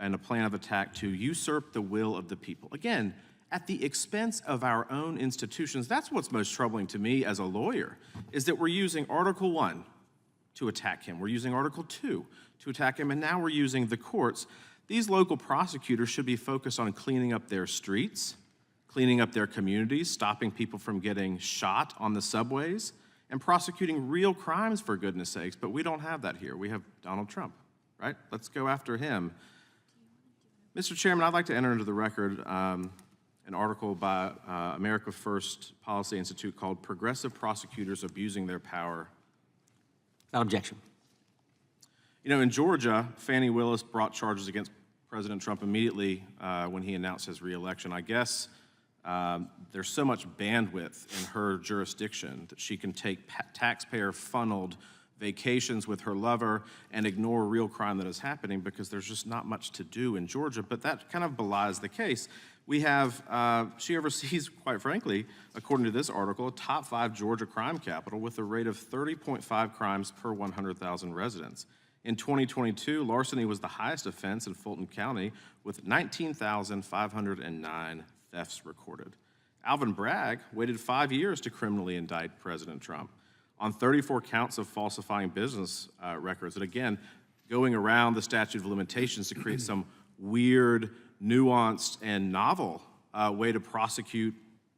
and a plan of attack to usurp the will of the people. Again, at the expense of our own institutions. That's what's most troubling to me as a lawyer, is that we're using Article 1 to attack him. We're using Article 2 to attack him, and now we're using the courts. These local prosecutors should be focused on cleaning up their streets, cleaning up their communities, stopping people from getting shot on the subways, and prosecuting real crimes, for goodness sakes. But we don't have that here. We have Donald Trump, right? Let's go after him. Mr. Chairman, I'd like to enter into the record an article by America First Policy Institute called "Progressive Prosecutors Abusing Their Power." Without objection. You know, in Georgia, Fani Willis brought charges against President Trump immediately when he announced his re-election. I guess there's so much bandwidth in her jurisdiction that she can take taxpayer-funneled vacations with her lover and ignore real crime that is happening because there's just not much to do in Georgia. But that kind of belies the case. We have, she oversees, quite frankly, according to this article, a top 5 Georgia crime capital with a rate of 30.5 crimes per 100,000 residents. In 2022, larceny was the highest offense in Fulton County with 19,509 thefts recorded. Alvin Bragg waited 5 years to criminally indict President Trump on 34 counts of falsifying business records. And again, going around the statute of limitations to create some weird, nuanced, and novel way to prosecute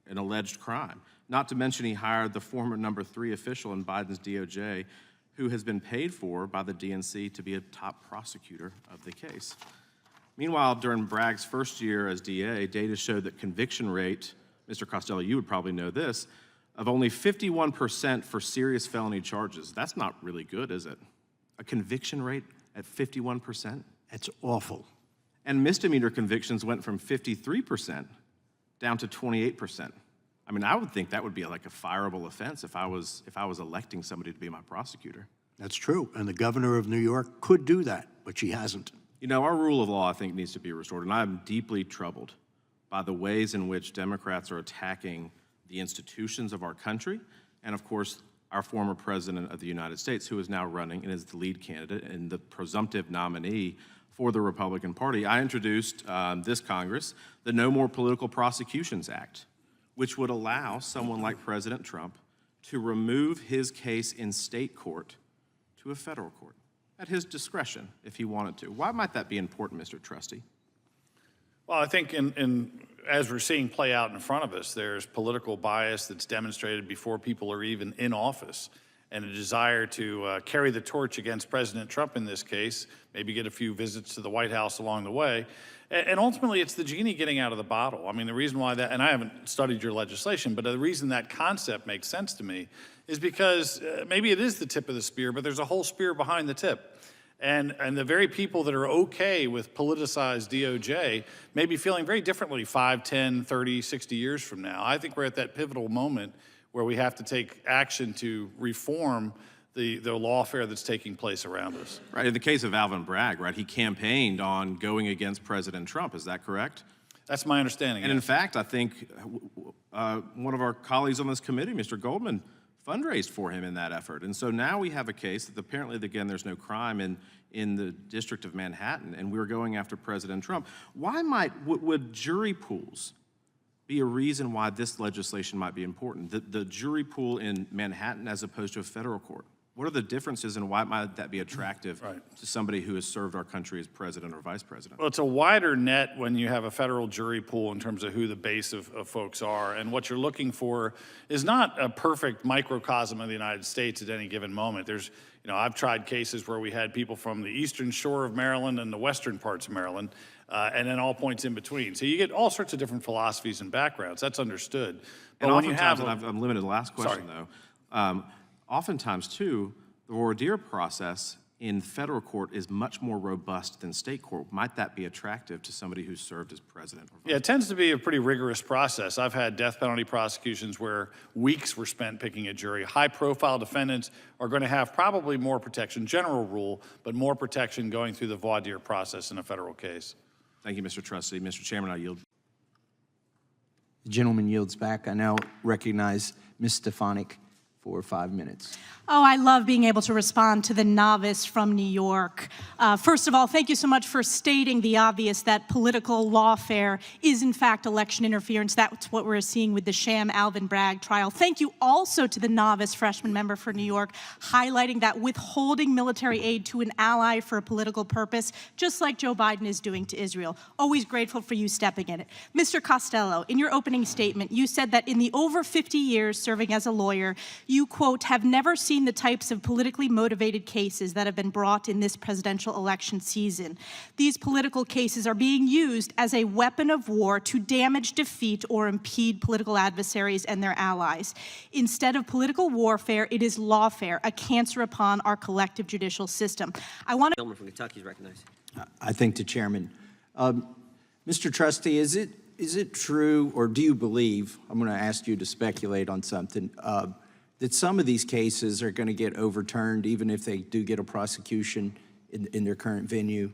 an alleged crime. Not to mention he hired the former number 3 official in Biden's DOJ who has been paid for by the DNC to be a top prosecutor of the case. Meanwhile, during Bragg's first year as DA, data showed that conviction rate, Mr. Costello, you would probably know this, of only 51% for serious felony charges. That's not really good, is it? A conviction rate at 51%? That's awful. And misdemeanor convictions went from 53% down to 28%. I mean, I would think that would be like a fireable offense if I was electing somebody to be my prosecutor. That's true. And the governor of New York could do that, but she hasn't. You know, our rule of law, I think, needs to be restored, and I'm deeply troubled by the ways in which Democrats are attacking the institutions of our country, and of course, our former president of the United States, who is now running and is the lead candidate and the presumptive nominee for the Republican Party. I introduced this Congress the No More Political Prosecutions Act, which would allow someone like President Trump to remove his case in state court to a federal court at his discretion if he wanted to. Why might that be important, Mr. Trustee? Well, I think as we're seeing play out in front of us, there's political bias that's demonstrated before people are even in office, and a desire to carry the torch against President Trump in this case, maybe get a few visits to the White House along the way. And ultimately, it's the genie getting out of the bottle. I mean, the reason why that, and I haven't studied your legislation, but the reason that concept makes sense to me is because maybe it is the tip of the spear, but there's a whole spear behind the tip. And the very people that are okay with politicized DOJ may be feeling very differently 5, 10, 30, 60 years from now. I think we're at that pivotal moment where we have to take action to reform the lawfare that's taking place around us. Right, in the case of Alvin Bragg, right, he campaigned on going against President Trump, is that correct? That's my understanding. And in fact, I think one of our colleagues on this committee, Mr. Goldman, fundraised for him in that effort. And so now we have a case that apparently, again, there's no crime in the District of Manhattan, and we're going after President Trump. Why would jury pools be a reason why this legislation might be important? The jury pool in Manhattan as opposed to a federal court? What are the differences, and why might that be attractive to somebody who has served our country as president or vice president? Well, it's a wider net when you have a federal jury pool in terms of who the base of folks are. And what you're looking for is not a perfect microcosm of the United States at any given moment. There's, you know, I've tried cases where we had people from the eastern shore of Maryland and the western parts of Maryland, and then all points in between. So you get all sorts of different philosophies and backgrounds. That's understood. But And when you oftentimes, have, and I'm limited to the last question, though, oftentimes, too, the voir dire process in federal court is much more robust than state court. Might that be attractive to somebody who's served as president? yeah, it tends to be a pretty rigorous process. I've had death penalty prosecutions where weeks were spent picking a jury. High-profile defendants are going to have probably more protection, general rule, but more protection going through the voir dire process in a federal case. Thank you, Mr. Trustee. Mr. Chairman, I yield. The gentleman yields back. I now recognize Ms. Stefanik for 5 minutes. Oh, I love being able to respond to the novice from New York. First of all, thank you so much for stating the obvious that political lawfare is in fact election interference. That's what we're seeing with the sham Alvin Bragg trial. Thank you also to the novice freshman member for New York, highlighting that withholding military aid to an ally for a political purpose, just like Joe Biden is doing to Israel. Always grateful for you stepping in it. Mr. Costello, in your opening statement, you said that in the over 50 years serving as a lawyer, you, quote, have never seen the types of politically motivated cases that have been brought in this presidential election season. These political cases are being used as a weapon of war to damage, defeat, or impede political adversaries and their allies. Instead of political warfare, it is lawfare, a cancer upon our collective judicial system. I want to— Gentleman from Kentucky is recognized. I thank the chairman. Mr. Trustee, is it true, or do you believe, I'm going to ask you to speculate on something, that some of these cases are going to get overturned even if they do get a prosecution in their current venue?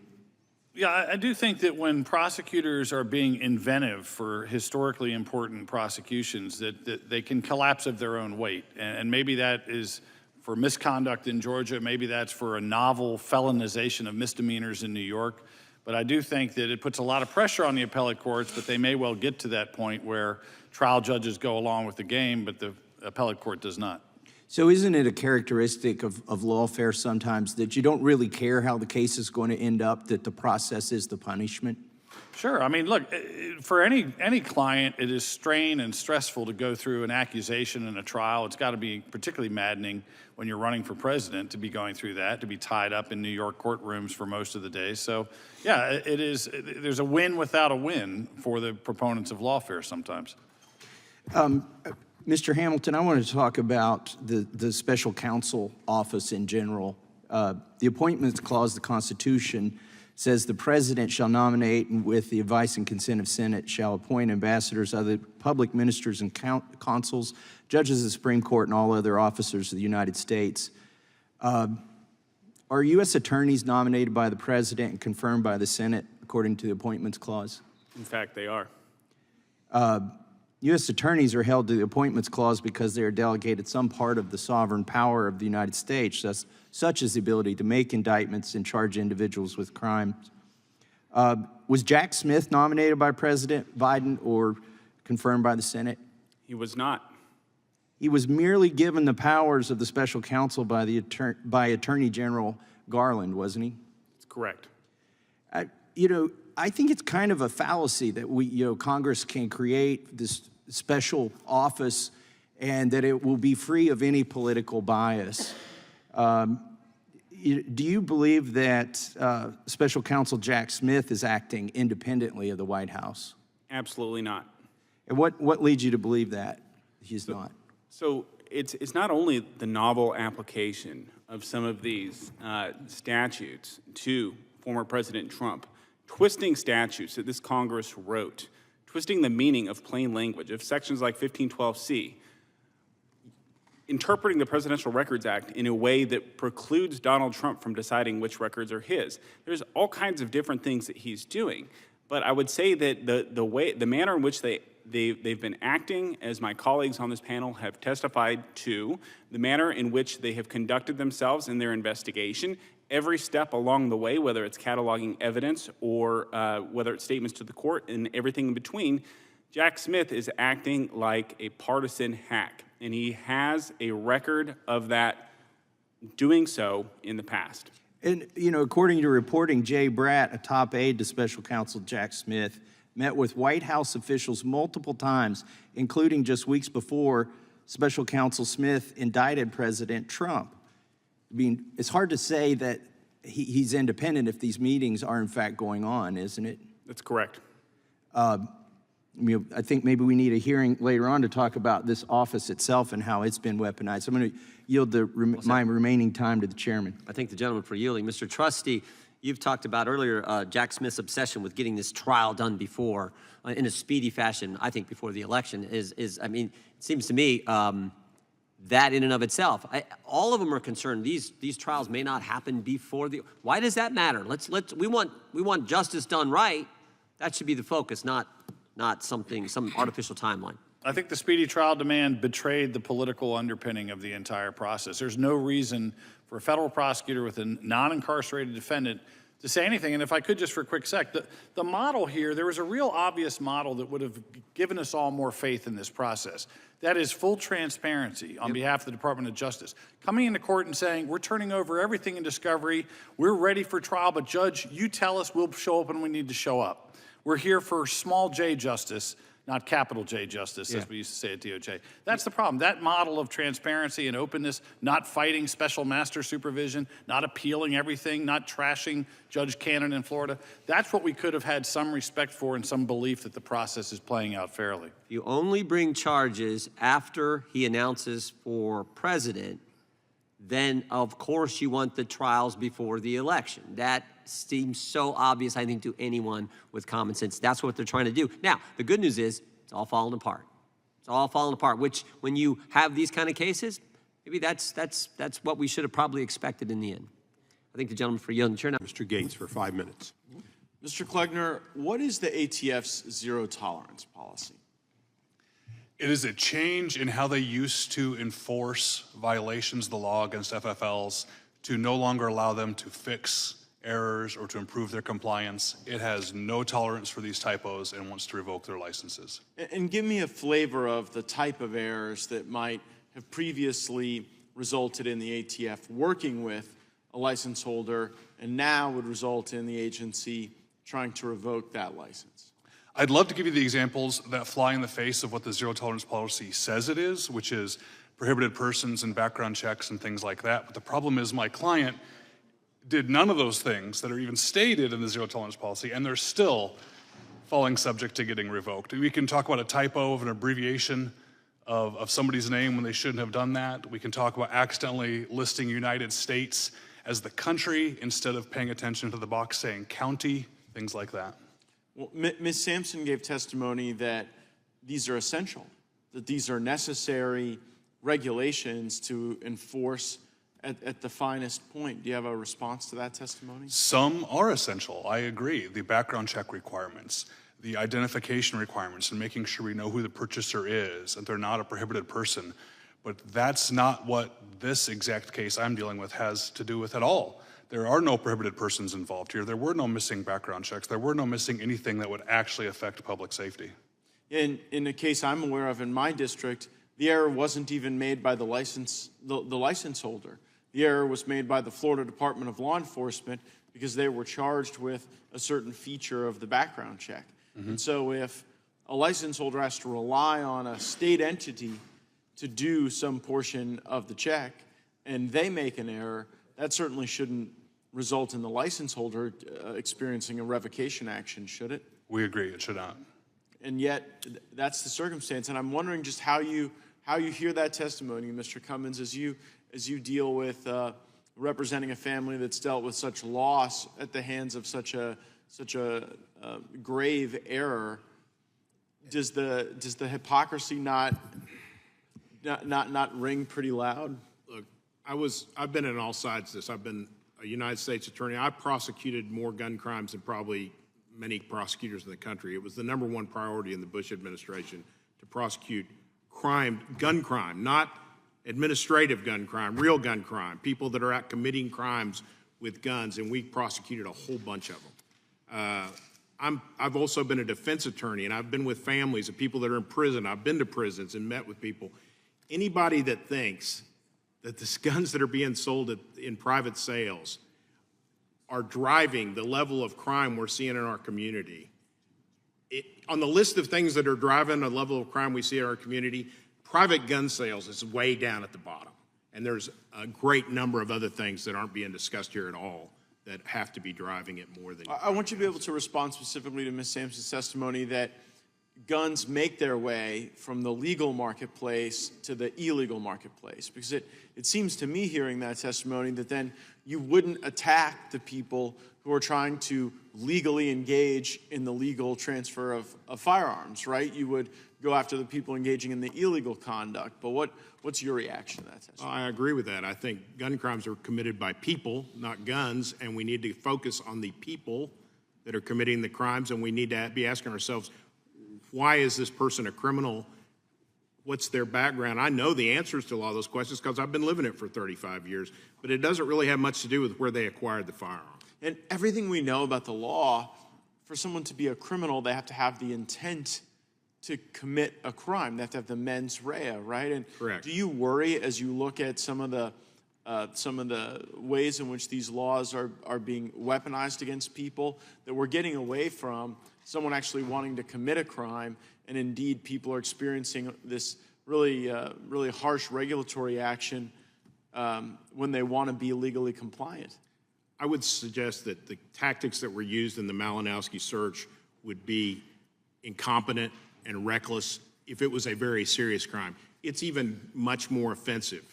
Yeah, I do think that when prosecutors are being inventive for historically important prosecutions, that they can collapse of their own weight. And maybe that is for misconduct in Georgia, maybe that's for a novel felonization of misdemeanors in New York. But I do think that it puts a lot of pressure on the appellate courts, but they may well get to that point where trial judges go along with the game, but the appellate court does not. So isn't it a characteristic of lawfare sometimes that you don't really care how the case is going to end up, that the process is the punishment? Sure. I mean, look, for any client, it is strain and stressful to go through an accusation and a trial. It's got to be particularly maddening when you're running for president to be going through that, to be tied up in New York courtrooms for most of the day. So, yeah, it is. There's a win without a win for the proponents of lawfare sometimes. Mr. Hamilton, I wanted to talk about the special counsel office in general. The Appointments Clause of the Constitution says the president shall nominate and with the advice and consent of Senate shall appoint ambassadors, other public ministers and consuls, judges of the Supreme Court, and all other officers of the United States. Are U.S. attorneys nominated by the president and confirmed by the Senate according to the Appointments Clause? In fact, they are. U.S. attorneys are held to the Appointments Clause because they are delegated some part of the sovereign power of the United States, such as the ability to make indictments and charge individuals with crimes. Was Jack Smith nominated by President Biden or confirmed by the Senate? He was not. He was merely given the powers of the special counsel by Attorney General Garland, wasn't he? That's correct. I think it's kind of a fallacy that Congress can create this special office and that it will be free of any political bias. Do you believe that Special Counsel Jack Smith is acting independently of the White House? Absolutely not. And what leads you to believe that he's not? So it's not only the novel application of some of these statutes to former President Trump, twisting statutes that this Congress wrote, twisting the meaning of plain language, of sections like 1512C, interpreting the Presidential Records Act in a way that precludes Donald Trump from deciding which records are his. There's all kinds of different things that he's doing, but I would say that the manner in which they've been acting, as my colleagues on this panel have testified to, the manner in which they have conducted themselves in their investigation, every step along the way, whether it's cataloging evidence or whether it's statements to the court and everything in between, Jack Smith is acting like a partisan hack, and he has a record of that doing so in the past. And, according to reporting, Jay Bratt, a top aide to Special Counsel Jack Smith, met with White House officials multiple times, including just weeks before Special Counsel Smith indicted President Trump. I mean, it's hard to say that he's independent if these meetings are in fact going on, isn't it? That's correct. I think maybe we need a hearing later on to talk about this office itself and how it's been weaponized. I'm going to yield my remaining time to the chairman. I thank the gentleman for yielding. Mr. Trustee, you've talked about earlier Jack Smith's obsession with getting this trial done before, in a speedy fashion, I think before the election, it seems to me, that in and of itself, all of them are concerned these trials may not happen before the. Why does that matter? We want justice done right. That should be the focus, not some artificial timeline. I think the speedy trial demand betrayed the political underpinning of the entire process. There's no reason for a federal prosecutor with a non-incarcerated defendant to say anything. And if I could just for a quick sec, the model here, there was a real obvious model that would have given us all more faith in this process. That is full transparency on behalf of the Department of Justice. Coming into court and saying, we're turning over everything in discovery, we're ready for trial, but Judge, you tell us we'll show up when we need to show up. We're here for small j justice, not capital J justice, as we used to say at DOJ. That's the problem. That model of transparency and openness, not fighting special master supervision, not appealing everything, not trashing Judge Cannon in Florida, that's what we could have had some respect for and some belief that the process is playing out fairly. You only bring charges after he announces for president, then of course you want the trials before the election. That seems so obvious, I think, to anyone with common sense. That's what they're trying to do. Now, the good news is it's all falling apart. It's all falling apart, which when you have these kind of cases, maybe that's what we should have probably expected in the end. I think the gentleman for yielding chair now. Mr. Gates for 5 minutes. Mr. Klegner, what is the ATF's zero tolerance policy? It is a change in how they used to enforce violations of the law against FFLs to no longer allow them to fix errors or to improve their compliance. It has no tolerance for these typos and wants to revoke their licenses. And give me a flavor of the type of errors that might have previously resulted in the ATF working with a license holder and now would result in the agency trying to revoke that license? I'd love to give you the examples that fly in the face of what the zero tolerance policy says it is, which is prohibited persons and background checks and things like that. But the problem is my client did none of those things that are even stated in the zero tolerance policy, and they're still falling subject to getting revoked. We can talk about a typo of an abbreviation of somebody's name when they shouldn't have done that. We can talk about accidentally listing United States as the country instead of paying attention to the box saying county, things like that. Well, Ms. Sampson gave testimony that these are essential, that these are necessary regulations to enforce at the finest point. Do you have a response to that testimony? Some are essential, I agree. The background check requirements, the identification requirements, and making sure we know who the purchaser is, and they're not a prohibited person. But that's not what this exact case I'm dealing with has to do with at all. There are no prohibited persons involved here. There were no missing background checks. There were no missing anything that would actually affect public safety. In a case I'm aware of in my district, the error wasn't even made by the license holder. The error was made by the Florida Department of Law Enforcement because they were charged with a certain feature of the background check. And so if a license holder has to rely on a state entity to do some portion of the check and they make an error, that certainly shouldn't result in the license holder experiencing a revocation action, should it? We agree, it should not. And yet, that's the circumstance. And I'm wondering just how you hear that testimony, Mr. Cummins, as you deal with representing a family that's dealt with such loss at the hands of such a grave error. Does the hypocrisy not ring pretty loud? Look, I've been in all sides of this. I've been a United States attorney. I've prosecuted more gun crimes than probably many prosecutors in the country. It was the #1 priority in the Bush administration to prosecute gun crime, not administrative gun crime, real gun crime, people that are out committing crimes with guns, and we prosecuted a whole bunch of them. I've also been a defense attorney, and I've been with families of people that are in prison. I've been to prisons and met with people. Anybody that thinks that the guns that are being sold in private sales are driving the level of crime we're seeing in our community, on the list of things that are driving the level of crime we see in our community, private gun sales is way down at the bottom. And there's a great number of other things that aren't being discussed here at all that have to be driving it more than... I want you to be able to respond specifically to Ms. Sampson's testimony that guns make their way from the legal marketplace to the illegal marketplace. Because it seems to me, hearing that testimony, that then you wouldn't attack the people who are trying to legally engage in the legal transfer of firearms, right? You would go after the people engaging in the illegal conduct. But what's your reaction to that testimony? I agree with that. I think gun crimes are committed by people, not guns, and we need to focus on the people that are committing the crimes, and we need to be asking ourselves, why is this person a criminal? What's their background? I know the answers to a lot of those questions because I've been living it for 35 years, but it doesn't really have much to do with where they acquired the firearm. And everything we know about the law, for someone to be a criminal, they have to have the intent to commit a crime. They have to have the mens rea, right? And correct. Do you worry as you look at some of the ways in which these laws are being weaponized against people, that we're getting away from someone actually wanting to commit a crime, and indeed people are experiencing this really harsh regulatory action when they want to be legally compliant? I would suggest that the tactics that were used in the Malinowski search would be incompetent and reckless if it was a very serious crime. It's even much more offensive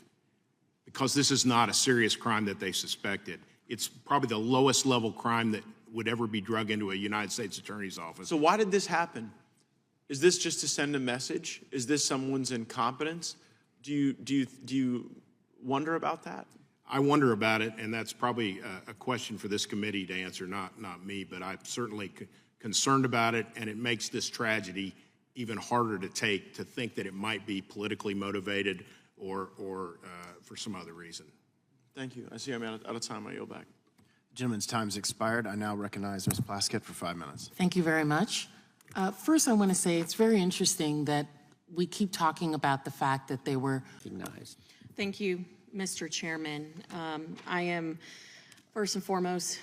because this is not a serious crime that they suspected. It's probably the lowest level crime that would ever be drug into a United States Attorney's office. So why did this happen? Is this just to send a message? Is this someone's incompetence? Do you wonder about that? I wonder about it, and that's probably a question for this committee to answer, not me, but I'm certainly concerned about it, and it makes this tragedy even harder to take, to think that it might be politically motivated or for some other reason. Thank you. I see I'm out of time. I yield back. Gentleman's time's expired. I now recognize Ms. Plaskett for 5 minutes. Thank you very much. First, I want to say it's very interesting that we keep talking about the fact that they were recognized. Thank you, Mr. Chairman. I am, first and foremost,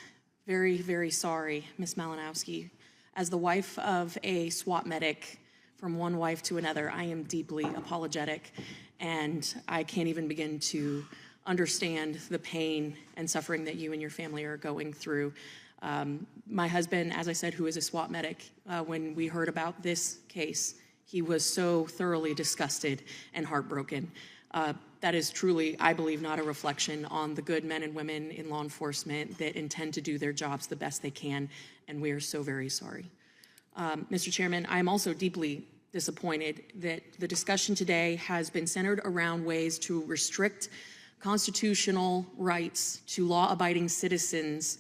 very, very sorry, Ms. Malinowski. As the wife of a SWAT medic, from one wife to another, I am deeply apologetic, and I can't even begin to understand the pain and suffering that you and your family are going through. My husband, as I said, who is a SWAT medic, when we heard about this case, he was so thoroughly disgusted and heartbroken. That is truly, I believe, not a reflection on the good men and women in law enforcement that intend to do their jobs the best they can, and we are so very sorry. Mr. Chairman, I am also deeply disappointed that the discussion today has been centered around ways to restrict constitutional rights to law-abiding citizens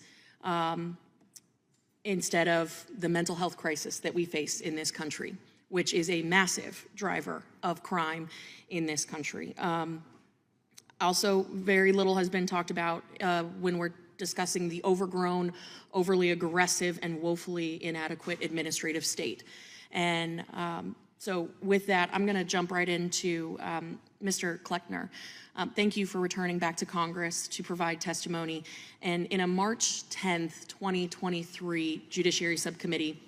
instead of the mental health crisis that we face in this country, which is a massive driver of crime in this country. Also, very little has been talked about when we're discussing the overgrown, overly aggressive, and woefully inadequate administrative state. And so with that, I'm going to jump right into Mr. Kleckner. Thank you for returning back to Congress to provide testimony. And in a March 10th, 2023 Judiciary Subcommittee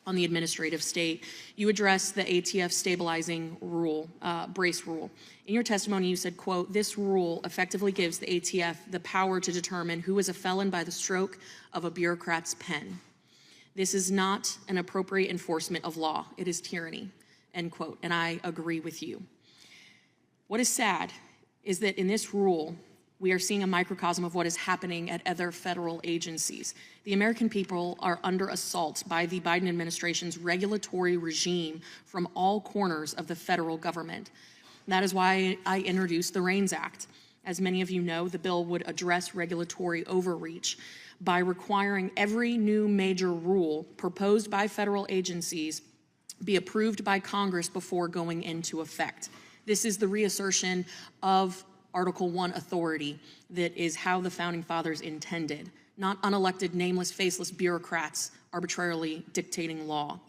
on the administrative state, you addressed the ATF stabilizing rule, brace rule. In your testimony, you said, quote, "This rule effectively gives the ATF the power to determine who is a felon by the stroke of a bureaucrat's pen. This is not an appropriate enforcement of law. It is tyranny," end quote. And I agree with you. What is sad is that in this rule, we are seeing a microcosm of what is happening at other federal agencies. The American people are under assault by the Biden administration's regulatory regime from all corners of the federal government. That is why I introduced the REINS Act. As many of you know, the bill would address regulatory overreach by requiring every new major rule proposed by federal agencies be approved by Congress before going into effect. This is the reassertion of Article 1 authority that is how the Founding Fathers intended, not unelected, nameless, faceless bureaucrats arbitrarily dictating law.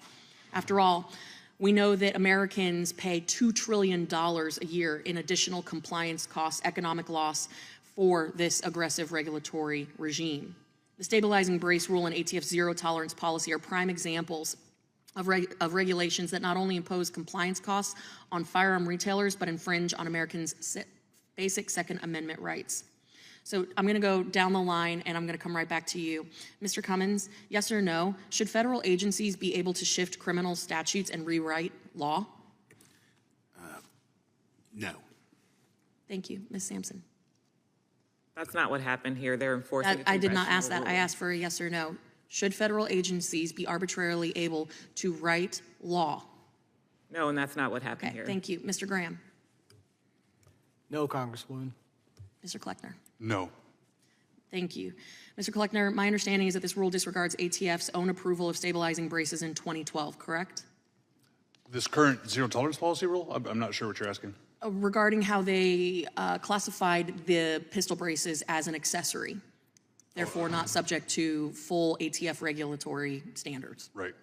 After all, we know that Americans pay $2 trillion a year in additional compliance costs, economic loss for this aggressive regulatory regime. The stabilizing brace rule and ATF zero tolerance policy are prime examples of regulations that not only impose compliance costs on firearm retailers, but infringe on Americans' basic Second Amendment rights. So I'm going to go down the line, and I'm going to come right back to you. Mr. Cummins, yes or no, should federal agencies be able to shift criminal statutes and rewrite law? No. Thank you. Ms. Sampson. That's not what happened here. They're enforcing I did not ask that. rule. I asked for a yes or no. Should federal agencies be arbitrarily able to write law? No, and that's not what happened here. Thank you. Mr. Graham. No, Congresswoman. Mr. Kleckner. No. Thank you. Mr. Kleckner, my understanding is that this rule disregards ATF's own approval of stabilizing braces in 2012, correct? This current zero tolerance policy rule? I'm not sure what you're asking. Regarding how they classified the pistol braces as an accessory, therefore not subject to full ATF regulatory standards. Right.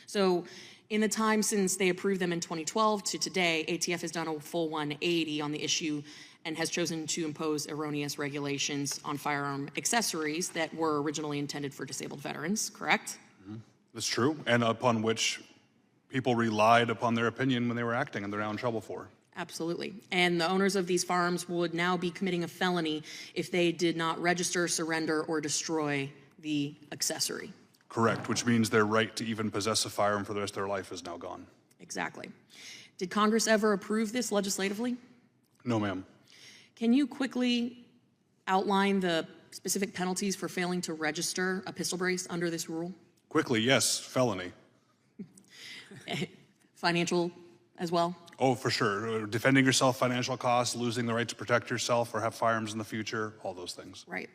So in the time since they approved them in 2012 to today, ATF has done a full 180 on the issue and has chosen to impose erroneous regulations on firearm accessories that were originally intended for disabled veterans, correct? That's true, and upon which people relied upon their opinion when they were acting, and they're now in trouble for. Absolutely. And the owners of these firearms would now be committing a felony if they did not register, surrender, or destroy the accessory. Correct, which means their right to even possess a firearm for the rest of their life is now gone. Exactly. Did Congress ever approve this legislatively? No, ma'am. Can you quickly outline the specific penalties for failing to register a pistol brace under this rule? Quickly, yes, felony. Financial as well? Oh, for sure. Defending yourself, financial costs, losing the right to protect yourself or have firearms in the future, all those things. Right.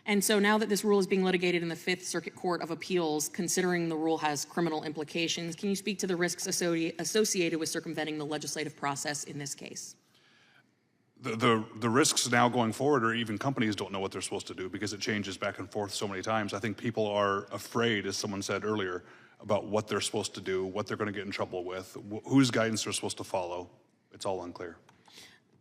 And so now that this rule is being litigated in the Fifth Circuit Court of Appeals, considering the rule has criminal implications, can you speak to the risks associated with circumventing the legislative process in this case? The risks now going forward, or even companies don't know what they're supposed to do because it changes back and forth so many times. I think people are afraid, as someone said earlier, about what they're supposed to do, what they're going to get in trouble with, whose guidance they're supposed to follow. It's all unclear.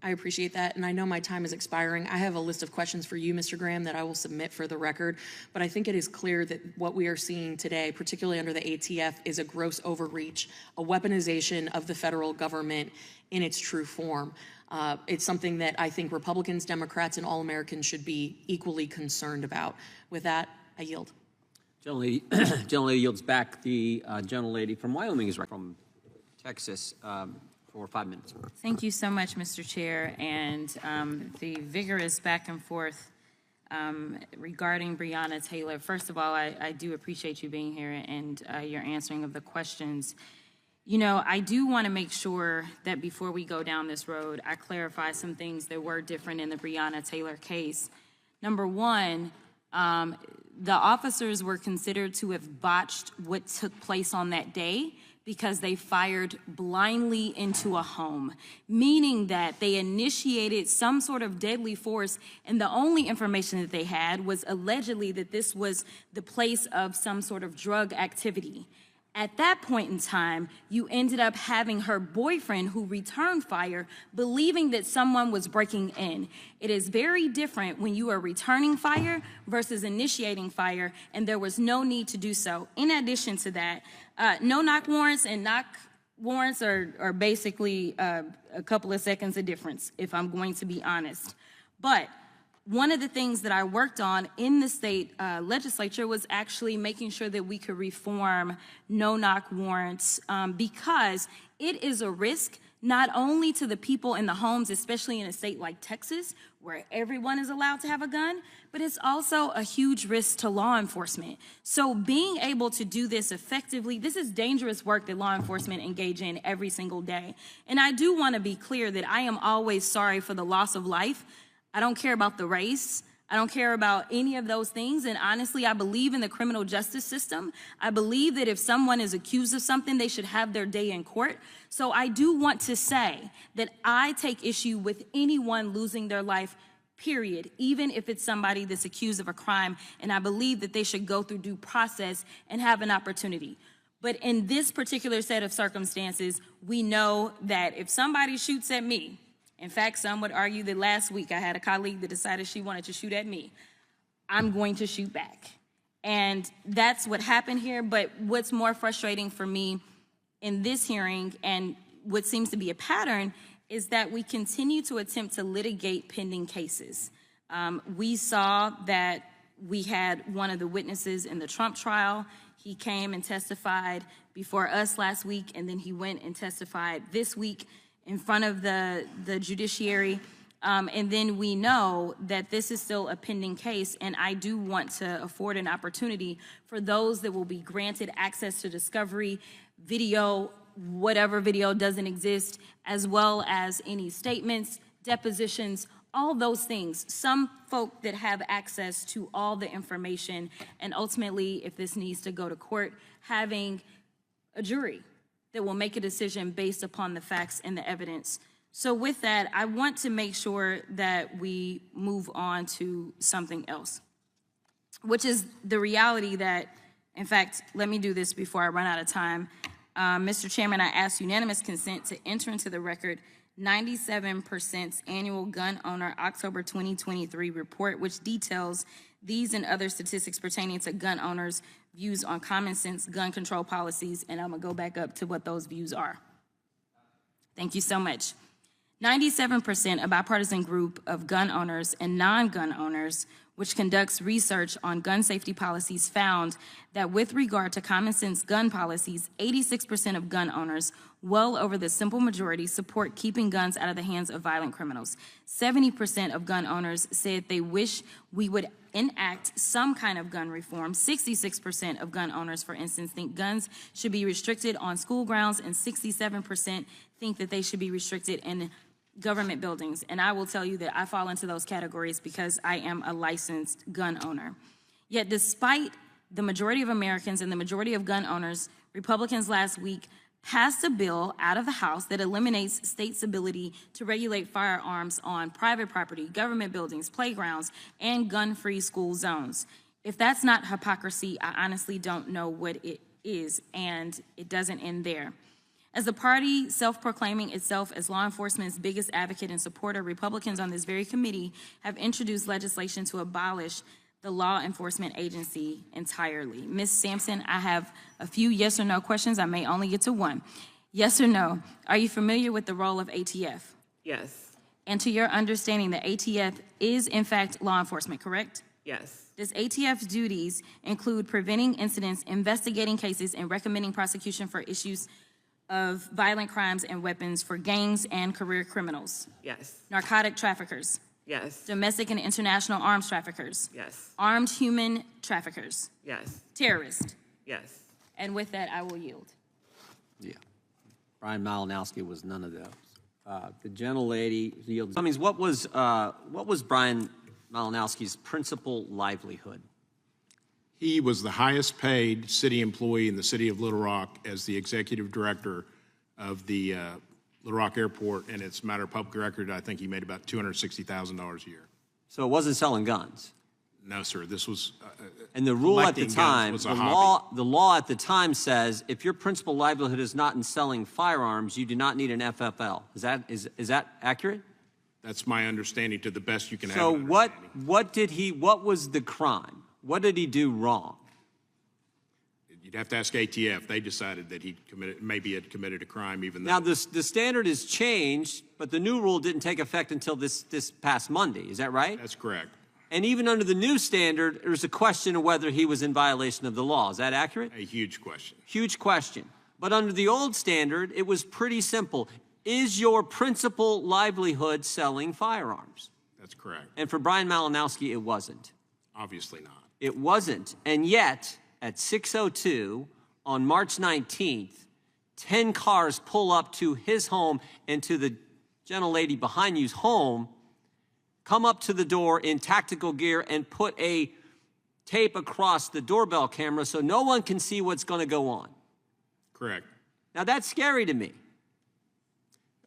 I appreciate that, and I know my time is expiring. I have a list of questions for you, Mr. Graham, that I will submit for the record, but I think it is clear that what we are seeing today, particularly under the ATF, is a gross overreach, a weaponization of the federal government in its true form. It's something that I think Republicans, Democrats, and all Americans should be equally concerned about. With that, I yield. Gentlelady yields back. The gentlelady from Wyoming is from Texas for 5 minutes. Thank you so much, Mr. Chair, and the vigorous back and forth regarding Breonna Taylor. First of all, I do appreciate you being here and your answering of the questions. You know, I do want to make sure that before we go down this road, I clarify some things that were different in the Breonna Taylor case. Number one, the officers were considered to have botched what took place on that day because they fired blindly into a home, meaning that they initiated some sort of deadly force, and the only information that they had was allegedly that this was the place of some sort of drug activity. At that point in time, you ended up having her boyfriend, who returned fire, believing that someone was breaking in. It is very different when you are returning fire versus initiating fire, and there was no need to do so. In addition to that, no-knock warrants and knock warrants are basically a couple of seconds of difference, if I'm going to be honest. But one of the things that I worked on in the state legislature was actually making sure that we could reform no-knock warrants because it is a risk not only to the people in the homes, especially in a state like Texas, where everyone is allowed to have a gun, but it's also a huge risk to law enforcement. So being able to do this effectively, this is dangerous work that law enforcement engage in every single day. And I do want to be clear that I am always sorry for the loss of life. I don't care about the race. I don't care about any of those things. And honestly, I believe in the criminal justice system. I believe that if someone is accused of something, they should have their day in court. So I do want to say that I take issue with anyone losing their life, period, even if it's somebody that's accused of a crime. And I believe that they should go through due process and have an opportunity. But in this particular set of circumstances, we know that if somebody shoots at me, in fact, some would argue that last week I had a colleague that decided she wanted to shoot at me, I'm going to shoot back. And that's what happened here. But what's more frustrating for me in this hearing, and what seems to be a pattern, is that we continue to attempt to litigate pending cases. We saw that we had one of the witnesses in the Trump trial. He came and testified before us last week, and then he went and testified this week in front of the judiciary. And then we know that this is still a pending case, and I do want to afford an opportunity for those that will be granted access to discovery, video, whatever video doesn't exist, as well as any statements, depositions, all those things. Some folk that have access to all the information, and ultimately, if this needs to go to court, having a jury that will make a decision based upon the facts and the evidence. So with that, I want to make sure that we move on to something else, which is the reality that, in fact, let me do this before I run out of time. Mr. Chairman, I ask unanimous consent to enter into the record 97% annual gun owner October 2023 report, which details these and other statistics pertaining to gun owners' views on common sense gun control policies, and I'm gonna go back up to what those views are. Thank you so much. 97%, a bipartisan group of gun owners and non-gun owners, which conducts research on gun safety policies, found that with regard to common sense gun policies, 86% of gun owners, well over the simple majority, support keeping guns out of the hands of violent criminals. 70% of gun owners said they wish we would enact some kind of gun reform. 66% of gun owners, for instance, think guns should be restricted on school grounds, and 67% think that they should be restricted in government buildings. And I will tell you that I fall into those categories because I am a licensed gun owner. Yet despite the majority of Americans and the majority of gun owners, Republicans last week passed a bill out of the House that eliminates states' ability to regulate firearms on private property, government buildings, playgrounds, and gun-free school zones. If that's not hypocrisy, I honestly don't know what it is, and it doesn't end there. As the party self-proclaiming itself as law enforcement's biggest advocate and supporter, Republicans on this very committee have introduced legislation to abolish the law enforcement agency entirely. Ms. Sampson, I have a few yes or no questions. I may only get to one. Yes or no, are you familiar with the role of ATF? Yes. And to your understanding, the ATF is in fact law enforcement, correct? Yes. Does ATF's duties include preventing incidents, investigating cases, and recommending prosecution for issues of violent crimes and weapons for gangs and career criminals? Yes. Narcotic traffickers? Yes. Domestic and international arms traffickers? Yes. Armed human traffickers? Yes. Terrorists? Yes. And with that, I will yield. Yeah. Brian Malinowski was none of those. The gentlelady yields. I mean, what was Brian Malinowski's principal livelihood? He was the highest paid city employee in the city of Little Rock as the executive director of the Little Rock Airport, and it's a matter of public record. I think he made about $260,000 a year. So it wasn't selling guns? No, sir. This was and the rule at the collecting guns time, was a the hobby. law at the time says if your principal livelihood is not in selling firearms, you do not need an FFL. Is that accurate? That's my understanding to the best you can have. So what was the crime? What did he do wrong? You'd have to ask ATF. They decided that maybe had committed a crime, even though. Now the standard has changed, but the new rule didn't take effect until this past Monday. Is that right? That's correct. And even under the new standard, there's a question of whether he was in violation of the law. Is that accurate? A huge question. Huge question. But under the old standard, it was pretty simple. Is your principal livelihood selling firearms? That's correct. And for Brian Malinowski, it wasn't. Obviously not. It wasn't. And yet, at 6:02 on March 19th, 10 cars pull up to his home and to the gentlelady behind you's home, come up to the door in tactical gear and put a tape across the doorbell camera so no one can see what's going to go on. Correct. Now that's scary to me.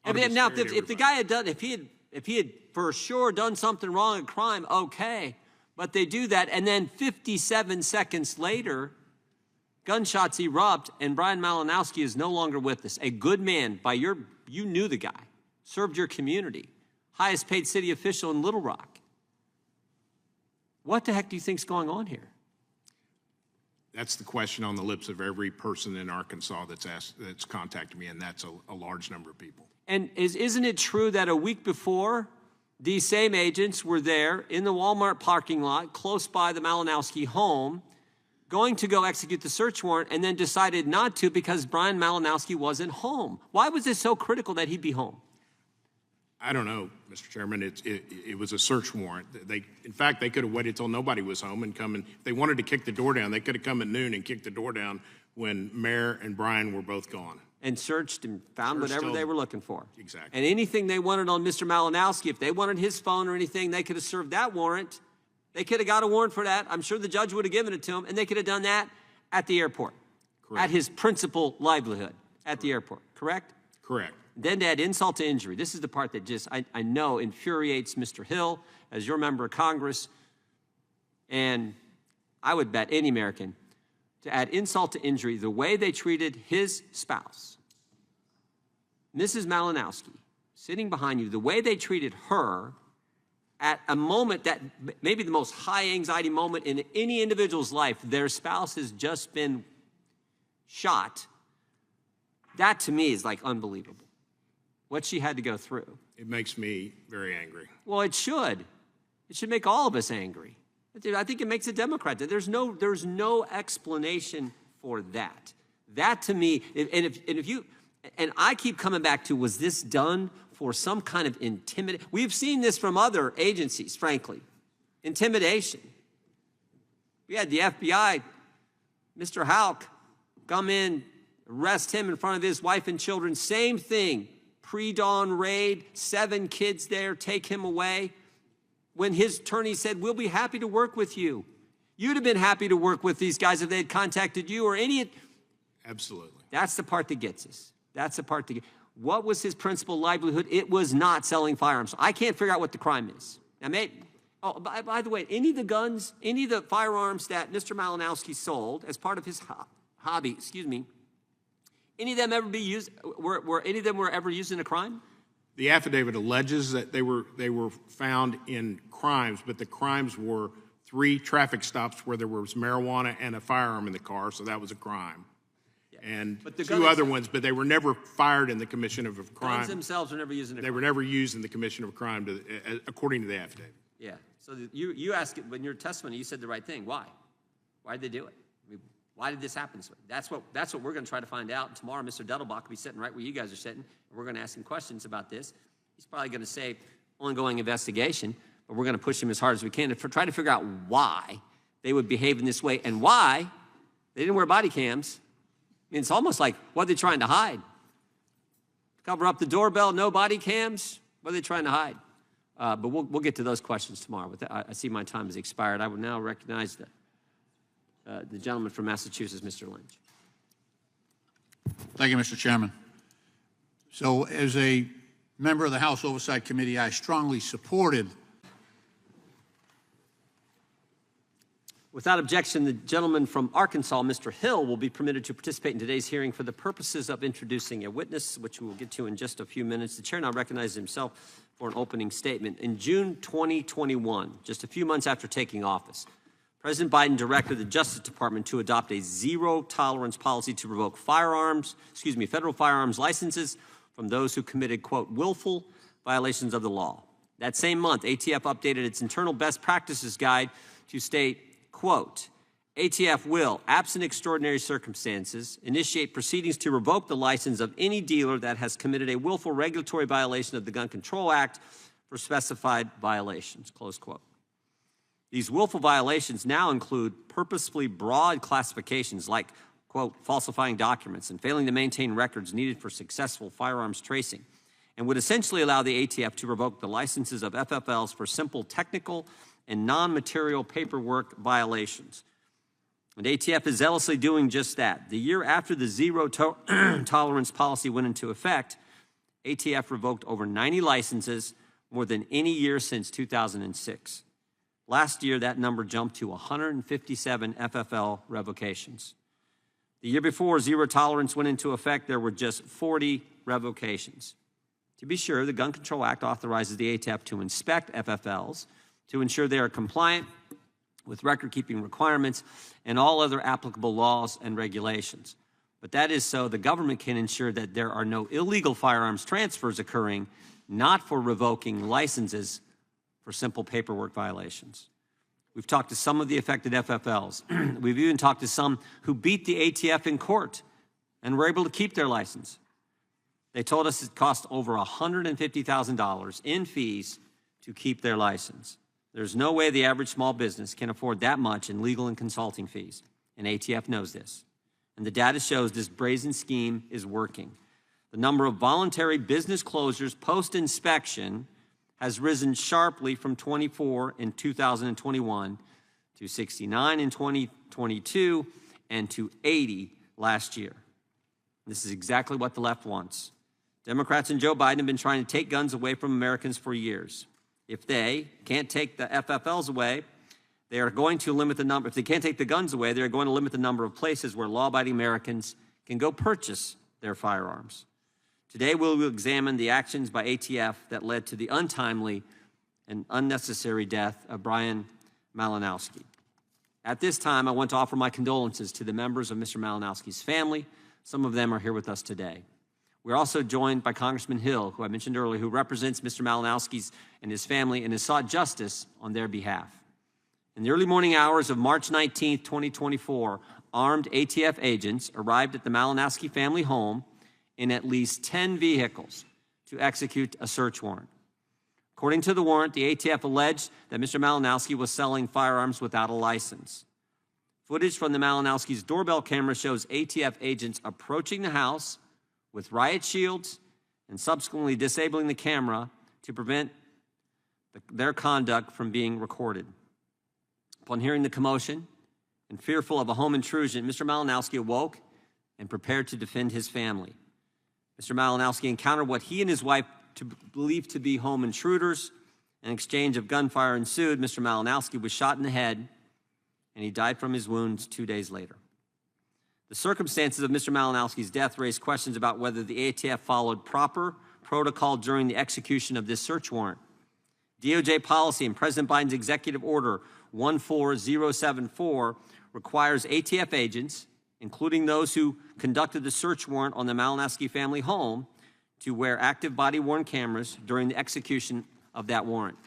Now, if the guy had done, if he had for sure done something wrong, a crime, okay. But they do that, and then 57 seconds later, gunshots erupt, and Brian Malinowski is no longer with us. A good man, you knew the guy, served your community, highest paid city official in Little Rock. What the heck do you think's going on here? That's the question on the lips of every person in Arkansas that's contacted me, and that's a large number of people. And isn't it true that a week before, these same agents were there in the Walmart parking lot close by the Malinowski home, going to go execute the search warrant, and then decided not to because Brian Malinowski wasn't home? Why was it so critical that he be home? I don't know, Mr. Chairman. It was a search warrant. In fact, they could have waited till nobody was home and come in. If they wanted to kick the door down, they could have come at noon and kicked the door down when Mayor and Brian were both gone. And searched and found whatever they were looking for. Exactly. And anything they wanted on Mr. Malinowski, if they wanted his phone or anything, they could have served that warrant. They could have got a warrant for that. I'm sure the judge would have given it to him, and they could have done that at the airport. Correct. At his principal livelihood at the airport, correct? Correct. Then to add insult to injury. This is the part that just, I know, infuriates Mr. Hill as your member of Congress, and I would bet any American, to add insult to injury, the way they treated his spouse, Mrs. Malinowski, sitting behind you, the way they treated her at a moment that maybe the most high anxiety moment in any individual's life, their spouse has just been shot. That to me is like unbelievable. What she had to go through. It makes me very angry. Well, it should. It should make all of us angry. I think it makes a Democrat. There's no explanation for that. That to me, and I keep coming back to, was this done for some kind of intimidation? We've seen this from other agencies, frankly. Intimidation. We had the FBI, Mr. Houck, come in, arrest him in front of his wife and children. Same thing. Pre-dawn raid, 7 kids there, take him away. When his attorney said, we'll be happy to work with you. You'd have been happy to work with these guys if they had contacted you or any. Absolutely. That's the part that gets us. That's the part that gets. What was his principal livelihood? It was not selling firearms. I can't figure out what the crime is. Now, by the way, any of the guns, any of the firearms that Mr. Malinowski sold as part of his hobby, Any of them ever be used? Were any of them were ever used in a crime? The affidavit alleges that they were found in crimes, but the crimes were 3 traffic stops where there was marijuana and a firearm in the car, so that was a crime. And But the 2 other ones, but they were never fired in the commission of a crime. Guns themselves were never used in a crime. They were never used in the commission of a crime, according to the affidavit. Yeah. So you asked, in your testimony, you said the right thing. Why? Why did they do it? I mean, why did this happen this way? That's what we're going to try to find out. Tomorrow, Mr. Dettelbach will be sitting right where you guys are sitting, and we're going to ask him questions about this. He's probably going to say ongoing investigation, but we're going to push him as hard as we can to try to figure out why they would behave in this way and why they didn't wear body cams. I mean, it's almost like, what are they trying to hide? Cover up the doorbell, no body cams? What are they trying to hide? But we'll get to those questions tomorrow. But I see my time has expired. I would now recognize the gentleman from Massachusetts, Mr. Lynch. Thank you, Mr. Chairman. So as a member of the House Oversight Committee, I strongly supported. Without objection, the gentleman from Arkansas, Mr. Hill, will be permitted to participate in today's hearing for the purposes of introducing a witness, which we will get to in just a few minutes. The chair now recognizes himself for an opening statement. In June 2021, just a few months after taking office, President Biden directed the Justice Department to adopt a zero-tolerance policy to revoke federal firearms licenses from those who committed, quote, willful violations of the law. That same month, ATF updated its internal best practices guide to state, quote, ATF will, absent extraordinary circumstances, initiate proceedings to revoke the license of any dealer that has committed a willful regulatory violation of the Gun Control Act for specified violations, close quote. These willful violations now include purposefully broad classifications like, quote, falsifying documents and failing to maintain records needed for successful firearms tracing, and would essentially allow the ATF to revoke the licenses of FFLs for simple technical and non-material paperwork violations. And ATF is zealously doing just that. The year after the zero-tolerance policy went into effect, ATF revoked over 90 licenses, more than any year since 2006. Last year, that number jumped to 157 FFL revocations. The year before zero tolerance went into effect, there were just 40 revocations. To be sure, the Gun Control Act authorizes the ATF to inspect FFLs to ensure they are compliant with record-keeping requirements and all other applicable laws and regulations. But that is so the government can ensure that there are no illegal firearms transfers occurring, not for revoking licenses for simple paperwork violations. We've talked to some of the affected FFLs. We've even talked to some who beat the ATF in court and were able to keep their license. They told us it cost over $150,000 in fees to keep their license. There's no way the average small business can afford that much in legal and consulting fees, and ATF knows this. And the data shows this brazen scheme is working. The number of voluntary business closures post-inspection has risen sharply from 24 in 2021 to 69 in 2022 and to 80 last year. This is exactly what the left wants. Democrats and Joe Biden have been trying to take guns away from Americans for years. If they can't take the FFLs away, they are going to limit the number. If they can't take the guns away, they're going to limit the number of places where law-abiding Americans can go purchase their firearms. Today, we'll examine the actions by ATF that led to the untimely and unnecessary death of Brian Malinowski. At this time, I want to offer my condolences to the members of Mr. Malinowski's family. Some of them are here with us today. We're also joined by Congressman Hill, who I mentioned earlier, who represents Mr. Malinowski's and his family and has sought justice on their behalf. In the early morning hours of March 19, 2024, armed ATF agents arrived at the Malinowski family home in at least 10 vehicles to execute a search warrant. According to the warrant, the ATF alleged that Mr. Malinowski was selling firearms without a license. Footage from the Malinowski's doorbell camera shows ATF agents approaching the house with riot shields and subsequently disabling the camera to prevent their conduct from being recorded. Upon hearing the commotion and fearful of a home intrusion, Mr. Malinowski awoke and prepared to defend his family. Mr. Malinowski encountered what he and his wife believed to be home intruders. An exchange of gunfire ensued. Mr. Malinowski was shot in the head, and he died from his wounds 2 days later. The circumstances of Mr. Malinowski's death raise questions about whether the ATF followed proper protocol during the execution of this search warrant. DOJ policy and President Biden's executive order 14074 requires ATF agents, including those who conducted the search warrant on the Malinowski family home, to wear active body-worn cameras during the execution of that warrant.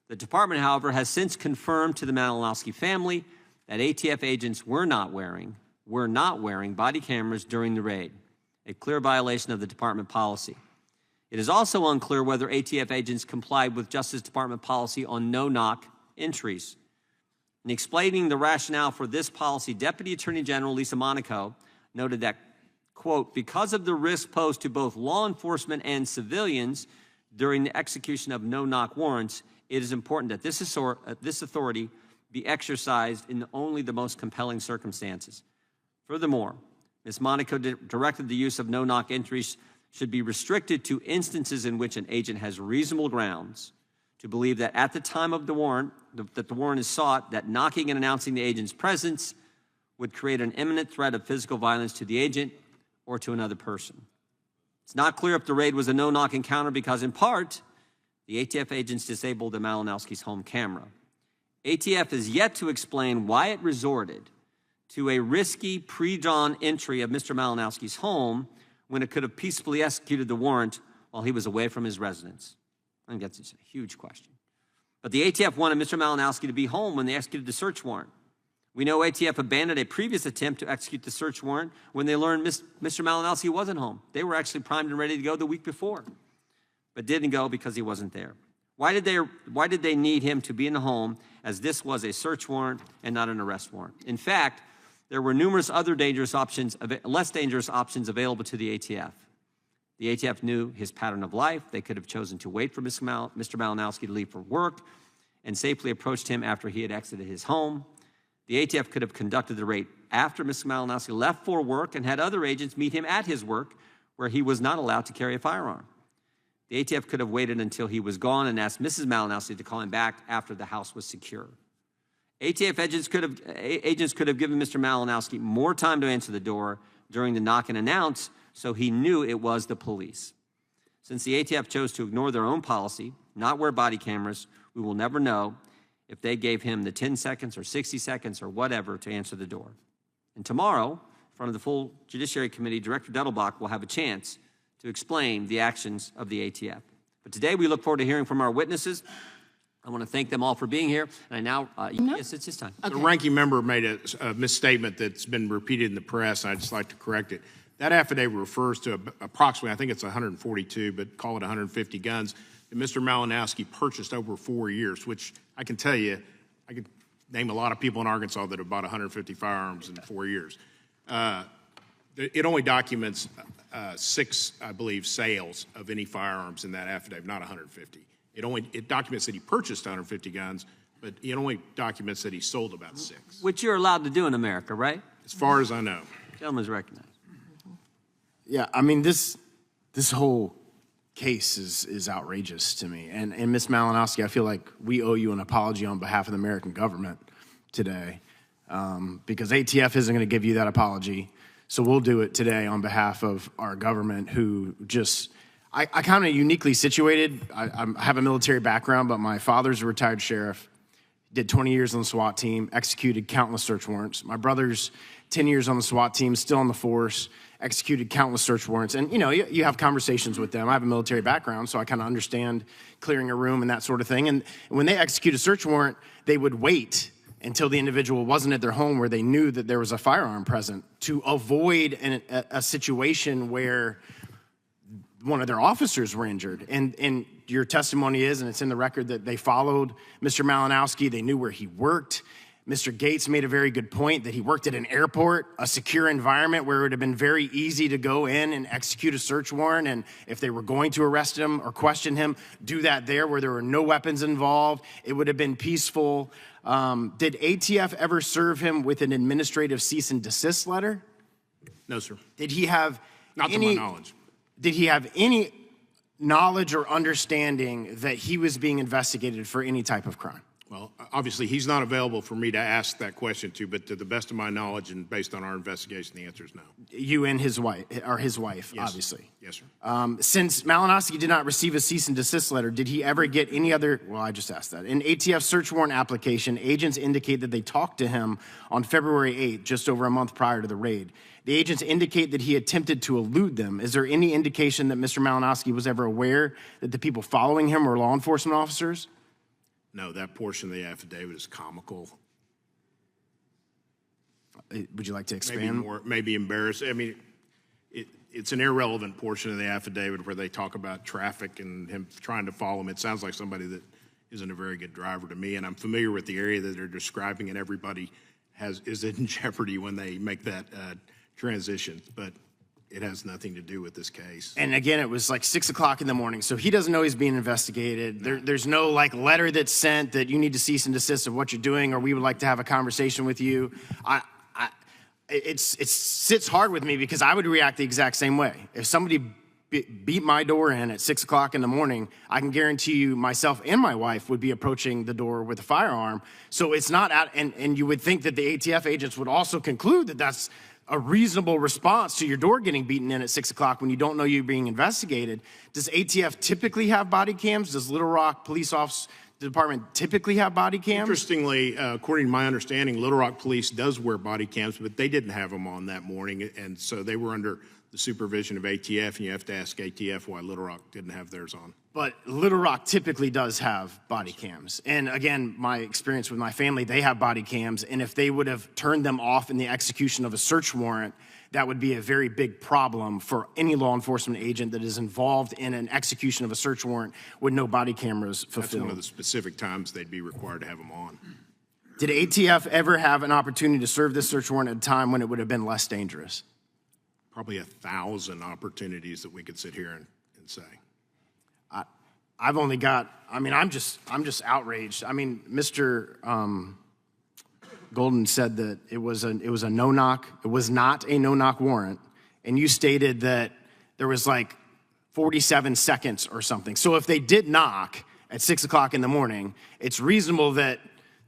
The department, however, has since confirmed to the Malinowski family that ATF agents were not wearing body cameras during the raid, a clear violation of the department policy. It is also unclear whether ATF agents complied with Justice Department policy on no-knock entries. In explaining the rationale for this policy, Deputy Attorney General Lisa Monaco noted that, quote, because of the risk posed to both law enforcement and civilians during the execution of no-knock warrants, it is important that this authority be exercised in only the most compelling circumstances. Furthermore, Ms. Monaco directed the use of no-knock entries should be restricted to instances in which an agent has reasonable grounds to believe that at the time of the warrant, that the warrant is sought, that knocking and announcing the agent's presence would create an imminent threat of physical violence to the agent or to another person. It's not clear if the raid was a no-knock encounter because, in part, the ATF agents disabled the Malinowski's home camera. ATF is yet to explain why it resorted to a risky pre-dawn entry of Mr. Malinowski's home when it could have peacefully executed the warrant while he was away from his residence. I think that's a huge question. But the ATF wanted Mr. Malinowski to be home when they executed the search warrant. We know ATF abandoned a previous attempt to execute the search warrant when they learned Mr. Malinowski wasn't home. They were actually primed and ready to go the week before, but didn't go because he wasn't there. Why did they need him to be in the home, as this was a search warrant and not an arrest warrant? In fact, there were numerous other less dangerous options available to the ATF. The ATF knew his pattern of life. They could have chosen to wait for Mr. Malinowski to leave for work and safely approached him after he had exited his home. The ATF could have conducted the raid after Mr. Malinowski left for work and had other agents meet him at his work where he was not allowed to carry a firearm. The ATF could have waited until he was gone and asked Mrs. Malinowski to call him back after the house was secure. ATF agents could have given Mr. Malinowski more time to answer the door during the knock and announce, so he knew it was the police. Since the ATF chose to ignore their own policy, not wear body cameras, we will never know if they gave him the 10 seconds or 60 seconds or whatever to answer the door. And tomorrow, in front of the full Judiciary Committee, Director Dettelbach will have a chance to explain the actions of the ATF. But today we look forward to hearing from our witnesses. I want to thank them all for being here. And I now, yes, it's his time. The ranking member made a misstatement that's been repeated in the press, and I'd just like to correct it. That affidavit refers to approximately, I think it's 142, but call it 150 guns that Mr. Malinowski purchased over 4 years, which I can tell you, I could name a lot of people in Arkansas that have bought 150 firearms in 4 years. It only documents 6, I believe, sales of any firearms in that affidavit, not 150. It documents that he purchased 150 guns, but it only documents that he sold about 6. Which you're allowed to do in America, right? As far as I know. Gentleman's recognized. Yeah, I mean, this whole case is outrageous to me. And Ms. Malinowski, I feel like we owe you an apology on behalf of the American government today, because ATF isn't going to give you that apology. So we'll do it today on behalf of our government, who just, I kind of uniquely situated. I have a military background, but my father's a retired sheriff, did 20 years on the SWAT team, executed countless search warrants. My brother's 10 years on the SWAT team, still on the force, executed countless search warrants. And, you have conversations with them. I have a military background, so I kind of understand clearing a room and that sort of thing. And when they execute a search warrant, they would wait until the individual wasn't at their home where they knew that there was a firearm present to avoid a situation where one of their officers were injured. And your testimony is, and it's in the record, that they followed Mr. Malinowski. They knew where he worked. Mr. Gates made a very good point that he worked at an airport, a secure environment where it would have been very easy to go in and execute a search warrant. And if they were going to arrest him or question him, do that there where there were no weapons involved. It would have been peaceful. Did ATF ever serve him with an administrative cease and desist letter? No, sir. Did he have Not to my knowledge. Did he have any knowledge or understanding that he was being investigated for any type of crime? Well, obviously, he's not available for me to ask that question to, but to the best of my knowledge and based on our investigation, the answer is no. You and his wife, Yes. obviously. Yes, sir. Since Malinowski did not receive a cease and desist letter, did he ever get any other, well, I just asked that. In ATF search warrant application, agents indicate that they talked to him on February 8th, just over a month prior to the raid. The agents indicate that he attempted to elude them. Is there any indication that Mr. Malinowski was ever aware that the people following him were law enforcement officers? No, that portion of the affidavit is comical. Would you like to expand? Maybe embarrassing. I mean, it's an irrelevant portion of the affidavit where they talk about traffic and him trying to follow him. It sounds like somebody that isn't a very good driver to me, and I'm familiar with the area that they're describing, and everybody is in jeopardy when they make that transition, but it has nothing to do with this case. And again, it was like 6 o'clock in the morning, so he doesn't know he's being investigated. There's no like letter that's sent that you need to cease and desist of what you're doing, or we would like to have a conversation with you. It sits hard with me because I would react the exact same way. If somebody beat my door in at 6 o'clock in the morning, I can guarantee you myself and my wife would be approaching the door with a firearm. So it's not and you would think that the ATF agents would also conclude that that's a reasonable response to your door getting beaten in at 6 o'clock when you don't know you're being investigated. Does ATF typically have body cams? Does Little Rock Police Office Department typically have body cams? Interestingly, according to my understanding, Little Rock Police does wear body cams, but they didn't have them on that morning, and so they were under the supervision of ATF, and you have to ask ATF why Little Rock didn't have theirs on. But Little Rock typically does have body cams. And again, my experience with my family, they have body cams, and if they would have turned them off in the execution of a search warrant, that would be a very big problem for any law enforcement agent that is involved in an execution of a search warrant with no body cameras fulfilled. That's one of the specific times they'd be required to have them on. Did ATF ever have an opportunity to serve this search warrant at a time when it would have been less dangerous? Probably 1,000 opportunities that we could sit here and say. I've only got, I'm just outraged. I mean, Mr. Golden said that it was a no-knock. It was not a no-knock warrant. And you stated that there was like 47 seconds or something. So if they did knock at 6 o'clock in the morning, it's reasonable that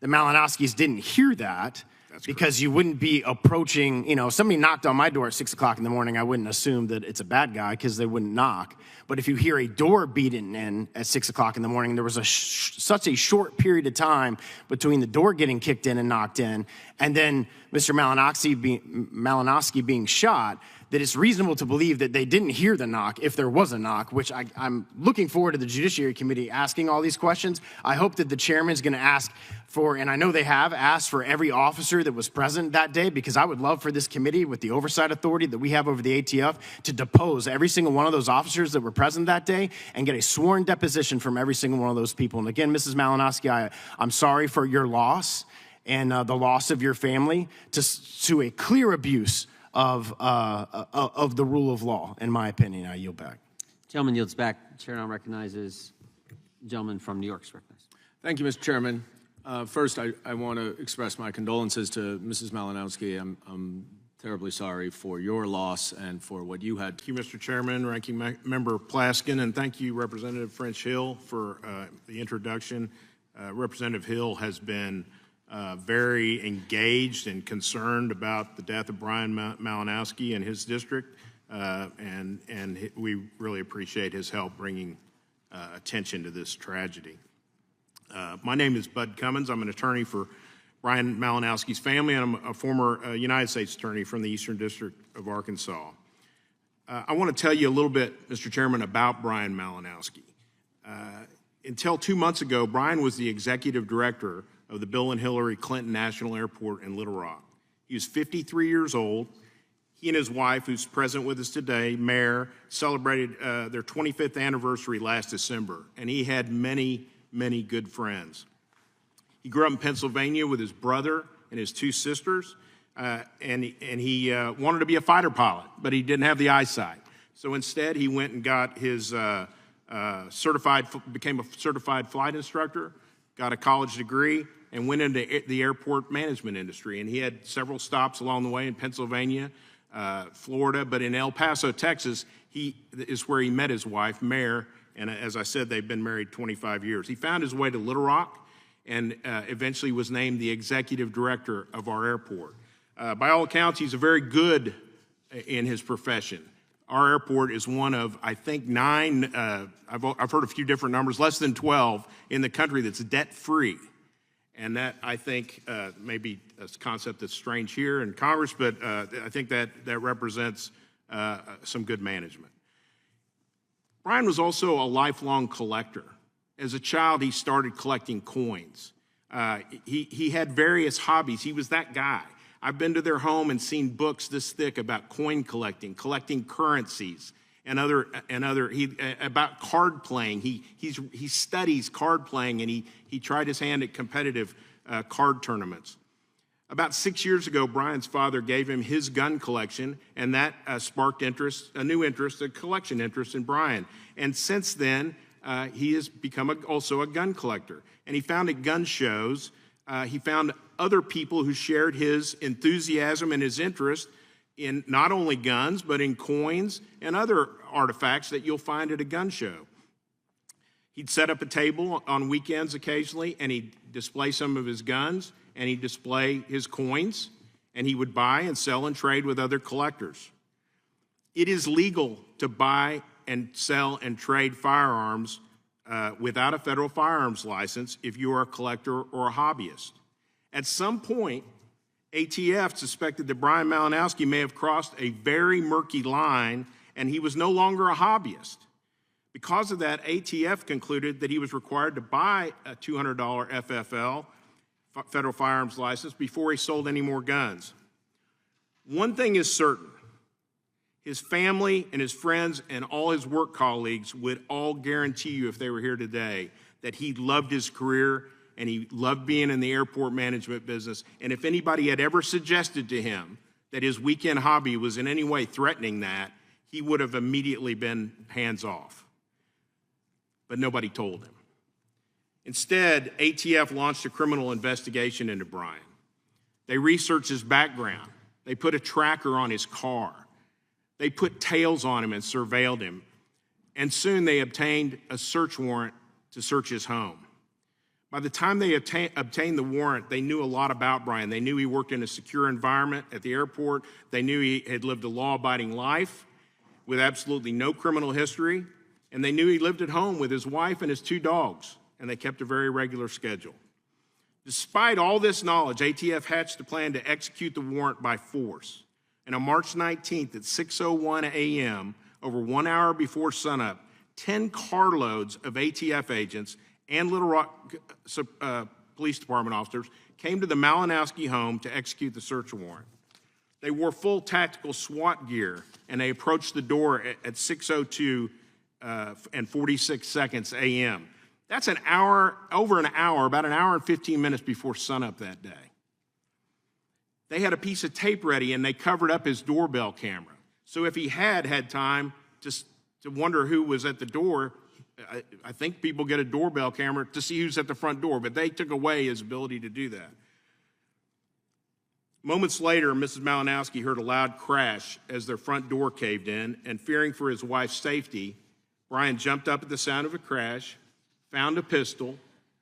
the Malinowskis didn't hear that. Because you wouldn't be approaching, if somebody knocked on my door at 6 o'clock in the morning, I wouldn't assume that it's a bad guy because they wouldn't knock. But if you hear a door beaten in at 6 o'clock in the morning, there was such a short period of time between the door getting kicked in and knocked in, and then Mr. Malinowski being shot, that it's reasonable to believe that they didn't hear the knock if there was a knock, which I'm looking forward to the Judiciary Committee asking all these questions. I hope that the chairman's going to ask for, and I know they have asked for every officer that was present that day, because I would love for this committee with the oversight authority that we have over the ATF to depose every single one of those officers that were present that day and get a sworn deposition from every single one of those people. And again, Mrs. Malinowski, I'm sorry for your loss and the loss of your family to a clear abuse of the rule of law, in my opinion. I yield back. Gentleman yields back. Chair now recognizes the gentleman from New York's recognized. Thank you, Mr. Chairman. First, I want to express my condolences to Mrs. Malinowski. I'm terribly sorry for your loss and for what you had. Thank you, Mr. Chairman, Ranking Member Plaskin, and thank you, Representative French Hill, for the introduction. Representative Hill has been very engaged and concerned about the death of Brian Malinowski and his district, and we really appreciate his help bringing attention to this tragedy. My name is Bud Cummins. I'm an attorney for Brian Malinowski's family, and I'm a former United States attorney from the Eastern District of Arkansas. I want to tell you a little bit, Mr. Chairman, about Brian Malinowski. Until 2 months ago, Brian was the executive director of the Bill and Hillary Clinton National Airport in Little Rock. He was 53 years old. He and his wife, who's present with us today, Mayor, celebrated their 25th anniversary last December, and he had many, many good friends. He grew up in Pennsylvania with his brother and his two sisters, and he wanted to be a fighter pilot, but he didn't have the eyesight. So instead, he went and got his became a certified flight instructor, got a college degree, and went into the airport management industry. And he had several stops along the way in Pennsylvania, Florida, but in El Paso, Texas, is where he met his wife, Mare, and as I said, they've been married 25 years. He found his way to Little Rock, and eventually was named the executive director of our airport. By all accounts, he's a very good in his profession. Our airport is one of, I think, 9, I've heard a few different numbers, less than 12 in the country that's debt-free. And that, I think, may be a concept that's strange here in Congress, but I think that represents some good management. Brian was also a lifelong collector. As a child, he started collecting coins. He had various hobbies. He was that guy. I've been to their home and seen books this thick about coin collecting currencies, and about card playing. He studies card playing, and he tried his hand at competitive card tournaments. About 6 years ago, Brian's father gave him his gun collection, and that sparked a new interest, a collection interest in Brian. And since then, he has become also a gun collector. And he found at gun shows, he found other people who shared his enthusiasm and his interest in not only guns, but in coins and other artifacts that you'll find at a gun show. He'd set up a table on weekends occasionally, and he'd display some of his guns, and he'd display his coins, and he would buy and sell and trade with other collectors. It is legal to buy and sell and trade firearms without a federal firearms license if you are a collector or a hobbyist. At some point, ATF suspected that Brian Malinowski may have crossed a very murky line, and he was no longer a hobbyist. Because of that, ATF concluded that he was required to buy a $200 FFL, federal firearms license, before he sold any more guns. One thing is certain. His family and his friends and all his work colleagues would all guarantee you, if they were here today, that he loved his career and he loved being in the airport management business. And if anybody had ever suggested to him that his weekend hobby was in any way threatening that, he would have immediately been hands off. But nobody told him. Instead, ATF launched a criminal investigation into Brian. They researched his background. They put a tracker on his car. They put tails on him and surveilled him. And soon they obtained a search warrant to search his home. By the time they obtained the warrant, they knew a lot about Brian. They knew he worked in a secure environment at the airport. They knew he had lived a law-abiding life with absolutely no criminal history. And they knew he lived at home with his wife and his 2 dogs, and they kept a very regular schedule. Despite all this knowledge, ATF hatched a plan to execute the warrant by force. And on March 19th at 6:01 a.m., over 1 hour before sunup, 10 carloads of ATF agents and Little Rock Police Department officers came to the Malinowski home to execute the search warrant. They wore full tactical SWAT gear, and they approached the door at 6:02 and 46 seconds a.m. That's an hour, over an hour, about an hour and 15 minutes before sunup that day. They had a piece of tape ready, and they covered up his doorbell camera. So if he had time to wonder who was at the door, I think people get a doorbell camera to see who's at the front door, but they took away his ability to do that. Moments later, Mrs. Malinowski heard a loud crash as their front door caved in, and fearing for his wife's safety, Brian jumped up at the sound of a crash, found a pistol,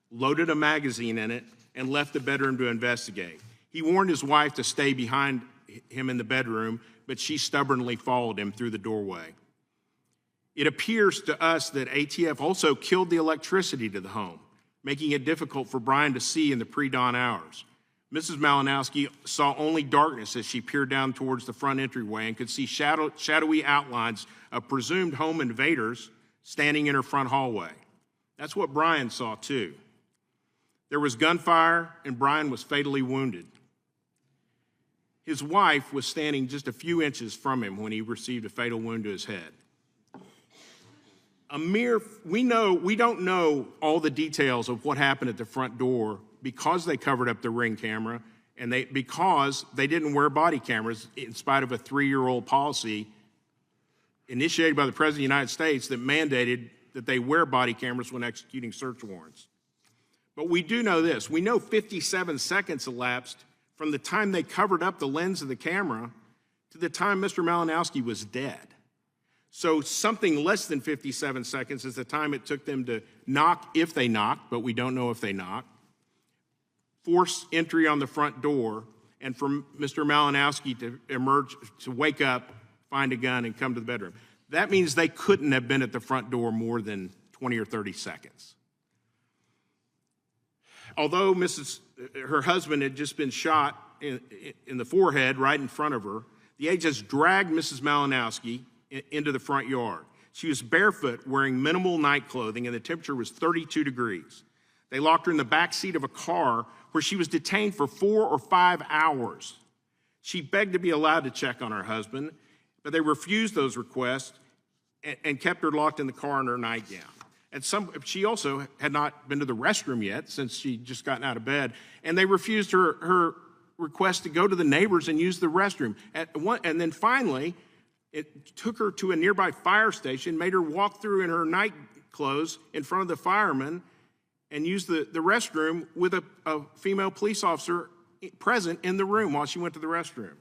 loaded a magazine in it, and left the bedroom to investigate. He warned his wife to stay behind him in the bedroom, but she stubbornly followed him through the doorway. It appears to us that ATF also killed the electricity to the home, making it difficult for Brian to see in the pre-dawn hours. Mrs. Malinowski saw only darkness as she peered down towards the front entryway and could see shadowy outlines of presumed home invaders standing in her front hallway. That's what Brian saw too. There was gunfire, and Brian was fatally wounded. His wife was standing just a few inches from him when he received a fatal wound to his head. We don't know all the details of what happened at the front door because they covered up the Ring camera and because they didn't wear body cameras in spite of a 3-year-old policy initiated by the President of the United States that mandated that they wear body cameras when executing search warrants. But we do know this. We know 57 seconds elapsed from the time they covered up the lens of the camera to the time Mr. Malinowski was dead. So something less than 57 seconds is the time it took them to knock, if they knocked, but we don't know if they knocked. force entry on the front door, and for Mr. Malinowski to emerge, to wake up, find a gun, and come to the bedroom. That means they couldn't have been at the front door more than 20 or 30 seconds. Although her husband had just been shot in the forehead right in front of her, the agents dragged Mrs. Malinowski into the front yard. She was barefoot, wearing minimal night clothing, and the temperature was 32 degrees. They locked her in the back seat of a car where she was detained for 4 or 5 hours. She begged to be allowed to check on her husband, but they refused those requests and kept her locked in the car in her nightgown. And she also had not been to the restroom yet since she'd just gotten out of bed, and they refused her request to go to the neighbors and use the restroom. And then finally, it took her to a nearby fire station, made her walk through in her night clothes in front of the firemen, and use the restroom with a female police officer present in the room while she went to the restroom.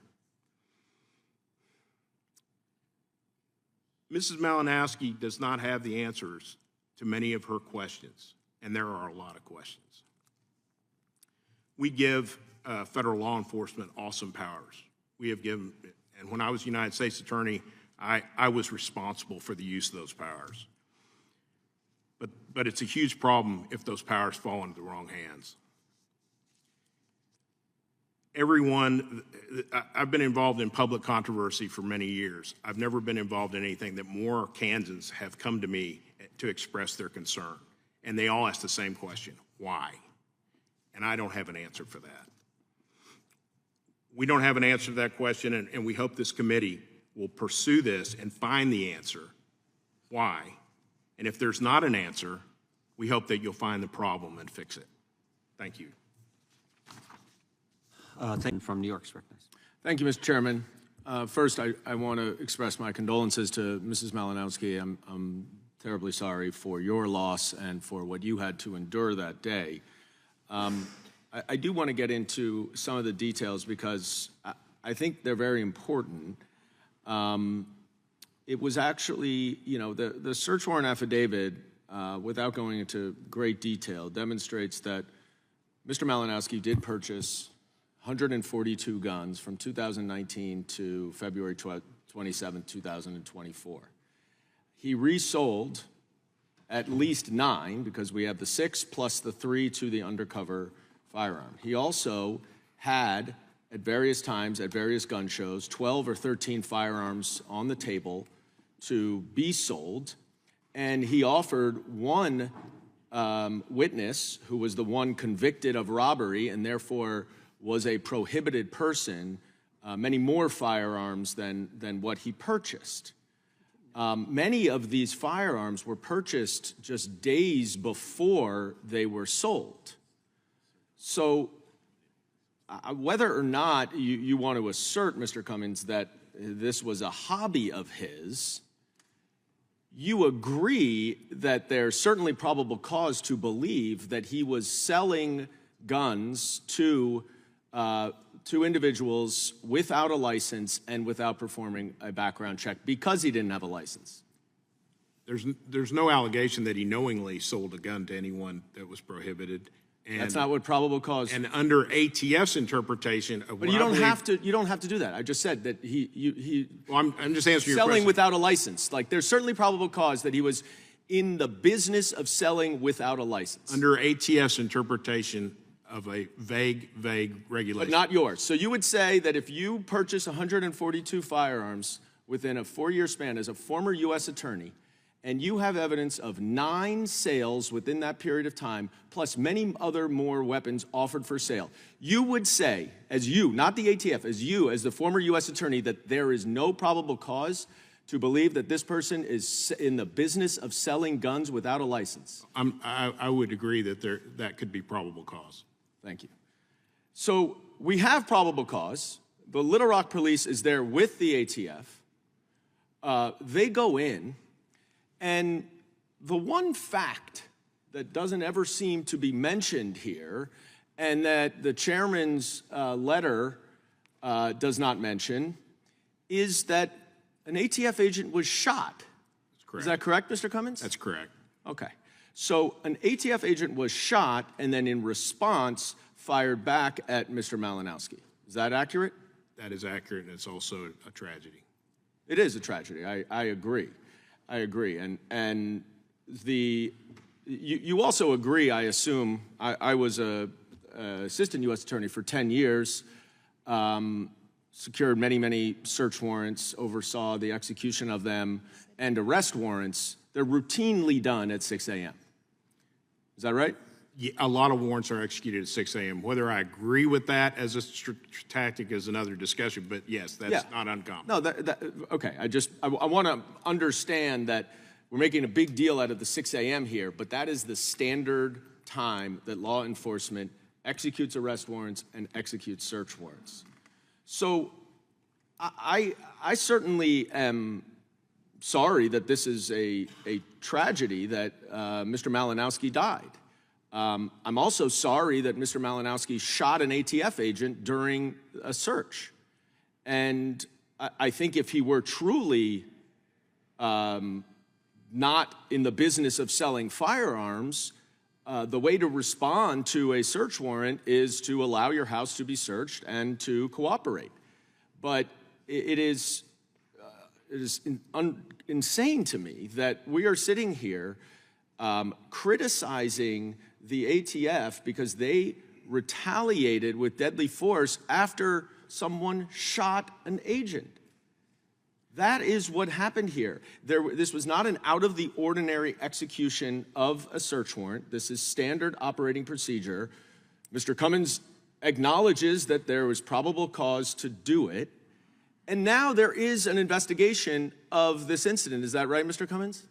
Mrs. Malinowski does not have the answers to many of her questions, and there are a lot of questions. We give federal law enforcement awesome powers. We have given, and when I was United States Attorney, I was responsible for the use of those powers. But it's a huge problem if those powers fall into the wrong hands. I've been involved in public controversy for many years. I've never been involved in anything that more Kansans have come to me to express their concern. And they all ask the same question, why? And I don't have an answer for that. We don't have an answer to that question, and we hope this committee will pursue this and find the answer, why? And if there's not an answer, we hope that you'll find the problem and fix it. Thank you. From New York's recognized. Thank you, Mr. Chairman. First, I want to express my condolences to Mrs. Malinowski. I'm terribly sorry for your loss and for what you had to endure that day. I do want to get into some of the details because I think they're very important. It was actually, the search warrant affidavit, without going into great detail, demonstrates that Mr. Malinowski did purchase 142 guns from 2019 to February 27, 2024. He resold at least 9, because we have the 6 plus the 3 to the undercover firearm. He also had, at various times, at various gun shows, 12 or 13 firearms on the table to be sold, and he offered one witness, who was the one convicted of robbery and therefore was a prohibited person, many more firearms than what he purchased. Many of these firearms were purchased just days before they were sold. So whether or not you want to assert, Mr. Cummins, that this was a hobby of his, you agree that there's certainly probable cause to believe that he was selling guns to individuals without a license and without performing a background check because he didn't have a license. There's no allegation that he knowingly sold a gun to anyone that was prohibited. And that's not what probable cause. And under ATF's interpretation of, but you don't have to. You don't have to do that. I just said that he. Well, I'm just answering your question. Selling without a license. Like, there's certainly probable cause that he was in the business of selling without a license. Under ATF's interpretation of a vague regulation. But not yours. So you would say that if you purchase 142 firearms within a 4-year span as a former U.S. attorney, and you have evidence of 9 sales within that period of time, plus many other more weapons offered for sale, you would say, as you, not the ATF, as you, as the former U.S. attorney, that there is no probable cause to believe that this person is in the business of selling guns without a license? I would agree that that could be probable cause. Thank you. So we have probable cause. The Little Rock police is there with the ATF. They go in, and the one fact that doesn't ever seem to be mentioned here, and that the chairman's letter does not mention, is that an ATF agent was shot. That's correct. Is that correct, Mr. Cummins? That's correct. Okay. So an ATF agent was shot, and then in response, fired back at Mr. Malinowski. Is that accurate? That is accurate, and it's also a tragedy. It is a tragedy. I agree. I agree. And you also agree, I assume. I was a assistant U.S. attorney for 10 years, secured many search warrants, oversaw the execution of them, and arrest warrants. They're routinely done at 6 a.m. Is that right? Yeah, a lot of warrants are executed at 6 a.m. Whether I agree with that as a tactic is another discussion, but yes, that's not uncommon. No, okay. I want to understand that we're making a big deal out of the 6 a.m. here, but that is the standard time that law enforcement executes arrest warrants and executes search warrants. So I certainly am sorry that this is a tragedy that Mr. Malinowski died. I'm also sorry that Mr. Malinowski shot an ATF agent during a search. And I think if he were truly not in the business of selling firearms, the way to respond to a search warrant is to allow your house to be searched and to cooperate. But it is insane to me that we are sitting here criticizing the ATF because they retaliated with deadly force after someone shot an agent. That is what happened here. This was not an out-of-the-ordinary execution of a search warrant. This is standard operating procedure. Mr. Cummins acknowledges that there was probable cause to do it. And now there is an investigation of this incident. Is that right, Mr. Cummins?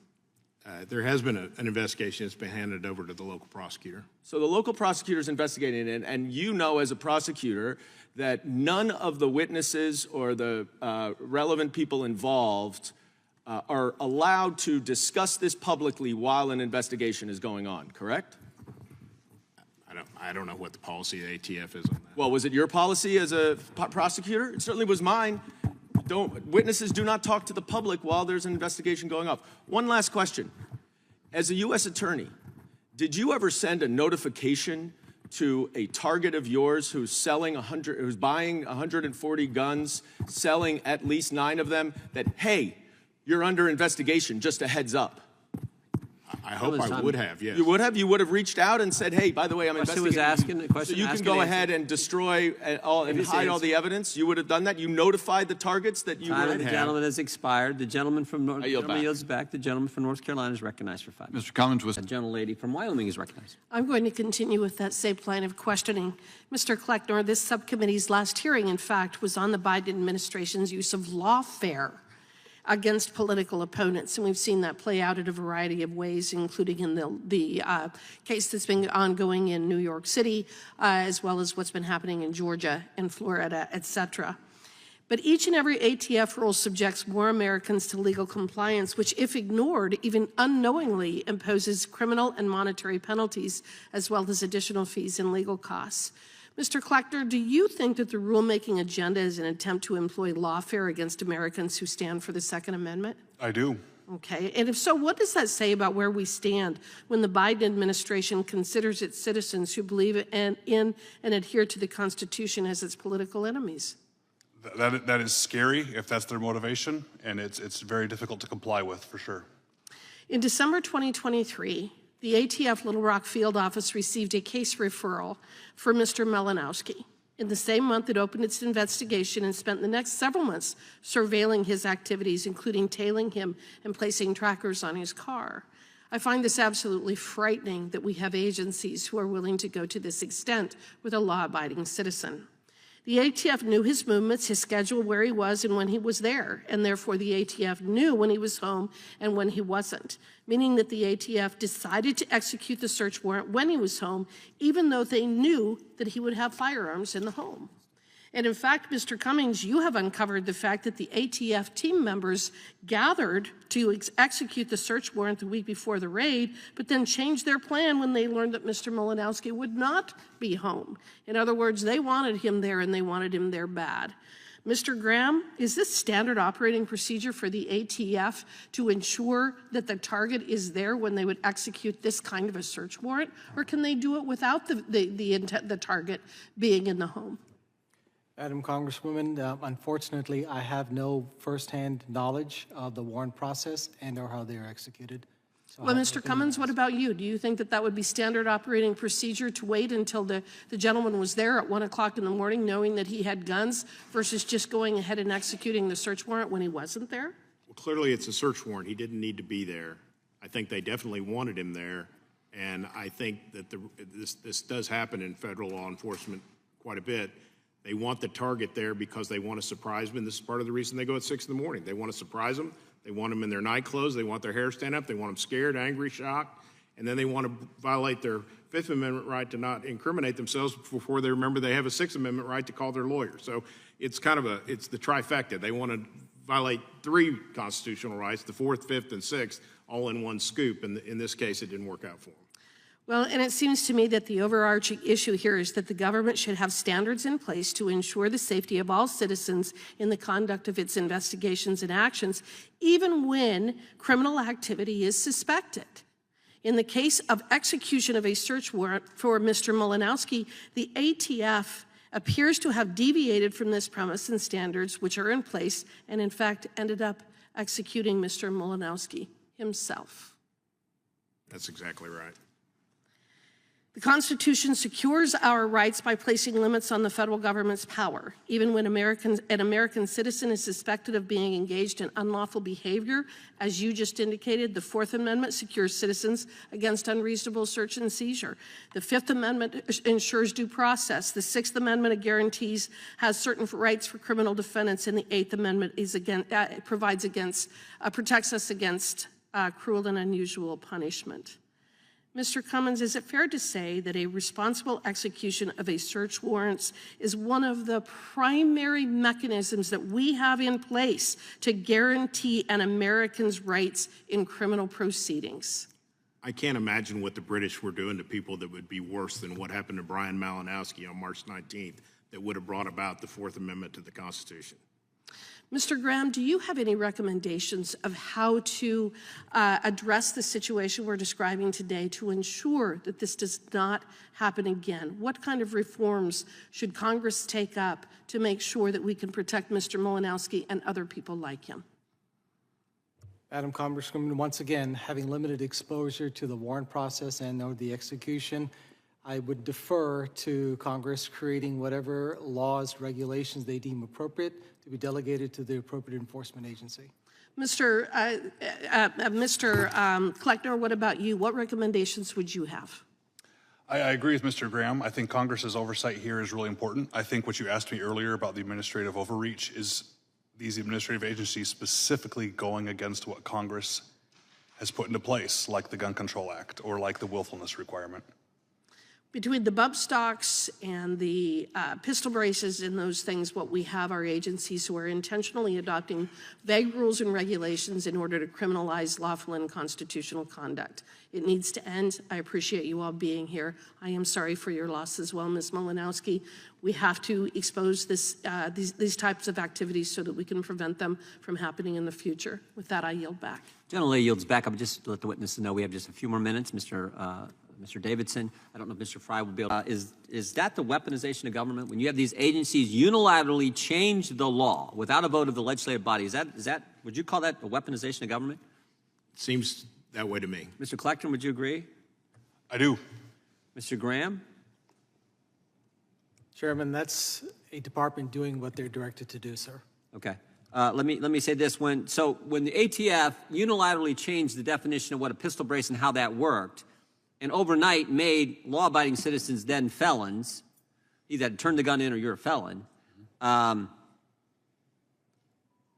There has been an investigation that's been handed over to the local prosecutor. So the local prosecutor is investigating it, and you know as a prosecutor that none of the witnesses or the relevant people involved are allowed to discuss this publicly while an investigation is going on, correct? I don't know what the policy of the ATF is on that. Well, was it your policy as a prosecutor? It certainly was mine. Witnesses do not talk to the public while there's an investigation going off. One last question. As a U.S. attorney, did you ever send a notification to a target of yours who's buying 140 guns, selling at least 9 of them, that, hey, you're under investigation, just a heads up? I hope I would have, yes. You would have? You would have reached out and said, hey, by the way, I'm Question investigating. was asking, the question so you can asked go and ahead and destroy and hide all the evidence? You would have done that? You notified the targets that you Time would of the have? gentleman has expired. The gentleman from North yield Carolina back. yields back. The gentleman from North Carolina is recognized for 5 minutes. Mr. Cummins was. The gentlelady from Wyoming is recognized. I'm going to continue with that same line of questioning. Mr. Kleckner, this subcommittee's last hearing, in fact, was on the Biden administration's use of lawfare against political opponents, and we've seen that play out in a variety of ways, including in the case that's been ongoing in New York City, as well as what's been happening in Georgia and Florida, et cetera. But each and every ATF rule subjects more Americans to legal compliance, which, if ignored, even unknowingly imposes criminal and monetary penalties, as well as additional fees and legal costs. Mr. Kleckner, do you think that the rulemaking agenda is an attempt to employ lawfare against Americans who stand for the Second Amendment? I do. Okay, and if so, what does that say about where we stand when the Biden administration considers its citizens who believe in and adhere to the Constitution as its political enemies? That is scary if that's their motivation, and it's very difficult to comply with, for sure. In December 2023, the ATF Little Rock Field Office received a case referral for Mr. Malinowski. In the same month, it opened its investigation and spent the next several months surveilling his activities, including tailing him and placing trackers on his car. I find this absolutely frightening that we have agencies who are willing to go to this extent with a law-abiding citizen. The ATF knew his movements, his schedule, where he was and when he was there, and therefore the ATF knew when he was home and when he wasn't, meaning that the ATF decided to execute the search warrant when he was home, even though they knew that he would have firearms in the home. And in fact, Mr. Cummings, you have uncovered the fact that the ATF team members gathered to execute the search warrant the week before the raid, but then changed their plan when they learned that Mr. Malinowski would not be home. In other words, they wanted him there and they wanted him there bad. Mr. Graham, is this standard operating procedure for the ATF to ensure that the target is there when they would execute this kind of a search warrant, or can they do it without the target being in the home? Madam Congresswoman, unfortunately, I have no firsthand knowledge of the warrant process and or how they are executed. So Well, Mr. Cummins, what about you? Do you think that that would be standard operating procedure to wait until the gentleman was there at 1 o'clock in the morning knowing that he had guns versus just going ahead and executing the search warrant when he wasn't there? Well, clearly it's a search warrant. He didn't need to be there. I think they definitely wanted him there. And I think that this does happen in federal law enforcement quite a bit. They want the target there because they want to surprise them. And this is part of the reason they go at 6 in the morning. They want to surprise them. They want them in their night clothes. They want their hair stand up. They want them scared, angry, shocked. And then they want to violate their Fifth Amendment right to not incriminate themselves before they remember they have a Sixth Amendment right to call their lawyer. So it's kind of it's the trifecta. They want to violate 3 constitutional rights, the 4th, 5th, and 6th, all in one scoop. And in this case, it didn't work out for them. Well, and it seems to me that the overarching issue here is that the government should have standards in place to ensure the safety of all citizens in the conduct of its investigations and actions, even when criminal activity is suspected. In the case of execution of a search warrant for Mr. Malinowski, the ATF appears to have deviated from this premise and standards which are in place and in fact ended up executing Mr. Malinowski himself. That's exactly right. The Constitution secures our rights by placing limits on the federal government's power. Even when an American citizen is suspected of being engaged in unlawful behavior, as you just indicated, the 4th Amendment secures citizens against unreasonable search and seizure. The 5th Amendment ensures due process. The 6th Amendment guarantees has certain rights for criminal defendants, and the 8th Amendment is protects us against cruel and unusual punishment. Mr. Cummins, is it fair to say that a responsible execution of a search warrant is one of the primary mechanisms that we have in place to guarantee an American's rights in criminal proceedings? I can't imagine what the British were doing to people that would be worse than what happened to Brian Malinowski on March 19th that would have brought about the 4th Amendment to the Constitution. Mr. Graham, do you have any recommendations of how to address the situation we're describing today to ensure that this does not happen again? What kind of reforms should Congress take up to make sure that we can protect Mr. Malinowski and other people like him? Madam Congresswoman, once again, having limited exposure to the warrant process and or the execution, I would defer to Congress creating whatever laws, regulations they deem appropriate to be delegated to the appropriate enforcement agency. Mr. Kleckner, what about you? What recommendations would you have? I agree with Mr. Graham. I think Congress's oversight here is really important. I think what you asked me earlier about the administrative overreach is these administrative agencies specifically going against what Congress has put into place, like the Gun Control Act or like the willfulness requirement. Between the bump stocks and the pistol braces and those things, what we have are agencies who are intentionally adopting vague rules and regulations in order to criminalize lawful and constitutional conduct. It needs to end. I appreciate you all being here. I am sorry for your loss as well, Ms. Malinowski. We have to expose these types of activities so that we can prevent them from happening in the future. With that, I yield back. Generally yields back. I'll just let the witnesses know we have just a few more minutes. Mr. Davidson, I don't know if Mr. Fry will be able to. Is that the weaponization of government? When you have these agencies unilaterally change the law without a vote of the legislative body, is that would you call that a weaponization of government? Seems that way to me. Mr. Kleckner, would you agree? I do. Mr. Graham? Chairman, that's a department doing what they're directed to do, sir. Okay. Let me say this. When the ATF unilaterally changed the definition of what a pistol brace and how that worked, and overnight made law-abiding citizens then felons, either turn the gun in or you're a felon,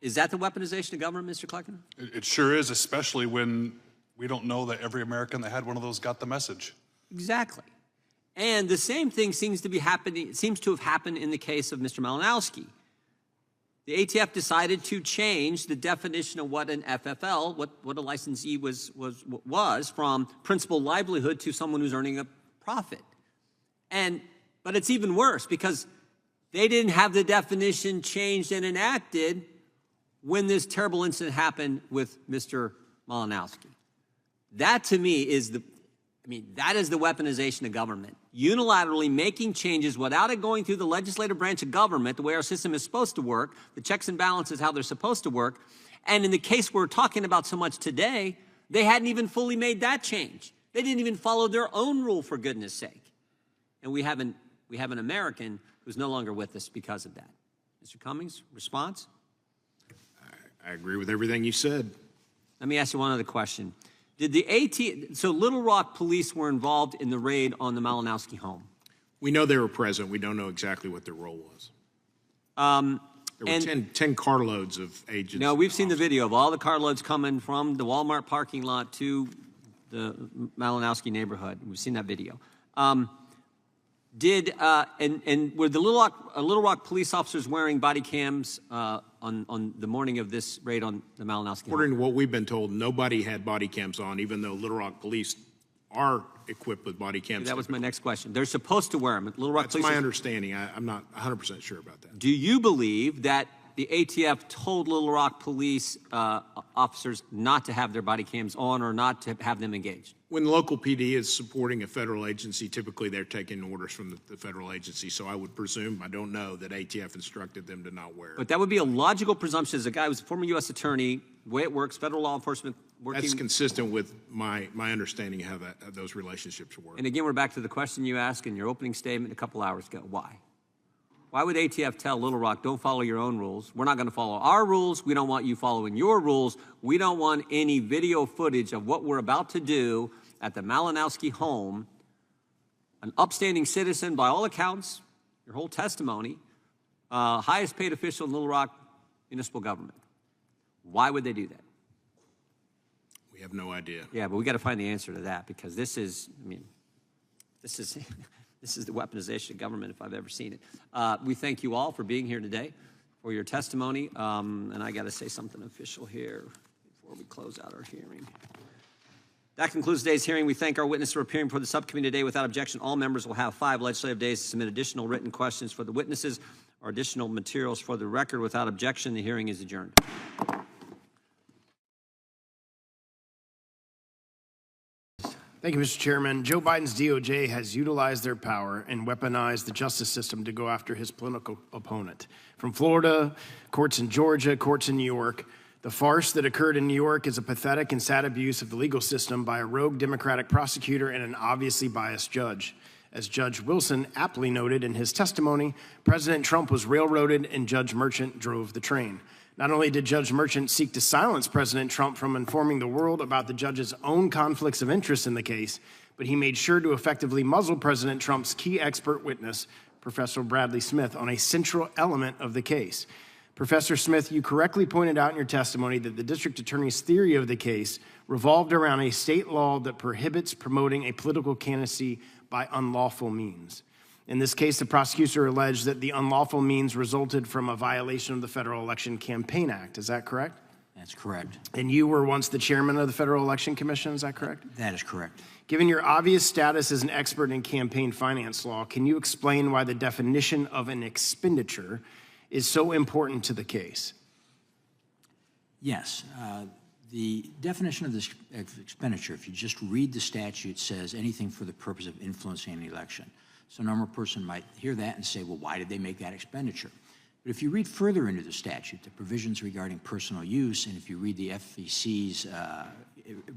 is that the weaponization of government, Mr. Kleckner? It sure is, especially when we don't know that every American that had one of those got the message. Exactly. And the same thing seems to have happened in the case of Mr. Malinowski. The ATF decided to change the definition of what an FFL, what a licensee was from principal livelihood to someone who's earning a profit. But it's even worse because They didn't have the definition changed and enacted when this terrible incident happened with Mr. Malinowski. That to me is that is the weaponization of government. Unilaterally making changes without it going through the legislative branch of government, the way our system is supposed to work, the checks and balances, how they're supposed to work. And in the case we're talking about so much today, they hadn't even fully made that change. They didn't even follow their own rule, for goodness sake. And we have an American who's no longer with us because of that. Mr. Cummings, response? I agree with everything you said. Let me ask you one other question. So Little Rock police were involved in the raid on the Malinowski home? We know they were present. We don't know exactly what their role was. There were 10 carloads of agents. No, we've seen the video of all the carloads coming from the Walmart parking lot to the Malinowski neighborhood. We've seen that video. Were the Little Rock police officers wearing body cams on the morning of this raid on the Malinowski home? According to what we've been told, nobody had body cams on, even though Little Rock police are equipped with body cams. That was my next question. They're supposed to wear them. Little Rock That's police. my understanding. I'm not 100% sure about that. Do you believe that the ATF told Little Rock police officers not to have their body cams on or not to have them engaged? When local PD is supporting a federal agency, typically they're taking orders from the federal agency. So I would presume, I don't know, that ATF instructed them to not wear it. But that would be a logical presumption as a guy who's a former U.S. attorney, the way it works, federal law enforcement working. That's consistent with my understanding of how those relationships work. And again, we're back to the question you asked in your opening statement a couple hours ago. Why? Why would ATF tell Little Rock, don't follow your own rules? We're not going to follow our rules. We don't want you following your rules. We don't want any video footage of what we're about to do at the Malinowski home. An upstanding citizen, by all accounts, your whole testimony, highest paid official in Little Rock municipal government. Why would they do that? We have no idea. Yeah, but we got to find the answer to that, because this is this is the weaponization of government if I've ever seen it. We thank you all for being here today, for your testimony. And I got to say something official here before we close out our hearing. That concludes today's hearing. We thank our witnesses for appearing before the subcommittee today. Without objection, all members will have 5 legislative days to submit additional written questions for the witnesses or additional materials for the record. Without objection, the hearing is adjourned. Thank you, Mr. Chairman. Joe Biden's DOJ has utilized their power and weaponized the justice system to go after his political opponent. From Florida, courts in Georgia, courts in New York, the farce that occurred in New York is a pathetic and sad abuse of the legal system by a rogue Democratic prosecutor and an obviously biased judge. As Judge Wilson aptly noted in his testimony, President Trump was railroaded and Judge Merchant drove the train. Not only did Judge Merchant seek to silence President Trump from informing the world about the judge's own conflicts of interest in the case, but he made sure to effectively muzzle President Trump's key expert witness, Professor Bradley Smith, on a central element of the case. Professor Smith, you correctly pointed out in your testimony that the district attorney's theory of the case revolved around a state law that prohibits promoting a political candidacy by unlawful means. In this case, the prosecutor alleged that the unlawful means resulted from a violation of the Federal Election Campaign Act. Is that correct? That's correct. And you were once the chairman of the Federal Election Commission, is that correct? That is correct. Given your obvious status as an expert in campaign finance law, can you explain why the definition of an expenditure is so important to the case? Yes. The definition of this expenditure, if you just read the statute, says anything for the purpose of influencing an election. So a normal person might hear that and say, well, why did they make that expenditure? But if you read further into the statute, the provisions regarding personal use, and if you read the FEC's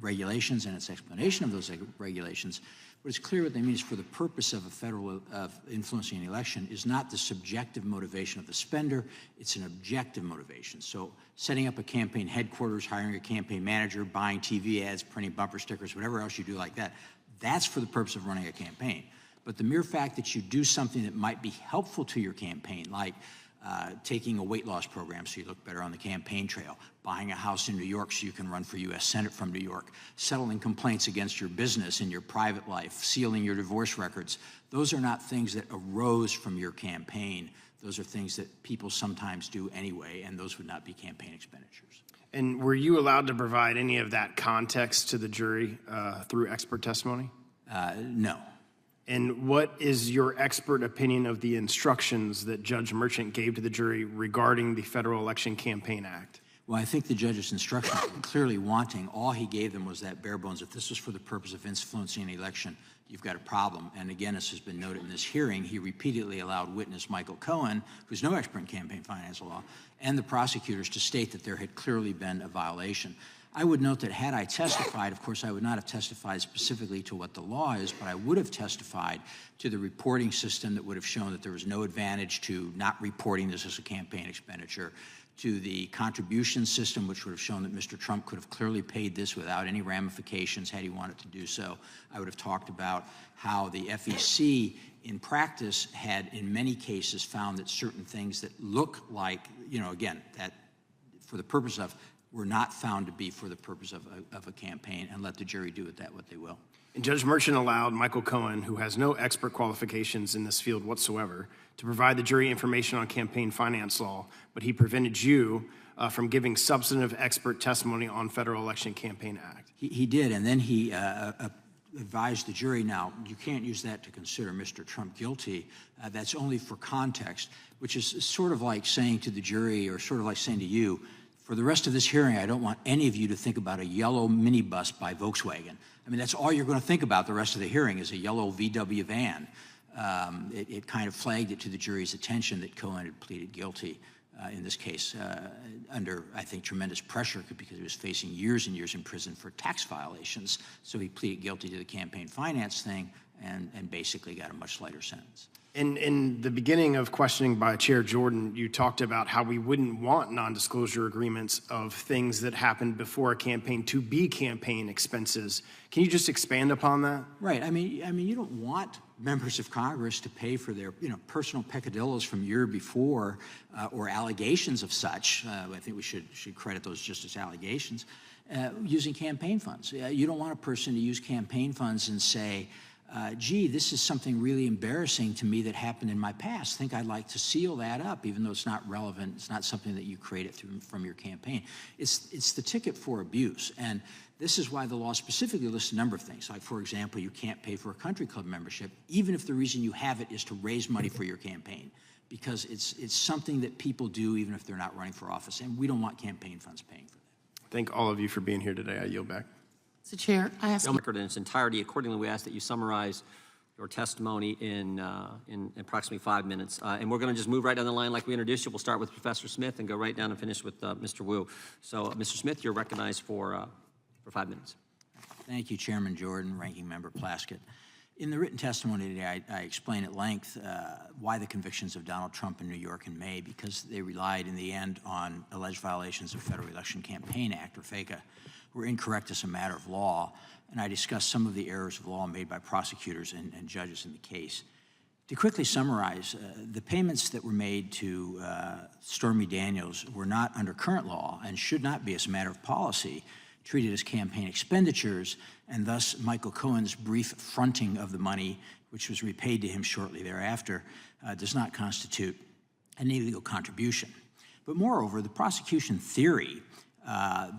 regulations and its explanation of those regulations, but it's clear what they mean is for the purpose of of influencing an election is not the subjective motivation of the spender, it's an objective motivation. So setting up a campaign headquarters, hiring a campaign manager, buying TV ads, printing bumper stickers, whatever else you do like that, that's for the purpose of running a campaign. But the mere fact that you do something that might be helpful to your campaign, like taking a weight loss program so you look better on the campaign trail, buying a house in New York so you can run for U.S. Senate from New York, settling complaints against your business in your private life, sealing your divorce records, those are not things that arose from your campaign. Those are things that people sometimes do anyway, and those would not be campaign expenditures. And were you allowed to provide any of that context to the jury through expert testimony? No. And what is your expert opinion of the instructions that Judge Merchant gave to the jury regarding the Federal Election Campaign Act? Well, I think the judge's instructions were clearly wanting. All he gave them was that bare bones. If this was for the purpose of influencing an election, you've got a problem. And again, as has been noted in this hearing, he repeatedly allowed witness Michael Cohen, who's no expert in campaign finance law, and the prosecutors to state that there had clearly been a violation. I would note that had I testified, of course, I would not have testified specifically to what the law is, but I would have testified to the reporting system that would have shown that there was no advantage to not reporting this as a campaign expenditure, to the contribution system, which would have shown that Mr. Trump could have clearly paid this without any ramifications had he wanted to do so. I would have talked about how the FEC in practice had in many cases found that certain things that look like, again, that for the purpose of, were not found to be for the purpose of a campaign, and let the jury do with that what they will. And Judge Merchant allowed Michael Cohen, who has no expert qualifications in this field whatsoever, to provide the jury information on campaign finance law, but he prevented you from giving substantive expert testimony on Federal Election Campaign Act. He did, and then he advised the jury, now, you can't use that to consider Mr. Trump guilty. That's only for context, which is sort of like saying to the jury, or sort of like saying to you, for the rest of this hearing, I don't want any of you to think about a yellow minibus by Volkswagen. I mean, that's all you're going to think about the rest of the hearing is a yellow VW van. It kind of flagged it to the jury's attention that Cohen had pleaded guilty in this case under, I think, tremendous pressure because he was facing years and years in prison for tax violations. So he pleaded guilty to the campaign finance thing and basically got a much lighter sentence. In the beginning of questioning by Chair Jordan, you talked about how we wouldn't want non-disclosure agreements of things that happened before a campaign to be campaign expenses. Can you just expand upon that? Right. I mean, you don't want members of Congress to pay for their, personal peccadillos from year before or allegations of such. I think we should credit those just as allegations using campaign funds. You don't want a person to use campaign funds and say, gee, this is something really embarrassing to me that happened in my past. I think I'd like to seal that up, even though it's not relevant. It's not something that you created from your campaign. It's the ticket for abuse. And this is why the law specifically lists a number of things. Like, for example, you can't pay for a country club membership, even if the reason you have it is to raise money for your campaign, because it's something that people do even if they're not running for office. And we don't want campaign funds paying for that. Thank all of you for being here today. I yield back. Mr. Chair, I ask. Record in its entirety. Accordingly, we ask that you summarize your testimony in approximately 5 minutes. And we're going to just move right down the line like we introduced you. We'll start with Professor Smith and go right down and finish with Mr. Wu. So, Mr. Smith, you're recognized for 5 minutes. Thank you, Chairman Jordan, Ranking Member Plaskett. In the written testimony today, I explain at length why the convictions of Donald Trump in New York in May, because they relied in the end on alleged violations of Federal Election Campaign Act, or FECA, were incorrect as a matter of law, and I discussed some of the errors of law made by prosecutors and judges in the case. To quickly summarize, the payments that were made to Stormy Daniels were not under current law and should not be, as a matter of policy, treated as campaign expenditures, and thus Michael Cohen's brief fronting of the money, which was repaid to him shortly thereafter, does not constitute an illegal contribution. But moreover, the prosecution theory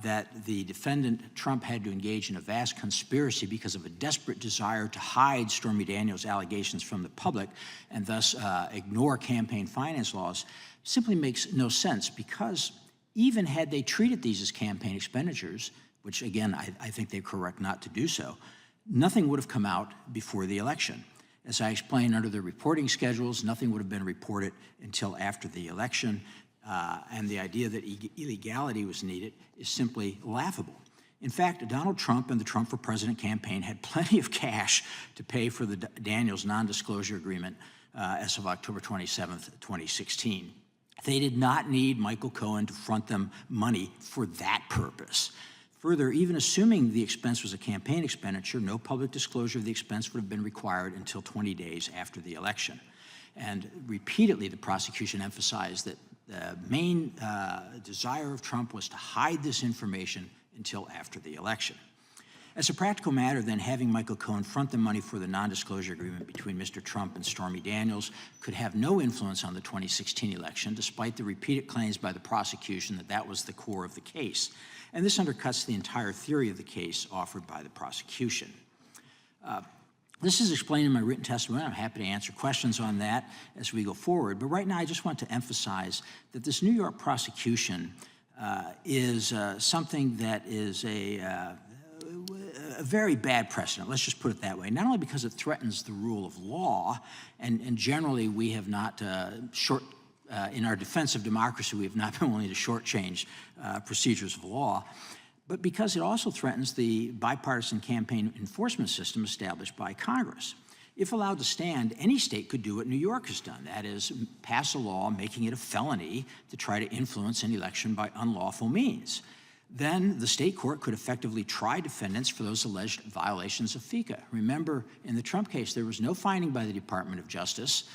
that the defendant, Trump, had to engage in a vast conspiracy because of a desperate desire to hide Stormy Daniels' allegations from the public and thus ignore campaign finance laws simply makes no sense, because even had they treated these as campaign expenditures, which again, I think they're correct not to do so, nothing would have come out before the election. As I explained under the reporting schedules, nothing would have been reported until after the election. And the idea that illegality was needed is simply laughable. In fact, Donald Trump and the Trump for President campaign had plenty of cash to pay for the Daniels non-disclosure agreement as of October 27th, 2016. They did not need Michael Cohen to front them money for that purpose. Further, even assuming the expense was a campaign expenditure, no public disclosure of the expense would have been required until 20 days after the election. And repeatedly, the prosecution emphasized that the main desire of Trump was to hide this information until after the election. As a practical matter, then, having Michael Cohen front the money for the non-disclosure agreement between Mr. Trump and Stormy Daniels could have no influence on the 2016 election, despite the repeated claims by the prosecution that that was the core of the case. And this undercuts the entire theory of the case offered by the prosecution. This is explained in my written testimony. I'm happy to answer questions on that as we go forward. But right now, I just want to emphasize that this New York prosecution is something that is a very bad precedent. Let's just put it that way. Not only because it threatens the rule of law, and generally we have not in our defense of democracy, we have not been willing to shortchange procedures of law, but because it also threatens the bipartisan campaign enforcement system established by Congress. If allowed to stand, any state could do what New York has done, that is, pass a law making it a felony to try to influence an election by unlawful means. Then the state court could effectively try defendants for those alleged violations of FICA. Remember, in the Trump case, there was no finding by the Department of Justice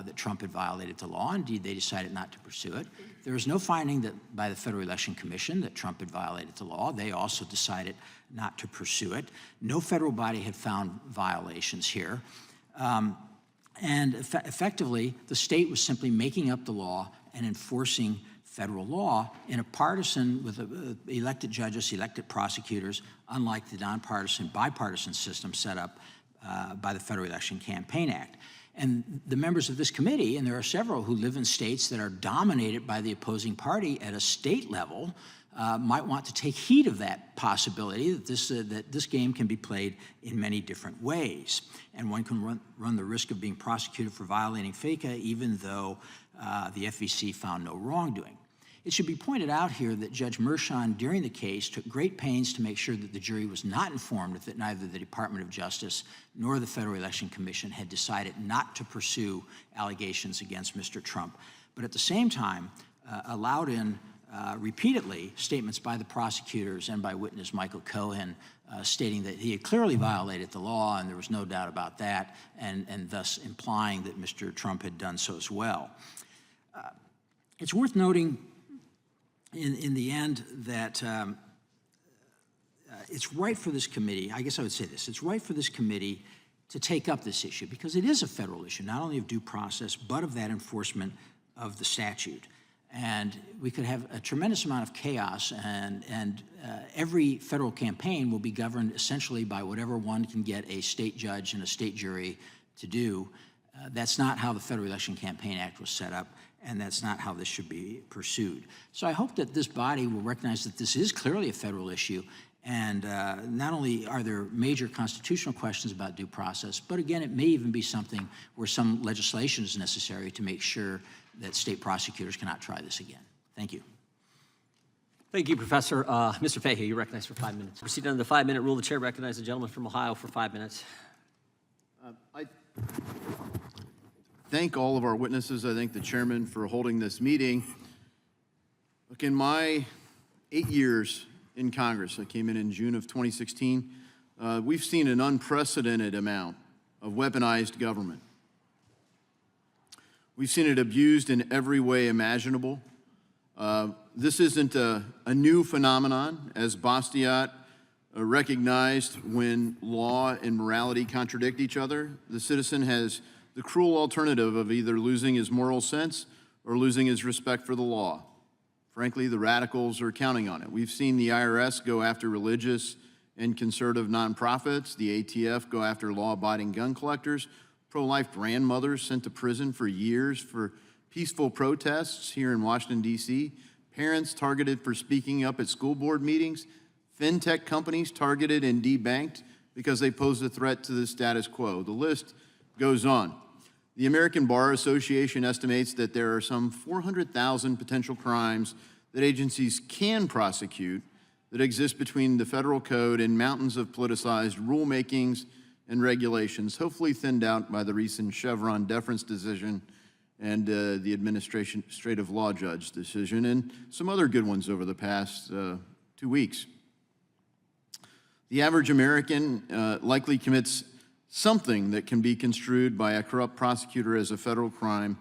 that Trump had violated the law. Indeed, they decided not to pursue it. There was no finding by the Federal Election Commission that Trump had violated the law. They also decided not to pursue it. No federal body had found violations here. Effectively, the state was simply making up the law and enforcing federal law in a partisan, with elected judges, elected prosecutors, unlike the nonpartisan, bipartisan system set up by the Federal Election Campaign Act. And the members of this committee, and there are several who live in states that are dominated by the opposing party at a state level, might want to take heed of that possibility that this game can be played in many different ways. And one can run the risk of being prosecuted for violating FICA even though the FEC found no wrongdoing. It should be pointed out here that Judge Mershon, during the case, took great pains to make sure that the jury was not informed that neither the Department of Justice nor the Federal Election Commission had decided not to pursue allegations against Mr. Trump, but at the same time allowed in repeatedly statements by the prosecutors and by witness Michael Cohen stating that he had clearly violated the law, and there was no doubt about that, and thus implying that Mr. Trump had done so as well. It's worth noting in the end that it's right for this committee, I guess I would say this, it's right for this committee to take up this issue because it is a federal issue, not only of due process, but of that enforcement of the statute. And we could have a tremendous amount of chaos, and every federal campaign will be governed essentially by whatever one can get a state judge and a state jury to do. That's not how the Federal Election Campaign Act was set up, and that's not how this should be pursued. So I hope that this body will recognize that this is clearly a federal issue, and not only are there major constitutional questions about due process, but again, it may even be something where some legislation is necessary to make sure that state prosecutors cannot try this again. Thank you. Thank you, Professor. Mr. Fahey, you're recognized for 5 minutes. Proceed under the 5-minute rule. The chair recognizes the gentleman from Ohio for 5 minutes. I thank all of our witnesses. I thank the chairman for holding this meeting. Look, in my 8 years in Congress, I came in June of 2016, we've seen an unprecedented amount of weaponized government. We've seen it abused in every way imaginable. This isn't a new phenomenon, as Bastiat recognized when law and morality contradict each other. The citizen has the cruel alternative of either losing his moral sense or losing his respect for the law. Frankly, the radicals are counting on it. We've seen the IRS go after religious and conservative nonprofits, the ATF go after law-abiding gun collectors, pro-life grandmothers sent to prison for years for peaceful protests here in Washington, D.C., parents targeted for speaking up at school board meetings, fintech companies targeted and debanked because they pose a threat to the status quo. The list goes on. The American Bar Association estimates that there are some 400,000 potential crimes that agencies can prosecute that exist between the federal code and mountains of politicized rulemakings and regulations, hopefully thinned out by the recent Chevron deference decision and the administrative law judge decision, and some other good ones over the past 2 weeks. The average American likely commits something that can be construed by a corrupt prosecutor as a federal crime.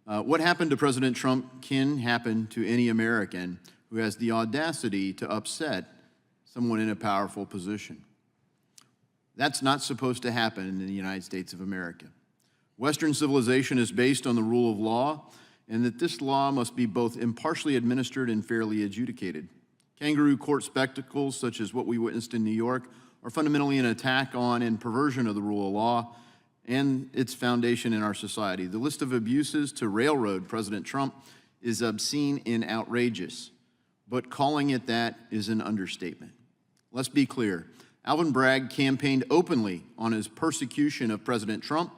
What happened to President Trump can happen to any American who has the audacity to upset someone in a powerful position. That's not supposed to happen in the United States of America. Western civilization is based on the rule of law, and that this law must be both impartially administered and fairly adjudicated. Kangaroo court spectacles, such as what we witnessed in New York, are fundamentally an attack on and perversion of the rule of law and its foundation in our society. The list of abuses to railroad President Trump is obscene and outrageous, but calling it that is an understatement. Let's be clear. Alvin Bragg campaigned openly on his persecution of President Trump.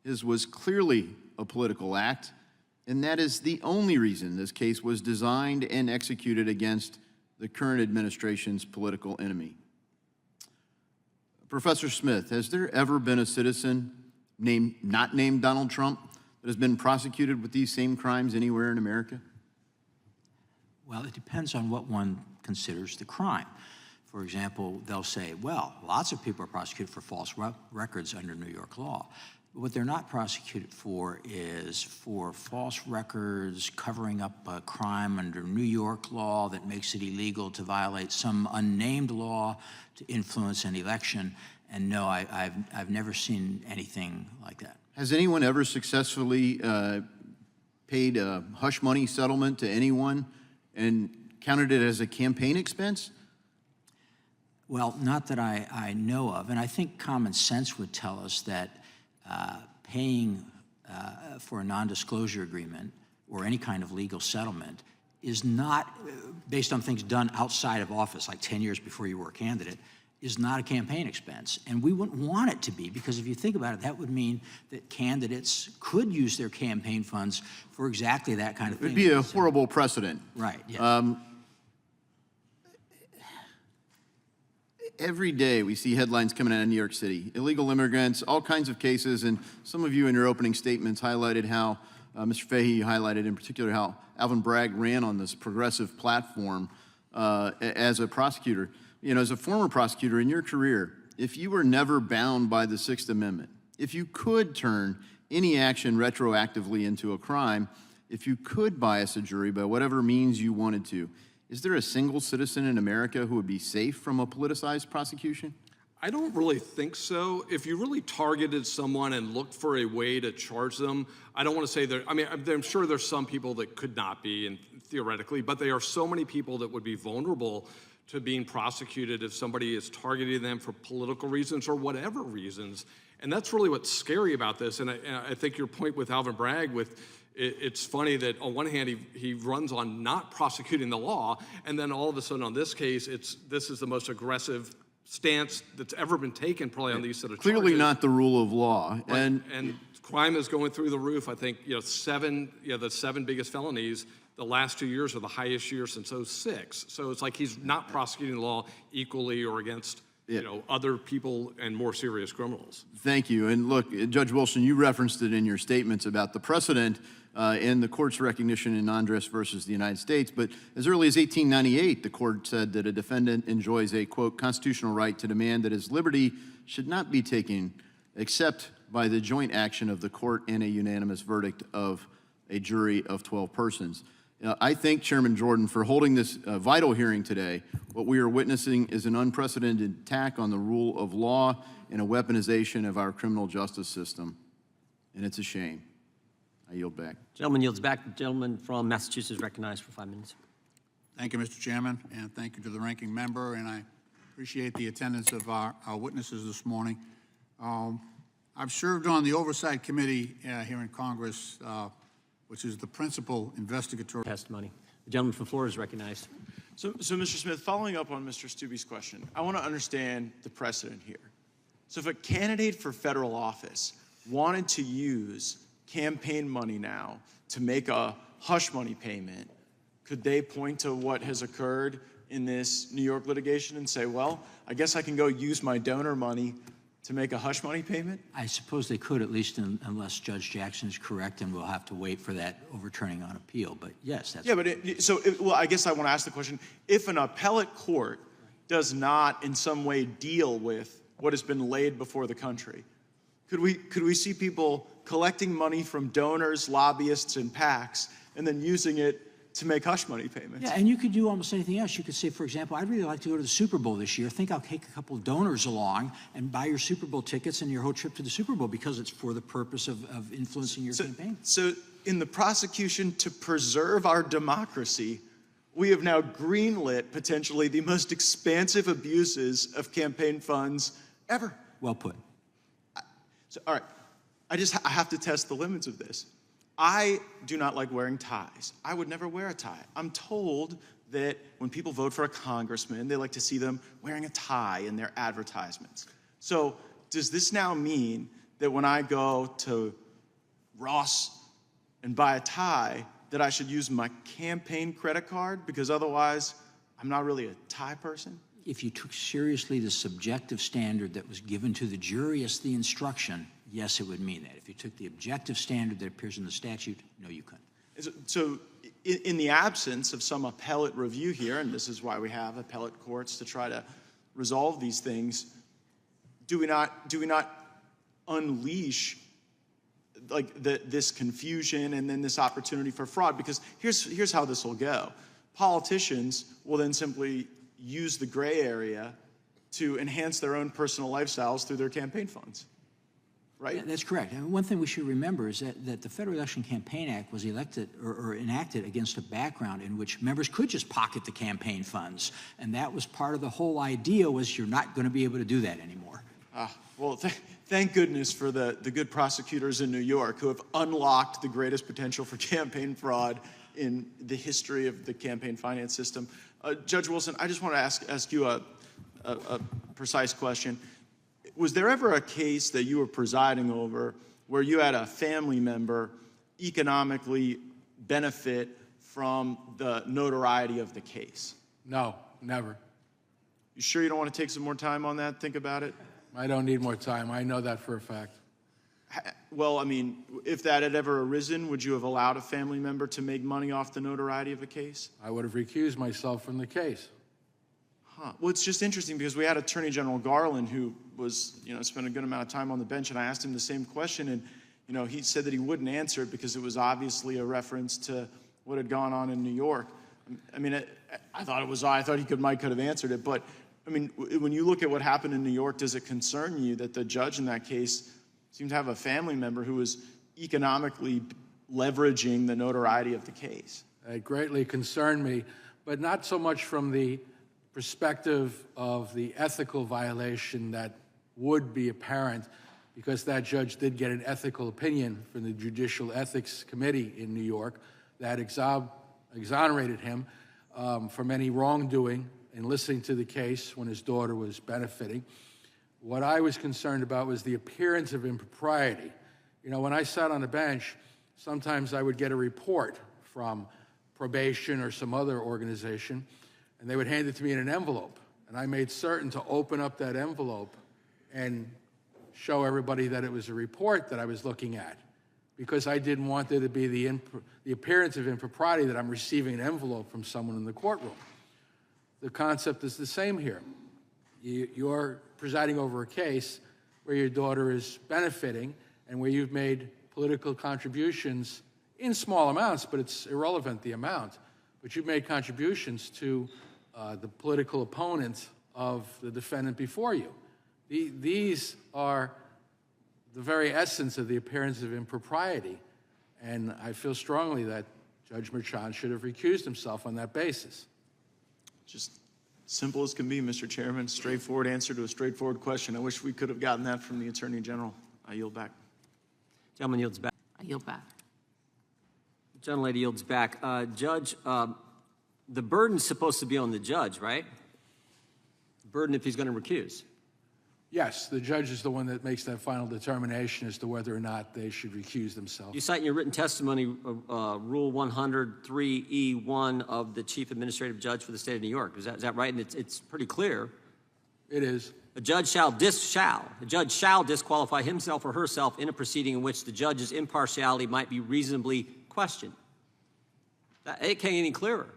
His was clearly a political act, and that is the only reason this case was designed and executed against the current administration's political enemy. Professor Smith, has there ever been a citizen not named Donald Trump that has been prosecuted with these same crimes anywhere in America? Well, it depends on what one considers the crime. For example, they'll say, well, lots of people are prosecuted for false records under New York law. But what they're not prosecuted for is for false records covering up a crime under New York law that makes it illegal to violate some unnamed law to influence an election. And no, I've never seen anything like that. Has anyone ever successfully paid a hush money settlement to anyone and counted it as a campaign expense? Well, not that I know of. And I think common sense would tell us that paying for a non-disclosure agreement or any kind of legal settlement is not, based on things done outside of office, like 10 years before you were a candidate, is not a campaign expense. And we wouldn't want it to be, because if you think about it, that would mean that candidates could use their campaign funds for exactly that kind of thing. It would be a horrible precedent. Right, yeah. Every day we see headlines coming out of New York City, illegal immigrants, all kinds of cases, and some of you in your opening statements highlighted how, Mr. Fahey highlighted in particular how Alvin Bragg ran on this progressive platform as a prosecutor. You know, as a former prosecutor in your career, if you were never bound by the Sixth Amendment, if you could turn any action retroactively into a crime, if you could bias a jury by whatever means you wanted to, is there a single citizen in America who would be safe from a politicized prosecution? I don't really think so. If you really targeted someone and looked for a way to charge them, I don't want to say that, I mean, I'm sure there's some people that could not be, and theoretically, but there are so many people that would be vulnerable to being prosecuted if somebody is targeting them for political reasons or whatever reasons. And that's really what's scary about this. And I think your point with Alvin Bragg it's funny that on one hand he runs on not prosecuting the law, and then all of a sudden on this case this is the most aggressive stance that's ever been taken probably on these sort of Clearly charges. not the rule of law. Right. And crime is going through the roof. I think the seven biggest felonies the last 2 years are the highest year since 2006. So it's like he's not prosecuting the law equally or against other people and more serious criminals. Thank you. And look, Judge Wilson, you referenced it in your statements about the precedent in the court's recognition in Andres versus the United States. But as early as 1898, the court said that a defendant enjoys a, quote, constitutional right to demand that his liberty should not be taken except by the joint action of the court and a unanimous verdict of a jury of 12 persons. I thank Chairman Jordan for holding this vital hearing today. What we are witnessing is an unprecedented attack on the rule of law and a weaponization of our criminal justice system, and it's a shame. I yield back. Gentleman yields back. The gentleman from Massachusetts recognized for 5 minutes. Thank you, Mr. Chairman, and thank you to the ranking member, and I appreciate the attendance of our witnesses this morning. I've served on the Oversight Committee here in Congress, which is the principal investigatory testimony. The gentleman from Florida is recognized. So Mr. Smith, following up on Mr. Stubbe's question, I want to understand the precedent here. So if a candidate for federal office wanted to use campaign money now to make a hush money payment, could they point to what has occurred in this New York litigation and say, well, I guess I can go use my donor money to make a hush money payment? I suppose they could, at least unless Judge Jackson is correct, and we'll have to wait for that overturning on appeal. But yes, that's... Yeah, but well, I guess I want to ask the question, if an appellate court does not in some way deal with what has been laid before the country, could we see people collecting money from donors, lobbyists, and PACs, and then using it to make hush money payments? Yeah, and you could do almost anything else. You could say, for example, I'd really like to go to the Super Bowl this year. I think I'll take a couple of donors along and buy your Super Bowl tickets and your whole trip to the Super Bowl because it's for the purpose of influencing your campaign. So in the prosecution to preserve our democracy, we have now greenlit potentially the most expansive abuses of campaign funds ever. Well put. So, all right, I have to test the limits of this. I do not like wearing ties. I would never wear a tie. I'm told that when people vote for a congressman, they like to see them wearing a tie in their advertisements. So does this now mean that when I go to Ross and buy a tie, that I should use my campaign credit card because otherwise I'm not really a tie person? If you took seriously the subjective standard that was given to the jury as the instruction, yes, it would mean that. If you took the objective standard that appears in the statute, no, you couldn't. So in the absence of some appellate review here, and this is why we have appellate courts to try to resolve these things, do we not unleash like this confusion and then this opportunity for fraud? Because here's how this will go. Politicians will then simply use the gray area to enhance their own personal lifestyles through their campaign funds, right? Yeah, that's correct. And one thing we should remember is that the Federal Election Campaign Act was elected or enacted against a background in which members could just pocket the campaign funds. And that was part of the whole idea, was you're not going to be able to do that anymore. Well, thank goodness for the good prosecutors in New York who have unlocked the greatest potential for campaign fraud in the history of the campaign finance system. Judge Wilson, I just want to ask you a precise question. Was there ever a case that you were presiding over where you had a family member economically benefit from the notoriety of the case? No, never. You sure you don't want to take some more time on that? Think about it? I don't need more time. I know that for a fact. Well, I mean, if that had ever arisen, would you have allowed a family member to make money off the notoriety of a case? I would have recused myself from the case. Well, it's just interesting because we had Attorney General Garland who was, spent a good amount of time on the bench, and I asked him the same question, and, he said that he wouldn't answer it because it was obviously a reference to what had gone on in New York. I mean, I thought he might could have answered it, but, I mean, when you look at what happened in New York, does it concern you that the judge in that case seemed to have a family member who was economically leveraging the notoriety of the case? It greatly concerned me, but not so much from the perspective of the ethical violation that would be apparent, because that judge did get an ethical opinion from the Judicial Ethics Committee in New York that exonerated him from any wrongdoing in listening to the case when his daughter was benefiting. What I was concerned about was the appearance of impropriety. When I sat on the bench, sometimes I would get a report from probation or some other organization, and they would hand it to me in an envelope. And I made certain to open up that envelope and show everybody that it was a report that I was looking at, because I didn't want there to be the appearance of impropriety that I'm receiving an envelope from someone in the courtroom. The concept is the same here. You're presiding over a case where your daughter is benefiting and where you've made political contributions in small amounts, but it's irrelevant, the amount. But you've made contributions to the political opponent of the defendant before you. These are the very essence of the appearance of impropriety. And I feel strongly that Judge Merchan should have recused himself on that basis. Just simple as can be, Mr. Chairman. Straightforward answer to a straightforward question. I wish we could have gotten that from the Attorney General. I yield back. Gentleman yields back. I yield back. Gentlelady yields back. Judge, the burden's supposed to be on the judge, right? The burden if he's going to recuse. Yes, the judge is the one that makes that final determination as to whether or not they should recuse themselves. You cite in your written testimony Rule 103E1 of the Chief Administrative Judge for the State of New York. Is that right? And it's pretty clear. It is. A judge shall disqualify himself or herself in a proceeding in which the judge's impartiality might be reasonably questioned. It can't get any clearer.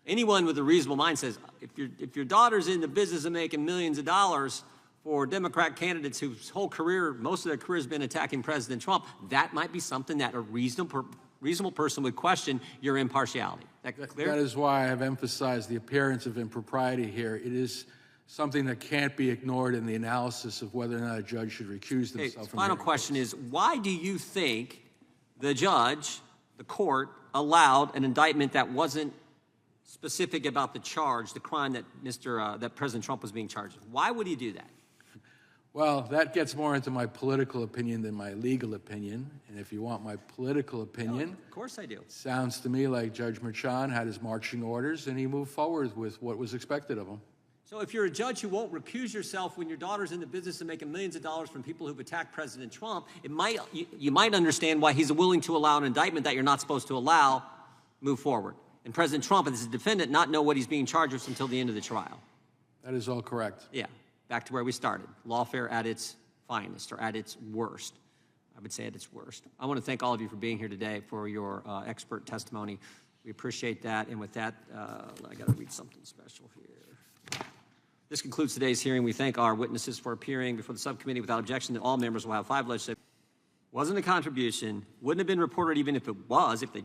Anyone with a reasonable mind says, if your daughter's in the business of making millions of dollars for Democrat candidates whose whole career, most of their career has been attacking President Trump, that might be something that a reasonable person would question your impartiality. That clear? That is why I have emphasized the appearance of impropriety here. It is something that can't be ignored in the analysis of whether or not a judge should recuse themselves from final question is, why do you think the judge, the court, allowed an indictment that wasn't specific about the charge, the crime that that President Trump was being charged with? Why would he do that? Well, that gets more into my political opinion than my legal opinion. And if you want my political opinion, Of course I do. sounds to me like Judge Merchan had his marching orders and he moved forward with what was expected of him. So if you're a judge who won't recuse yourself when your daughter's in the business of making millions of dollars from people who've attacked President Trump, you might understand why he's willing to allow an indictment that you're not supposed to allow move forward. And President Trump, as a defendant, not know what he's being charged with until the end of the trial. That is all correct. Yeah, back to where we started. Lawfare at its finest, or at its worst. I would say at its worst. I want to thank all of you for being here today, for your expert testimony. We appreciate that. And with that, I got to read something special here. This concludes today's hearing. We thank our witnesses for appearing before the subcommittee. Without objection, all members will have 5 legislative. Wasn't a contribution, wouldn't have been reported even if it was, if they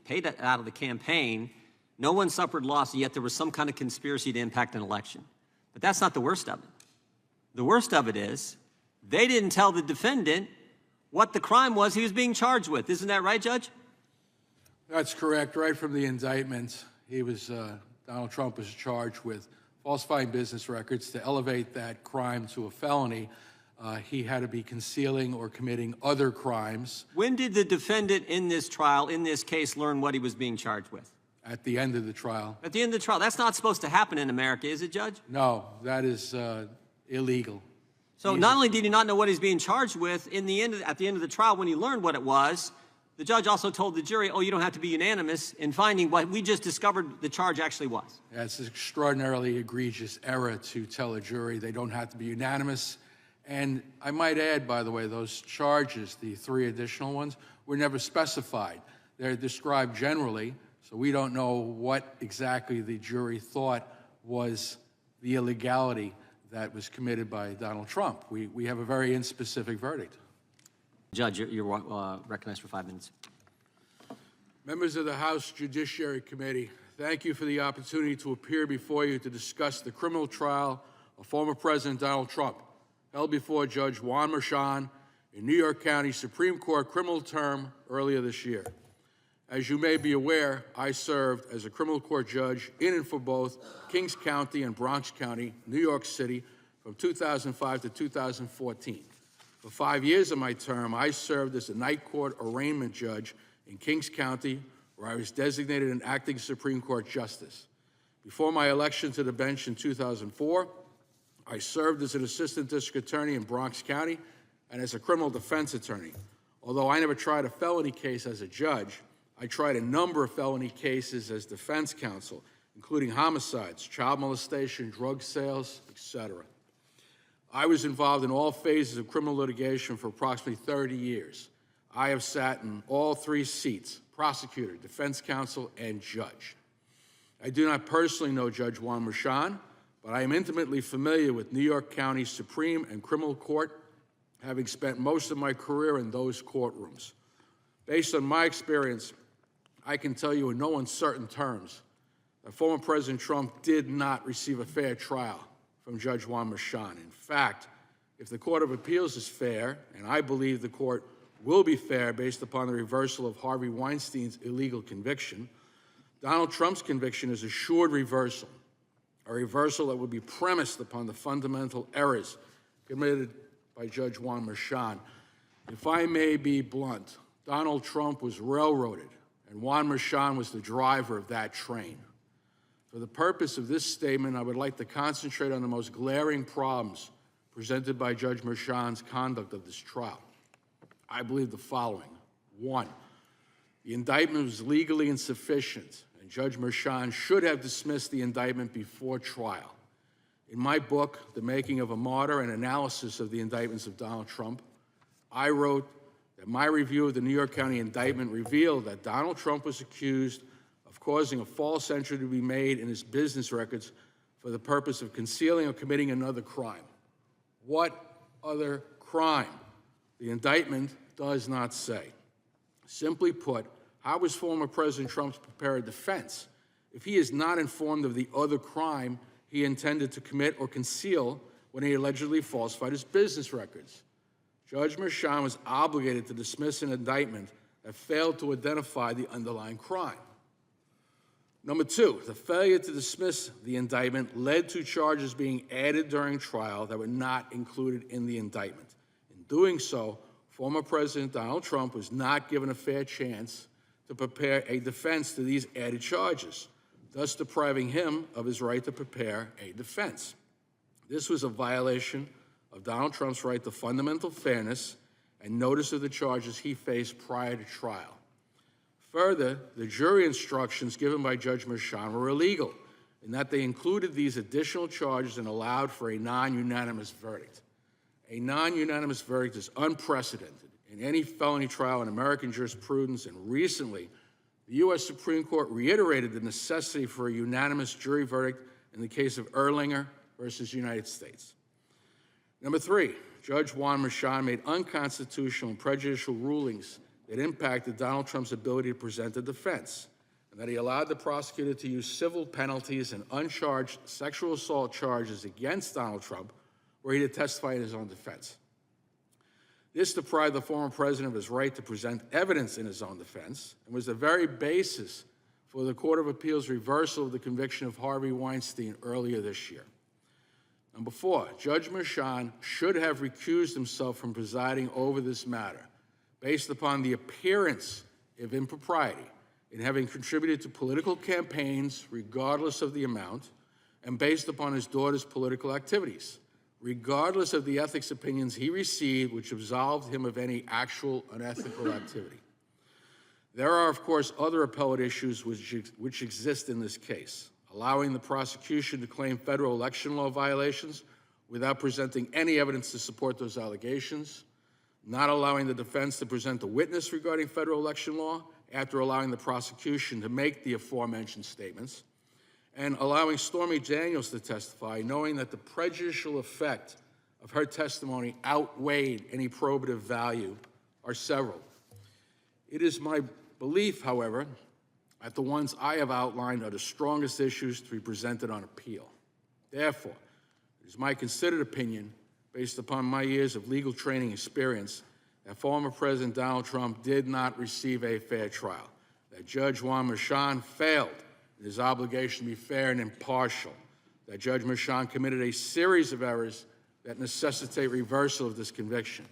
paid it out of the campaign. No one suffered loss, yet there was some kind of conspiracy to impact an election. But that's not the worst of it. The worst of it is they didn't tell the defendant what the crime was he was being charged with. Isn't that right, Judge? That's correct. Right from the indictment, Donald Trump was charged with falsifying business records. To elevate that crime to a felony, he had to be concealing or committing other crimes. When did the defendant in this trial, in this case, learn what he was being charged with? At the end of the trial. At the end of the trial. That's not supposed to happen in America, is it, Judge? No, that is illegal. So not only did he not know what he's being charged with, at the end of the trial, when he learned what it was, the judge also told the jury, oh, you don't have to be unanimous in finding what we just discovered the charge actually was. Yeah, it's an extraordinarily egregious error to tell a jury they don't have to be unanimous. And I might add, by the way, those charges, the 3 additional ones, were never specified. They're described generally, so we don't know what exactly the jury thought was the illegality that was committed by Donald Trump. We have a very inspecific verdict. Judge, you're recognized for 5 minutes. Members of the House Judiciary Committee, thank you for the opportunity to appear before you to discuss the criminal trial of former President Donald Trump, held before Judge Juan Merchan in New York County Supreme Court criminal term earlier this year. As you may be aware, I served as a criminal court judge in and for both Kings County and Bronx County, New York City, from 2005 to 2014. For 5 years of my term, I served as a night court arraignment judge in Kings County, where I was designated an acting Supreme Court justice. Before my election to the bench in 2004, I served as an assistant district attorney in Bronx County and as a criminal defense attorney. Although I never tried a felony case as a judge, I tried a number of felony cases as defense counsel, including homicides, child molestation, drug sales, etc. I was involved in all phases of criminal litigation for approximately 30 years. I have sat in all 3 seats, prosecutor, defense counsel, and judge. I do not personally know Judge Juan Merchan, but I am intimately familiar with New York County Supreme and Criminal Court, having spent most of my career in those courtrooms. Based on my experience, I can tell you in no uncertain terms that former President Trump did not receive a fair trial from Judge Juan Merchan. In fact, if the Court of Appeals is fair, and I believe the court will be fair based upon the reversal of Harvey Weinstein's illegal conviction, Donald Trump's conviction is assured reversal, a reversal that would be premised upon the fundamental errors committed by Judge Juan Merchan. If I may be blunt, Donald Trump was railroaded, and Juan Merchan was the driver of that train. For the purpose of this statement, I would like to concentrate on the most glaring problems presented by Judge Merchan's conduct of this trial. I believe the following. 1, the indictment was legally insufficient, and Judge Merchan should have dismissed the indictment before trial. In my book, The Making of a Martyr, an analysis of the indictments of Donald Trump, I wrote that my review of the New York County indictment revealed that Donald Trump was accused of causing a false entry to be made in his business records for the purpose of concealing or committing another crime. What other crime? The indictment does not say. Simply put, how is former President Trump to prepare a defense if he is not informed of the other crime he intended to commit or conceal when he allegedly falsified his business records? Judge Merchan was obligated to dismiss an indictment that failed to identify the underlying crime. Number two, the failure to dismiss the indictment led to charges being added during trial that were not included in the indictment. In doing so, former President Donald Trump was not given a fair chance to prepare a defense to these added charges, thus depriving him of his right to prepare a defense. This was a violation of Donald Trump's right to fundamental fairness and notice of the charges he faced prior to trial. Further, the jury instructions given by Judge Merchan were illegal in that they included these additional charges and allowed for a non-unanimous verdict. A non-unanimous verdict is unprecedented in any felony trial in American jurisprudence, and recently, the U.S. Supreme Court reiterated the necessity for a unanimous jury verdict in the case of Erlinger versus United States. Number three, Judge Juan Merchan made unconstitutional and prejudicial rulings that impacted Donald Trump's ability to present a defense, and that he allowed the prosecutor to use civil penalties and uncharged sexual assault charges against Donald Trump were he to testify in his own defense. This deprived the former president of his right to present evidence in his own defense and was the very basis for the Court of Appeals' reversal of the conviction of Harvey Weinstein earlier this year. Number four, Judge Merchan should have recused himself from presiding over this matter based upon the appearance of impropriety in having contributed to political campaigns regardless of the amount, and based upon his daughter's political activities, regardless of the ethics opinions he received, which absolved him of any actual unethical activity. There are, of course, other appellate issues which exist in this case, allowing the prosecution to claim federal election law violations without presenting any evidence to support those allegations, not allowing the defense to present a witness regarding federal election law after allowing the prosecution to make the aforementioned statements, and allowing Stormy Daniels to testify, knowing that the prejudicial effect of her testimony outweighed any probative value, are several. It is my belief, however, that the ones I have outlined are the strongest issues to be presented on appeal. Therefore, it is my considered opinion, based upon my years of legal training experience, that former President Donald Trump did not receive a fair trial, that Judge Juan Merchan failed in his obligation to be fair and impartial, that Judge Merchan committed a series of errors that necessitate reversal of this conviction.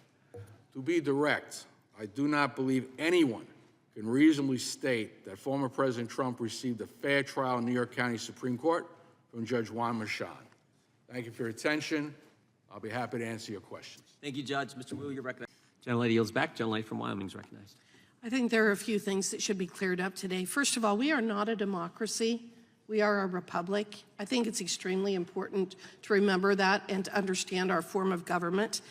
To be direct, I do not believe anyone can reasonably state that former President Trump received a fair trial in New York County Supreme Court from Judge Juan Merchan. Thank you for your attention. I'll be happy to answer your questions. Thank you, Judge. Mr. Wu, you're recognized. Gentlelady yields back. Gentlelady from Wyoming is recognized. I think there are a few things that should be cleared up today. First of all, we are not a democracy. We are a republic. I think it's extremely important to remember that and to understand our form of government.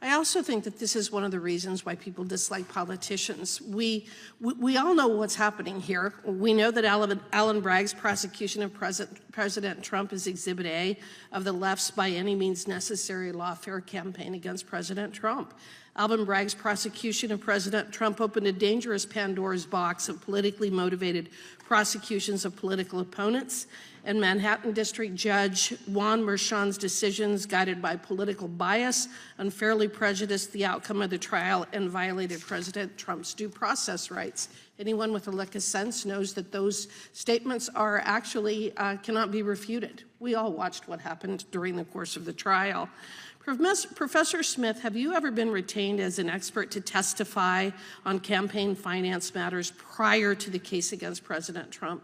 I also think that this is one of the reasons why people dislike politicians. We all know what's happening here. We know that Alan Bragg's prosecution of President Trump is Exhibit A of the left's by any means necessary lawfare campaign against President Trump. Alvin Bragg's prosecution of President Trump opened a dangerous Pandora's box of politically motivated prosecutions of political opponents, and Manhattan District Judge Juan Merchan's decisions, guided by political bias, unfairly prejudiced the outcome of the trial and violated President Trump's due process rights. Anyone with a lick of sense knows that those statements are actually cannot be refuted. We all watched what happened during the course of the trial. Professor Smith, have you ever been retained as an expert to testify on campaign finance matters prior to the case against President Trump?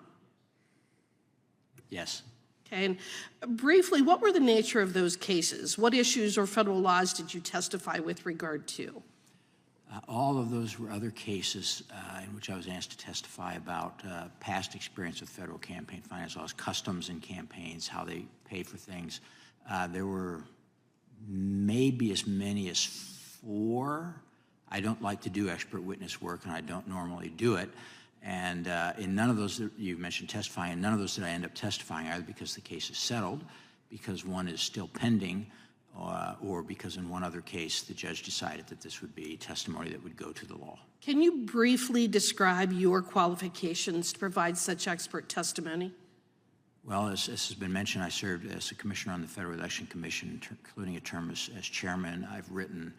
Yes. Okay, and briefly, what were the nature of those cases? What issues or federal laws did you testify with regard to? All of those were other cases in which I was asked to testify about past experience with federal campaign finance laws, customs in campaigns, how they pay for things. There were maybe as many as 4. I don't like to do expert witness work, and I don't normally do it. And in none of those that you mentioned testifying, in none of those did I end up testifying, either because the case is settled, because one is still pending, or because in one other case the judge decided that this would be testimony that would go to the law. Can you briefly describe your qualifications to provide such expert testimony? Well, as has been mentioned, I served as a commissioner on the Federal Election Commission, including a term as chairman. I've written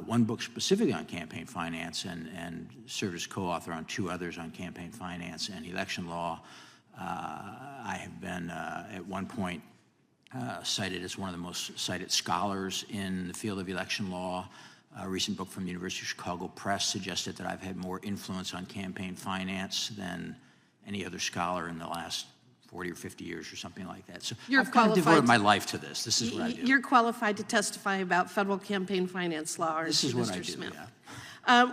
one book specifically on campaign finance and served as co-author on 2 others on campaign finance and election law. I have been, at one point, cited as one of the most cited scholars in the field of election law. A recent book from the University of Chicago Press suggested that I've had more influence on campaign finance than any other scholar in the last 40 or 50 years or something like that. So You're I've kind of qualified devoted to- my life to this. This is what I do. You're qualified to testify about federal campaign finance law, aren't This is you, what Mr. I do, Smith? yeah.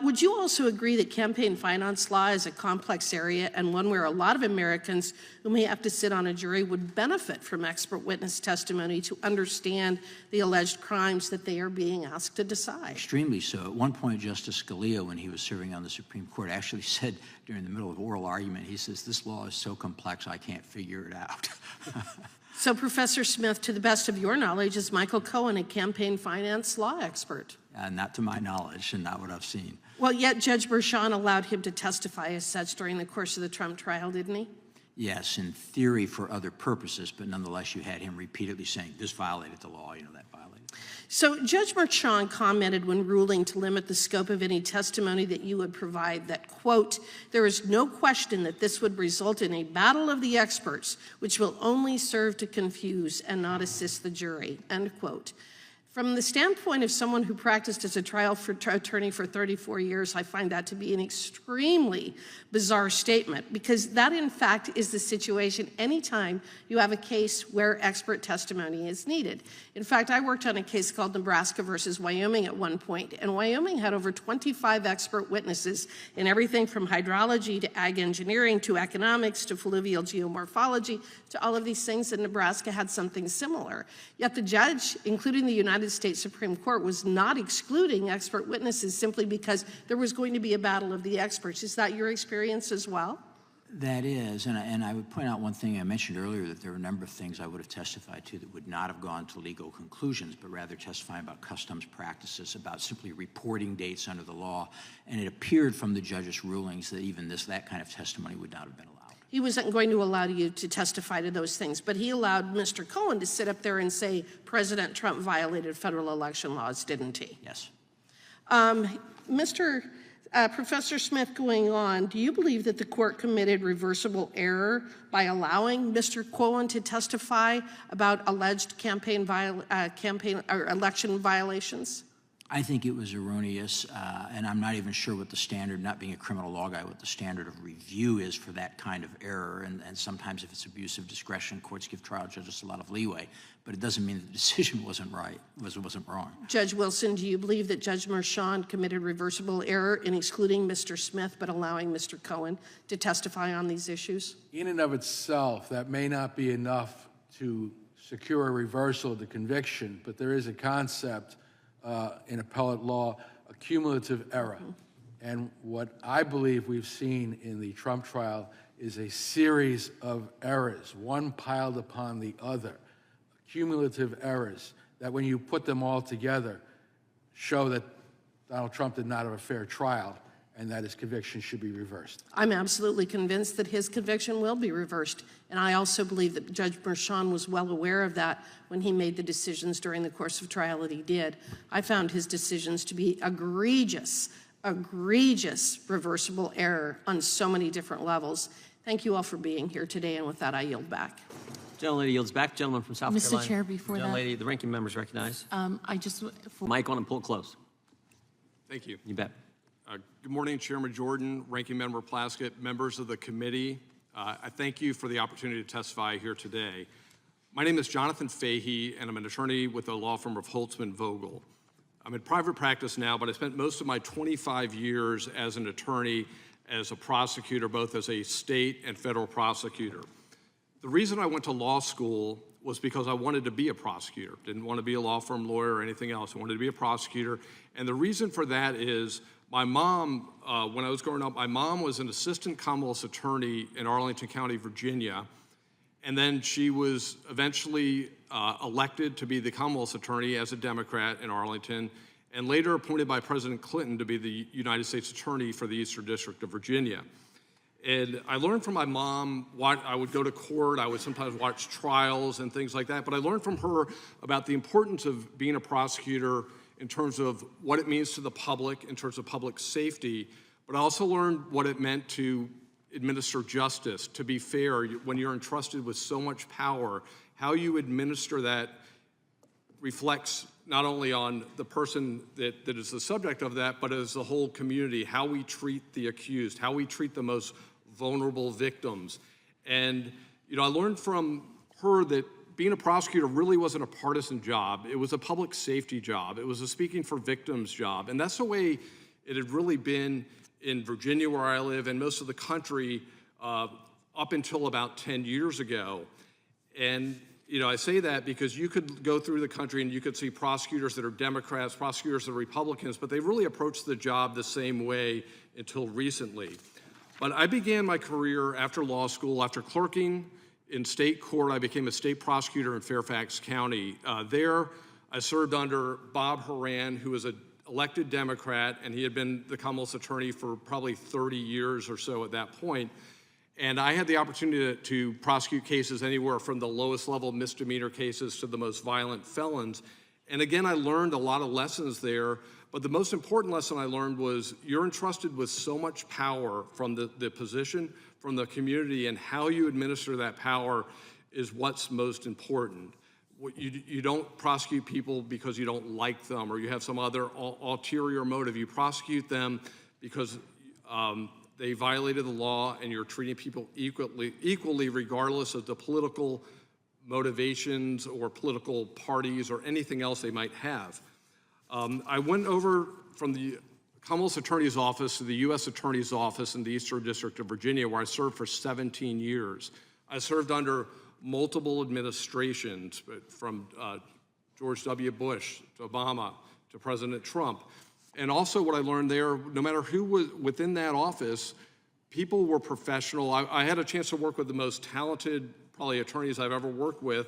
Would you also agree that campaign finance law is a complex area and one where a lot of Americans who may have to sit on a jury would benefit from expert witness testimony to understand the alleged crimes that they are being asked to decide? Extremely so. At one point, Justice Scalia, when he was serving on the Supreme Court, actually said during the middle of oral argument, he says, "This law is so complex, I can't figure it out." So, Professor Smith, to the best of your knowledge, is Michael Cohen a campaign finance law expert? Not to my knowledge, and not what I've seen. Well, yet Judge Merchan allowed him to testify as such during the course of the Trump trial, didn't he? Yes, in theory for other purposes, but nonetheless, you had him repeatedly saying, this violated the law, that violated. So Judge Merchan commented when ruling to limit the scope of any testimony that you would provide that, quote, "There is no question that this would result in a battle of the experts, which will only serve to confuse and not assist the jury," end quote. From the standpoint of someone who practiced as a trial attorney for 34 years, I find that to be an extremely bizarre statement, because that, in fact, is the situation anytime you have a case where expert testimony is needed. In fact, I worked on a case called Nebraska versus Wyoming at one point, and Wyoming had over 25 expert witnesses in everything from hydrology to ag engineering to economics to fluvial geomorphology to all of these things, and Nebraska had something similar. Yet the judge, including the United States Supreme Court, was not excluding expert witnesses simply because there was going to be a battle of the experts. Is that your experience as well? That is, and I would point out one thing I mentioned earlier, that there are a number of things I would have testified to that would not have gone to legal conclusions, but rather testifying about customs practices, about simply reporting dates under the law. And it appeared from the judge's rulings that even that kind of testimony would not have been allowed. He wasn't going to allow you to testify to those things, but he allowed Mr. Cohen to sit up there and say President Trump violated federal election laws, didn't he? Yes. Professor Smith, going on, do you believe that the court committed reversible error by allowing Mr. Cohen to testify about alleged election violations? I think it was erroneous, and I'm not even sure what the standard, not being a criminal law guy, what the standard of review is for that kind of error. And sometimes if it's abuse of discretion, courts give trial judges a lot of leeway. But it doesn't mean the decision wasn't right, wasn't wrong. Judge Wilson, do you believe that Judge Merchan committed reversible error in excluding Mr. Smith but allowing Mr. Cohen to testify on these issues? In and of itself, that may not be enough to secure a reversal of the conviction, but there is a concept in appellate law, a cumulative error. And what I believe we've seen in the Trump trial is a series of errors, one piled upon the other, cumulative errors that when you put them all together show that Donald Trump did not have a fair trial and that his conviction should be reversed. I'm absolutely convinced that his conviction will be reversed. And I also believe that Judge Merchan was well aware of that when he made the decisions during the course of trial that he did. I found his decisions to be egregious reversible error on so many different levels. Thank you all for being here today, and with that, I yield back. Gentlelady yields back. Gentleman from South Mr. Carolina. Chair, before that- Gentlelady, the ranking members recognize. I just, Mic on and pull it close. Thank you. You bet. Good morning, Chairman Jordan, Ranking Member Plaskett, members of the committee. I thank you for the opportunity to testify here today. My name is Jonathan Fahey, and I'm an attorney with the law firm of Holtzman Vogel. I'm in private practice now, but I spent most of my 25 years as an attorney, as a prosecutor, both as a state and federal prosecutor. The reason I went to law school was because I wanted to be a prosecutor. Didn't want to be a law firm lawyer or anything else. I wanted to be a prosecutor. And the reason for that is my mom, when I was growing up, my mom was an assistant Commonwealth's attorney in Arlington County, Virginia. And then she was eventually elected to be the Commonwealth's attorney as a Democrat in Arlington, and later appointed by President Clinton to be the United States Attorney for the Eastern District of Virginia. And I learned from my mom, I would go to court, I would sometimes watch trials and things like that, but I learned from her about the importance of being a prosecutor in terms of what it means to the public, in terms of public safety, but I also learned what it meant to administer justice, to be fair, when you're entrusted with so much power, how you administer that reflects not only on the person that is the subject of that, but as the whole community, how we treat the accused, how we treat the most vulnerable victims. And, you know, I learned from her that being a prosecutor really wasn't a partisan job. It was a public safety job. It was a speaking for victims job. And that's the way it had really been in Virginia, where I live, and most of the country up until about 10 years ago. And, you know, I say that because you could go through the country and you could see prosecutors that are Democrats, prosecutors that are Republicans, but they really approached the job the same way until recently. But I began my career after law school, after clerking in state court. I became a state prosecutor in Fairfax County. There, I served under Bob Horan, who was an elected Democrat, and he had been the Commonwealth's attorney for probably 30 years or so at that point. And I had the opportunity to prosecute cases anywhere from the lowest level misdemeanor cases to the most violent felons. And again, I learned a lot of lessons there, but the most important lesson I learned was you're entrusted with so much power from the position, from the community, and how you administer that power is what's most important. You don't prosecute people because you don't like them or you have some other ulterior motive. You prosecute them because they violated the law and you're treating people equally regardless of the political motivations or political parties or anything else they might have. I went over from the Commonwealth's Attorney's Office to the U.S. Attorney's Office in the Eastern District of Virginia, where I served for 17 years. I served under multiple administrations, from George W. Bush to Obama to President Trump. And also what I learned there, no matter who was within that office, people were professional. I had a chance to work with the most talented, probably, attorneys I've ever worked with.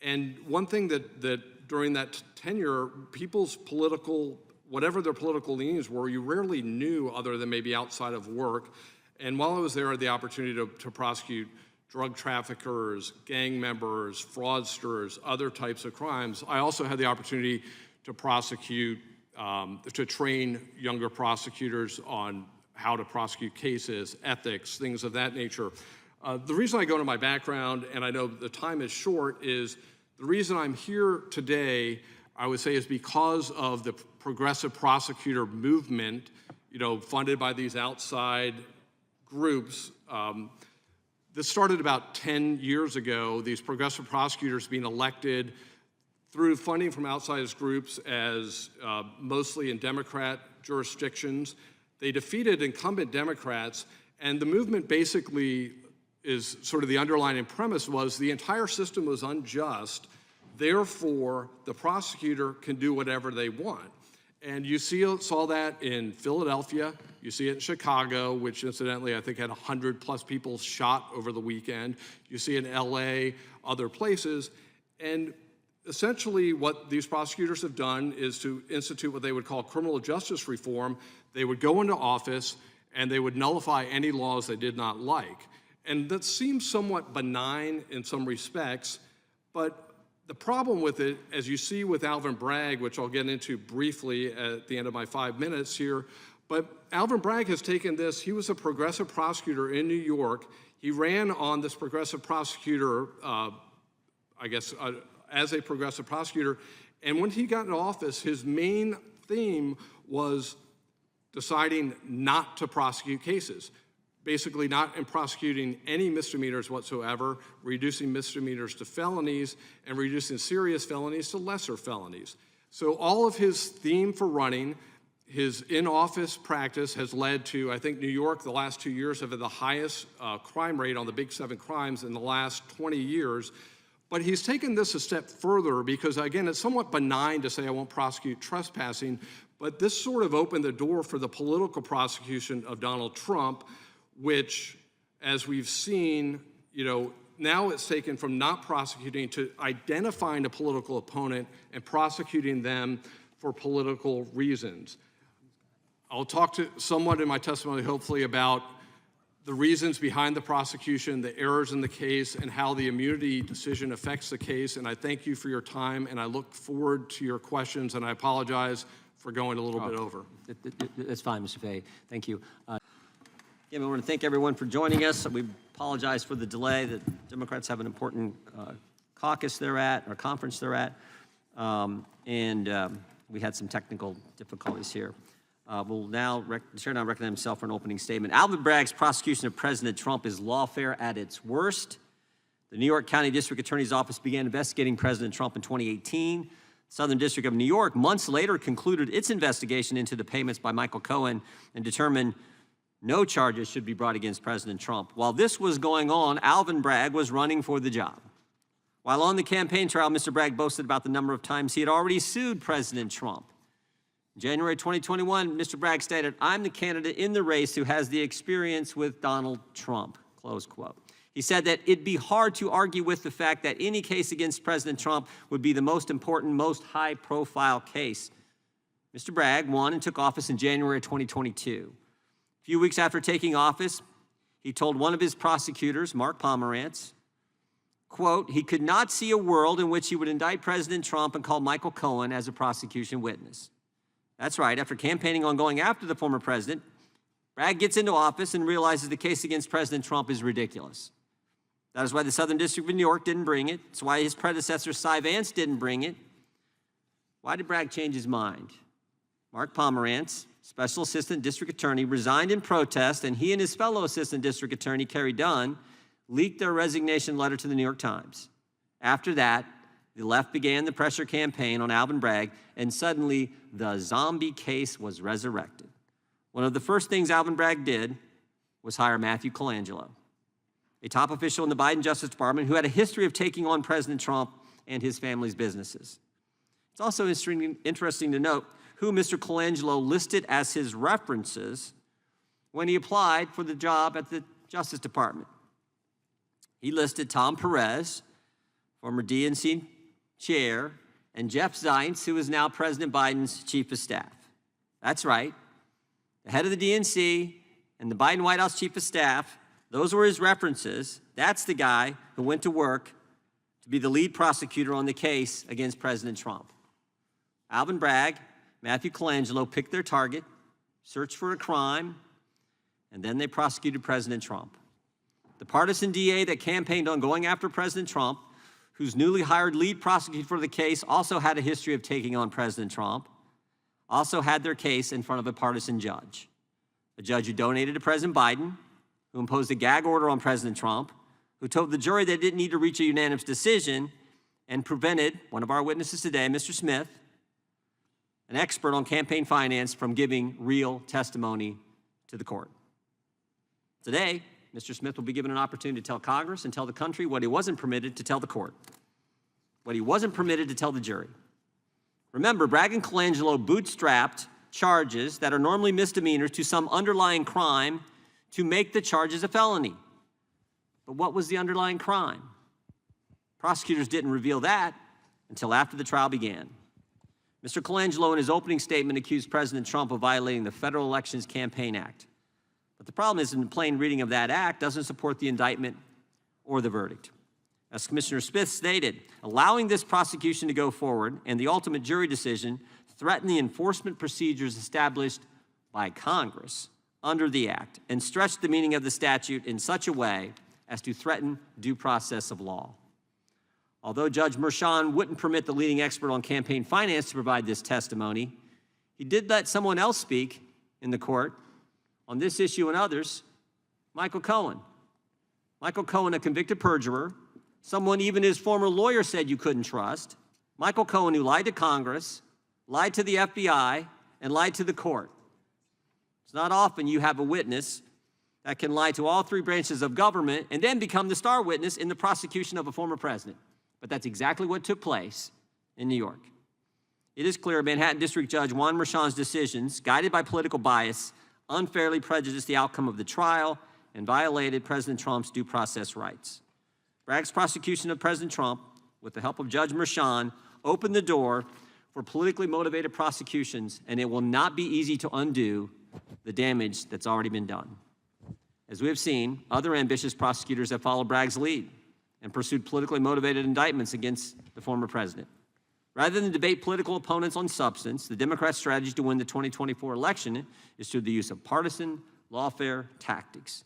And one thing that during that tenure, people's political, whatever their political leanings were, you rarely knew other than maybe outside of work. And while I was there, I had the opportunity to prosecute drug traffickers, gang members, fraudsters, other types of crimes. I also had the opportunity to prosecute, to train younger prosecutors on how to prosecute cases, ethics, things of that nature. The reason I go into my background, and I know the time is short, is the reason I'm here today, I would say, is because of the progressive prosecutor movement, you know, funded by these outside groups. This started about 10 years ago, these progressive prosecutors being elected through funding from outside groups as mostly in Democrat jurisdictions. They defeated incumbent Democrats, and the movement basically is sort of the underlying premise was the entire system was unjust, therefore the prosecutor can do whatever they want. And you saw that in Philadelphia, you see it in Chicago, which incidentally I think had 100+ people shot over the weekend. You see it in LA, other places. And essentially what these prosecutors have done is to institute what they would call criminal justice reform. They would go into office and they would nullify any laws they did not like. And that seems somewhat benign in some respects, but the problem with it, as you see with Alvin Bragg, which I'll get into briefly at the end of my 5 minutes here, but Alvin Bragg has taken this. He was a progressive prosecutor in New York. He ran on this progressive prosecutor, as a progressive prosecutor, and when he got into office, his main theme was deciding not to prosecute cases. Basically not in prosecuting any misdemeanors whatsoever, reducing misdemeanors to felonies, and reducing serious felonies to lesser felonies. So all of his theme for running, his in-office practice has led to, I think New York, the last 2 years have had the highest crime rate on the big 7 crimes in the last 20 years. But he's taken this a step further because, again, it's somewhat benign to say I won't prosecute trespassing, but this sort of opened the door for the political prosecution of Donald Trump, which, as we've seen, you know, now it's taken from not prosecuting to identifying a political opponent and prosecuting them for political reasons. I'll talk to somewhat in my testimony, hopefully, about the reasons behind the prosecution, the errors in the case, and how the immunity decision affects the case. And I thank you for your time, and I look forward to your questions, and I apologize for going a little bit over. That's fine, Mr. Fay. Thank you. Again, I want to thank everyone for joining us. We apologize for the delay. The Democrats have an important caucus they're at, or conference they're at, and we had some technical difficulties here. We'll now, the chair now recognizes himself for an opening statement. Alvin Bragg's prosecution of President Trump is lawfare at its worst. The New York County District Attorney's Office began investigating President Trump in 2018. Southern District of New York months later concluded its investigation into the payments by Michael Cohen and determined no charges should be brought against President Trump. While this was going on, Alvin Bragg was running for the job. While on the campaign trail, Mr. Bragg boasted about the number of times he had already sued President Trump. In January 2021, Mr. Bragg stated, "I'm the candidate in the race who has the experience with Donald Trump," close quote. He said that it'd be hard to argue with the fact that any case against President Trump would be the most important, most high-profile case. Mr. Bragg won and took office in January 2022. A few weeks after taking office, he told one of his prosecutors, Mark Pomerantz, quote, he could not see a world in which he would indict President Trump and call Michael Cohen as a prosecution witness. That's right, after campaigning on going after the former president, Bragg gets into office and realizes the case against President Trump is ridiculous. That is why the Southern District of New York didn't bring it. It's why his predecessor, Cy Vance, didn't bring it. Why did Bragg change his mind? Mark Pomerantz, Special Assistant District Attorney, resigned in protest, and he and his fellow Assistant District Attorney, Kerry Dunn, leaked their resignation letter to the New York Times. After that, the left began the pressure campaign on Alvin Bragg, and suddenly the zombie case was resurrected. One of the first things Alvin Bragg did was hire Matthew Colangelo, a top official in the Biden Justice Department who had a history of taking on President Trump and his family's businesses. It's also interesting to note who Mr. Colangelo listed as his references when he applied for the job at the Justice Department. He listed Tom Perez, former DNC chair, and Jeff Zients, who is now President Biden's chief of staff. That's right. The head of the DNC and the Biden White House chief of staff, those were his references. That's the guy who went to work to be the lead prosecutor on the case against President Trump. Alvin Bragg, Matthew Colangelo picked their target, searched for a crime, and then they prosecuted President Trump. The partisan DA that campaigned on going after President Trump, whose newly hired lead prosecutor for the case also had a history of taking on President Trump, also had their case in front of a partisan judge. A judge who donated to President Biden, who imposed a gag order on President Trump, who told the jury they didn't need to reach a unanimous decision, and prevented one of our witnesses today, Mr. Smith, an expert on campaign finance, from giving real testimony to the court. Today, Mr. Smith will be given an opportunity to tell Congress and tell the country what he wasn't permitted to tell the court, what he wasn't permitted to tell the jury. Remember, Bragg and Colangelo bootstrapped charges that are normally misdemeanors to some underlying crime to make the charges a felony. But what was the underlying crime? Prosecutors didn't reveal that until after the trial began. Mr. Colangelo, in his opening statement, accused President Trump of violating the Federal Elections Campaign Act. But the problem is, in the plain reading of that act, doesn't support the indictment or the verdict. As Commissioner Smith stated, allowing this prosecution to go forward and the ultimate jury decision threaten the enforcement procedures established by Congress under the act and stretch the meaning of the statute in such a way as to threaten due process of law. Although Judge Merchan wouldn't permit the leading expert on campaign finance to provide this testimony, he did let someone else speak in the court on this issue and others, Michael Cohen. Michael Cohen, a convicted perjurer, someone even his former lawyer said you couldn't trust. Michael Cohen, who lied to Congress, lied to the FBI, and lied to the court. It's not often you have a witness that can lie to all three branches of government and then become the star witness in the prosecution of a former president. But that's exactly what took place in New York. It is clear Manhattan District Judge Juan Merchan's decisions, guided by political bias, unfairly prejudiced the outcome of the trial and violated President Trump's due process rights. Bragg's prosecution of President Trump, with the help of Judge Merchan, opened the door for politically motivated prosecutions, and it will not be easy to undo the damage that's already been done. As we have seen, other ambitious prosecutors have followed Bragg's lead and pursued politically motivated indictments against the former president. Rather than debate political opponents on substance, the Democrats' strategy to win the 2024 election is through the use of partisan, lawfare tactics.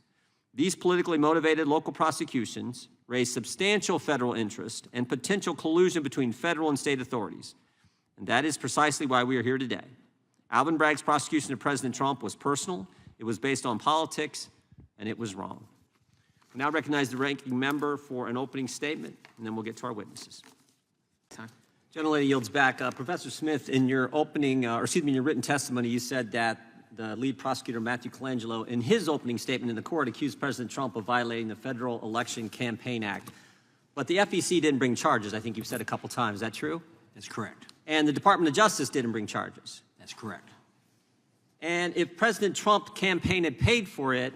These politically motivated local prosecutions raise substantial federal interest and potential collusion between federal and state authorities. And that is precisely why we are here today. Alvin Bragg's prosecution of President Trump was personal, it was based on politics, and it was wrong. We now recognize the ranking member for an opening statement, and then we'll get to our witnesses. Gentlelady yields back. Professor Smith, in your opening, in your written testimony, you said that the lead prosecutor, Matthew Colangelo, in his opening statement in the court, accused President Trump of violating the Federal Election Campaign Act. But the FEC didn't bring charges, I think you've said a couple times. Is that true? That's correct. And the Department of Justice didn't bring charges. That's correct. And if President Trump's campaign had paid for it,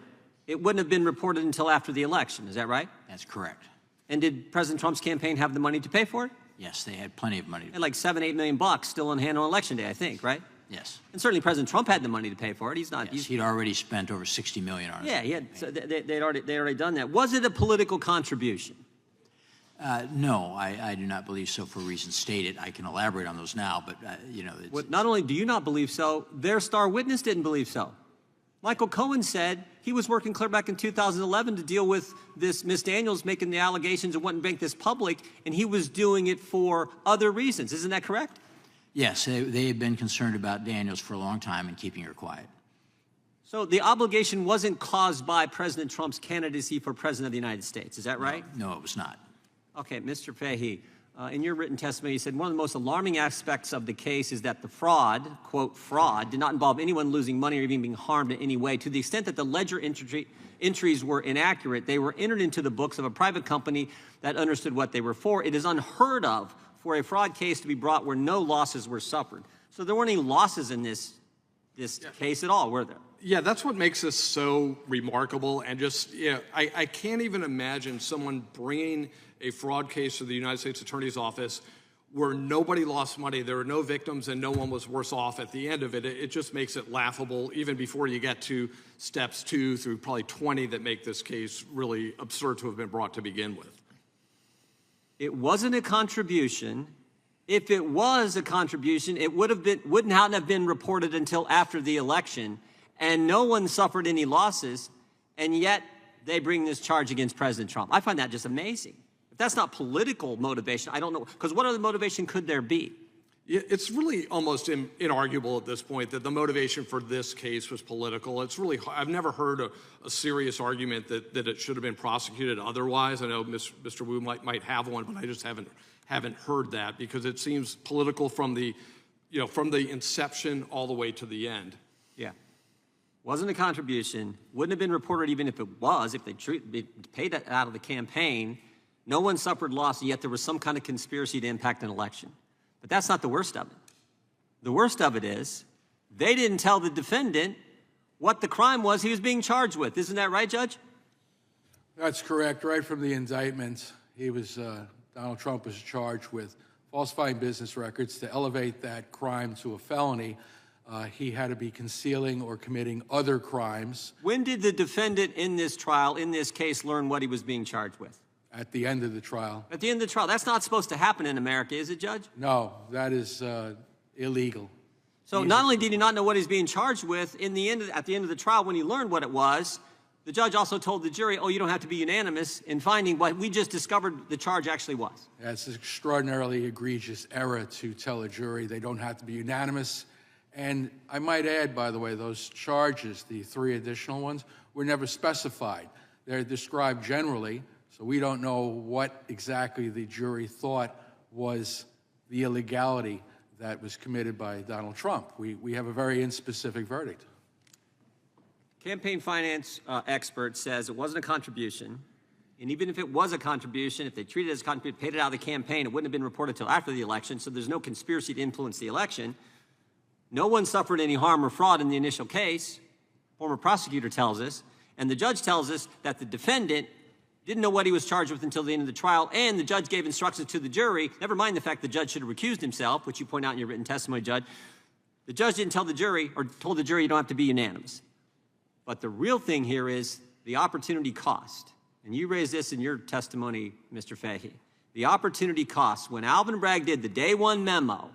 it wouldn't have been reported until after the election. Is that right? That's correct. And did President Trump's campaign have the money to pay for it? Yes, they had plenty of money. They had like $7-8 million bucks still on hand on election day, I think, right? Yes. And certainly President Trump had the money to pay for it. He's not. Yes, he'd already spent over $60 million on it. Yeah, he had. So they'd already done that. Was it a political contribution? No, I do not believe so for reasons stated. I can elaborate on those now, but you know. Not only do you not believe so, their star witness didn't believe so. Michael Cohen said he was working clear back in 2011 to deal with this Miss Daniels making the allegations and wouldn't make this public, and he was doing it for other reasons. Isn't that correct? Yes, they had been concerned about Daniels for a long time and keeping her quiet. So the obligation wasn't caused by President Trump's candidacy for President of the United States. Is that right? No, it was not. Okay, Mr. Fahey, in your written testimony, you said one of the most alarming aspects of the case is that the fraud, quote, fraud, did not involve anyone losing money or even being harmed in any way. To the extent that the ledger entries were inaccurate, they were entered into the books of a private company that understood what they were for. It is unheard of for a fraud case to be brought where no losses were suffered. So there weren't any losses in this case at all, were there? Yeah, that's what makes this so remarkable. And just, I can't even imagine someone bringing a fraud case to the United States Attorney's Office where nobody lost money, there were no victims, and no one was worse off at the end of it. It just makes it laughable, even before you get to steps 2 through probably 20 that make this case really absurd to have been brought to begin with. It wasn't a contribution. If it was a contribution, it wouldn't have been reported until after the election, and no one suffered any losses, and yet they bring this charge against President Trump. I find that just amazing. If that's not political motivation, I don't know, because what other motivation could there be? Yeah, it's really almost inarguable at this point that the motivation for this case was political. It's really, I've never heard a serious argument that it should have been prosecuted otherwise. I know Mr. Wu might have one, but I just haven't heard that, because it seems political from the inception all the way to the end. Yeah. Wasn't a contribution, wouldn't have been reported even if it was, if they paid it out of the campaign. No one suffered loss, and yet there was some kind of conspiracy to impact an election. But that's not the worst of it. The worst of it is they didn't tell the defendant what the crime was he was being charged with. Isn't that right, Judge? That's correct. Right from the indictment, Donald Trump was charged with falsifying business records. To elevate that crime to a felony, he had to be concealing or committing other crimes. When did the defendant in this trial, in this case, learn what he was being charged with? At the end of the trial. At the end of the trial. That's not supposed to happen in America, is it, Judge? No, that is illegal. So not only did he not know what he's being charged with, at the end of the trial, when he learned what it was, the judge also told the jury, oh, you don't have to be unanimous in finding what we just discovered the charge actually was. That's an extraordinarily egregious error to tell a jury they don't have to be unanimous. And I might add, by the way, those charges, the 3 additional ones, were never specified. They're described generally. So we don't know what exactly the jury thought was the illegality that was committed by Donald Trump. We have a very inspecific verdict. Campaign finance expert says it wasn't a contribution. And even if it was a contribution, if they treated it as a contribution, paid it out of the campaign, it wouldn't have been reported until after the election. So there's no conspiracy to influence the election. No one suffered any harm or fraud in the initial case, former prosecutor tells us. And the judge tells us that the defendant didn't know what he was charged with until the end of the trial, and the judge gave instructions to the jury. Never mind the fact the judge should have recused himself, which you point out in your written testimony, Judge. The judge didn't tell the jury, or told the jury you don't have to be unanimous. But the real thing here is the opportunity cost. And you raised this in your testimony, Mr. Fahey. The opportunity cost. When Alvin Bragg did the day 1 memo,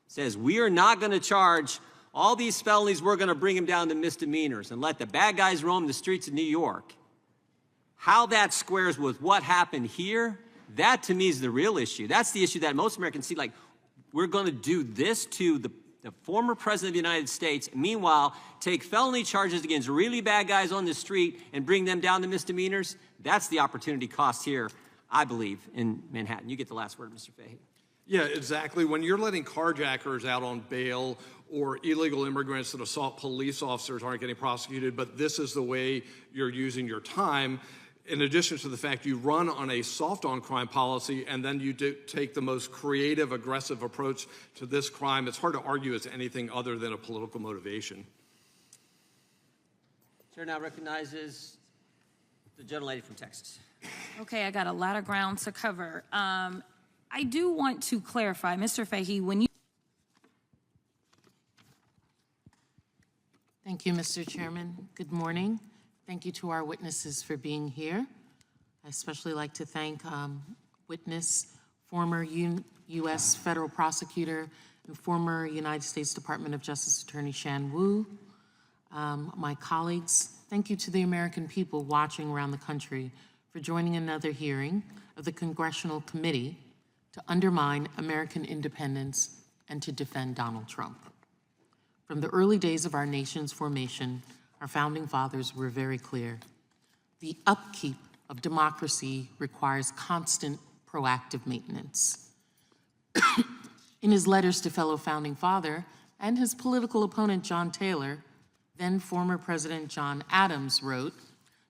says we are not going to charge all these felonies, we're going to bring them down to misdemeanors and let the bad guys roam the streets of New York. How that squares with what happened here, that to me is the real issue. That's the issue that most Americans see, like, we're going to do this to the former president of the United States, meanwhile, take felony charges against really bad guys on the street and bring them down to misdemeanors. That's the opportunity cost here, I believe, in Manhattan. You get the last word, Mr. Fahey. Yeah, exactly. When you're letting carjackers out on bail or illegal immigrants that assault police officers aren't getting prosecuted, but this is the way you're using your time, in addition to the fact you run on a soft-on-crime policy and then you take the most creative, aggressive approach to this crime, it's hard to argue it's anything other than a political motivation. Chair now recognizes the gentlelady from Texas. Okay, I got a lot of ground to cover. I do want to clarify, Mr. Fahey, when you... Thank you, Mr. Chairman. Good morning. Thank you to our witnesses for being here. I especially like to thank witness, former U.S. federal prosecutor and former United States Department of Justice Attorney Shan Wu. My colleagues, thank you to the American people watching around the country for joining another hearing of the Congressional Committee to undermine American independence and to defend Donald Trump. From the early days of our nation's formation, our founding fathers were very clear. The upkeep of democracy requires constant proactive maintenance. In his letters to fellow founding father and his political opponent John Taylor, then former President John Adams wrote,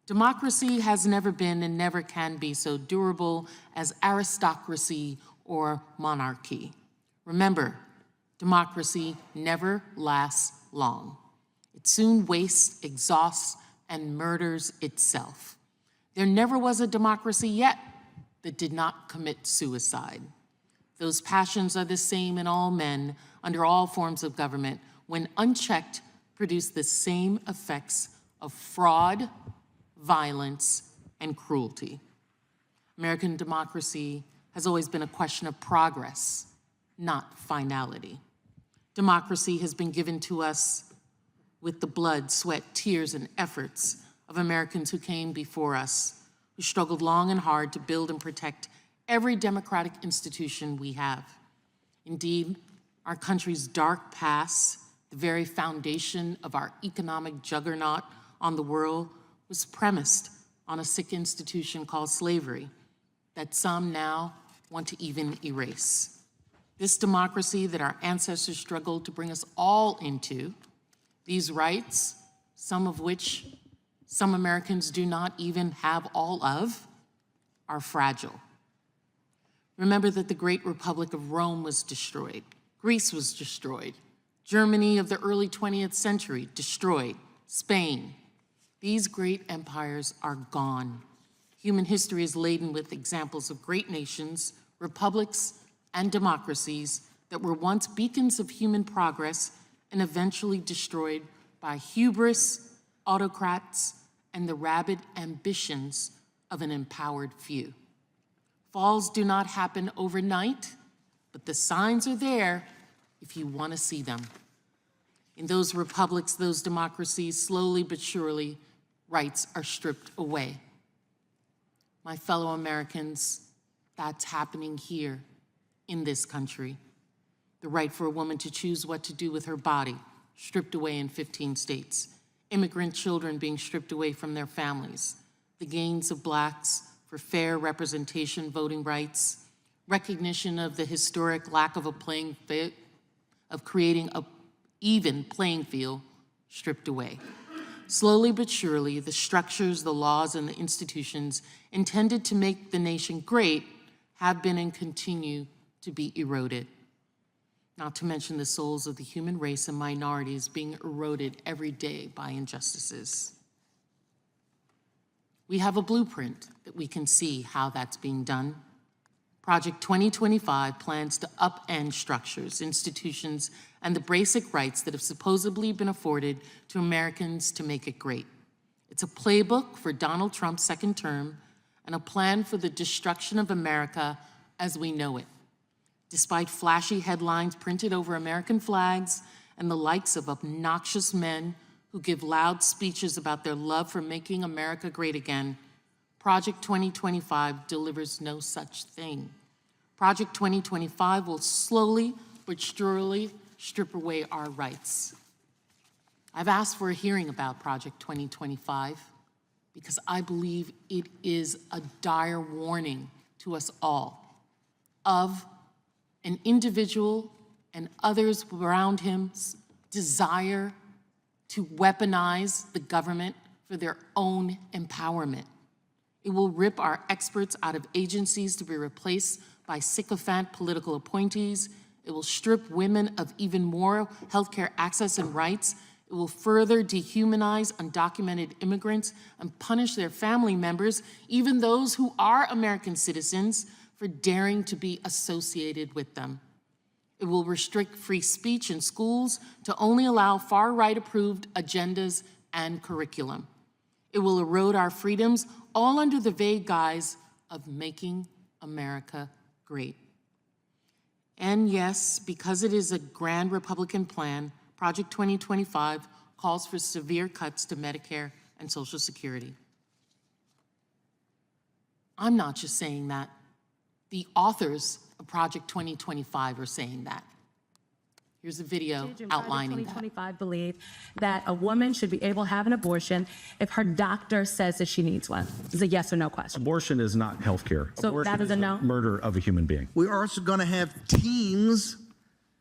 "Democracy has never been and never can be so durable as aristocracy or monarchy. Remember, democracy never lasts long. It soon wastes, exhausts, and murders itself. There never was a democracy yet that did not commit suicide. Those passions are the same in all men under all forms of government, when unchecked, produce the same effects of fraud, violence, and cruelty. American democracy has always been a question of progress, not finality. Democracy has been given to us with the blood, sweat, tears, and efforts of Americans who came before us, who struggled long and hard to build and protect every democratic institution we have. Indeed, our country's dark past, the very foundation of our economic juggernaut on the world, was premised on a sick institution called slavery that some now want to even erase. This democracy that our ancestors struggled to bring us all into, these rights, some of which some Americans do not even have all of, are fragile. Remember that the great Republic of Rome was destroyed. Greece was destroyed. Germany of the early 20th century, destroyed. Spain. These great empires are gone. Human history is laden with examples of great nations, republics, and democracies that were once beacons of human progress and eventually destroyed by hubris, autocrats, and the rabid ambitions of an empowered few. Falls do not happen overnight, but the signs are there if you want to see them. In those republics, those democracies, slowly but surely, rights are stripped away. My fellow Americans, that's happening here in this country. The right for a woman to choose what to do with her body, stripped away in 15 states. Immigrant children being stripped away from their families. The gains of blacks for fair representation, voting rights. Recognition of the historic lack of creating an even playing field, stripped away. Slowly but surely, the structures, the laws, and the institutions intended to make the nation great have been and continue to be eroded. Not to mention the souls of the human race and minorities being eroded every day by injustices. We have a blueprint that we can see how that's being done. Project 2025 plans to upend structures, institutions, and the basic rights that have supposedly been afforded to Americans to make it great. It's a playbook for Donald Trump's second term and a plan for the destruction of America as we know it. Despite flashy headlines printed over American flags and the likes of obnoxious men who give loud speeches about their love for making America great again, Project 2025 delivers no such thing. Project 2025 will slowly but surely strip away our rights. I've asked for a hearing about Project 2025 because I believe it is a dire warning to us all of an individual and others around him's desire to weaponize the government for their own empowerment. It will rip our experts out of agencies to be replaced by sycophant political appointees. It will strip women of even more healthcare access and rights. It will further dehumanize undocumented immigrants and punish their family members, even those who are American citizens, for daring to be associated with them. It will restrict free speech in schools to only allow far-right approved agendas and curriculum. It will erode our freedoms, all under the vague guise of making America great. And yes, because it is a grand Republican plan, Project 2025 calls for severe cuts to Medicare and Social Security. I'm not just saying that. The authors of Project 2025 are saying that. Here's a video outlining that. 2025 believe that a woman should be able to have an abortion if her doctor says that she needs one. It's a yes or no question. Abortion is not health care. So that is a no? Murder of a human being. We're also going to have teams,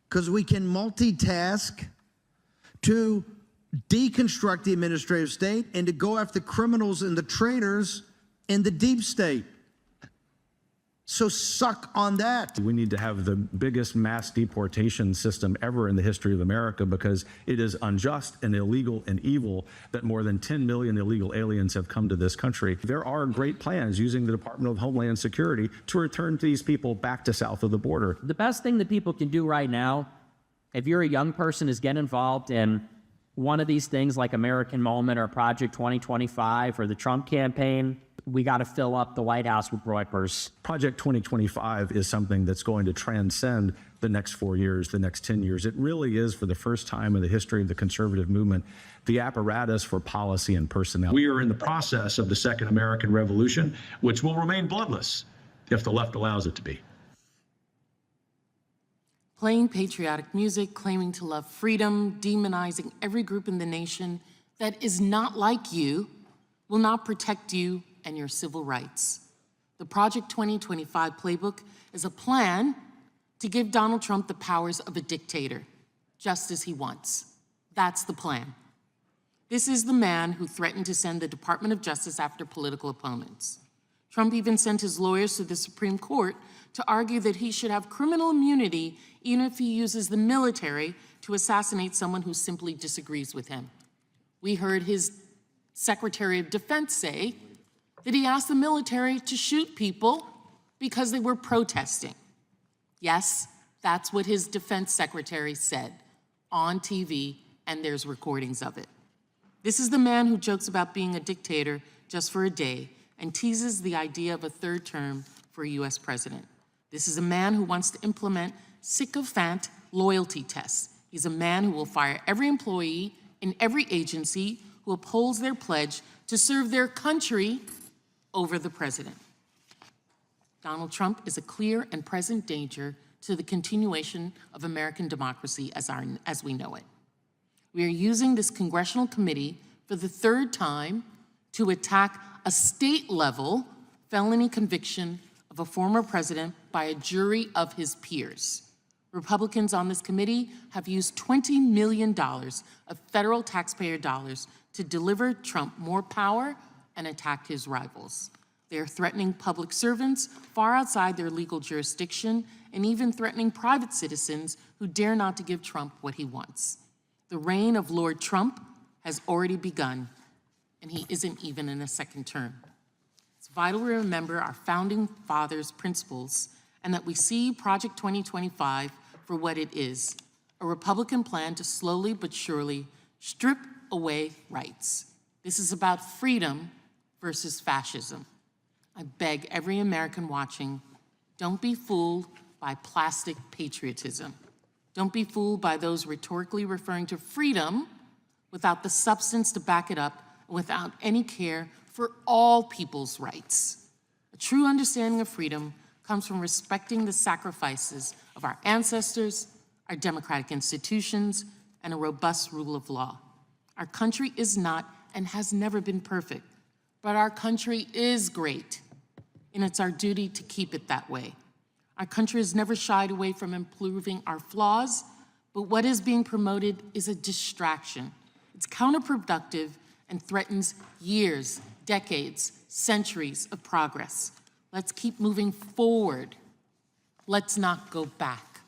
because we can multitask, to deconstruct the administrative state and to go after criminals and the traitors in the deep state. So suck on that. We need to have the biggest mass deportation system ever in the history of America, because it is unjust and illegal and evil that more than 10 million illegal aliens have come to this country. There are great plans using the Department of Homeland Security to return these people back to south of the border. The best thing that people can do right now, if you're a young person, is get involved in one of these things like American Moment or Project 2025 or the Trump campaign. We got to fill up the White House with Reuters. Project 2025 is something that's going to transcend the next 4 years, the next 10 years. It really is, for the first time in the history of the conservative movement, the apparatus for policy and personnel. We are in the process of the Second American Revolution, which will remain bloodless if the left allows it to be. Playing patriotic music, claiming to love freedom, demonizing every group in the nation that is not like you, will not protect you and your civil rights. The Project 2025 playbook is a plan to give Donald Trump the powers of a dictator, just as he wants. That's the plan. This is the man who threatened to send the Department of Justice after political opponents. Trump even sent his lawyers to the Supreme Court to argue that he should have criminal immunity even if he uses the military to assassinate someone who simply disagrees with him. We heard his Secretary of Defense say that he asked the military to shoot people because they were protesting. Yes, that's what his defense secretary said on TV, and there's recordings of it. This is the man who jokes about being a dictator just for a day and teases the idea of a third term for a US president. This is a man who wants to implement sycophant loyalty tests. He's a man who will fire every employee in every agency who upholds their pledge to serve their country over the president. Donald Trump is a clear and present danger to the continuation of American democracy as we know it. We are using this congressional committee for the third time to attack a state-level felony conviction of a former president by a jury of his peers. Republicans on this committee have used $20 million of federal taxpayer dollars to deliver Trump more power and attack his rivals. They are threatening public servants far outside their legal jurisdiction and even threatening private citizens who dare not to give Trump what he wants. The reign of Lord Trump has already begun, and he isn't even in a second term. It's vital we remember our founding fathers' principles and that we see Project 2025 for what it is, a Republican plan to slowly but surely strip away rights. This is about freedom versus fascism. I beg every American watching, don't be fooled by plastic patriotism. Don't be fooled by those rhetorically referring to freedom without the substance to back it up, without any care for all people's rights. A true understanding of freedom comes from respecting the sacrifices of our ancestors, our democratic institutions, and a robust rule of law. Our country is not and has never been perfect, but our country is great, and it's our duty to keep it that way. Our country has never shied away from improving our flaws, but what is being promoted is a distraction. It's counterproductive and threatens years, decades, centuries of progress. Let's keep moving forward. Let's not go back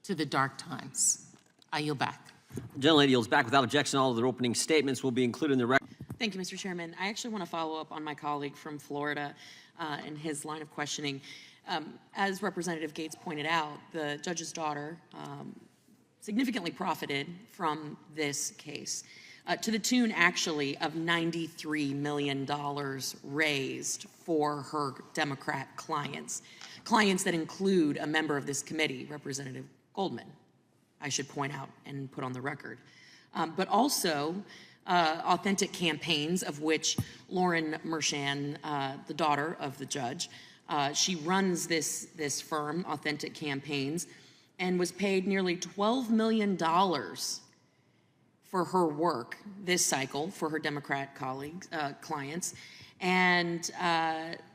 to the dark times. I yield back. The gentlelady yields back without objection. All of their opening statements will be included in the record. Thank you, Mr. Chairman. I actually want to follow up on my colleague from Florida and his line of questioning. As Representative Gates pointed out, the judge's daughter significantly profited from this case, to the tune, actually, of $93 million raised for her Democrat clients that include a member of this committee, Representative Goldman, I should point out and put on the record. But also authentic campaigns, of which Lauren Mershon, the daughter of the judge, she runs this firm, Authentic Campaigns, and was paid nearly $12 million for her work this cycle for her Democrat clients, and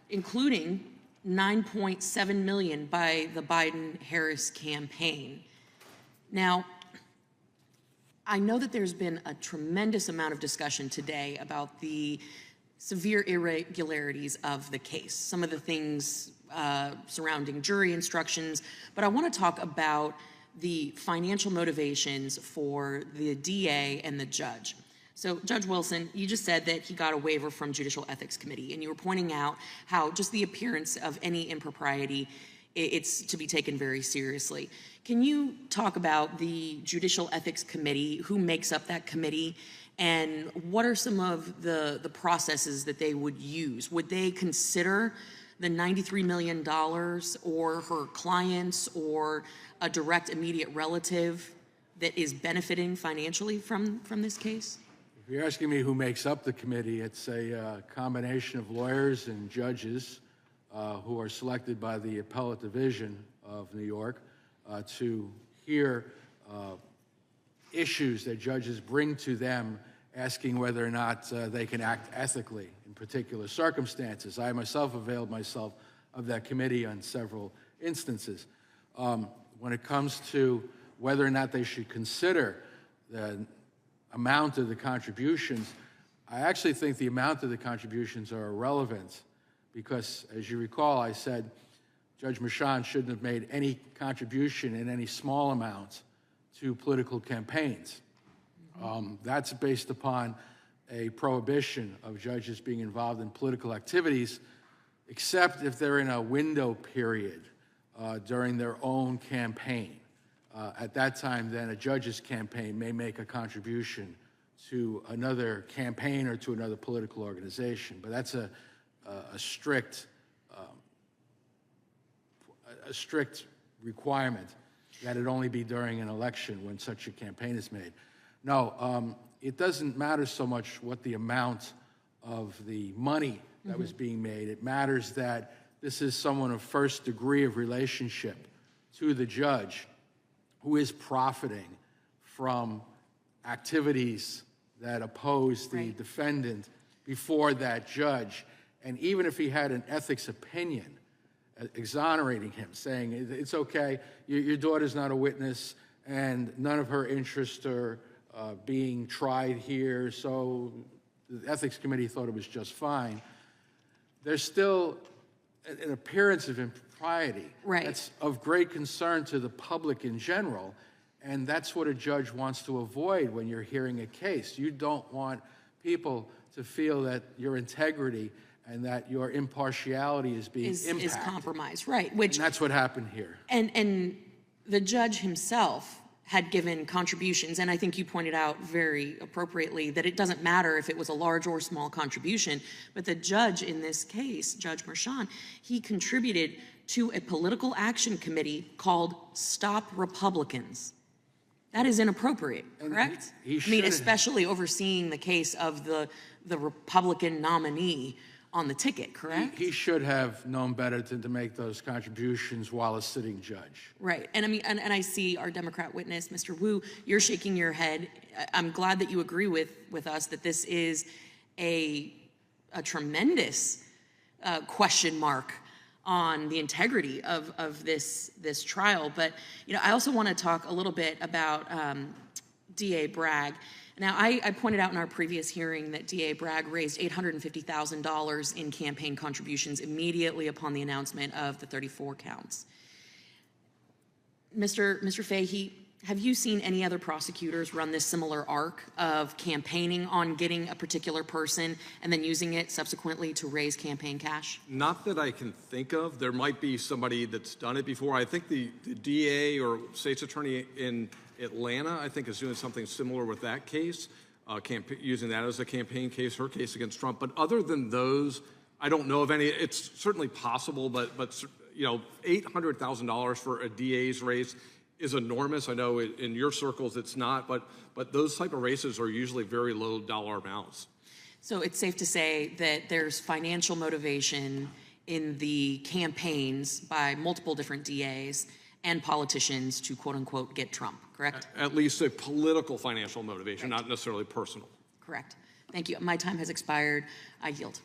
including $9.7 million by the Biden-Harris campaign. Now, I know that there's been a tremendous amount of discussion today about the severe irregularities of the case, some of the things surrounding jury instructions, but I want to talk about the financial motivations for the DA and the judge. So, Judge Wilson, you just said that he got a waiver from Judicial Ethics Committee, and you were pointing out how just the appearance of any impropriety, it's to be taken very seriously. Can you talk about the Judicial Ethics Committee, who makes up that committee, and what are some of the processes that they would use? Would they consider the $93 million or her clients or a direct immediate relative that is benefiting financially from this case? If you're asking me who makes up the committee, it's a combination of lawyers and judges who are selected by the Appellate Division of New York to hear issues that judges bring to them, asking whether or not they can act ethically in particular circumstances. I myself availed myself of that committee on several instances. When it comes to whether or not they should consider the amount of the contributions, I actually think the amount of the contributions are irrelevant because, as you recall, I said Judge Mershon shouldn't have made any contribution in any small amount to political campaigns. That's based upon a prohibition of judges being involved in political activities, except if they're in a window period during their own campaign. At that time, then, a judge's campaign may make a contribution to another campaign or to another political organization. But that's a strict requirement that it only be during an election when such a campaign is made. No, it doesn't matter so much what the amount of the money that was being made. It matters that this is someone of first degree of relationship to the judge who is profiting from activities that oppose the defendant before that judge. And even if he had an ethics opinion exonerating him, saying it's okay, your daughter's not a witness and none of her interests are being tried here, so the ethics committee thought it was just fine, there's still an appearance of impropriety that's of great concern to the public in general, and that's what a judge wants to avoid when you're hearing a case. You don't want people to feel that your integrity and that your impartiality is being impacted. Is compromised, right? Which, and that's what happened here. And the judge himself had given contributions, and I think you pointed out very appropriately that it doesn't matter if it was a large or small contribution, but the judge in this case, Judge Mershon, he contributed to a political action committee called Stop Republicans. that is inappropriate, correct? he I mean, should- especially overseeing the case of the Republican nominee on the ticket, correct? He should have known better than to make those contributions while a sitting judge. Right, and I mean, and I see our Democrat witness, Mr. Wu, you're shaking your head. I'm glad that you agree with us that this is a tremendous question mark on the integrity of this trial. But, you know, I also want to talk a little bit about DA Bragg. Now, I pointed out in our previous hearing that DA Bragg raised $850,000 in campaign contributions immediately upon the announcement of the 34 counts. Mr. Fahey, have you seen any other prosecutors run this similar arc of campaigning on getting a particular person and then using it subsequently to raise campaign cash? Not that I can think of. There might be somebody that's done it before. I think the DA or state's attorney in Atlanta, I think, is doing something similar with that case, using that as a campaign case, her case against Trump. But other than those, I don't know of any. It's certainly possible, but you know, $800,000 for a DA's race is enormous. I know in your circles it's not, but those type of races are usually very low dollar amounts. So it's safe to say that there's financial motivation in the campaigns by multiple different DAs and politicians to quote unquote get Trump, correct? At least a political financial motivation, not necessarily personal. Correct. Thank you. My time has expired. I yield.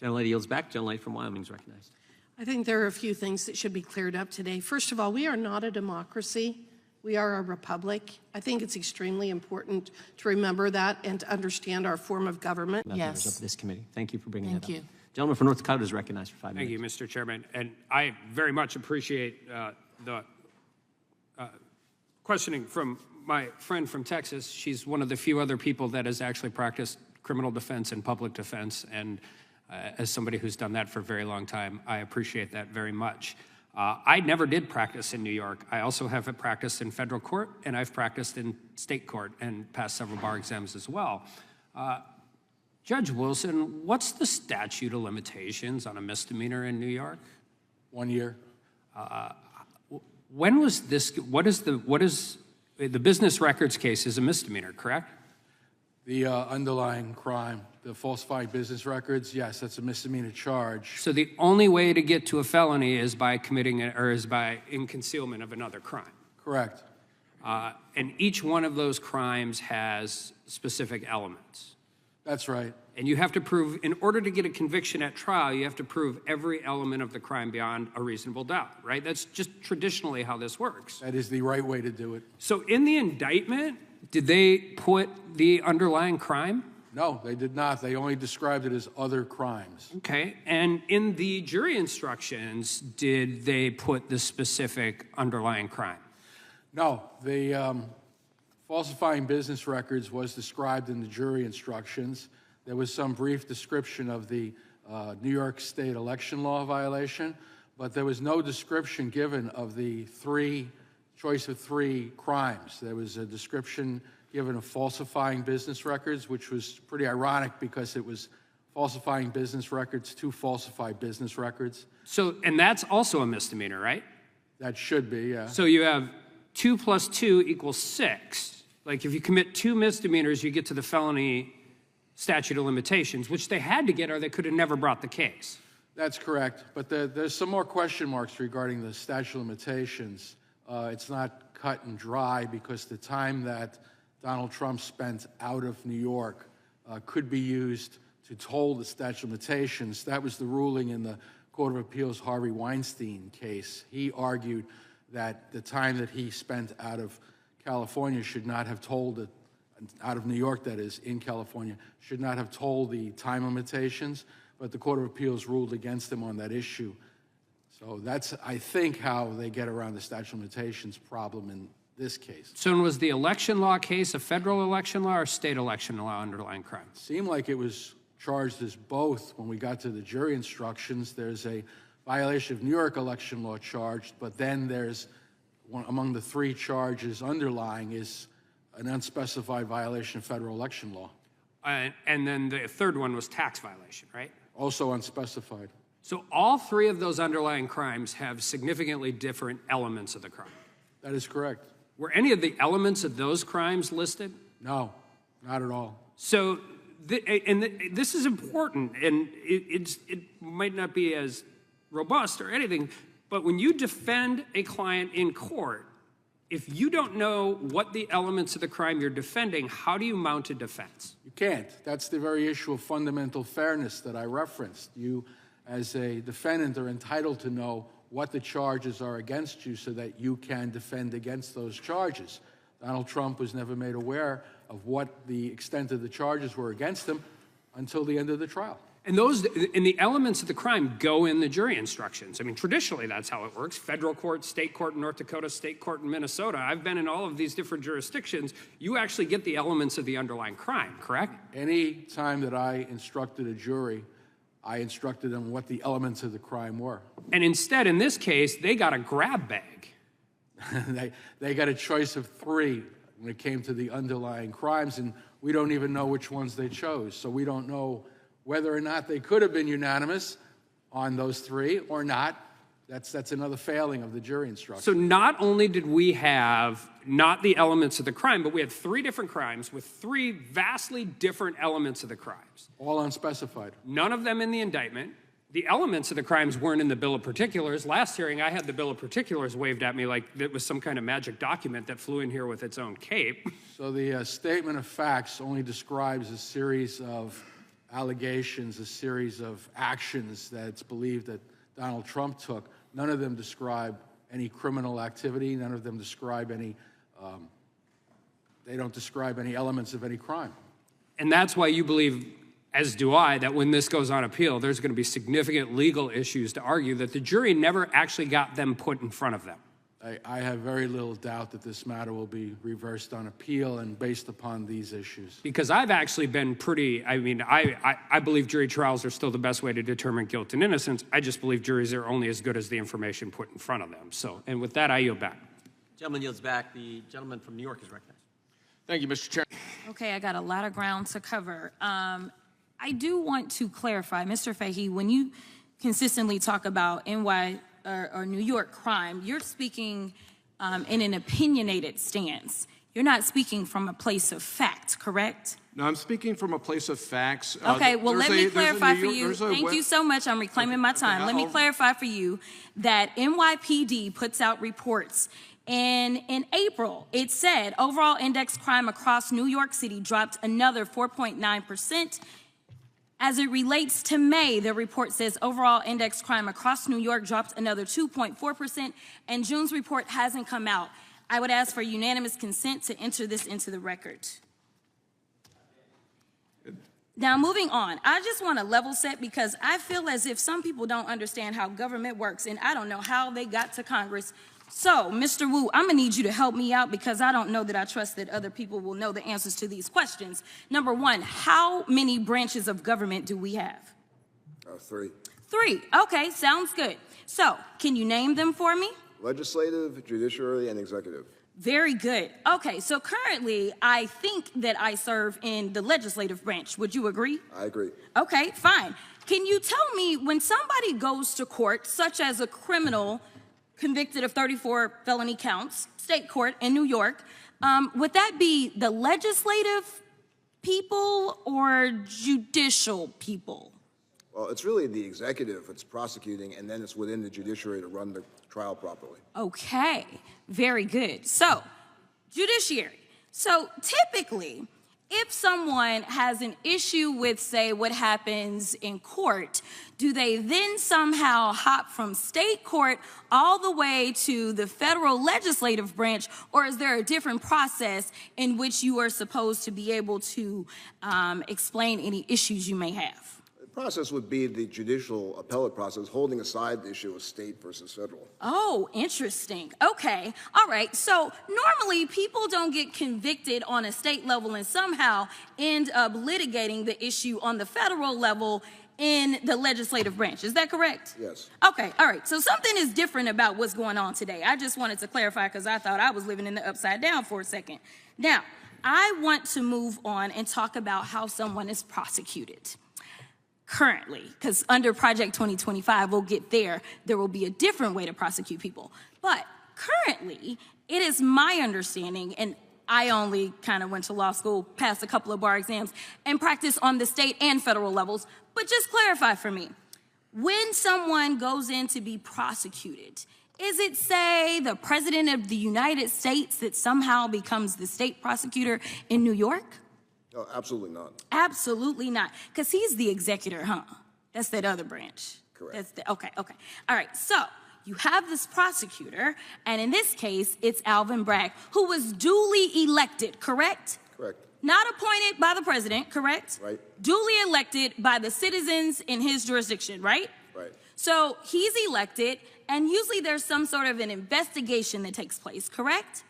Gentlelady yields back. Gentlelady from Wyoming is recognized. I think there are a few things that should be cleared up today. First of all, we are not a democracy. We are a republic. I think it's extremely important to remember that and to understand our form of government. Members of this committee. Thank you for bringing that up. Thank you. Gentleman from North Dakota is recognized for 5 minutes. Thank you, Mr. Chairman. And I very much appreciate the questioning from my friend from Texas. She's one of the few other people that has actually practiced criminal defense and public defense. And as somebody who's done that for a very long time, I appreciate that very much. I never did practice in New York. I also have practiced in federal court, and I've practiced in state court and passed several bar exams as well. Judge Wilson, what's the statute of limitations on a misdemeanor in New York? 1 year. When was this, what is the business records case is a misdemeanor, correct? The underlying crime, the falsifying business records, yes, that's a misdemeanor charge. So the only way to get to a felony is by committing it, or is by in concealment of another crime? Correct. And each one of those crimes has specific elements. That's right. And you have to prove, in order to get a conviction at trial, you have to prove every element of the crime beyond a reasonable doubt, right? That's just traditionally how this works. That is the right way to do it. So in the indictment, did they put the underlying crime? No, they did not. They only described it as other crimes. Okay, and in the jury instructions, did they put the specific underlying crime? No, the falsifying business records was described in the jury instructions. There was some brief description of the New York State election law violation, but there was no description given of the choice of three crimes. There was a description given of falsifying business records, which was pretty ironic because it was falsifying business records to falsify business records. So, and that's also a misdemeanor, right? That should be, yeah. So you have 2 + 2 = 6. Like if you commit 2 misdemeanors, you get to the felony statute of limitations, which they had to get or they could have never brought the case. That's correct, but there's some more question marks regarding the statute of limitations. It's not cut and dry because the time that Donald Trump spent out of New York could be used to toll the statute of limitations. That was the ruling in the Court of Appeals Harvey Weinstein case. He argued that the time that he spent out of California should not have tolled it, out of New York, that is, in California, should not have tolled the time limitations, but the Court of Appeals ruled against him on that issue. So that's, I think, how they get around the statute of limitations problem in this case. So was the election law case a federal election law or state election law underlying crime? It seemed like it was charged as both. When we got to the jury instructions, there's a violation of New York election law charged, but then there's one among the 3 charges underlying is an unspecified violation of federal election law. And then the third one was tax violation, right? Also unspecified. So all 3 of those underlying crimes have significantly different elements of the crime. That is correct. Were any of the elements of those crimes listed? No, not at all. So, this is important, and it might not be as robust or anything, but when you defend a client in court, if you don't know what the elements of the crime you're defending, how do you mount a defense? You can't. That's the very issue of fundamental fairness that I referenced. You, as a defendant, are entitled to know what the charges are against you so that you can defend against those charges. Donald Trump was never made aware of what the extent of the charges were against him until the end of the trial. And the elements of the crime go in the jury instructions. I mean, traditionally, that's how it works. Federal court, state court in North Dakota, state court in Minnesota. I've been in all of these different jurisdictions. You actually get the elements of the underlying crime, correct? Any time that I instructed a jury, I instructed them what the elements of the crime were. And instead, in this case, they got a grab bag. They got a choice of 3 when it came to the underlying crimes, and we don't even know which ones they chose. So we don't know whether or not they could have been unanimous on those 3 or not. That's another failing of the jury instruction. So not only did we have not the elements of the crime, but we had 3 different crimes with 3 vastly different elements of the crimes. All unspecified. None of them in the indictment. The elements of the crimes weren't in the bill of particulars. Last hearing, I had the bill of particulars waved at me like it was some kind of magic document that flew in here with its own cape. So the statement of facts only describes a series of allegations, a series of actions that it's believed that Donald Trump took. None of them describe any criminal activity. None of them describe any, they don't describe any elements of any crime. And that's why you believe, as do I, that when this goes on appeal, there's going to be significant legal issues to argue that the jury never actually got them put in front of them. I have very little doubt that this matter will be reversed on appeal and based upon these issues. Because I've actually been pretty, I believe jury trials are still the best way to determine guilt and innocence. I just believe juries are only as good as the information put in front of them. So, and with that, I yield back. Gentleman yields back. The gentleman from New York is recognized. Thank you, Mr. Chair. Okay, I got a lot of ground to cover. I do want to clarify, Mr. Fahey, when you consistently talk about NY or New York crime, you're speaking in an opinionated stance. You're not speaking from a place of fact, correct? No, I'm speaking from a place of facts. Okay, well, let me clarify for you. Thank you so much. I'm reclaiming my time. Let me clarify for you that NYPD puts out reports. And in April, it said overall index crime across New York City dropped another 4.9%. As it relates to May, the report says overall index crime across New York dropped another 2.4%, and June's report hasn't come out. I would ask for unanimous consent to enter this into the record. Now, moving on, I just want to level set because I feel as if some people don't understand how government works, and I don't know how they got to Congress. So, Mr. Wu, I'm gonna need you to help me out because I don't know that I trust that other people will know the answers to these questions. Number one, how many branches of government do we have? 3. 3, okay, sounds good. So, can you name them for me? Legislative, judiciary, and executive. Very good. Okay, so currently, I think that I serve in the legislative branch. Would you agree? I agree. Okay, fine. Can you tell me when somebody goes to court, such as a criminal convicted of 34 felony counts, state court in New York, would that be the legislative people or judicial people? Well, it's really the executive that's prosecuting, and then it's within the judiciary to run the trial properly. Okay, very good. So, judiciary. So, typically, if someone has an issue with, say, what happens in court, do they then somehow hop from state court all the way to the federal legislative branch, or is there a different process in which you are supposed to be able to explain any issues you may have? The process would be the judicial appellate process, holding aside the issue of state versus federal. Oh, interesting. Okay. All right. So normally people don't get convicted on a state level and somehow end up litigating the issue on the federal level in the legislative branch. Is that correct? Yes. Okay. All right. So something is different about what's going on today. I just wanted to clarify because I thought I was living in the upside down for a second. Now, I want to move on and talk about how someone is prosecuted. Currently, because under Project 2025, we'll get there, there will be a different way to prosecute people. But currently, it is my understanding, and I only kind of went to law school, passed a couple of bar exams, and practice on the state and federal levels, but just clarify for me. When someone goes in to be prosecuted, is it, say, the President of the United States that somehow becomes the state prosecutor in New York? No, absolutely not. Absolutely not, because he's the executor, huh? That's that other branch. Correct. Okay. All right, so you have this prosecutor, and in this case, it's Alvin Bragg, who was duly elected, correct? Correct. Not appointed by the president, correct? Right. Duly elected by the citizens in his jurisdiction, right? Right. So he's elected, and usually there's some sort of an investigation that takes place, correct?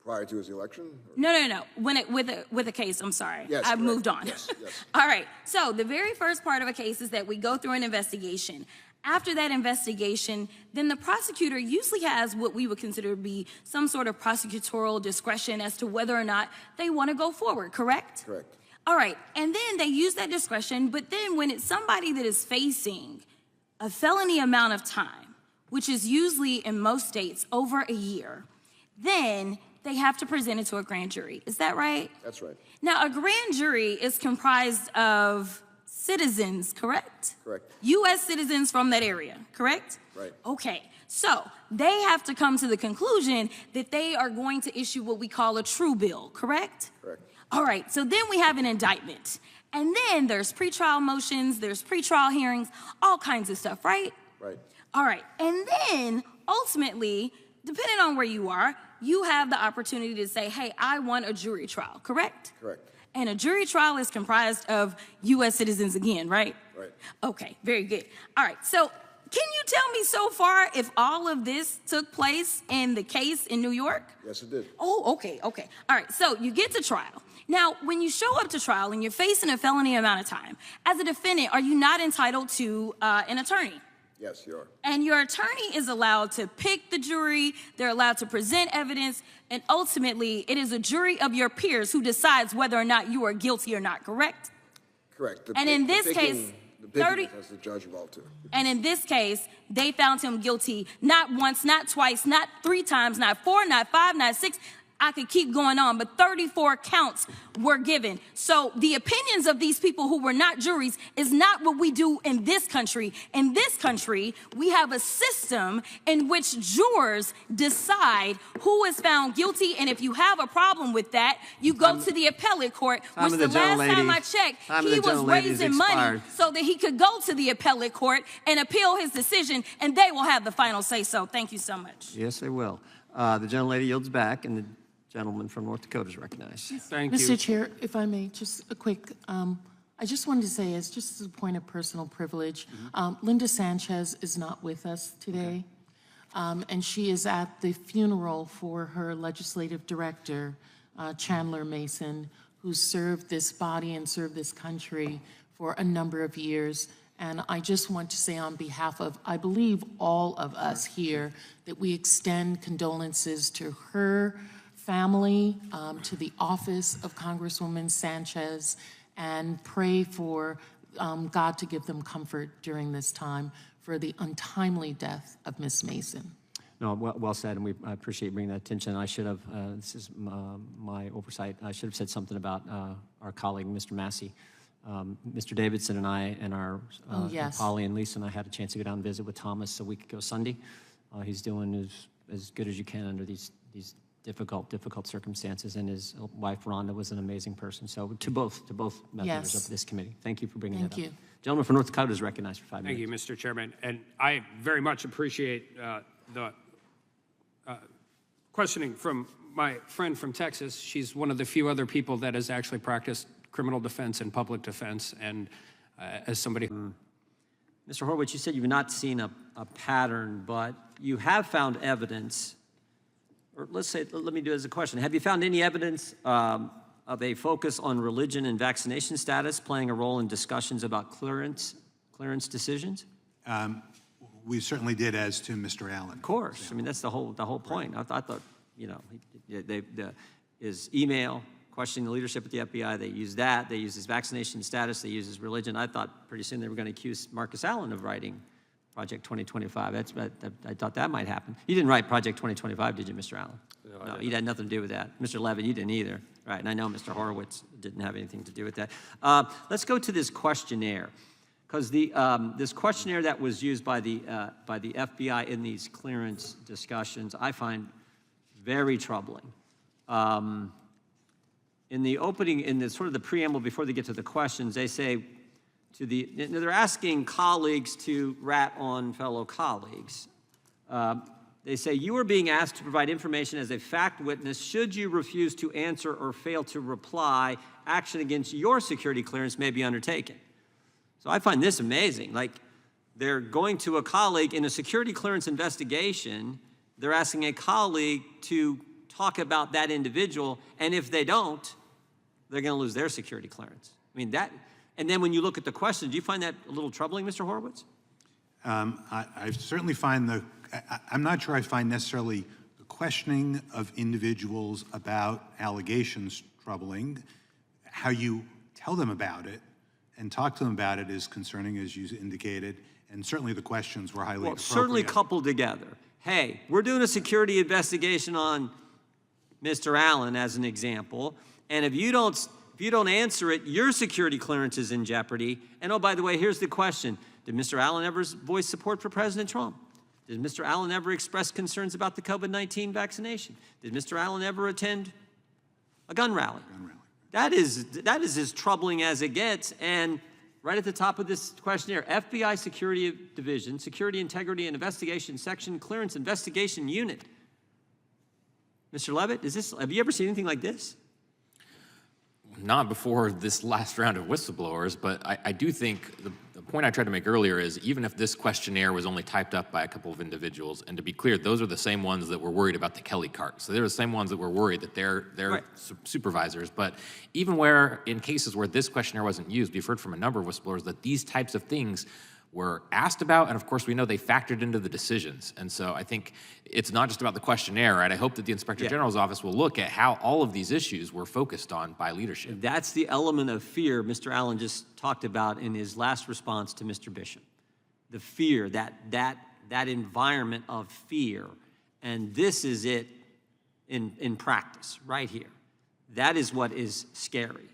Prior to his election? No. With a case, I'm sorry. Yes, I've correct. moved on. Yes, yes. All right. So the very first part of a case is that we go through an investigation. After that investigation, then the prosecutor usually has what we would consider to be some sort of prosecutorial discretion as to whether or not they want to go forward, correct? Correct. All right. And then they use that discretion, but then when it's somebody that is facing a felony amount of time, which is usually in most states over a year, then they have to present it to a grand jury. Is that right? That's right. Now, a grand jury is comprised of citizens, correct? Correct. U.S. citizens from that area, correct? Right. Okay, so they have to come to the conclusion that they are going to issue what we call a true bill, correct? Correct. All right, so then we have an indictment. And then there's pretrial motions, there's pretrial hearings, all kinds of stuff, right? Right. All right, and then ultimately, depending on where you are, you have the opportunity to say, hey, I want a jury trial, correct? Correct. And a jury trial is comprised of U.S. citizens again, right? Right. Okay, very good. All right, so can you tell me so far if all of this took place in the case in New York? Yes, it did. Oh, okay. All right, so you get to trial. Now, when you show up to trial and you're facing a felony amount of time, as a defendant, are you not entitled to an attorney? Yes, you are. And your attorney is allowed to pick the jury, they're allowed to present evidence, and ultimately, it is a jury of your peers who decides whether or not you are guilty or not, correct? Correct. And in this case, the picking has the judge involved too. And in this case, they found him guilty not once, not twice, not 3 times, not 4, not 5, not 6. I could keep going on, but 34 counts were given. So the opinions of these people who were not juries is not what we do in this country. In this country, we have a system in which jurors decide who is found guilty, and if you have a problem with that, you go to the appellate court, which the last time I checked, he was raising money so that he could go to the appellate court and appeal his decision, and they will have the final say-so. Thank you so much. Yes, they will. The gentlelady yields back, and the gentleman from North Dakota is recognized. Thank you. Mr. Chair, if I may, just a quick, I just wanted to say, as just as a point of personal privilege, Linda Sanchez is not with us today, and she is at the funeral for her legislative director, Chandler Mason, who served this body and served this country for a number of years. And I just want to say on behalf of, I believe, all of us here, that we extend condolences to her family, to the office of Congresswoman Sanchez, and pray for God to give them comfort during this time for the untimely death of Ms. Mason. No, well said, and I appreciate bringing that attention. I should have, this is my oversight, I should have said something about our colleague, Mr. Massey. Mr. Davidson and I and our yes. Polly and Lisa and I had a chance to go down and visit with Thomas a week ago Sunday. He's doing as good as you can under these difficult circumstances, and his wife Rhonda was an amazing person. So to both members Yes. of this committee, thank you for bringing Thank that up. you. Gentleman from North Dakota is recognized for 5 minutes. Thank you, Mr. Chairman. And I very much appreciate the questioning from my friend from Texas. She's one of the few other people that has actually practiced criminal defense and public defense, and as somebody who... Mr. Horwitz, you said you've not seen a pattern, but you have found evidence, or let me do it as a question. Have you found any evidence of a focus on religion and vaccination status playing a role in discussions about clearance decisions? We certainly did, as to Mr. Allen. Of course. I mean, that's the whole point. I thought, you know, his email questioning the leadership at the FBI, they used that. They used his vaccination status. They used his religion. I thought pretty soon they were going to accuse Marcus Allen of writing Project 2025. I thought that might happen. You didn't write Project 2025, did you, Mr. Allen? No, you had nothing to do with that. Mr. Levitt, you didn't either. Right, and I know Mr. Horowitz didn't have anything to do with that. Let's go to this questionnaire, because this questionnaire that was used by the FBI in these clearance discussions, I find very troubling. In the opening, in the sort of the preamble before they get to the questions, they say they're asking colleagues to rat on fellow colleagues. They say, you are being asked to provide information as a fact witness. Should you refuse to answer or fail to reply, action against your security clearance may be undertaken. So I find this amazing. Like, they're going to a colleague in a security clearance investigation, they're asking a colleague to talk about that individual, and if they don't, they're going to lose their security clearance. I mean, that, and then when you look at the question, do you find that a little troubling, Mr. Horowitz? I certainly find I'm not sure I find necessarily the questioning of individuals about allegations troubling. How you tell them about it and talk to them about it is concerning, as you indicated, and certainly the questions were highly appropriate. Certainly coupled together. Hey, we're doing a security investigation on Mr. Allen, as an example, and if you don't answer it, your security clearance is in jeopardy. And oh, by the way, here's the question. Did Mr. Allen ever voice support for President Trump? Did Mr. Allen ever express concerns about the COVID-19 vaccination? Did Mr. Allen ever attend a gun rally? That is as troubling as it gets. And right at the top of this questionnaire, FBI Security Division, Security Integrity and Investigation Section, Clearance Investigation Unit. Mr. Levitt, have you ever seen anything like this? Not before this last round of whistleblowers, but I do think the point I tried to make earlier is even if this questionnaire was only typed up by a couple of individuals, and to be clear, those are the same ones that were worried about the Kelly cart. So they're the same ones that were worried that they're right. Supervisors. But even where, in cases where this questionnaire wasn't used, we've heard from a number of whistleblowers that these types of things were asked about, and of course we know they factored into the decisions. And so I think it's not just about the questionnaire, right? I hope that the Inspector General's office will look at how all of these issues were focused on by leadership. That's the element of fear Mr. Allen just talked about in his last response to Mr. Bishop. The fear, that environment of fear. And this is it in practice, right here. That is what is scary.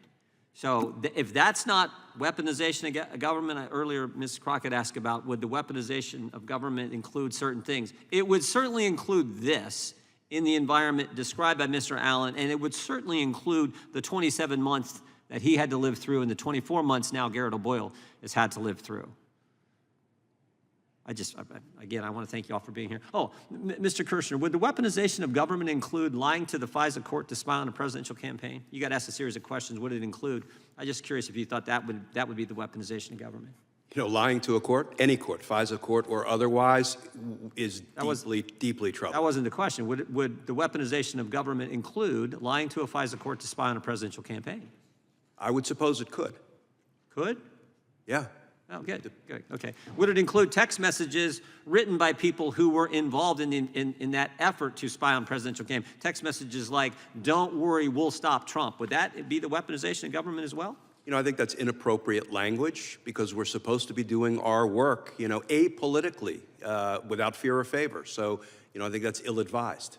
So if that's not weaponization of government, earlier Ms. Crockett asked about, would the weaponization of government include certain things? It would certainly include this in the environment described by Mr. Allen, and it would certainly include the 27 months that he had to live through and the 24 months now Garrett O'Boyle has had to live through. Again, I want to thank you all for being here. Oh, Mr. Kirshner, would the weaponization of government include lying to the FISA court to spy on a presidential campaign? You got asked a series of questions. Would it include? I'm just curious if you thought that would be the weaponization of government. You know, lying to a court, any court, FISA court or otherwise, is deeply troubling. That wasn't the question. Would the weaponization of government include lying to a FISA court to spy on a presidential campaign? I would suppose it could. Could? Yeah. Oh, good, okay. Would it include text messages written by people who were involved in that effort to spy on presidential campaign? Text messages like, don't worry, we'll stop Trump. Would that be the weaponization of government as well? You know, I think that's inappropriate language because we're supposed to be doing our work, you know, apolitically, without fear or favor. So, you know, I think that's ill-advised.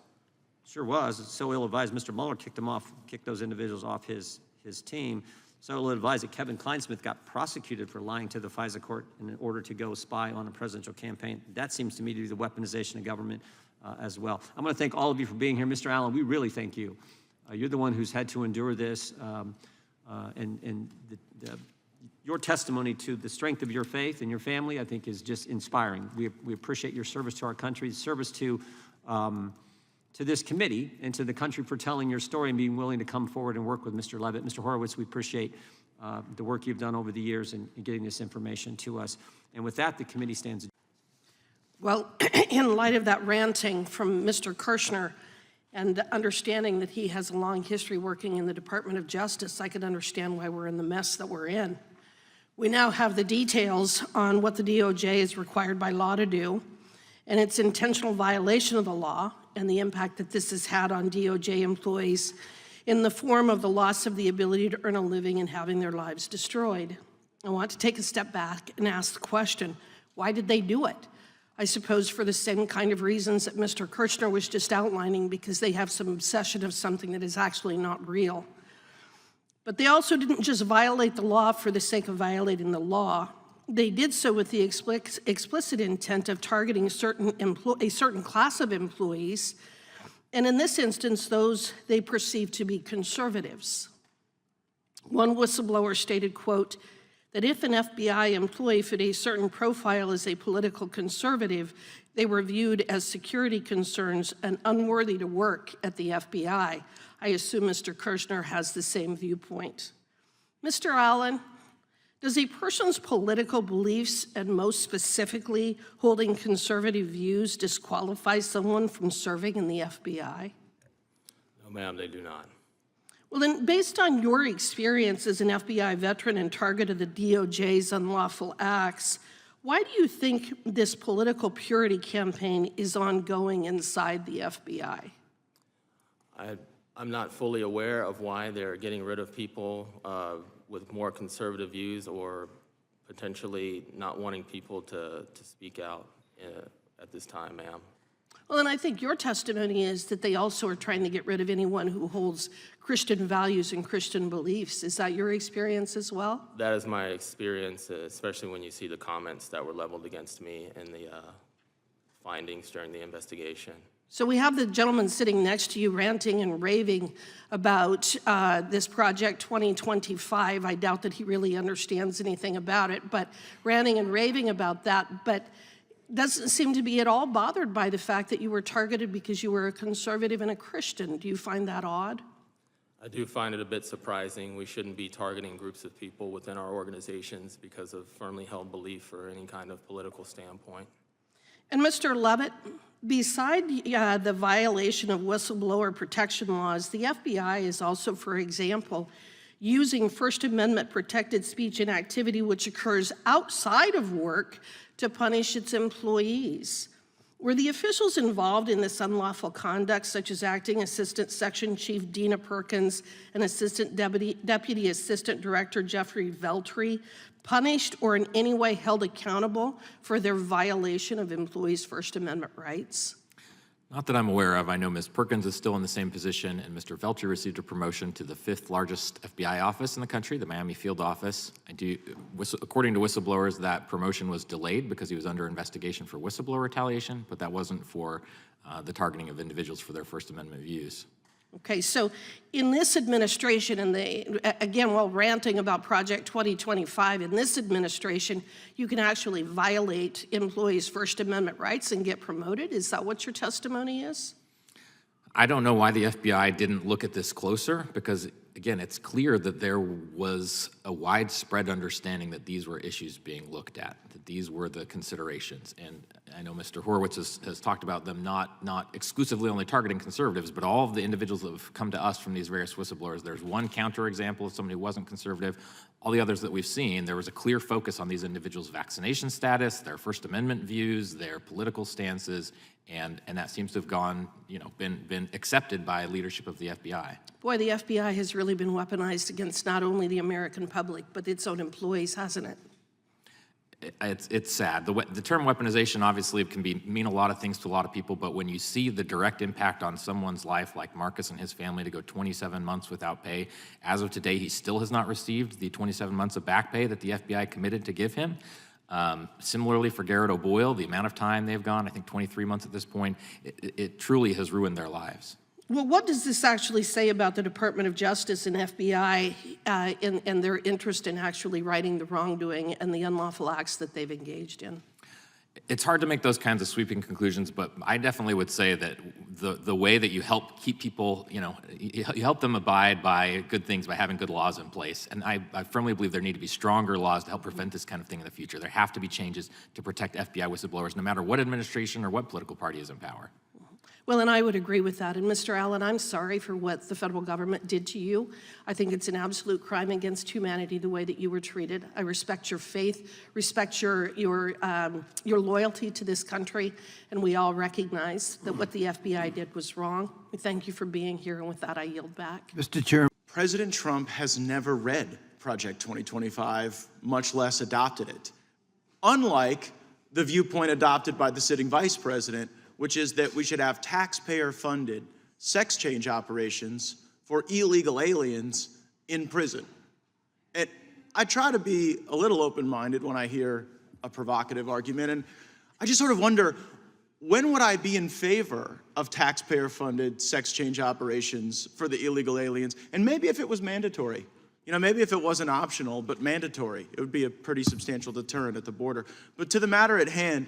Sure was. It's so ill-advised. Mr. Mueller kicked those individuals off his team. So ill-advised that Kevin Kleinsmith got prosecuted for lying to the FISA court in order to go spy on a presidential campaign. That seems to me to be the weaponization of government as well. I'm going to thank all of you for being here. Mr. Allen, we really thank you. You're the one who's had to endure this, your testimony to the strength of your faith and your family, I think, is just inspiring. We appreciate your service to our country, service to this committee and to the country for telling your story and being willing to come forward and work with Mr. Levitt. Mr. Horowitz, we appreciate the work you've done over the years in getting this information to us. And with that, the committee stands. Well, in light of that ranting from Mr. Kirshner and understanding that he has a long history working in the Department of Justice, I could understand why we're in the mess that we're in. We now have the details on what the DOJ is required by law to do and its intentional violation of the law and the impact that this has had on DOJ employees in the form of the loss of the ability to earn a living and having their lives destroyed. I want to take a step back and ask the question, why did they do it? I suppose for the same kind of reasons that Mr. Kirchner was just outlining, because they have some obsession of something that is actually not real. But they also didn't just violate the law for the sake of violating the law. They did so with the explicit intent of targeting a certain class of employees, and in this instance, those they perceived to be conservatives. One whistleblower stated, quote, that if an FBI employee fit a certain profile as a political conservative, they were viewed as security concerns and unworthy to work at the FBI. I assume Mr. Kirchner has the same viewpoint. Mr. Allen, does a person's political beliefs, and most specifically holding conservative views, disqualify someone from serving in the FBI? No, ma'am, they do not. Well, then, based on your experience as an FBI veteran and target of the DOJ's unlawful acts, why do you think this political purity campaign is ongoing inside the FBI? I'm not fully aware of why they're getting rid of people with more conservative views, or potentially not wanting people to speak out at this time, ma'am. Well, and I think your testimony is that they also are trying to get rid of anyone who holds Christian values and Christian beliefs. Is that your experience as well? That is my experience, especially when you see the comments that were leveled against me and the findings during the investigation. So we have the gentleman sitting next to you ranting and raving about this Project 2025. I doubt that he really understands anything about it, but ranting and raving about that, but doesn't seem to be at all bothered by the fact that you were targeted because you were a conservative and a Christian. Do you find that odd? I do find it a bit surprising. We shouldn't be targeting groups of people within our organizations because of firmly held belief or any kind of political standpoint. And Mr. Levitt, beside the violation of whistleblower protection laws, the FBI is also, for example, using First Amendment protected speech and activity which occurs outside of work to punish its employees. Were the officials involved in this unlawful conduct, such as Acting Assistant Section Chief Dina Perkins and Assistant Deputy Assistant Director Jeffrey Veltri, punished or in any way held accountable for their violation of employees' First Amendment rights? Not that I'm aware of. I know Ms. Perkins is still in the same position, and Mr. Veltri received a promotion to the 5th largest FBI office in the country, the Miami Field Office. According to whistleblowers, that promotion was delayed because he was under investigation for whistleblower retaliation, but that wasn't for the targeting of individuals for their First Amendment views. Okay, so in this administration, and again, while ranting about Project 2025, in this administration, you can actually violate employees' First Amendment rights and get promoted. Is that what your testimony is? I don't know why the FBI didn't look at this closer, because again, it's clear that there was a widespread understanding that these were issues being looked at, that these were the considerations. And I know Mr. Horowitz has talked about them not exclusively only targeting conservatives, but all of the individuals that have come to us from these various whistleblowers. There's one counterexample of somebody who wasn't conservative. All the others that we've seen, there was a clear focus on these individuals' vaccination status, their First Amendment views, their political stances, and that seems to have gone, been accepted by leadership of the FBI. Boy, the FBI has really been weaponized against not only the American public, but its own employees, hasn't it? It's sad. The term weaponization obviously can mean a lot of things to a lot of people, but when you see the direct impact on someone's life, like Marcus and his family, to go 27 months without pay, as of today, he still has not received the 27 months of back pay that the FBI committed to give him. Similarly for Garrett O'Boyle, the amount of time they've gone, I think 23 months at this point, it truly has ruined their lives. Well, what does this actually say about the Department of Justice and FBI and their interest in actually righting the wrongdoing and the unlawful acts that they've engaged in? It's hard to make those kinds of sweeping conclusions, but I definitely would say that the way that you help keep people, you help them abide by good things by having good laws in place. And I firmly believe there need to be stronger laws to help prevent this kind of thing in the future. There have to be changes to protect FBI whistleblowers, no matter what administration or what political party is in power. Well, and I would agree with that. And Mr. Allen, I'm sorry for what the federal government did to you. I think it's an absolute crime against humanity the way that you were treated. I respect your faith, respect your loyalty to this country, and we all recognize that what the FBI did was wrong. We thank you for being here, and with that, I yield back. Mr. Chairman. President Trump has never read Project 2025, much less adopted it. Unlike the viewpoint adopted by the sitting vice president, which is that we should have taxpayer-funded sex change operations for illegal aliens in prison. And I try to be a little open-minded when I hear a provocative argument, and I just sort of wonder, when would I be in favor of taxpayer-funded sex change operations for the illegal aliens? And maybe if it was mandatory. You know, maybe if it wasn't optional, but mandatory, it would be a pretty substantial deterrent at the border. But to the matter at hand,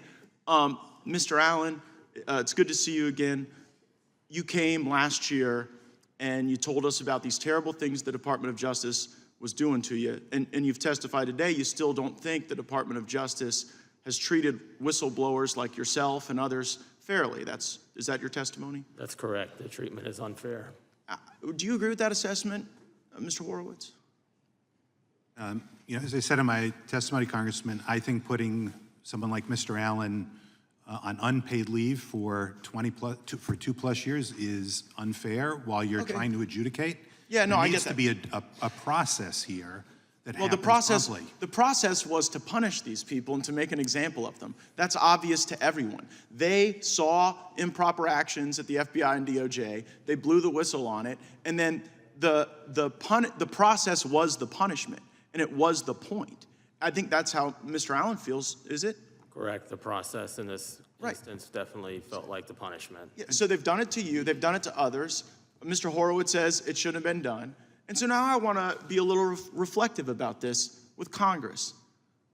Mr. Allen, it's good to see you again. You came last year and you told us about these terrible things the Department of Justice was doing to you. And you've testified today, you still don't think the Department of Justice has treated whistleblowers like yourself and others fairly. Is that your testimony? That's correct. The treatment is unfair. Do you agree with that assessment, Mr. Horowitz? You know, as I said in my testimony, Congressman, I think putting someone like Mr. Allen on unpaid leave for 2+ years is unfair while you're trying to adjudicate. Yeah, no, I get that. There needs to be a process here that well, happens promptly. The process was to punish these people and to make an example of them. That's obvious to everyone. They saw improper actions at the FBI and DOJ. They blew the whistle on it, and then the process was the punishment, and it was the point. I think that's how Mr. Allen feels, is it? Correct. The process in this instance definitely felt like the punishment. Yeah, so they've done it to you. They've done it to others. Mr. Horowitz says it shouldn't have been done. And so now I want to be a little reflective about this with Congress.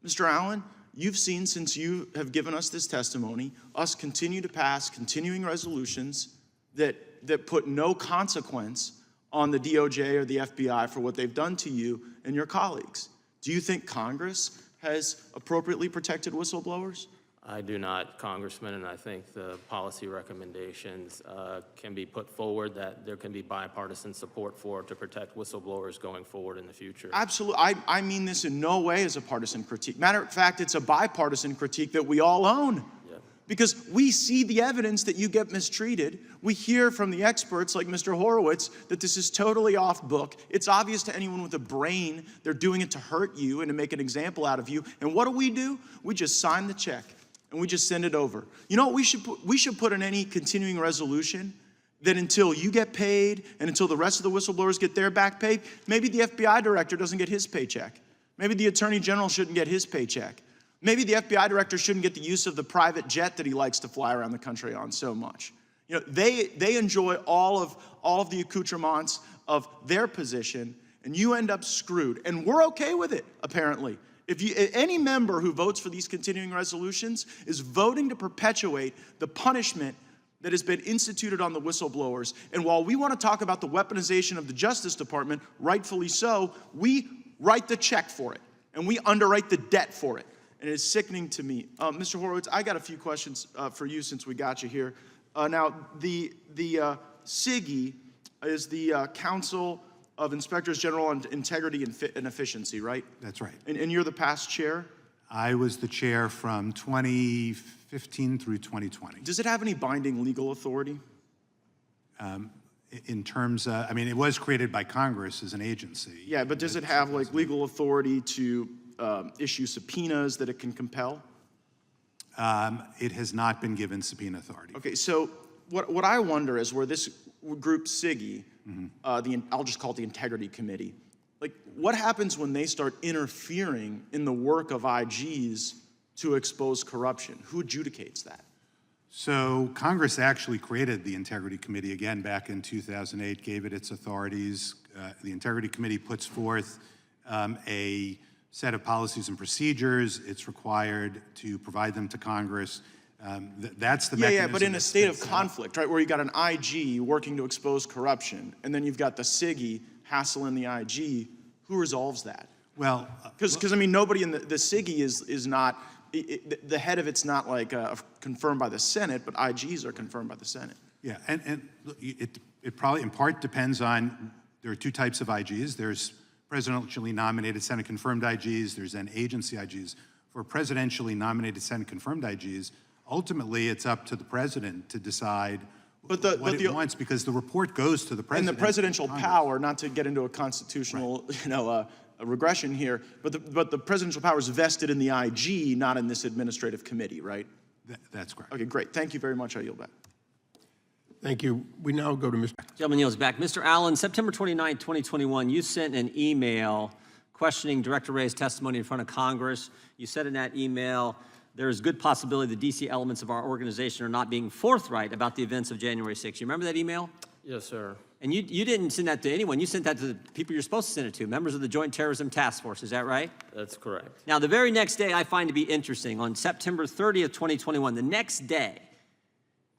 Mr. Allen, you've seen since you have given us this testimony, us continue to pass continuing resolutions that put no consequence on the DOJ or the FBI for what they've done to you and your colleagues. Do you think Congress has appropriately protected whistleblowers? I do not, Congressman, and I think the policy recommendations can be put forward that there can be bipartisan support for to protect whistleblowers going forward in the future. Absolutely. I mean this in no way as a partisan critique. Matter of fact, it's a bipartisan critique that we all own. Because we see the evidence that you get mistreated. We hear from the experts like Mr. Horowitz that this is totally off book. It's obvious to anyone with a brain they're doing it to hurt you and to make an example out of you. And what do? We just sign the check and we just send it over. You know what we should put in any continuing resolution? That until you get paid and until the rest of the whistleblowers get their back pay, maybe the FBI director doesn't get his paycheck. Maybe the Attorney General shouldn't get his paycheck. Maybe the FBI director shouldn't get the use of the private jet that he likes to fly around the country on so much. You know, they enjoy all of the accoutrements of their position, and you end up screwed. And we're okay with it, apparently. If any member who votes for these continuing resolutions is voting to perpetuate the punishment that has been instituted on the whistleblowers. And while we want to talk about the weaponization of the Justice Department, rightfully so, we write the check for it, and we underwrite the debt for it. And it is sickening to me. Mr. Horowitz, I got a few questions for you since we got you here. Now, the CIGI is the Council of Inspectors General on Integrity and Efficiency, right? That's right. And you're the past chair? I was the chair from 2015 through 2020. Does it have any binding legal authority? In terms of, I mean, it was created by Congress as an agency. Yeah, but does it have like legal authority to issue subpoenas that it can compel? It has not been given subpoena authority. Okay, so what I wonder is where this group CIGI, I'll just call it the Integrity Committee, like what happens when they start interfering in the work of IGs to expose corruption? Who adjudicates that? So Congress actually created the Integrity Committee again back in 2008, gave it its authorities. The Integrity Committee puts forth a set of policies and procedures. It's required to provide them to Congress. That's the mechanism. Yeah, but in a state of conflict, right, where you got an IG working to expose corruption, and then you've got the CIGI hassling the IG, who resolves that? Well, because I mean, nobody in the CIGI is not, the head of it's not like confirmed by the Senate, but IGs are confirmed by the Senate. Yeah, and it probably in part depends on, there are two types of IGs. There's presidentially nominated Senate-confirmed IGs, there's then agency IGs. For presidentially nominated Senate-confirmed IGs, ultimately it's up to the president to decide what he wants, because the report goes to the president. And the presidential power, not to get into a constitutional, regression here, but the presidential power is vested in the IG, not in this administrative committee, right? That's correct. Okay, great. Thank you very much. I yield back. Thank you. We now go to Mr. Gentleman yields back. Mr. Allen, September 29, 2021, you sent an email questioning Director Wray's testimony in front of Congress. You said in that email, there is good possibility the D.C. elements of our organization are not being forthright about the events of January 6th. You remember that email? Yes, sir. And you didn't send that to anyone. You sent that to the people you're supposed to send it to, members of the Joint Terrorism Task Force. Is that right? That's correct. Now, the very next day I find to be interesting, on September 30th, 2021, the next day,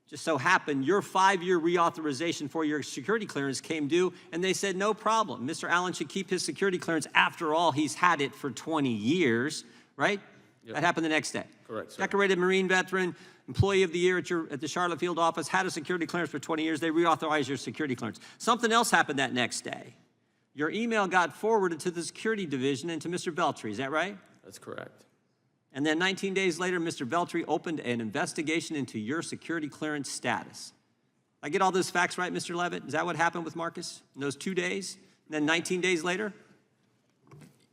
just so happened your 5-year reauthorization for your security clearance came due, and they said, no problem. Mr. Allen should keep his security clearance. After all, he's had it for 20 years, right? Yep. That happened the next day. Correct, sir. Decorated Marine veteran, employee of the year at the Charlotte Field office, had a security clearance for 20 years. They reauthorized your security clearance. Something else happened that next day. Your email got forwarded to the security division and to Mr. Veltri. Is that right? That's correct. And then 19 days later, Mr. Veltri opened an investigation into your security clearance status. I get all those facts right, Mr. Levitt? Is that what happened with Marcus in those 2 days? And then 19 days later?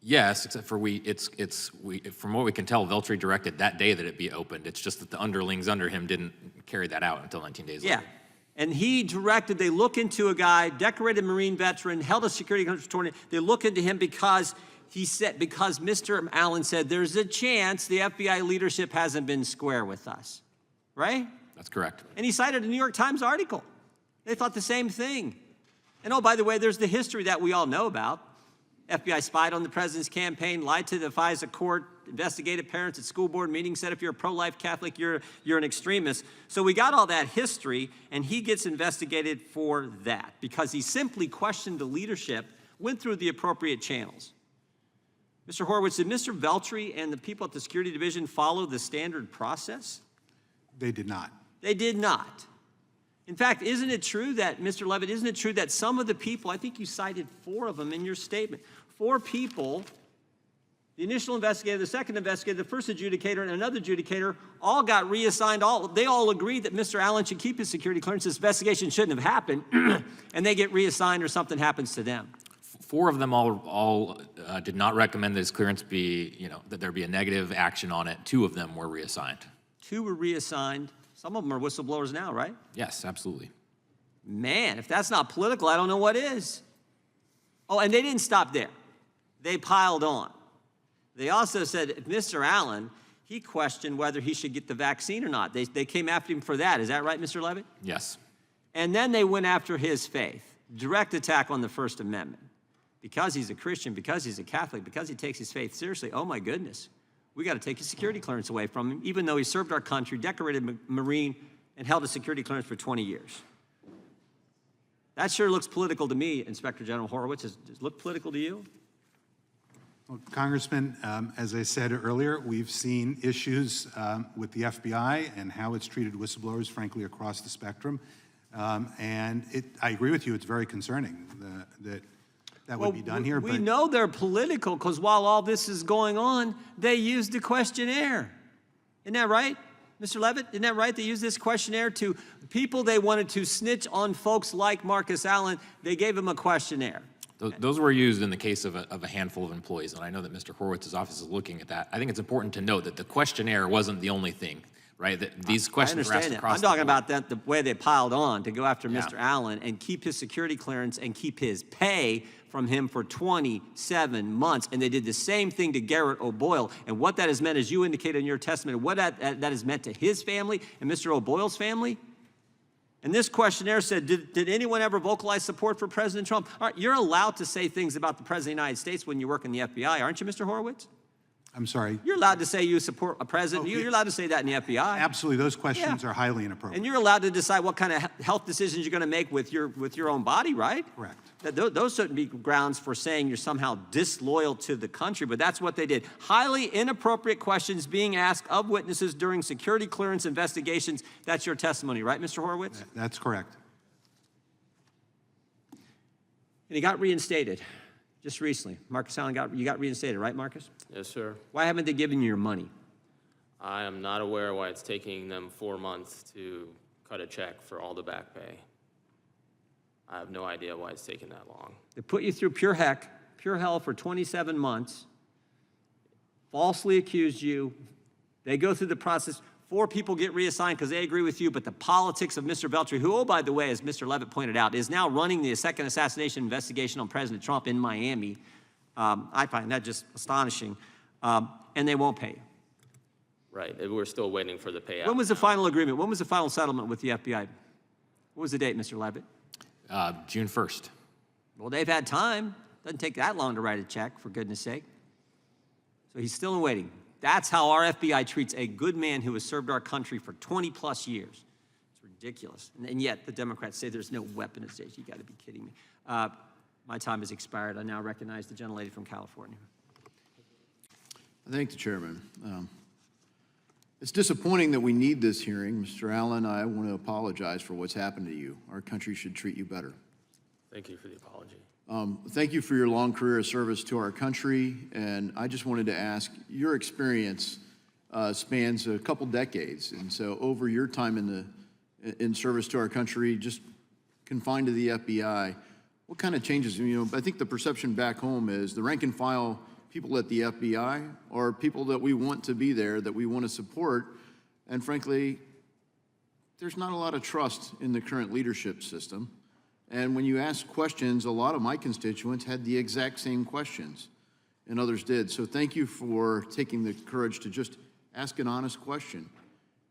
Yes, except for from what we can tell, Veltri directed that day that it be opened. It's just that the underlings under him didn't carry that out until 19 days later. Yeah. And he directed, they look into a guy, decorated Marine veteran, held a security clearance for 20. They look into him because Mr. Allen said there's a chance the FBI leadership hasn't been square with us, right? That's correct. And he cited a New York Times article. They thought the same thing. And oh, by the way, there's the history that we all know about. FBI spied on the president's campaign, lied to the FISA court, investigated parents at school board meetings, said if you're a pro-life Catholic, you're an extremist. So we got all that history, and he gets investigated for that because he simply questioned the leadership, went through the appropriate channels. Mr. Horowitz, did Mr. Veltri and the people at the Security Division follow the standard process? They did not. They did not. In fact, isn't it true that, Mr. Levitt, isn't it true that some of the people, I think you cited 4 of them in your statement, 4 people, the initial investigator, the second investigator, the first adjudicator, and another adjudicator, all got reassigned. They all agreed that Mr. Allen should keep his security clearance. This investigation shouldn't have happened, and they get reassigned or something happens to them. 4 of them all did not recommend that his clearance be, that there be a negative action on it. 2 of them were reassigned. 2 were reassigned. Some of them are whistleblowers now, right? Yes, absolutely. Man, if that's not political, I don't know what is. Oh, and they didn't stop there. They piled on. They also said, if Mr. Allen, he questioned whether he should get the vaccine or not. They came after him for that. Is that right, Mr. Levitt? Yes. And then they went after his faith. Direct attack on the First Amendment. Because he's a Christian, because he's a Catholic, because he takes his faith seriously, oh my goodness, we got to take his security clearance away from him, even though he served our country, decorated Marine, and held a security clearance for 20 years. That sure looks political to me, Inspector General Horowitz. Does it look political to you? Well, Congressman, as I said earlier, we've seen issues with the FBI and how it's treated whistleblowers, frankly, across the spectrum. And I agree with you, it's very concerning that would be done here. We know they're political because while all this is going on, they used the questionnaire. Isn't that right, Mr. Levitt? Isn't that right? They used this questionnaire to people they wanted to snitch on folks like Marcus Allen. They gave him a questionnaire. Those were used in the case of a handful of employees, and I know that Mr. Horowitz's office is looking at that. I think it's important to note that the questionnaire wasn't the only thing, right? That these questions were asked across I'm talking about the way they piled on to go after Mr. Allen and keep his security clearance and keep his pay from him for 27 months. And they did the same thing to Garrett O'Boyle. And what that has meant, as you indicated in your testimony, what that has meant to his family and Mr. O'Boyle's family. And this questionnaire said, did anyone ever vocalize support for President Trump? All right, you're allowed to say things about the President of the United States when you work in the FBI, aren't you, Mr. Horowitz? I'm sorry? You're allowed to say you support a president. You're allowed to say that in the FBI. Absolutely, those questions are highly inappropriate. And you're allowed to decide what kind of health decisions you're going to make with your own body, right? Correct. Those shouldn't be grounds for saying you're somehow disloyal to the country, but that's what they did. Highly inappropriate questions being asked of witnesses during security clearance investigations. That's your testimony, right, Mr. Horowitz? That's correct. And he got reinstated just recently. Marcus Allen you got reinstated, right, Marcus? Yes, sir. Why haven't they given you your money? I am not aware why it's taking them 4 months to cut a check for all the back pay. I have no idea why it's taking that long. They put you through pure heck, pure hell for 27 months, falsely accused you. They go through the process. 4 people get reassigned because they agree with you, but the politics of Mr. Veltri, who, oh, by the way, as Mr. Levitt pointed out, is now running the second assassination investigation on President Trump in Miami. I find that just astonishing. And they won't pay you. Right, and we're still waiting for the payout. When was the final agreement? When was the final settlement with the FBI? What was the date, Mr. Levitt? June 1st. Well, they've had time. Doesn't take that long to write a check, for goodness sake. So he's still in waiting. That's how our FBI treats a good man who has served our country for 20-plus years. It's ridiculous. And yet the Democrats say there's no weaponization. You got to be kidding me. My time has expired. I now recognize the gentlelady from California. I thank the chairman. It's disappointing that we need this hearing. Mr. Allen, I want to apologize for what's happened to you. Our country should treat you better. Thank you for the apology. Thank you for your long career of service to our country, and I just wanted to ask, your experience spans a couple decades, and so over your time in service to our country, just confined to the FBI, what kind of changes? You know, I think the perception back home is the rank and file people at the FBI are people that we want to be there, that we want to support, and frankly, there's not a lot of trust in the current leadership system. And when you ask questions, a lot of my constituents had the exact same questions, and others did. So thank you for taking the courage to just ask an honest question.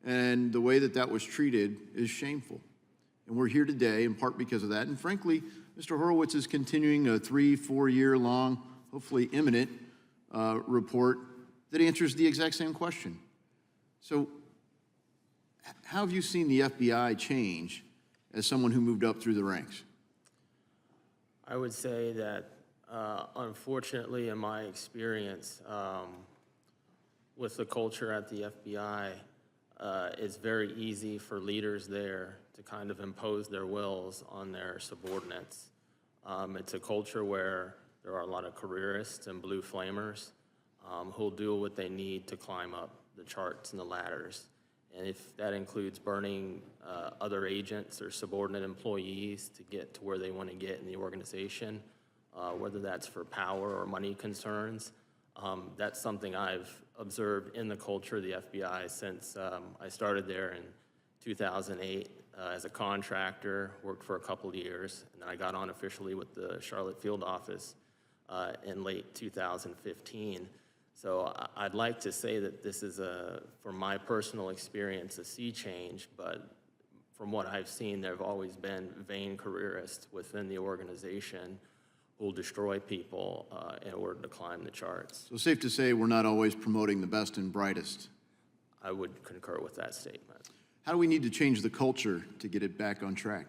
And the way that that was treated is shameful. And we're here today in part because of that. And frankly, Mr. Horowitz is continuing a 3-4 year long, hopefully imminent, report that answers the exact same question. So how have you seen the FBI change as someone who moved up through the ranks? I would say that, unfortunately, in my experience with the culture at the FBI, it's very easy for leaders there to kind of impose their wills on their subordinates. It's a culture where there are a lot of careerists and blue flamers who'll do what they need to climb up the charts and the ladders. And if that includes burning other agents or subordinate employees to get to where they want to get in the organization, whether that's for power or money concerns, that's something I've observed in the culture of the FBI since I started there in 2008 as a contractor, worked for a couple of years, and then I got on officially with the Charlotte Field Office in late 2015. So I'd like to say that this is, from my personal experience, a sea change, but from what I've seen, there have always been vain careerists within the organization who will destroy people in order to climb the charts. So safe to say we're not always promoting the best and brightest. I would concur with that statement. How do we need to change the culture to get it back on track?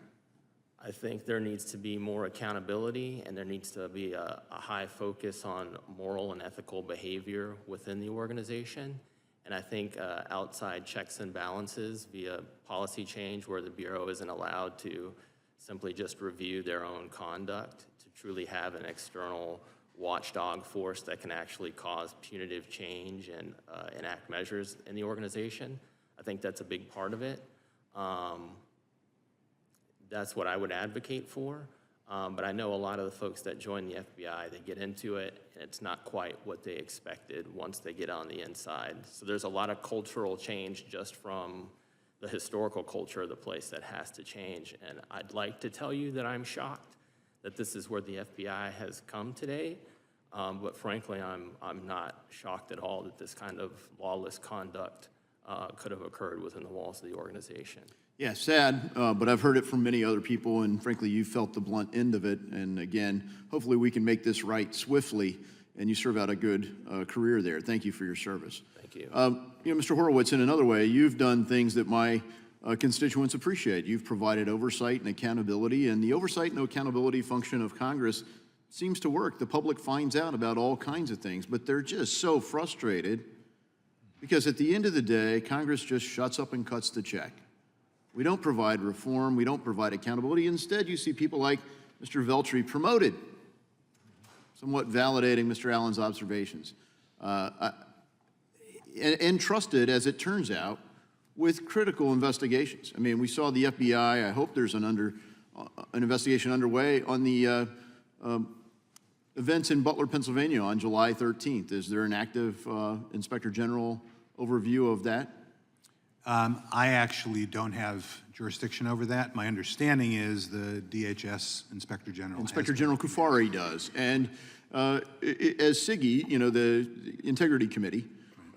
I think there needs to be more accountability, and there needs to be a high focus on moral and ethical behavior within the organization. And I think outside checks and balances via policy change where the Bureau isn't allowed to simply just review their own conduct, to truly have an external watchdog force that can actually cause punitive change and enact measures in the organization. I think that's a big part of it. That's what I would advocate for. But I know a lot of the folks that join the FBI, they get into it, and it's not quite what they expected once they get on the inside. So there's a lot of cultural change just from the historical culture of the place that has to change. And I'd like to tell you that I'm shocked that this is where the FBI has come today. But frankly, I'm not shocked at all that this kind of lawless conduct could have occurred within the walls of the organization. Yeah, sad, but I've heard it from many other people, and frankly, you felt the blunt end of it. And again, hopefully we can make this right swiftly, and you serve out a good career there. Thank you for your service. Thank you. You know, Mr. Horowitz, in another way, you've done things that my constituents appreciate. You've provided oversight and accountability, and the oversight and accountability function of Congress seems to work. The public finds out about all kinds of things, but they're just so frustrated because at the end of the day, Congress just shuts up and cuts the check. We don't provide reform. We don't provide accountability. Instead, you see people like Mr. Veltri promoted, somewhat validating Mr. Allen's observations, and trusted, as it turns out, with critical investigations. I mean, we saw the FBI. I hope there's an investigation underway on the Events in Butler, Pennsylvania on July 13th. Is there an active Inspector General overview of that? I actually don't have jurisdiction over that. My understanding is the DHS Inspector General. Inspector General Kufari does. And as SIGI, you know, the Integrity Committee,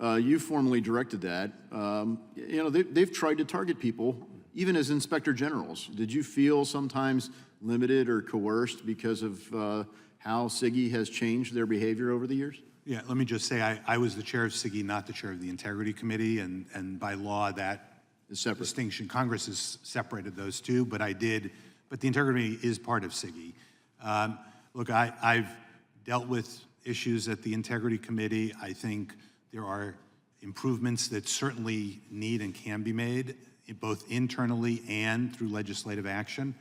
you formally directed that. You know, they've tried to target people, even as Inspector Generals. Did you feel sometimes limited or coerced because of how SIGI has changed their behavior over the years? Yeah, let me just say, I was the chair of SIGI, not the chair of the Integrity Committee, and by law, that is separate. Distinction, Congress has separated those two, but the Integrity is part of SIGI. Look, I've dealt with issues at the Integrity Committee. I think there are improvements that certainly need and can be made, both internally and through legislative action,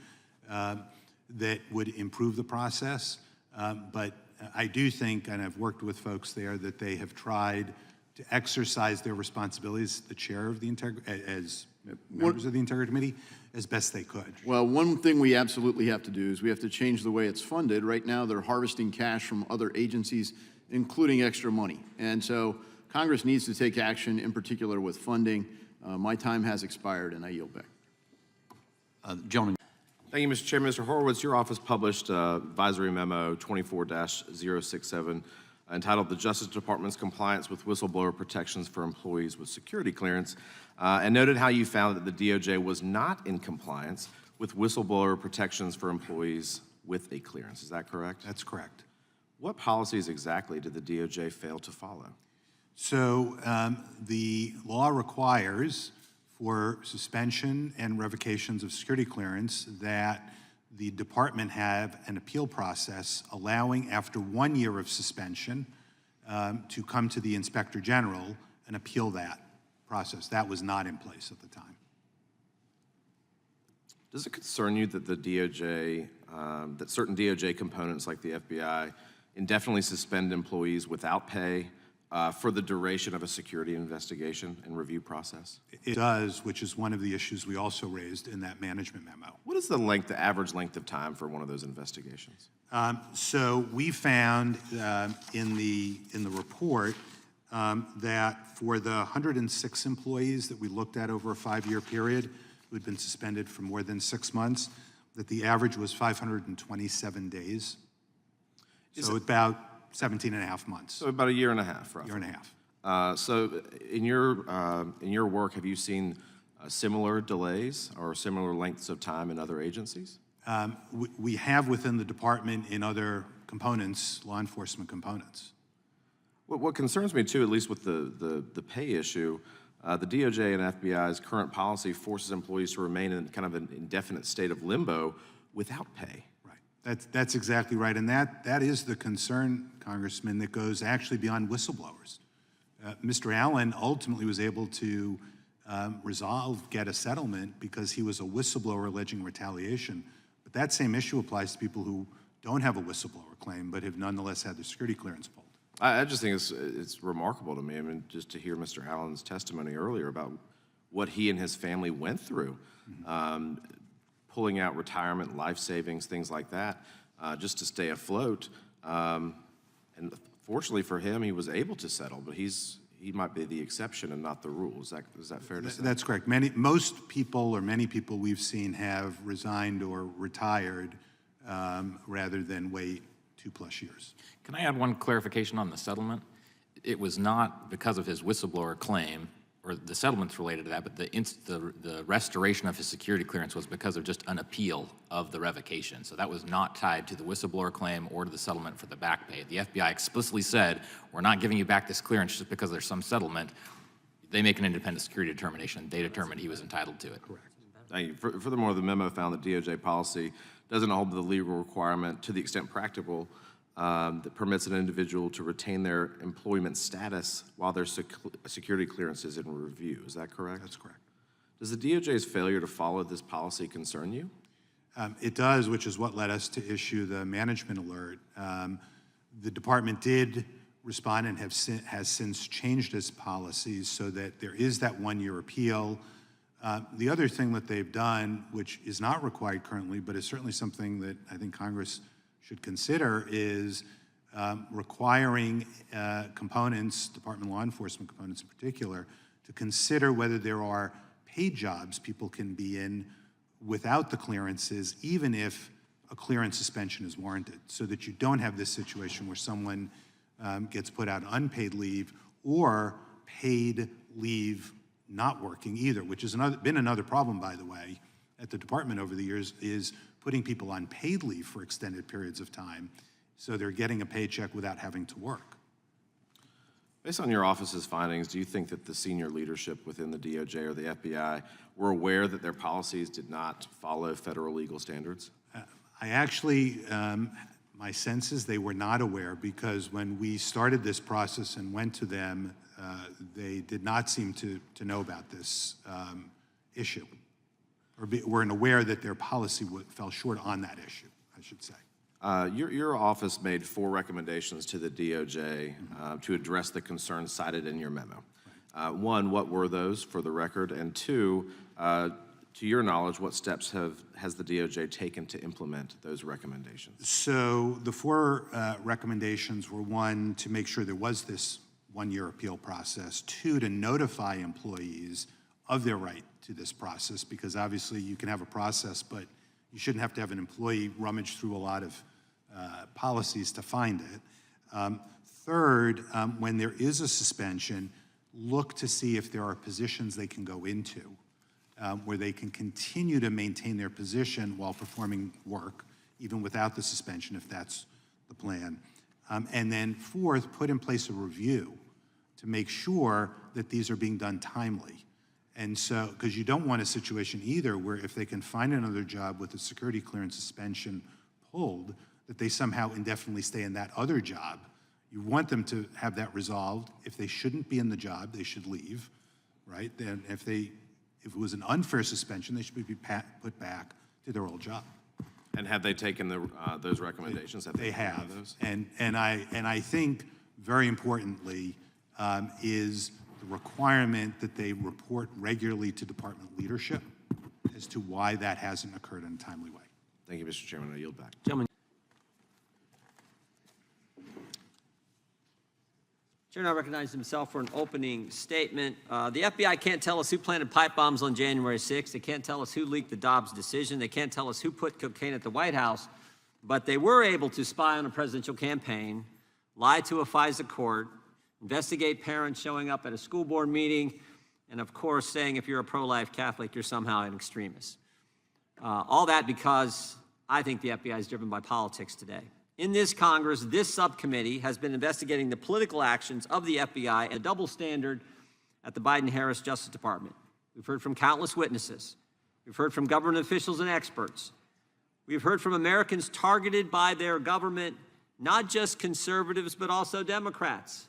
that would improve the process. But I do think, and I've worked with folks there, that they have tried to exercise their responsibilities, the chair of the as members of the Integrity Committee, as best they could. Well, one thing we absolutely have to do is we have to change the way it's funded. Right now, they're harvesting cash from other agencies, including extra money. And so Congress needs to take action, in particular with funding. My time has expired, and I yield back. Gentleman. Thank you, Mr. Chair. Mr. Horowitz, your office published advisory memo 24-067 entitled The Justice Department's Compliance with Whistleblower Protections for Employees with Security Clearance, and noted how you found that the DOJ was not in compliance with whistleblower protections for employees with a clearance. Is that correct? That's correct. What policies exactly did the DOJ fail to follow? So the law requires for suspension and revocations of security clearance that the department have an appeal process allowing, after 1 year of suspension, to come to the Inspector General and appeal that process. That was not in place at the time. Does it concern you that the DOJ, that certain DOJ components like the FBI indefinitely suspend employees without pay for the duration of a security investigation and review process? It does, which is one of the issues we also raised in that management memo. What is the average length of time for one of those investigations? So we found in the report that for the 106 employees that we looked at over a 5-year period who had been suspended for more than 6 months, that the average was 527 days. So about 17 and a half months. So about a year and a half, roughly. Year and a half. So in your work, have you seen similar delays or similar lengths of time in other agencies? We have within the department in other components, law enforcement components. What concerns me too, at least with the pay issue, the DOJ and FBI's current policy forces employees to remain in kind of an indefinite state of limbo without pay. That's exactly right, and that is the concern, Congressman, that goes actually beyond whistleblowers. Mr. Allen ultimately was able to get a settlement because he was a whistleblower alleging retaliation, but that same issue applies to people who don't have a whistleblower claim but have nonetheless had their security clearance pulled. I just think it's remarkable to me, I mean, just to hear Mr. Allen's testimony earlier about what he and his family went through. Pulling out retirement, life savings, things like that, just to stay afloat. And fortunately for him, he was able to settle, but he might be the exception and not the rule. Is that fair to say? That's correct. Most people or many people we've seen have resigned or retired rather than wait 2+ years. Can I add one clarification on the settlement? It was not because of his whistleblower claim, or the settlement's related to that, but the restoration of his security clearance was because of just an appeal of the revocation. So that was not tied to the whistleblower claim or to the settlement for the back pay. The FBI explicitly said, we're not giving you back this clearance just because there's some settlement. They make an independent security determination. They determined he was entitled to it. Correct. Thank you. Furthermore, the memo found that DOJ policy doesn't hold the legal requirement to the extent practical that permits an individual to retain their employment status while their security clearance is in review. Is that correct? That's correct. Does the DOJ's failure to follow this policy concern you? It does, which is what led us to issue the management alert. The department did respond and has since changed its policies so that there is that 1-year appeal. The other thing that they've done, which is not required currently, but is certainly something that I think Congress should consider, is requiring components, Department of Law Enforcement components in particular, to consider whether there are paid jobs people can be in without the clearances, even if a clearance suspension is warranted, so that you don't have this situation where someone gets put out unpaid leave or paid leave not working either, which has been another problem, by the way, at the department over the years, is putting people on paid leave for extended periods of time, so they're getting a paycheck without having to work. Based on your office's findings, do you think that the senior leadership within the DOJ or the FBI were aware that their policies did not follow federal legal standards? I actually, my sense is they were not aware, because when we started this process and went to them, they did not seem to know about this issue, or weren't aware that their policy fell short on that issue, I should say. Your office made 4 recommendations to the DOJ to address the concerns cited in your memo. 1, what were those for the record? And 2, to your knowledge, what steps has the DOJ taken to implement those recommendations? So the 4 recommendations were: 1, to make sure there was this one-year appeal process; 2, to notify employees of their right to this process, because obviously you can have a process, but you shouldn't have to have an employee rummage through a lot of policies to find it. 3rd, when there is a suspension, look to see if there are positions they can go into where they can continue to maintain their position while performing work, even without the suspension, if that's the plan. And then 4th, put in place a review to make sure that these are being done timely. And so, because you don't want a situation either where if they can find another job with a security clearance suspension pulled, that they somehow indefinitely stay in that other job. You want them to have that resolved. If they shouldn't be in the job, they should leave, right? Then if it was an unfair suspension, they should be put back to their old job. And have they taken those recommendations? They have. And I think, very importantly, is the requirement that they report regularly to department leadership as to why that hasn't occurred in a timely way. Thank you, Mr. Chairman. I yield back. Gentlemen. Chair now recognizes himself for an opening statement. The FBI can't tell us who planted pipe bombs on January 6th. They can't tell us who leaked the Dobbs decision. They can't tell us who put cocaine at the White House. But they were able to spy on a presidential campaign, lie to a FISA court, investigate parents showing up at a school board meeting, and of course saying if you're a pro-life Catholic, you're somehow an extremist. All that because I think the FBI is driven by politics today. In this Congress, this subcommittee has been investigating the political actions of the FBI and a double standard at the Biden-Harris Justice Department. We've heard from countless witnesses. We've heard from government officials and experts. We've heard from Americans targeted by their government, not just conservatives, but also Democrats.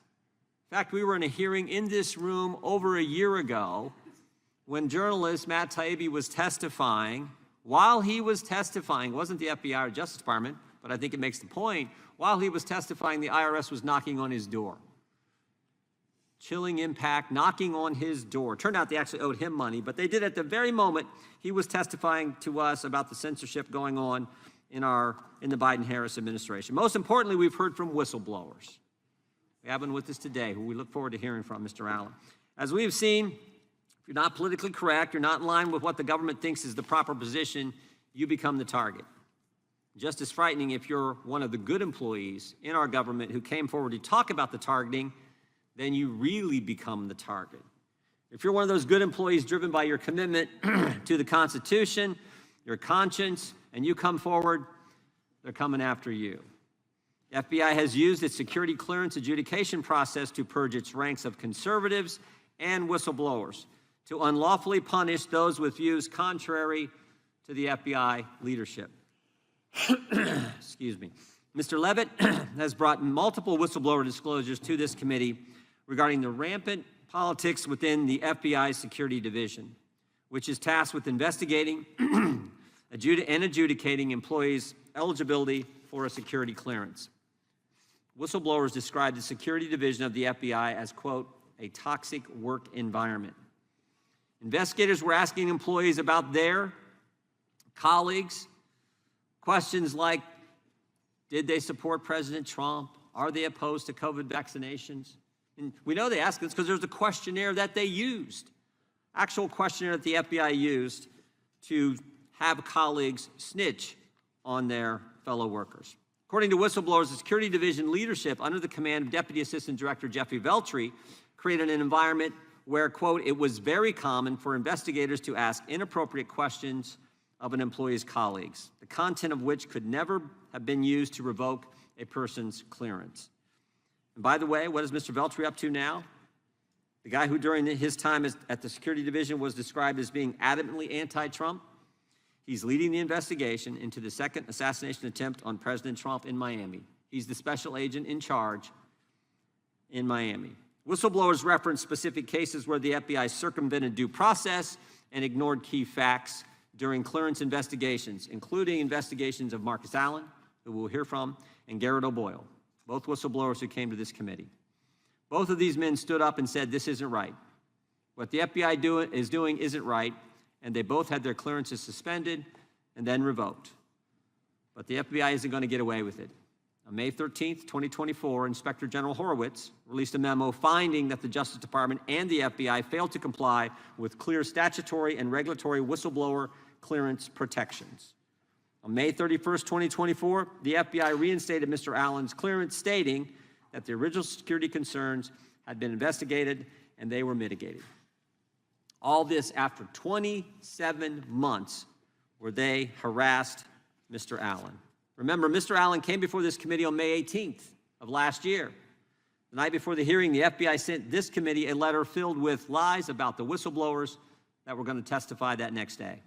In fact, we were in a hearing in this room over a year ago when journalist Matt Taibbi was testifying. While he was testifying, it wasn't the FBI or Justice Department, but I think it makes the point, while he was testifying, the IRS was knocking on his door. Chilling impact, knocking on his door. Turned out they actually owed him money, but they did at the very moment he was testifying to us about the censorship going on in the Biden-Harris administration. Most importantly, we've heard from whistleblowers. We have one with us today, who we look forward to hearing from, Mr. Allen. As we have seen, if you're not politically correct, you're not in line with what the government thinks is the proper position, you become the target. Just as frightening if you're one of the good employees in our government who came forward to talk about the targeting, then you really become the target. If you're one of those good employees driven by your commitment to the Constitution, your conscience, and you come forward, they're coming after you. The FBI has used its security clearance adjudication process to purge its ranks of conservatives and whistleblowers, to unlawfully punish those with views contrary to the FBI leadership. Excuse me. Mr. Levitt has brought multiple whistleblower disclosures to this committee regarding the rampant politics within the FBI Security Division, which is tasked with investigating and adjudicating employees' eligibility for a security clearance. Whistleblowers described the Security Division of the FBI as, quote, a toxic work environment. Investigators were asking employees about their colleagues questions like, did they support President Trump? Are they opposed to COVID vaccinations? And we know they asked this because there's a questionnaire that they used, actual questionnaire that the FBI used to have colleagues snitch on their fellow workers. According to whistleblowers, the Security Division leadership under the command of Deputy Assistant Director Jeffrey Veltri created an environment where, quote, it was very common for investigators to ask inappropriate questions of an employee's colleagues, the content of which could never have been used to revoke a person's clearance. And by the way, what is Mr. Veltri up to now? The guy who during his time at the Security Division was described as being adamantly anti-Trump, he's leading the investigation into the second assassination attempt on President Trump in Miami. He's the special agent in charge in Miami. Whistleblowers reference specific cases where the FBI circumvented due process and ignored key facts during clearance investigations, including investigations of Marcus Allen, who we'll hear from, and Garrett O'Boyle, both whistleblowers who came to this committee. Both of these men stood up and said, this isn't right. What the FBI is doing isn't right, and they both had their clearances suspended and then revoked. But the FBI isn't going to get away with it. On May 13th, 2024, Inspector General Horowitz released a memo finding that the Justice Department and the FBI failed to comply with clear statutory and regulatory whistleblower clearance protections. On May 31st, 2024, the FBI reinstated Mr. Allen's clearance, stating that the original security concerns had been investigated and they were mitigated. All this after 27 months where they harassed Mr. Allen. Remember, Mr. Allen came before this committee on May 18th of last year. The night before the hearing, the FBI sent this committee a letter filled with lies about the whistleblowers that were going to testify that next day.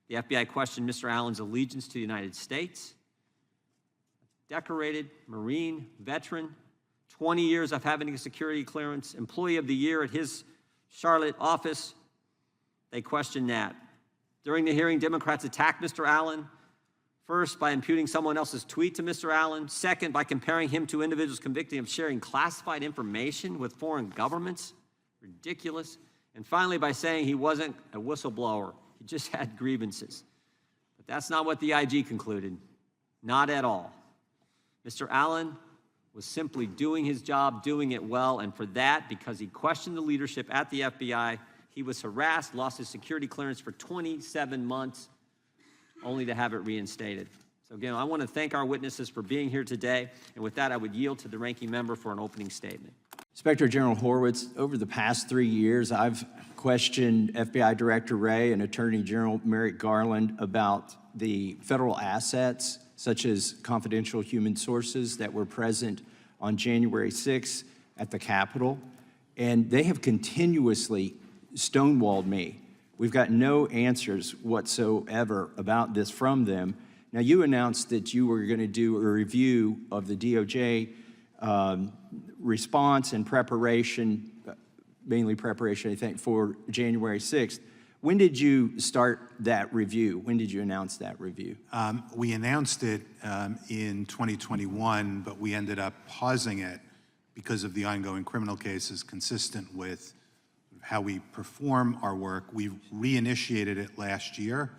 The FBI questioned Mr. Allen's allegiance to the United States, decorated Marine veteran, 20 years of having a security clearance, employee of the year at his Charlotte office. They questioned that. During the hearing, Democrats attacked Mr. Allen, first by imputing someone else's tweet to Mr. Allen, second by comparing him to individuals convicted of sharing classified information with foreign governments, ridiculous, and finally by saying he wasn't a whistleblower, he just had grievances. But that's not what the IG concluded, not at all. Mr. Allen was simply doing his job, doing it well, and for that, because he questioned the leadership at the FBI, he was harassed, lost his security clearance for 27 months, only to have it reinstated. So again, I want to thank our witnesses for being here today, and with that, I would yield to the ranking member for an opening statement. Inspector General Horowitz, over the past 3 years, I've questioned FBI Director Wray and Attorney General Merrick Garland about the federal assets, such as confidential human sources that were present on January 6th at the Capitol, and they have continuously stonewalled me. We've got no answers whatsoever about this from them. Now, you announced that you were going to do a review of the DOJ response and preparation, mainly preparation, I think, for January 6th. When did you start that review? When did you announce that review? We announced it in 2021, but we ended up pausing it because of the ongoing criminal cases consistent with how we perform our work. We reinitiated it last year,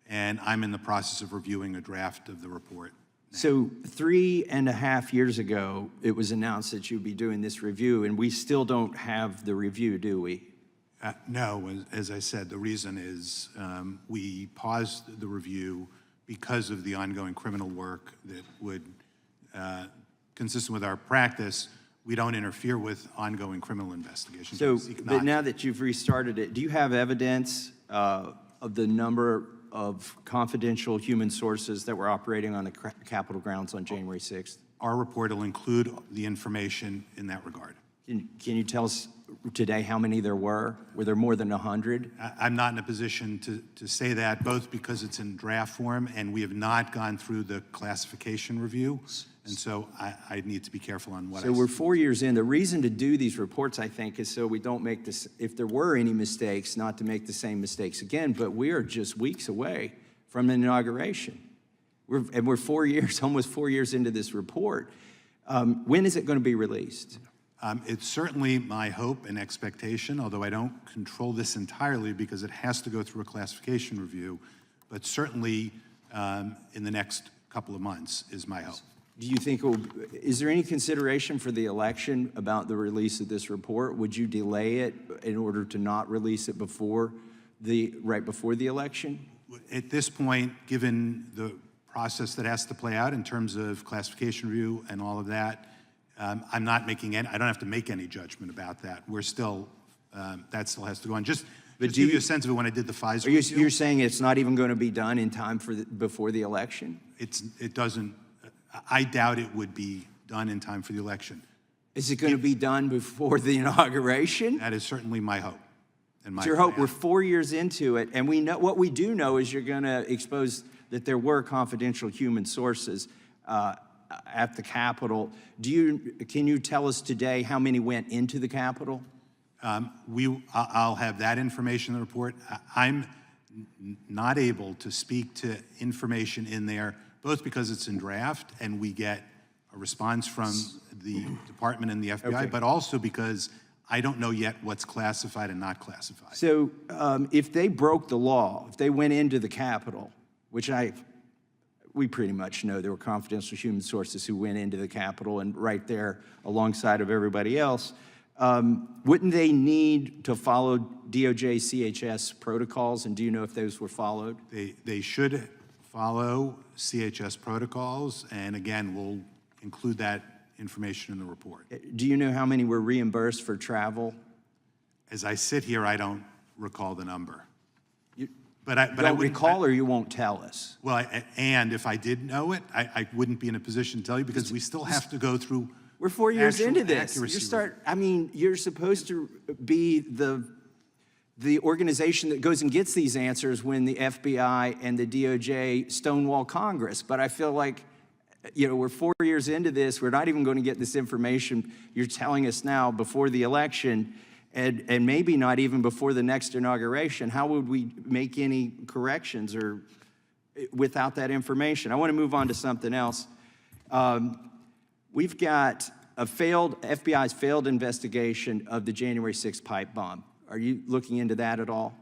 and I'm in the process of reviewing a draft of the report. So 3.5 years ago, it was announced that you'd be doing this review, and we still don't have the review, do we? No, as I said, the reason is we paused the review because of the ongoing criminal work that would, consistent with our practice, we don't interfere with ongoing criminal investigations. So, but now that you've restarted it, do you have evidence of the number of confidential human sources that were operating on the Capitol grounds on January 6th? Our report will include the information in that regard. Can you tell us today how many there were? Were there more than 100? I'm not in a position to say that, both because it's in draft form and we have not gone through the classification review. And so I need to be careful on what I say. So we're 4 years in. The reason to do these reports, I think, is so we don't make this, if there were any mistakes, not to make the same mistakes again, but we are just weeks away from the inauguration. We're 4 years, almost 4 years into this report. When is it going to be released? It's certainly my hope and expectation, although I don't control this entirely because it has to go through a classification review, but certainly in the next couple of months is my hope. do you think, is there any consideration for the election about the release of this report? Would you delay it in order to not release it right before the election? At this point, given the process that has to play out in terms of classification review and all of that, I'm not making any, I don't have to make any judgment about that. We're still, that still has to go on. Just to give you a sense of it, when I did the Pfizer review, You're saying it's not even going to be done in time for before the election? it doesn't, I doubt it would be done in time for the election. Is it going to be done before the inauguration? That is certainly my hope. And my It's your hope. plan. We're 4 years into it, and we know what we do know is you're going to expose that there were confidential human sources at the Capitol. Can you tell us today how many went into the Capitol? I'll have that information in the report. I'm not able to speak to information in there, both because it's in draft and we get a response from the department and the FBI, Okay. but also because I don't know yet what's classified and not classified. So if they broke the law, if they went into the Capitol, which we pretty much know there were confidential human sources who went into the Capitol and right there alongside of everybody else, wouldn't they need to follow DOJ CHS protocols? And do you know if those were followed? They should follow CHS protocols, and again, we'll include that information in the report. Do you know how many were reimbursed for travel? As I sit here, I don't recall the number. But I don't wouldn't recall, or you won't tell us? Well, and if I did know it, I wouldn't be in a position to tell you because we still have to go through. We're 4 years actual into this. accuracy You're supposed to be the organization that goes and gets these answers when the FBI and the DOJ stonewall Congress. But I feel like, we're 4 years into this. We're not even going to get this information you're telling us now before the election, and maybe not even before the next inauguration. How would we make any corrections or without that information? I want to move on to something else. We've got FBI's failed investigation of the January 6th pipe bomb. Are you looking into that at all?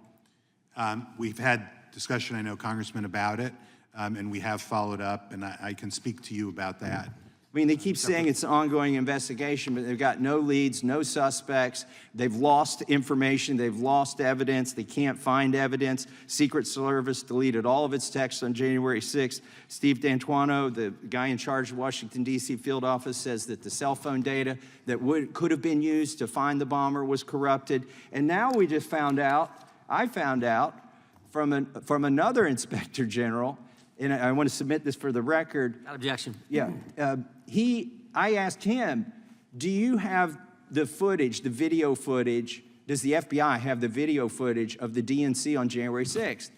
We've had discussion, I know, Congressman, about it, and we have followed up, and I can speak to you about that. I mean, they keep saying it's an ongoing investigation, but they've got no leads, no suspects. They've lost information. They've lost evidence. They can't find evidence. Secret Service deleted all of its texts on January 6th. Steve D'Antuono, the guy in charge of Washington, D.C. field office, says that the cell phone data that could have been used to find the bomber was corrupted. And now we just I found out from another inspector general, and I want to submit this for the record. Without objection. Yeah. I asked him, do you have the footage, the video footage, does the FBI have the video footage of the DNC on January 6th?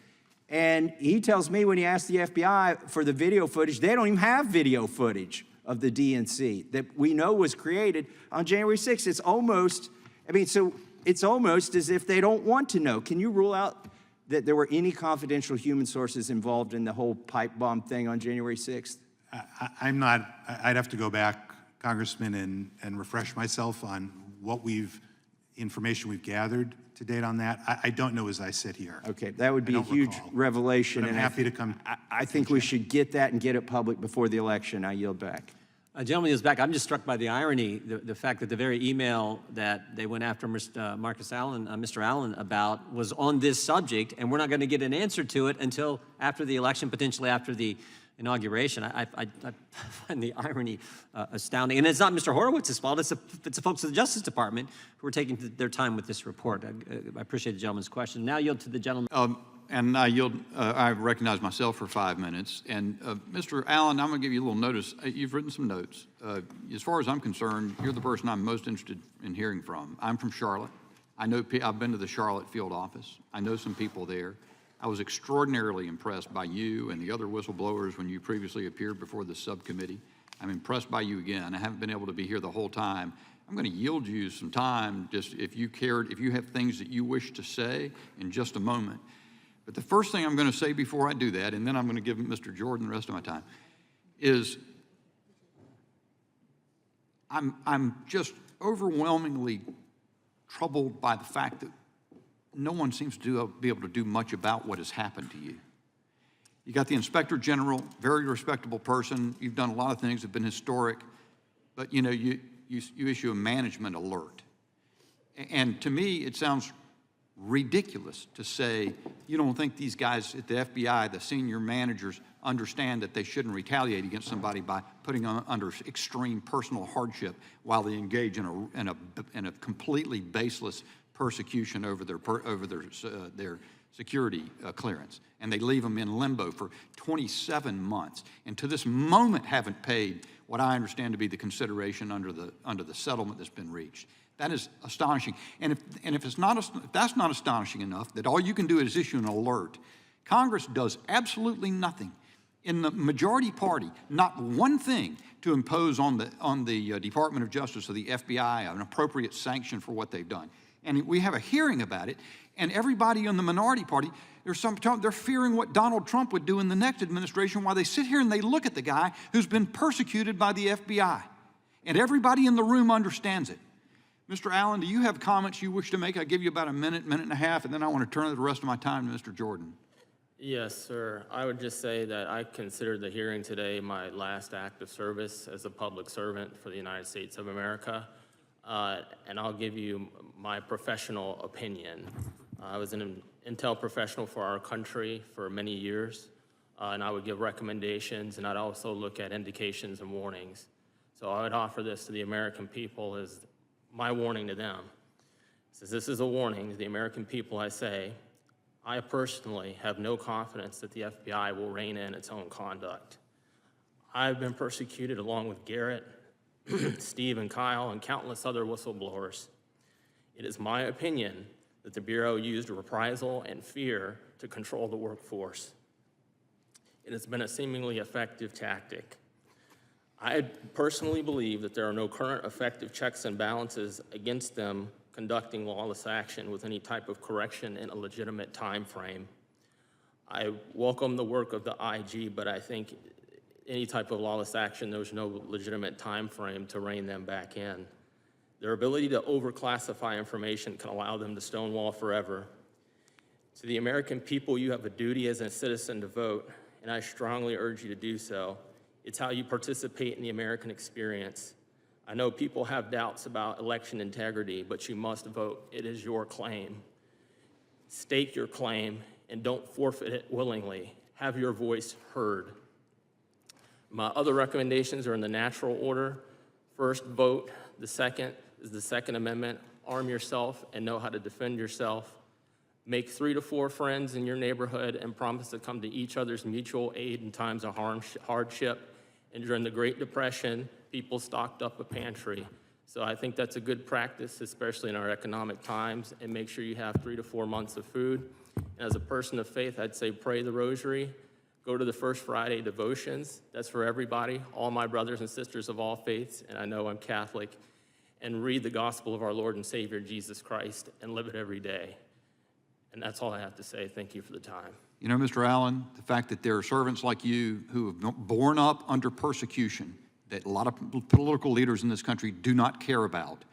And he tells me when he asked the FBI for the video footage, they don't even have video footage of the DNC that we know was created on January 6th. It's almost as if they don't want to know. Can you rule out that there were any confidential human sources involved in the whole pipe bomb thing on January 6th? I'd have to go back, Congressman, and refresh myself on what information we've gathered to date on that. I don't know as I sit here. Okay, that would be a huge revelation. But I'm happy to come. I think we should get that and get it public before the election. I yield back. Gentleman is back. I'm just struck by the irony, the fact that the very email that they went after Mr. Allen about was on this subject, and we're not going to get an answer to it until after the election, potentially after the inauguration. I find the irony astounding. And it's not Mr. Horowitz's fault. It's the folks of the Justice Department who are taking their time with this report. I appreciate the gentleman's question. Now yield to the gentleman. And I recognize myself for 5 minutes. And Mr. Allen, I'm going to give you a little notice. You've written some notes. As far as I'm concerned, you're the person I'm most interested in hearing from. I'm from Charlotte. I've been to the Charlotte field office. I know some people there. I was extraordinarily impressed by you and the other whistleblowers when you previously appeared before the subcommittee. I'm impressed by you again. I haven't been able to be here the whole time. I'm going to yield you some time, just if you have things that you wish to say in just a moment. But the first thing I'm going to say before I do that, and then I'm going to give Mr. Jordan the rest of my time, is I'm just overwhelmingly troubled by the fact that no one seems to be able to do much about what has happened to you. You got the Inspector General, very respectable person. You've done a lot of things that have been historic, but you know, you issue a management alert. And to me, it sounds ridiculous to say you don't think these guys at the FBI, the senior managers, understand that they shouldn't retaliate against somebody by putting them under extreme personal hardship while they engage in a completely baseless persecution over their security clearance, and they leave them in limbo for 27 months, and to this moment haven't paid what I understand to be the consideration under the settlement that's been reached. That is astonishing. And if that's not astonishing enough, that all you can do is issue an alert, Congress does absolutely nothing. In the majority party, not one thing to impose on the Department of Justice or the FBI an appropriate sanction for what they've done. And we have a hearing about it, and everybody in the minority party, they're fearing what Donald Trump would do in the next administration while they sit here and they look at the guy who's been persecuted by the FBI. And everybody in the room understands it. Mr. Allen, do you have comments you wish to make? I'll give you about a minute, minute and a half, and then I want to turn the rest of my time to Mr. Jordan. Yes, sir. I would just say that I consider the hearing today my last act of service as a public servant for the United States of America. And I'll give you my professional opinion. I was an intel professional for our country for many years, and I would give recommendations, and I'd also look at indications and warnings. So I would offer this to the American people as my warning to them. Since this is a warning to the American people, I say, I personally have no confidence that the FBI will rein in its own conduct. I've been persecuted along with Garrett, Steve and Kyle, and countless other whistleblowers. It is my opinion that the Bureau used reprisal and fear to control the workforce. It has been a seemingly effective tactic. I personally believe that there are no current effective checks and balances against them conducting lawless action with any type of correction in a legitimate time frame. I welcome the work of the IG, but I think any type of lawless action, there's no legitimate time frame to rein them back in. Their ability to overclassify information can allow them to stonewall forever. To the American people, you have a duty as a citizen to vote, and I strongly urge you to do so. It's how you participate in the American experience. I know people have doubts about election integrity, but you must vote. It is your claim. Stake your claim and don't forfeit it willingly. Have your voice heard. My other recommendations are in the natural order. First, vote. The second is the Second Amendment. Arm yourself and know how to defend yourself. Make 3 to 4 friends in your neighborhood and promise to come to each other's mutual aid in times of hardship. And during the Great Depression, people stocked up a pantry. So I think that's a good practice, especially in our economic times, and make sure you have 3 to 4 months of food. And as a person of faith, I'd say pray the rosary, go to the First Friday devotions. That's for everybody, all my brothers and sisters of all faiths, and I know I'm Catholic, and read the gospel of our Lord and Savior, Jesus Christ, and live it every day. And that's all I have to say. Thank you for the time. You know, Mr. Allen, the fact that there are servants like you who have borne up under persecution that a lot of political leaders in this country do not care about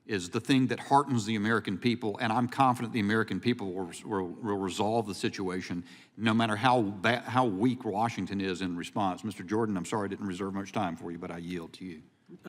is the thing that heartens the American people, and I'm confident the American people will resolve the situation no matter how weak Washington is in response. Mr. Jordan, I'm sorry I didn't reserve much time for you, but I yield to you.